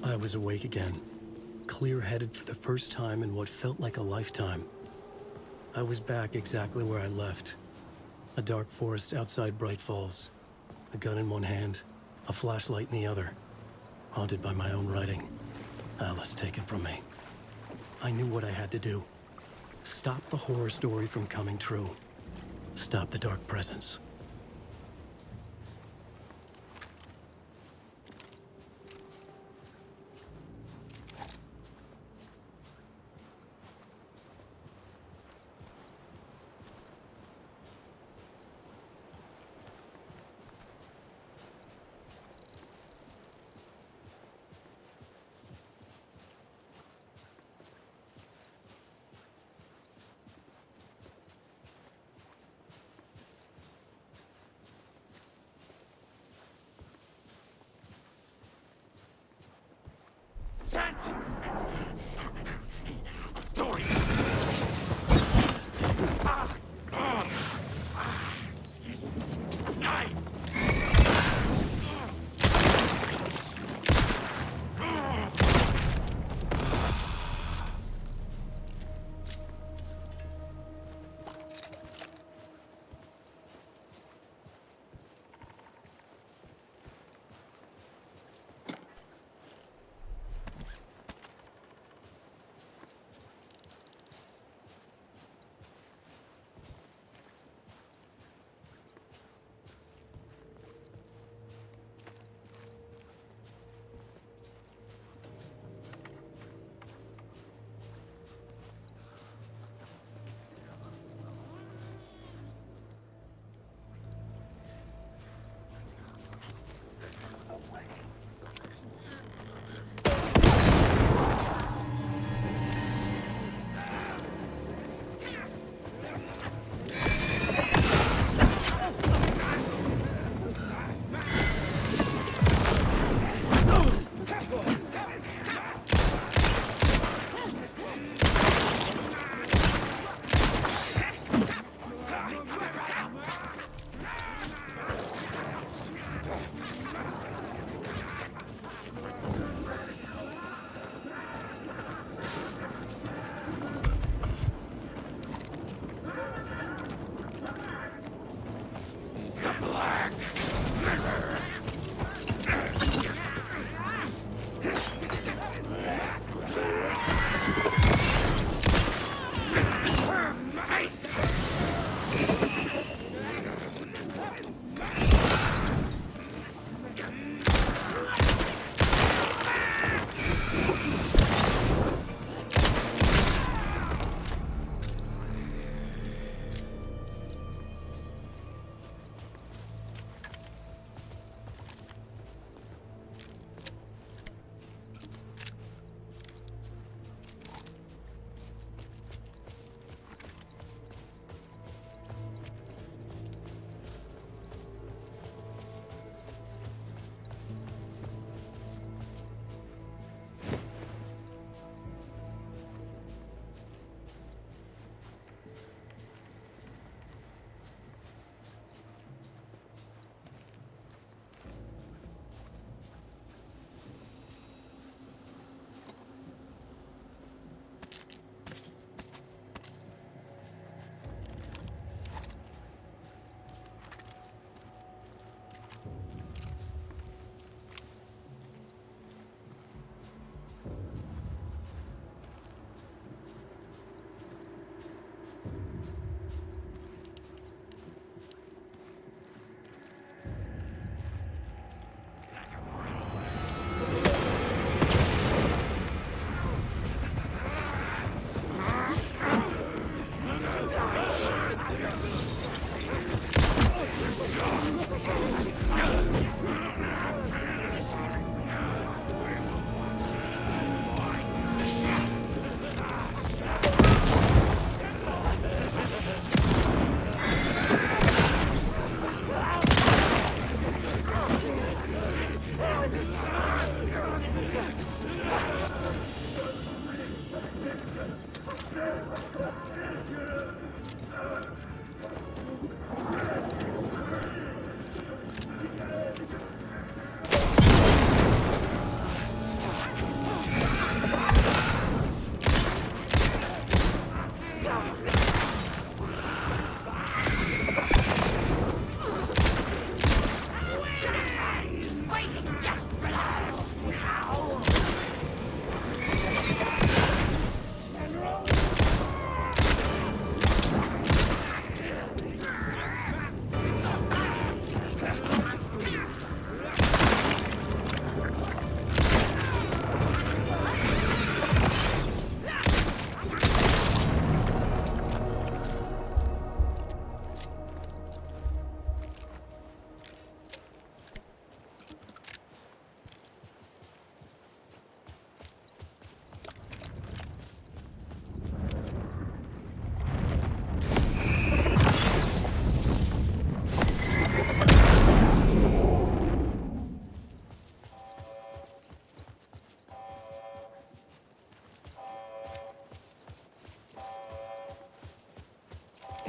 I was awake again, clear-headed for the first time in what felt like a lifetime. I was back exactly where I left. A dark forest outside Bright Falls. A gun in one hand, a flashlight in the other. Haunted by my own writing. Alice taken from me. I knew what I had to do. Stop the horror story from coming true. Stop the dark presence. Story.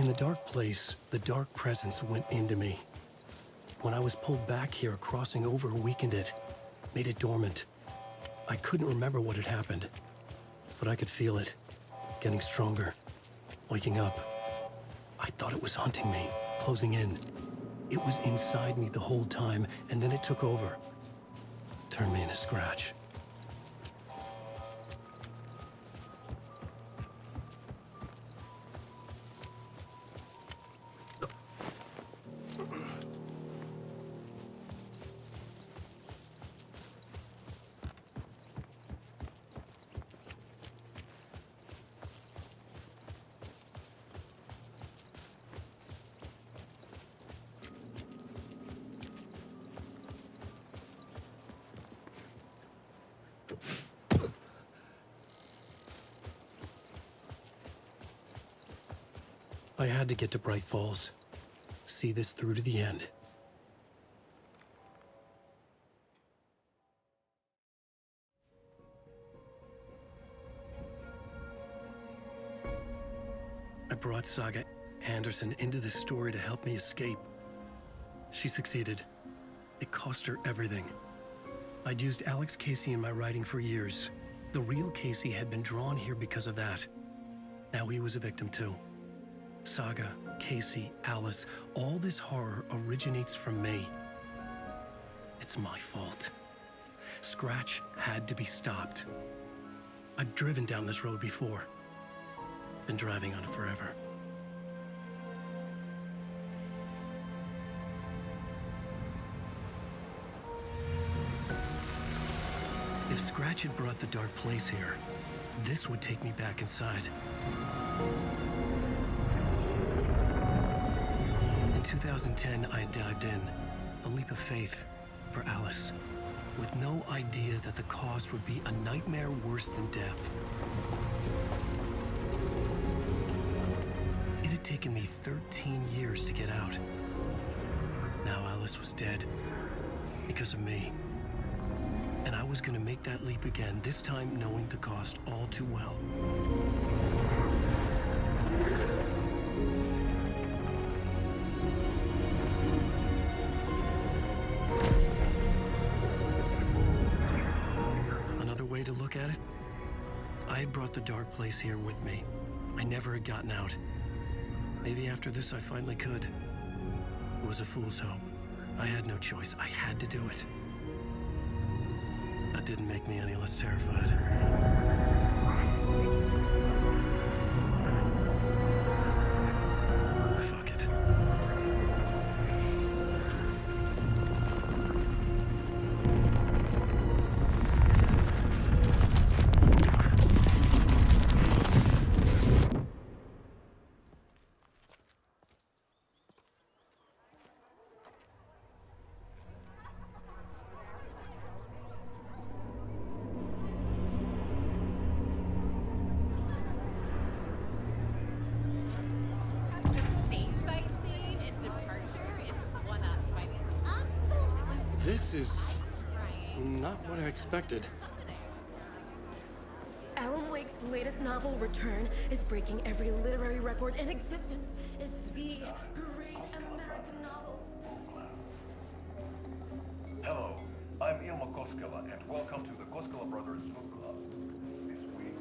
In the dark place, the dark presence went into me. When I was pulled back here, crossing over weakened it, made it dormant. I couldn't remember what had happened, but I could feel it, getting stronger, waking up. I thought it was hunting me, closing in. It was inside me the whole time, and then it took over. Turned me into Scratch. I had to get to Bright Falls. See this through to the end. I brought Saga Anderson into this story to help me escape. She succeeded. It cost her everything. I'd used Alex Casey in my writing for years. The real Casey had been drawn here because of that. Now he was a victim too. Saga, Casey, Alice, all this horror originates from me. It's my fault. Scratch had to be stopped. I've driven down this road before. Been driving on it forever. If Scratch had brought the dark place here, this would take me back inside. In 2010, I dived in, a leap of faith for Alice, with no idea that the cost would be a nightmare worse than death. It had taken me 13 years to get out. Now Alice was dead, because of me. And I was gonna make that leap again, this time knowing the cost all too well. Another way to look at it, I had brought the dark place here with me. I never had gotten out. Maybe after this I finally could. It was a fool's hope. I had no choice. I had to do it. That didn't make me any less terrified. Fuck it. This is not what I expected. Alan Wake's latest novel, Return, is breaking every literary record in existence. It's the great American novel. Hello, I'm Ilma Koskela, and welcome to the Koskela Brothers Book Club. This week,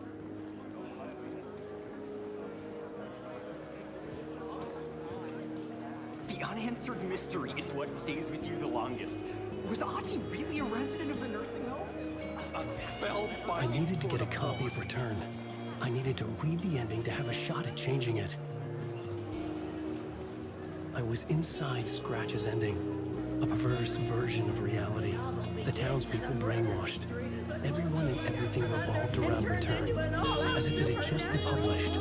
The unanswered mystery is what stays with you the longest. Was Auntie really a resident of the nursing home? A spellbinding I needed to get a copy of Return. I needed to read the ending to have a shot at changing it. I was inside Scratch's ending. A perverse version of reality. The townspeople brainwashed. Everyone and everything revolved around Return, as if it had just been published.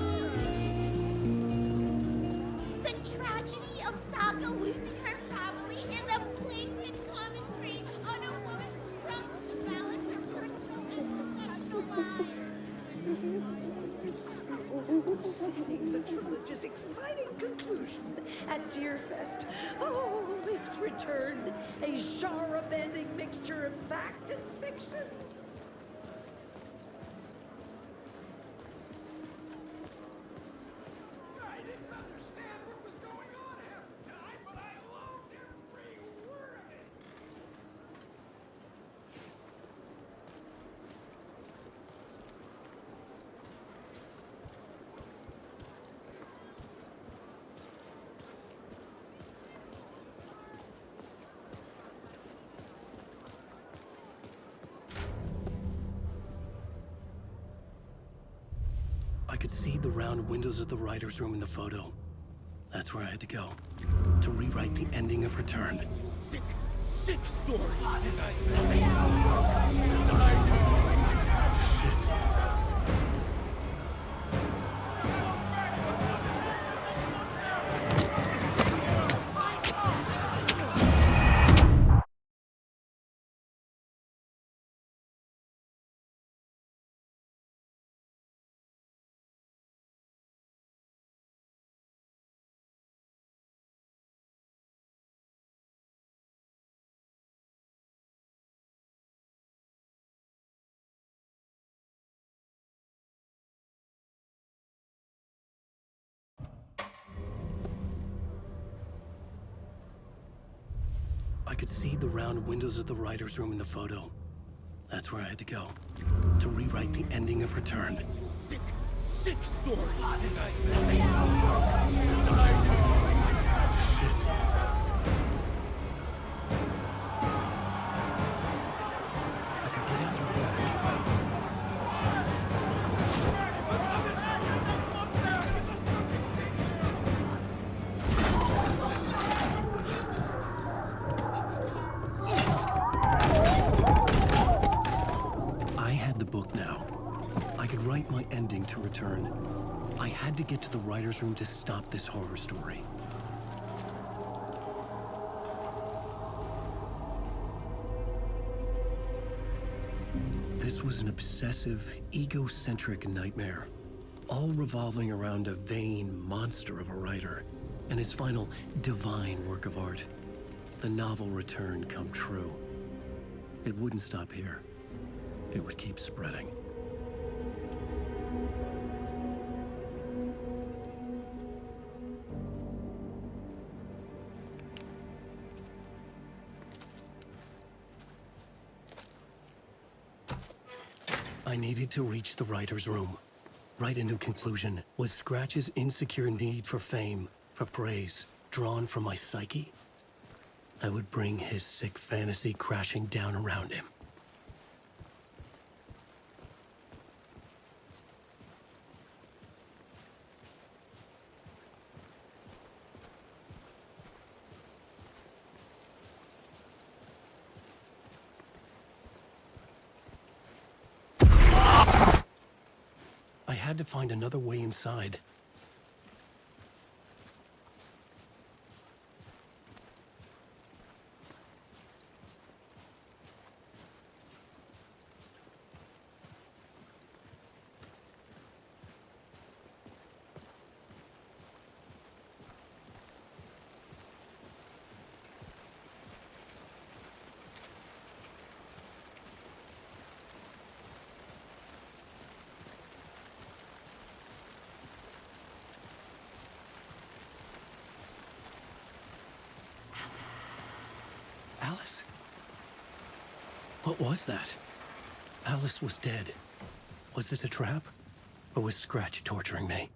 The tragedy of Saga losing her family is a blatant commentary on a woman's struggle to balance her personal and professional life. Setting the trilogy's exciting conclusion at Deerfest. Oh, makes Return a genre-bending mixture of fact and fiction. I didn't understand I could see the round windows of the writer's room in the photo. That's where I had to go. To rewrite the ending of Return. Sick story. Shit. I could see the round windows of the writer's room in the photo. That's where I had to go. To rewrite the ending of Return. Sick story. Shit. I could get out through the back. I had the book now. I could write my ending to Return. I had to get to the writer's room to stop this horror story. This was an obsessive, egocentric nightmare, all revolving around a vain monster of a writer and his final divine work of art, the novel Return come true. It wouldn't stop here. It would keep spreading. I needed to reach the writer's room. Write a new conclusion. Was Scratch's insecure need for fame, for praise, drawn from my psyche? I would bring his sick fantasy crashing down around him. I had to find another way inside. Alice? What was that? Alice was dead. Was this a trap? Or was Scratch torturing me?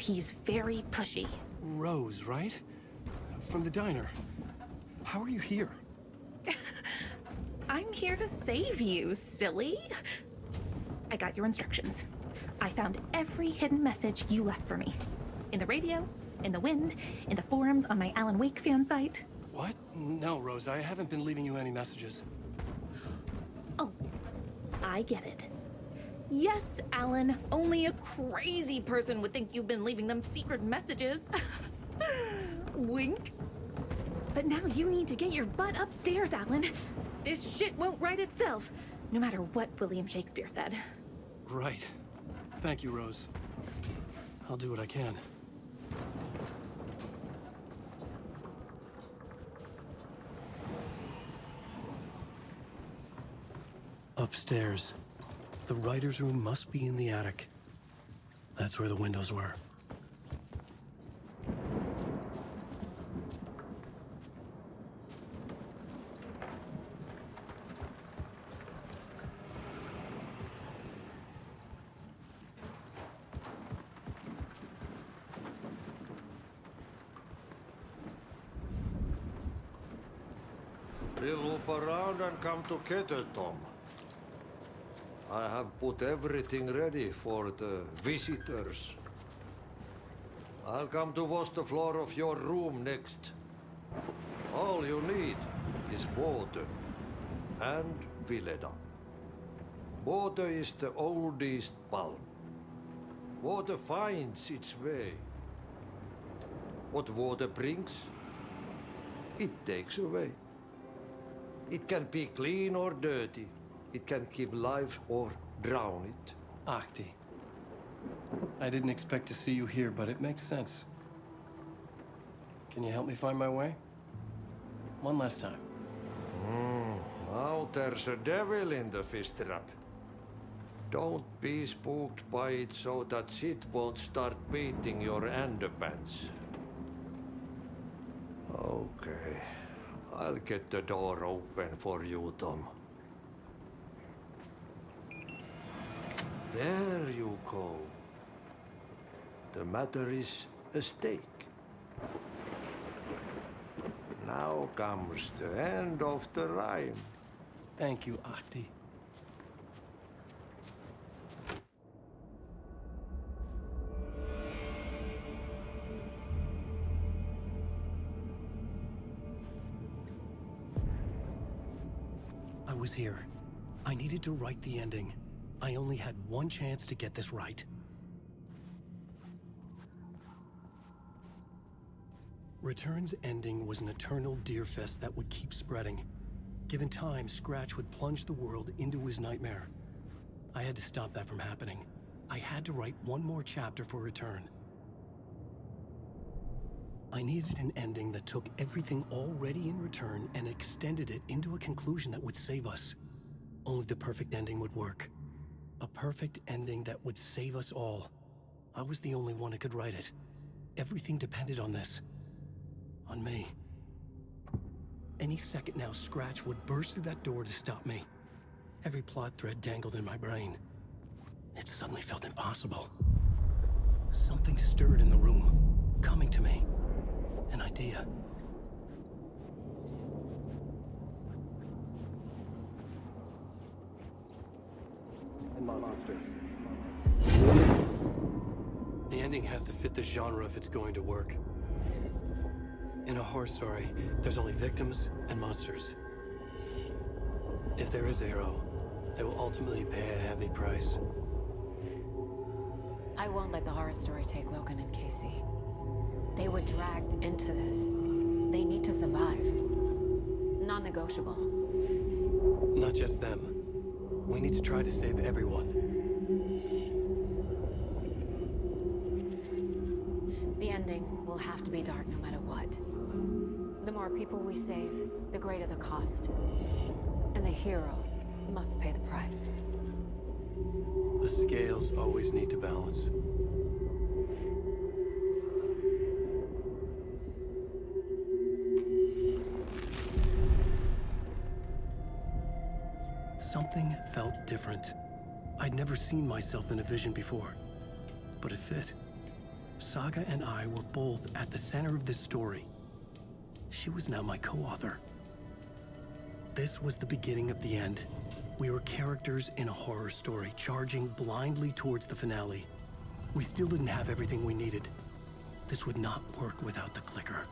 he's very pushy. Rose, right? From the diner. How are you here? I'm here to save you, silly. I got your instructions. I found every hidden message you left for me. In the radio, in the wind, in the forums on my Alan Wake fan site. What? No, Rose, I haven't been leaving you any messages. Oh, I get it. Yes, Alan, only a crazy person would think you've been leaving them secret messages. Wink. But now you need to get your butt upstairs, Alan. This shit won't right itself, no matter what William Shakespeare said. Right. Thank you, Rose. I'll do what I can. Upstairs. The writer's room must be in the attic. That's where the windows were. We'll loop around and come together, Tom. I have put everything ready for the visitors. I'll come to wash the floor of your room next. All you need is water and Vileda. Water is the oldest bulb. Water finds its way. What water brings, it takes away. It can be clean or dirty. It can keep life or drown it. Ahti. I didn't expect to see you here, but it makes sense. Can you help me find my way? One last time. Now there's a devil in the fish trap. Don't be spooked by it so that shit won't start beating your underpants. Okay. I'll get the door open for you, Tom. There you go. The matter is a stake. Now comes the end of the rhyme. Thank you, Ahti. I was here. I needed to write the ending. I only had one chance to get this right. Return's ending was an eternal deerfest that would keep spreading. Given time, Scratch would plunge the world into his nightmare. I had to stop that from happening. I had to write one more chapter for Return. I needed an ending that took everything already in Return and extended it into a conclusion that would save us. Only the perfect ending would work. A perfect ending that would save us all. I was the only one who could write it. Everything depended on this. On me. Any second now, Scratch would burst through that door to stop me. Every plot thread dangled in my brain. It suddenly felt impossible. Something stirred in the room, coming to me. An idea. And monsters. The ending has to fit the genre if it's going to work. In a horror story, there's only victims and monsters. If there is a hero, they will ultimately pay a heavy price. I won't let the horror story take Logan and Casey. They were dragged into this. They need to survive. Non-negotiable. Not just them. We need to try to save everyone. The ending will have to be dark no matter what. The more people we save, the greater the cost. And the hero must pay the price. The scales always need to balance. Something felt different. I'd never seen myself in a vision before, but it fit. Saga and I were both at the center of this story. She was now my co-author. This was the beginning of the end. We were characters in a horror story, charging blindly towards the finale. We still didn't have everything we needed. This would not work without the clicker.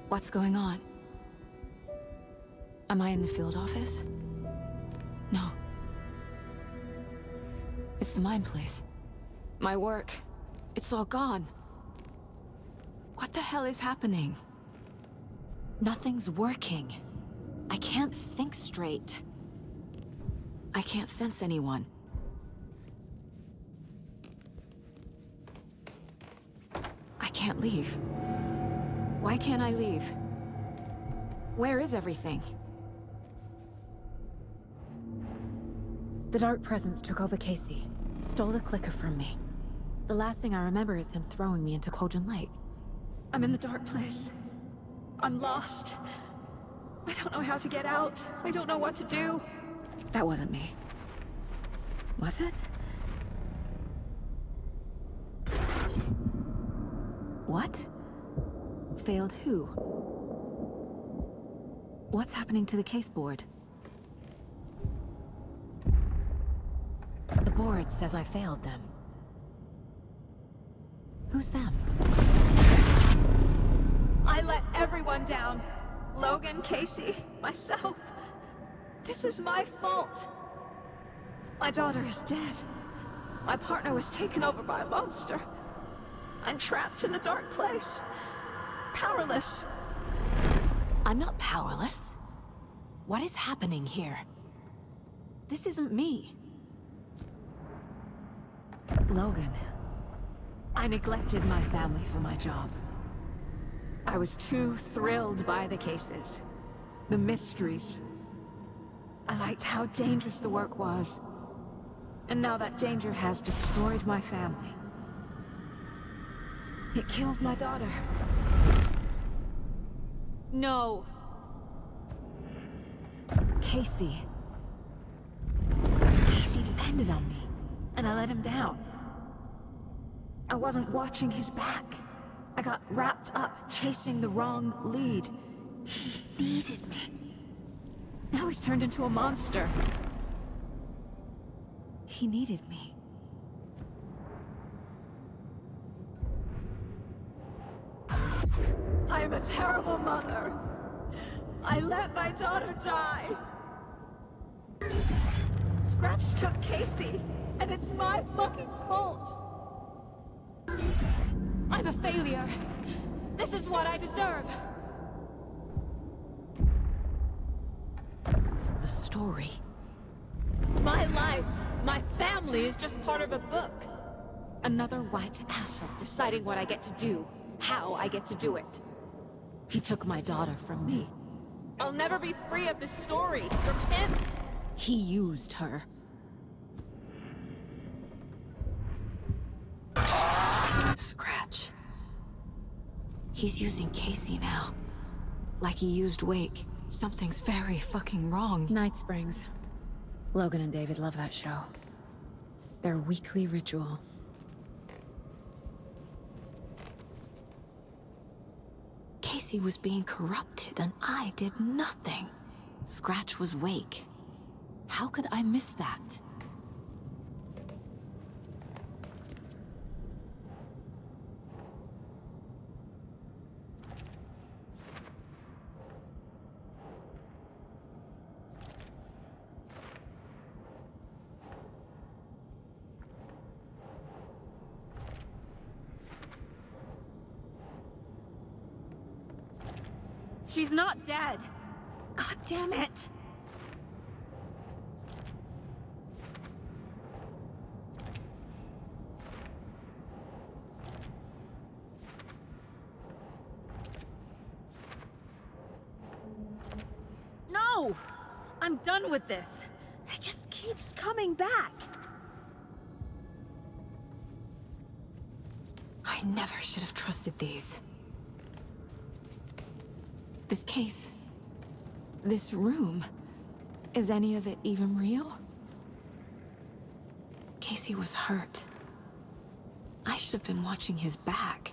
What's going on? Am I in the field office? No. It's the mine place. My work. It's all gone. What the hell is happening? Nothing's working. I can't think straight. I can't sense anyone. I can't leave. Why can't I leave? Where is everything? The Dark Presence took over Casey, stole the clicker from me. The last thing I remember is him throwing me into Cauldron Lake. I'm in the dark place. I'm lost. I don't know how to get out. I don't know what to do. That wasn't me. Was it? What? Failed who? What's happening to the case board? The board says I failed them. Who's them? I let everyone down. Logan, Casey, myself. This is my fault. My daughter is dead. My partner was taken over by a monster. I'm trapped in the dark place. Powerless. I'm not powerless. What is happening here? This isn't me. Logan. I neglected my family for my job. I was too thrilled by the cases, the mysteries. I liked how dangerous the work was. And now that danger has destroyed my family. It killed my daughter. No. Casey. Casey depended on me, and I let him down. I wasn't watching his back. I got wrapped up chasing the wrong lead. He needed me. Now he's turned into a monster. He needed me. I am a terrible mother. I let my daughter die. Scratch took Casey, and it's my fucking fault. I'm a failure. This is what I deserve. The story. My life, my family is just part of a book. Another white asshole deciding what I get to do, how I get to do it. He took my daughter from me. I'll never be free of this story from him. He used her. Scratch. He's using Casey now. Like he used Wake. Something's very fucking wrong. Night Springs. Logan and David love that show. Their weekly ritual. Casey was being corrupted and I did nothing. Scratch was Wake. How could I miss that? She's not dead. God damn it. No! I'm done with this. It just keeps coming back. I never should have trusted these. This case, this room, is any of it even real? Casey was hurt. I should have been watching his back.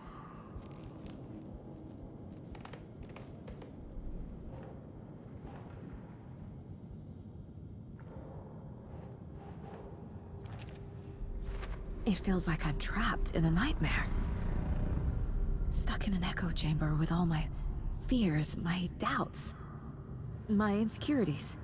It feels like I'm trapped in a nightmare. Stuck in an echo chamber with all my fears, my doubts, my insecurities.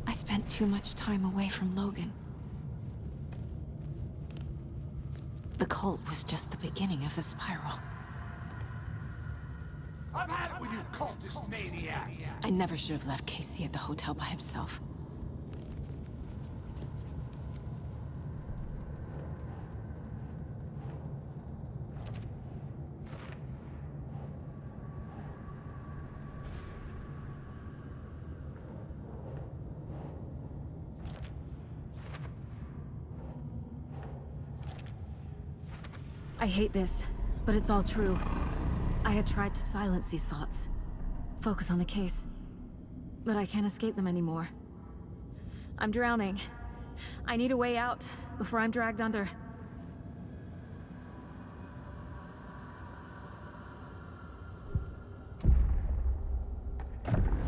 I spent too much time away from Logan. The cult was just the beginning of the spiral. I've had it with you cultist maniacs! I never should have left Casey at the hotel by himself. I hate this, but it's all true. I had tried to silence these thoughts, focus on the case, but I can't escape them anymore. I'm drowning. I need a way out before I'm dragged under.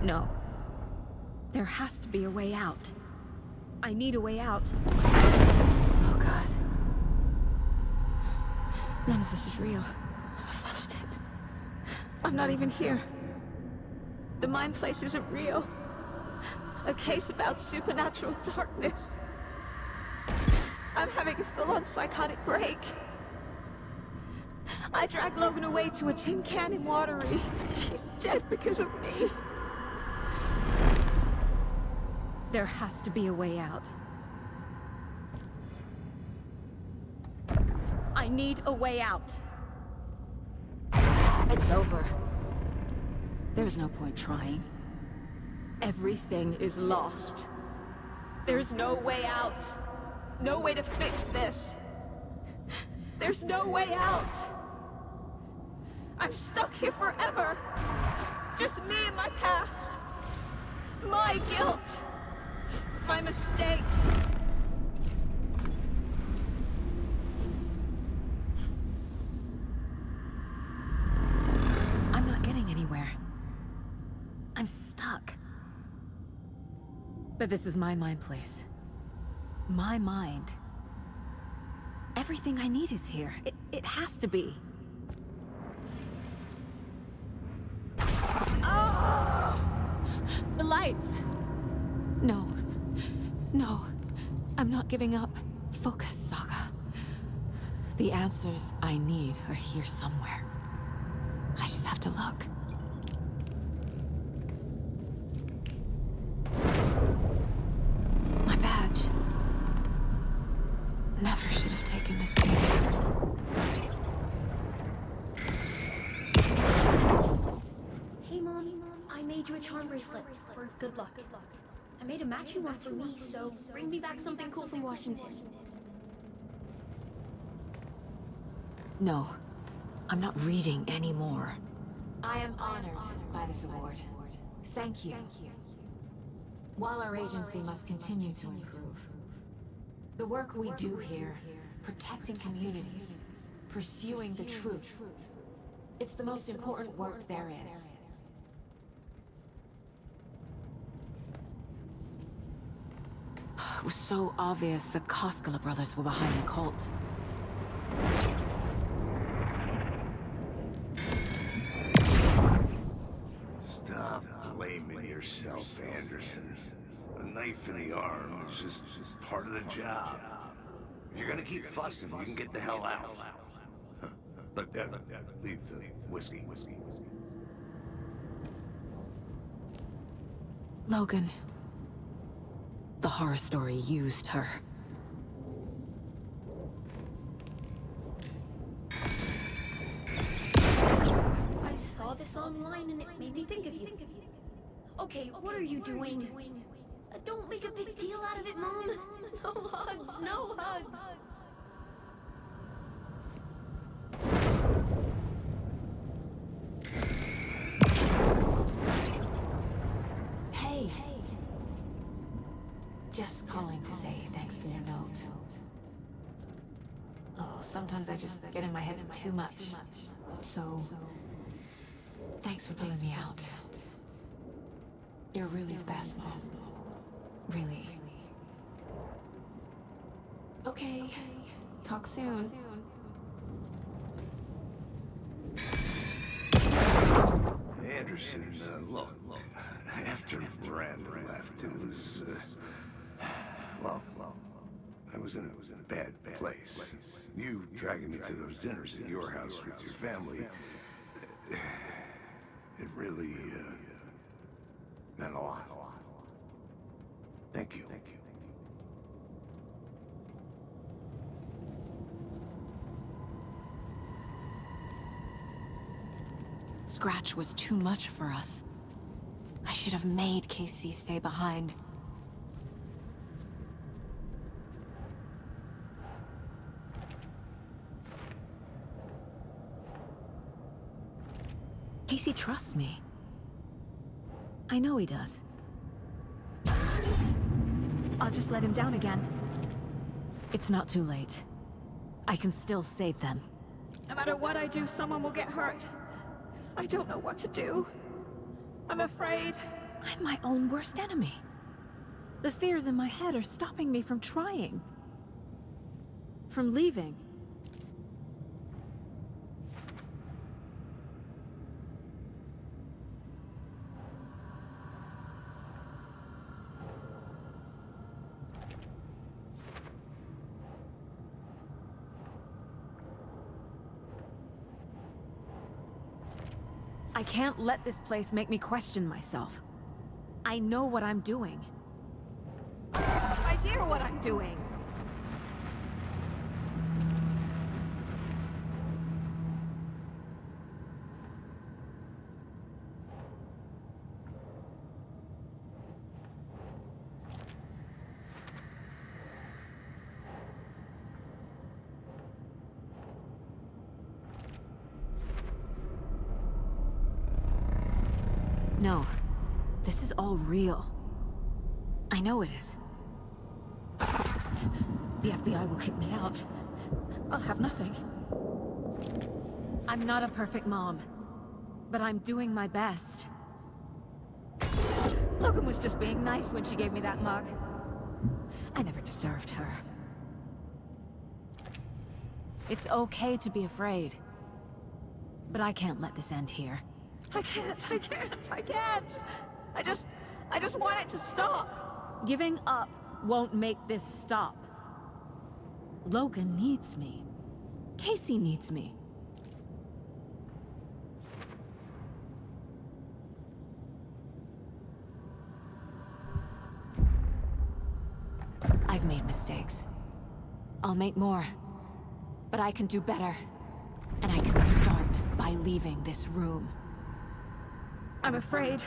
No. There has to be a way out. I need a way out. Oh God. None of this is real. I've lost it. I'm not even here. The mind place isn't real. A case about supernatural darkness. I'm having a full-on psychotic break. I dragged Logan away to a tin can in Watery. She's dead because of me. There has to be a way out. I need a way out. It's over. There's no point trying. Everything is lost. There's no way out. No way to fix this. There's no way out. I'm stuck here forever. Just me and my past. My guilt. My mistakes. I'm not getting anywhere. I'm stuck. But this is my mind place. My mind. Everything I need is here. It has to be. Oh! The lights! No. No. I'm not giving up. Focus, Saga. The answers I need are here somewhere. I just have to look. My badge. Never should have taken this case. Hey, Mom. I made you a charm bracelet for good luck. I made a matching one for me, so bring me back something cool from Washington. No. I'm not reading anymore. I am honored by this award. Thank you. While our agency must continue to improve, the work we do here, protecting communities, pursuing the truth, it's the most important work there is. It was so obvious the Koskela brothers were behind the cult. Anderson. A knife in the arm is just part of the job. If you're gonna keep fussing, you can get the hell out. But leave the whiskey. Logan. The horror story used her. I saw this online and it made me think of you. Okay, what are you doing? Don't make a big deal out of it, Mom. No hugs, no hugs. Hey. Just calling to say thanks for your note. Oh, sometimes I just get in my head too much. So, thanks for pulling me out. You're really the best, Mom. Really. Okay. Talk soon. Anderson, look, after Miranda left, it was, well, I was in a bad place. You dragging me to those dinners at your house with your family, it really, meant a lot. Thank you. Scratch was too much for us. I should have made Casey stay behind. Casey trusts me. I know he does. I'll just let him down again. It's not too late. I can still save them. No matter what I do, someone will get hurt. I don't know what to do. I'm afraid. I'm my own worst enemy. The fears in my head are stopping me from trying. From leaving. I can't let this place make me question myself. I know what I'm doing. I have no idea what I'm doing. No. This is all real. I know it is. The FBI will kick me out. I'll have nothing. I'm not a perfect mom, but I'm doing my best. Logan was just being nice when she gave me that mug. I never deserved her. It's okay to be afraid. But I can't let this end here. I can't. I just want it to stop. Giving up won't make this stop. Logan needs me. Casey needs me. I've made mistakes. I'll make more. But I can do better. And I can start by leaving this room. I'm afraid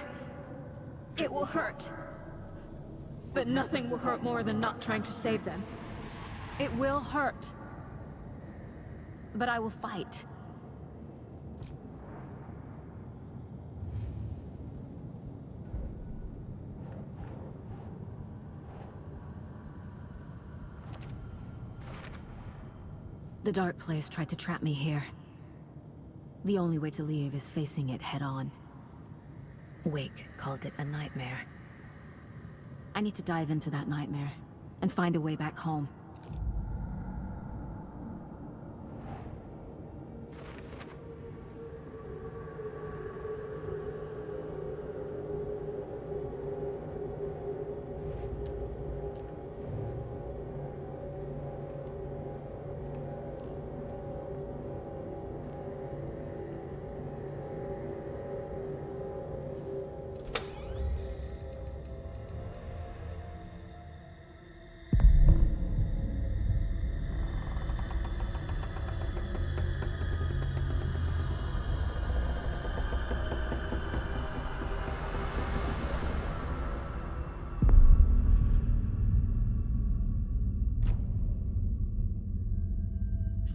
it will hurt. But nothing will hurt more than not trying to save them. It will hurt. But I will fight. The dark place tried to trap me here. The only way to leave is facing it head-on. Wake called it a nightmare. I need to dive into that nightmare and find a way back home.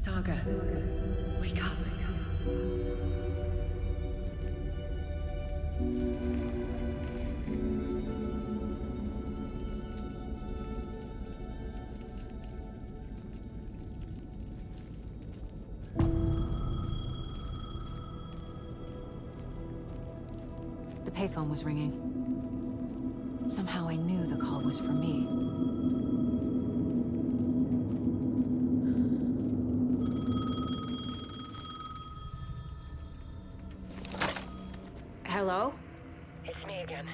Saga, wake up. The payphone was ringing. Somehow I knew the call was for me. Hello? It's me again.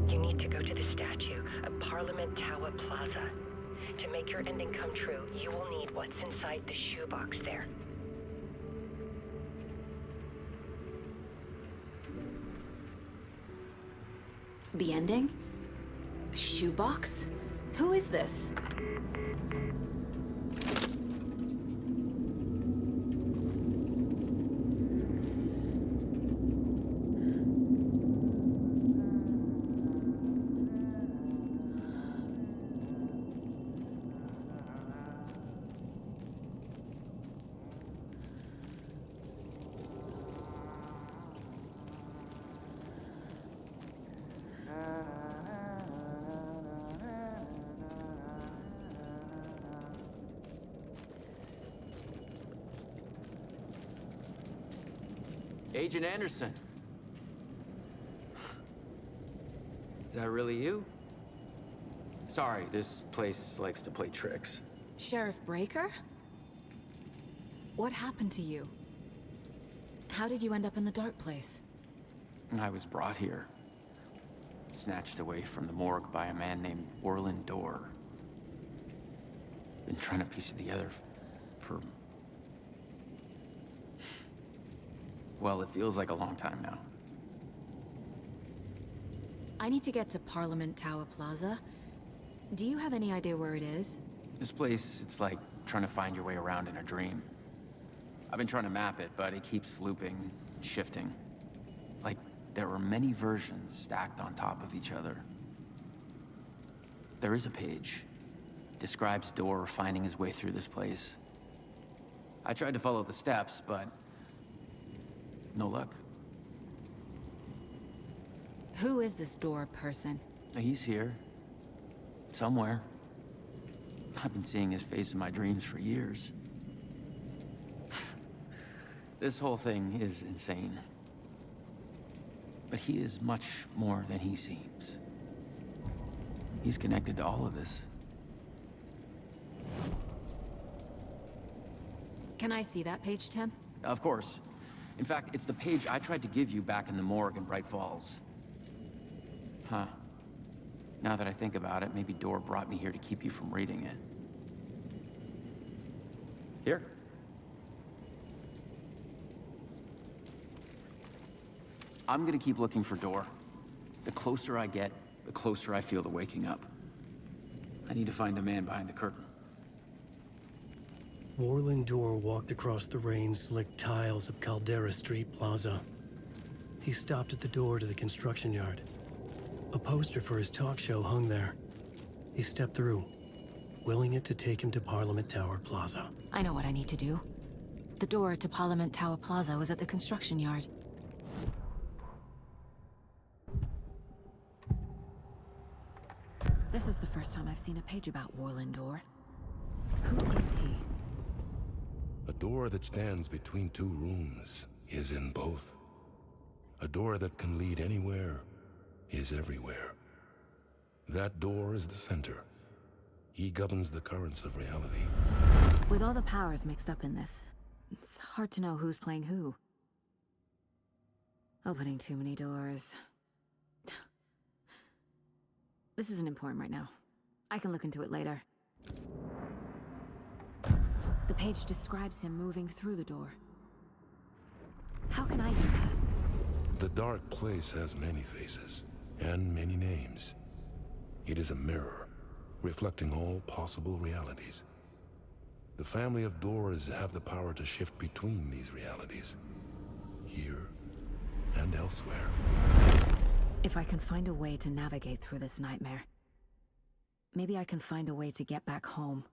You need to go to the statue of Parliament Tower Plaza. To make your ending come true, you will need what's inside the shoebox there. The ending? A shoebox? Who is this? Agent Anderson. Is that really you? Sorry, this place likes to play tricks. Sheriff Breaker? What happened to you? How did you end up in the dark place? I was brought here. Snatched away from the morgue by a man named Orland Dorr. Been trying to piece it together for... well, it feels like a long time now. I need to get to Parliament Tower Plaza. Do you have any idea where it is? This place, it's like trying to find your way around in a dream. I've been trying to map it, but it keeps looping, shifting. Like there were many versions stacked on top of each other. There is a page. Describes Dorr finding his way through this place. I tried to follow the steps, but no luck. Who is this Dorr person? He's here. Somewhere. I've been seeing his face in my dreams for years. This whole thing is insane. But he is much more than he seems. He's connected to all of this. Can I see that page, Tim? Of course. In fact, it's the page I tried to give you back in the morgue in Bright Falls. Huh. Now that I think about it, maybe Dorr brought me here to keep you from reading it. Here. I'm gonna keep looking for Dorr. The closer I get, the closer I feel to waking up. I need to find the man behind the curtain. Orland Dorr walked across the rain-slicked tiles of Caldera Street Plaza. He stopped at the door to the construction yard. A poster for his talk show hung there. He stepped through, willing it to take him to Parliament Tower Plaza. I know what I need to do. The door to Parliament Tower Plaza was at the construction yard. This is the first time I've seen a page about Orland Dorr. Who is he? A door that stands between two rooms is in both. A door that can lead anywhere is everywhere. That door is the center. He governs the currents of reality. With all the powers mixed up in this, it's hard to know who's playing who. Opening too many doors. This isn't important right now. I can look into it later. The page describes him moving through the door. How can I do that? The dark place has many faces and many names. It is a mirror, reflecting all possible realities. The family of Dorrs have the power to shift between these realities, here and elsewhere. If I can find a way to navigate through this nightmare, maybe I can find a way to get back home.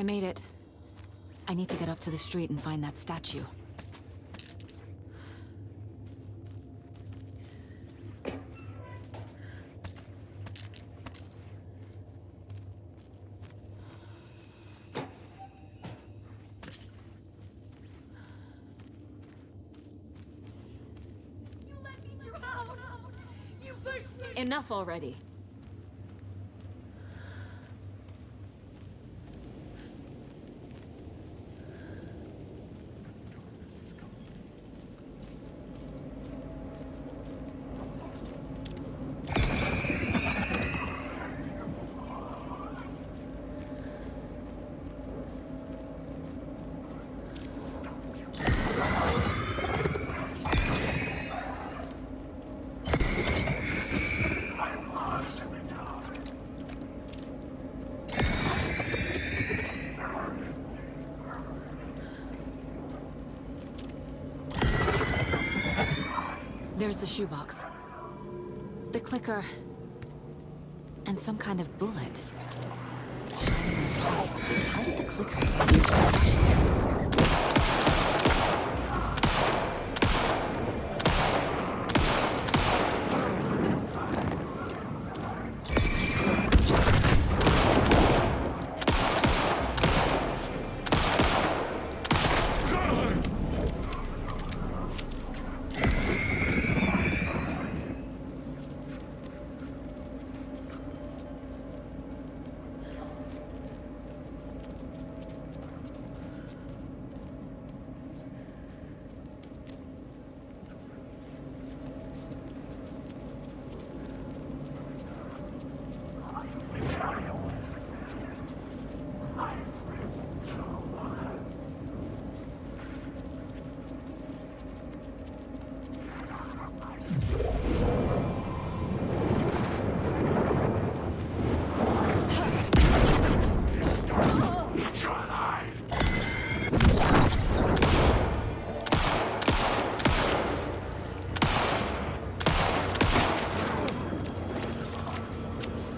made it. I need to get up to the street and find that statue. Enough already. There's the shoebox. The clicker. And some kind of bullet. How did the clicker use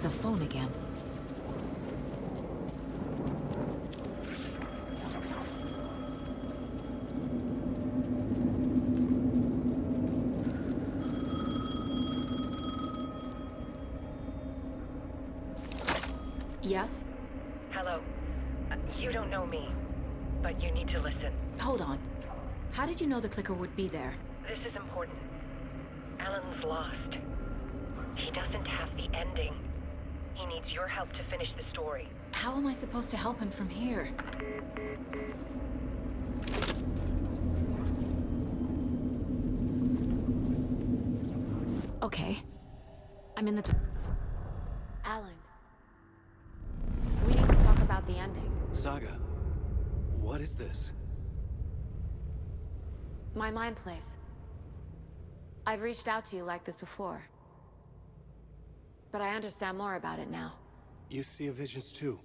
the phone again? Yes? Hello. You don't know me, but you need to listen. Hold on. How did you know the clicker would be there? This is important. Alan's lost. He doesn't have the ending. He needs your help to finish the story. How am I supposed to help him from here? Okay. I'm in the... Alan. We need to talk about the ending. Saga, what is this? My mind place. I've reached out to you like this before. But I understand more about it now. You see visions too.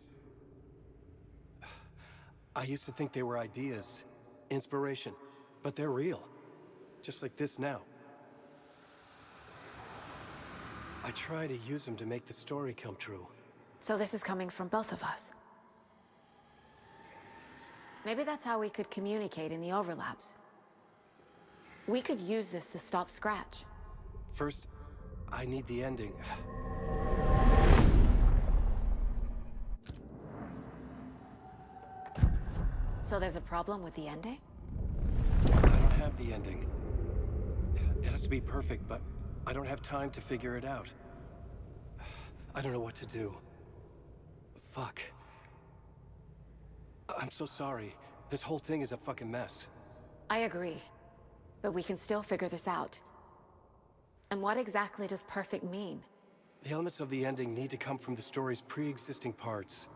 I used to think they were ideas, inspiration, but they're real. Just like this now. I try to use them to make the story come true. So this is coming from both of us. Maybe that's how we could communicate in the overlaps. We could use this to stop Scratch. First, I need the ending. So there's a problem with the ending? I don't have the ending. It has to be perfect, but I don't have time to figure it out. I don't know what to do. Fuck. I'm so sorry. This whole thing is a fucking mess. I agree. But we can still figure this out. And what exactly does perfect mean? The elements of the ending need to come from the story's pre-existing parts.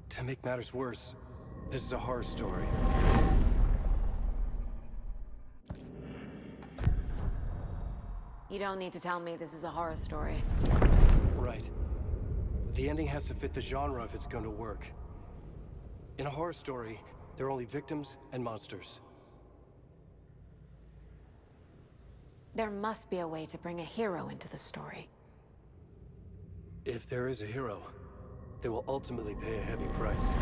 To make matters worse, this is a horror story. You don't need to tell me this is a horror story. Right. The ending has to fit the genre if it's going to work. In a horror story, there are only victims and monsters. There must be a way to bring a hero into the story. If there is a hero, they will ultimately pay a heavy price.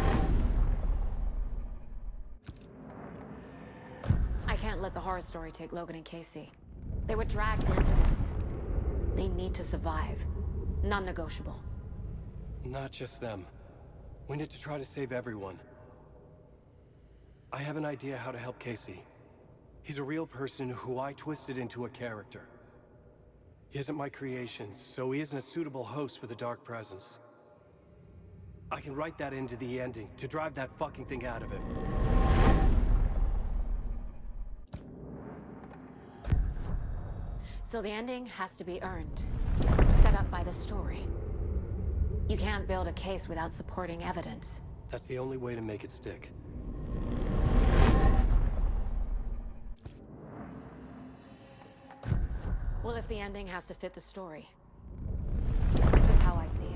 I can't let the horror story take Logan and Casey. They were dragged into this. They need to survive. Non-negotiable. Not just them. We need to try to save everyone. I have an idea how to help Casey. He's a real person who I twisted into a character. He isn't my creation, so he isn't a suitable host for the Dark Presence. I can write that into the ending to drive that fucking thing out of him. So the ending has to be earned. Set up by the story. You can't build a case without supporting evidence. That's the only way to make it stick. Well, if the ending has to fit the story, this is how I see it.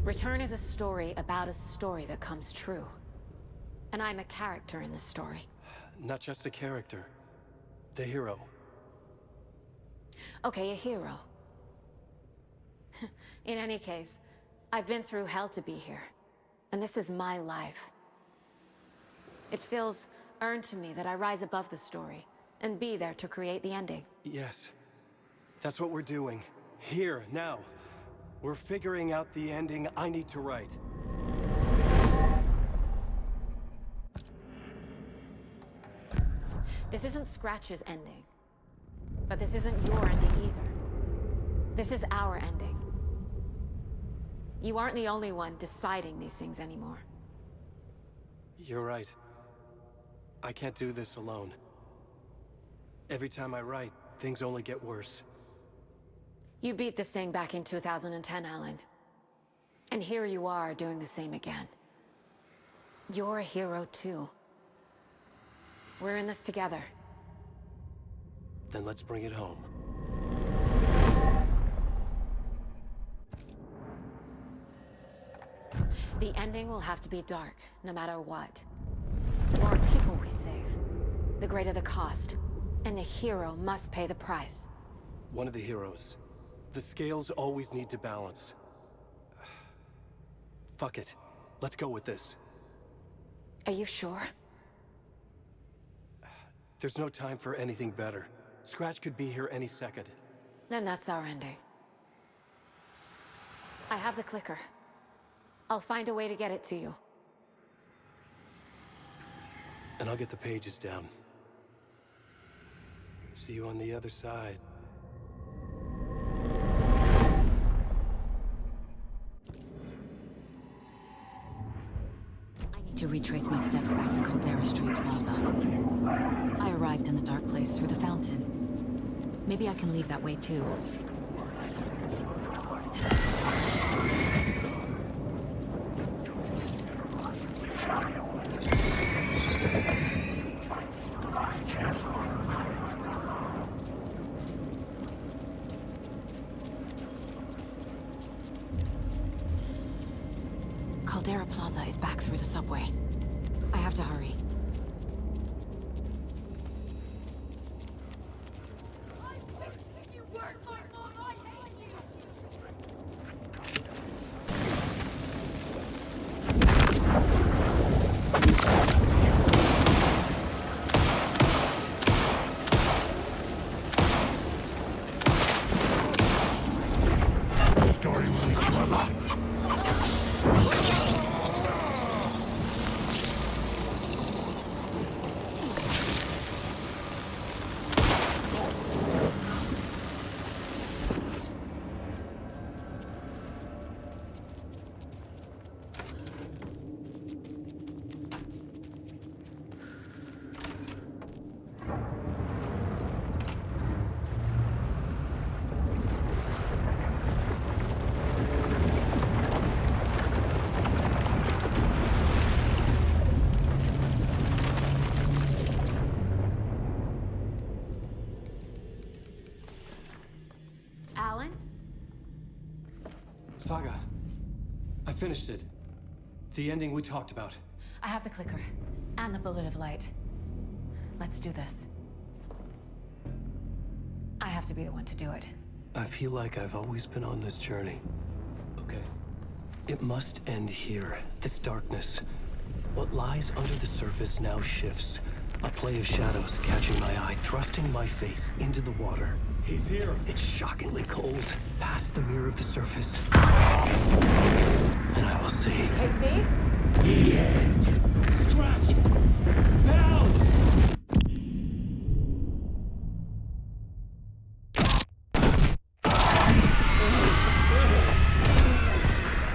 Return is a story about a story that comes true. And I'm a character in this story. Not just a character. The hero. Okay, a hero. In any case, I've been through hell to be here. And this is my life. It feels earned to me that I rise above the story and be there to create the ending. Yes. That's what we're doing. Here, now. We're figuring out the ending I need to write. This isn't Scratch's ending. But this isn't your ending either. This is our ending. You aren't the only one deciding these things anymore. You're right. I can't do this alone. Every time I write, things only get worse. You beat this thing back in 2010, Alan. And here you are doing the same again. You're a hero too. We're in this together. Then let's bring it home. The ending will have to be dark, no matter what. The more people we save, the greater the cost. And the hero must pay the price. One of the heroes. The scales always need to balance. Fuck it. Let's go with this. Are you sure? There's no time for anything better. Scratch could be here any second. Then that's our ending. I have the clicker. I'll find a way to get it to you. And I'll get the pages down. See you on the other side. I need to retrace my steps back to Caldera Street Plaza. I arrived in the dark place through the fountain. Maybe I can leave that way too. Caldera Plaza is back through the subway. I have to hurry. Story will eat you alive. Alan? Saga. I finished it. The ending we talked about. I have the clicker. And the bullet of light. Let's do this. I have to be the one to do it. I feel like I've always been on this journey. Okay. It must end here. This darkness. What lies under the surface now shifts. A play of shadows catching my eye, thrusting my face into the water. He's here. It's shockingly cold, past the mirror of the surface. And I will see. Casey? The end. Scratch! Now!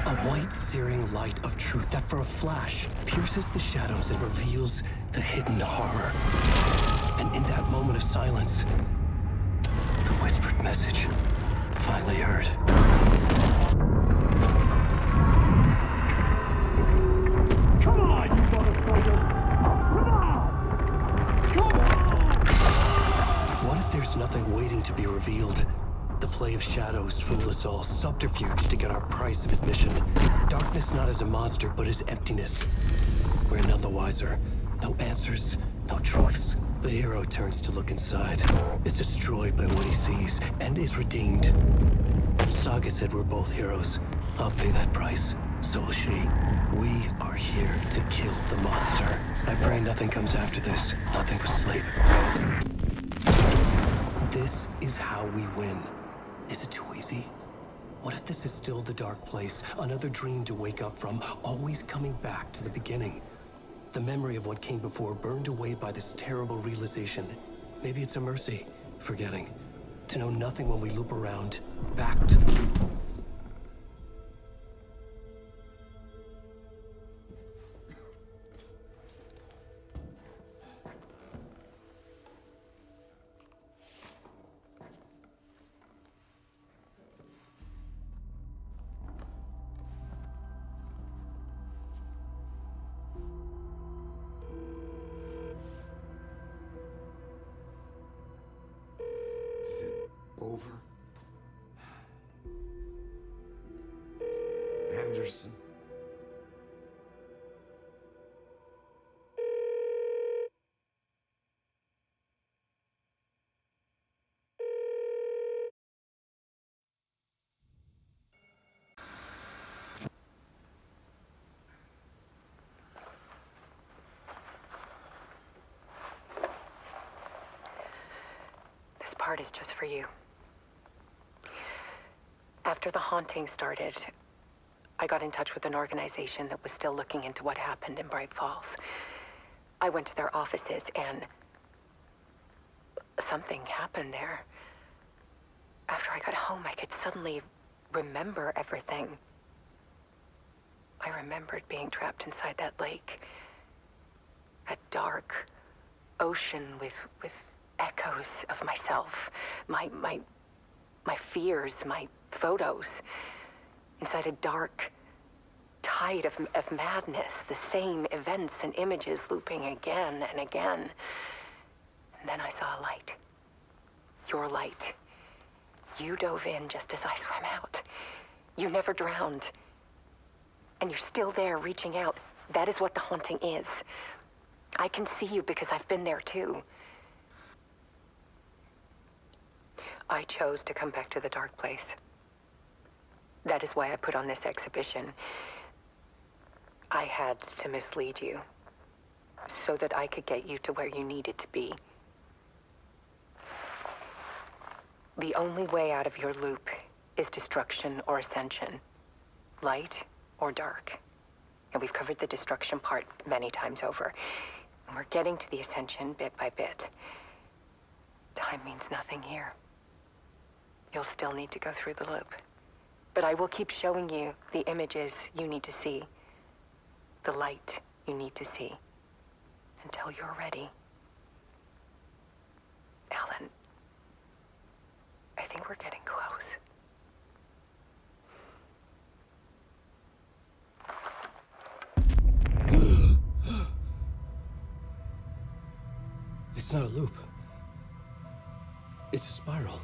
A white, searing light of truth that for a flash pierces the shadows and reveals the hidden horror. And in that moment of silence, the whispered message finally heard. Come on, you motherfucker! Come on! Come on! What if there's nothing waiting to be revealed? The play of shadows fool us all, subterfuge to get our price of admission. Darkness not as a monster, but as emptiness. We're none the wiser. No answers, no truths. The hero turns to look inside, is destroyed by what he sees, and is redeemed. Saga said we're both heroes. I'll pay that price. So will she. We are here to kill the monster. I pray nothing comes after this. Nothing but sleep. This is how we win. Is it too easy? What if this is still the dark place? Another dream to wake up from, always coming back to the beginning. The memory of what came before burned away by this terrible realization. Maybe it's a mercy, forgetting. To know nothing when we loop around, back to the... Is it over? Anderson? This part is just for you. After the haunting started, I got in touch with an organization that was still looking into what happened in Bright Falls. I went to their offices and something happened there. After I got home, I could suddenly remember everything. I remembered being trapped inside that lake. A dark ocean with echoes of myself. My fears, my photos. Inside a dark tide of madness. The same events and images looping again and again. And then I saw a light. Your light. You dove in just as I swam out. You never drowned. And you're still there reaching out. That is what the haunting is. I can see you because I've been there too. I chose to come back to the dark place. That is why I put on this exhibition. I had to mislead you so that I could get you to where you needed to be. The only way out of your loop is destruction or ascension, light or dark. And we've covered the destruction part many times over. And we're getting to the ascension bit by bit. Time means nothing here. You'll still need to go through the loop. But I will keep showing you the images you need to see, the light you need to see, until you're ready. Ellen, I think we're getting close. It's not a loop. It's a spiral.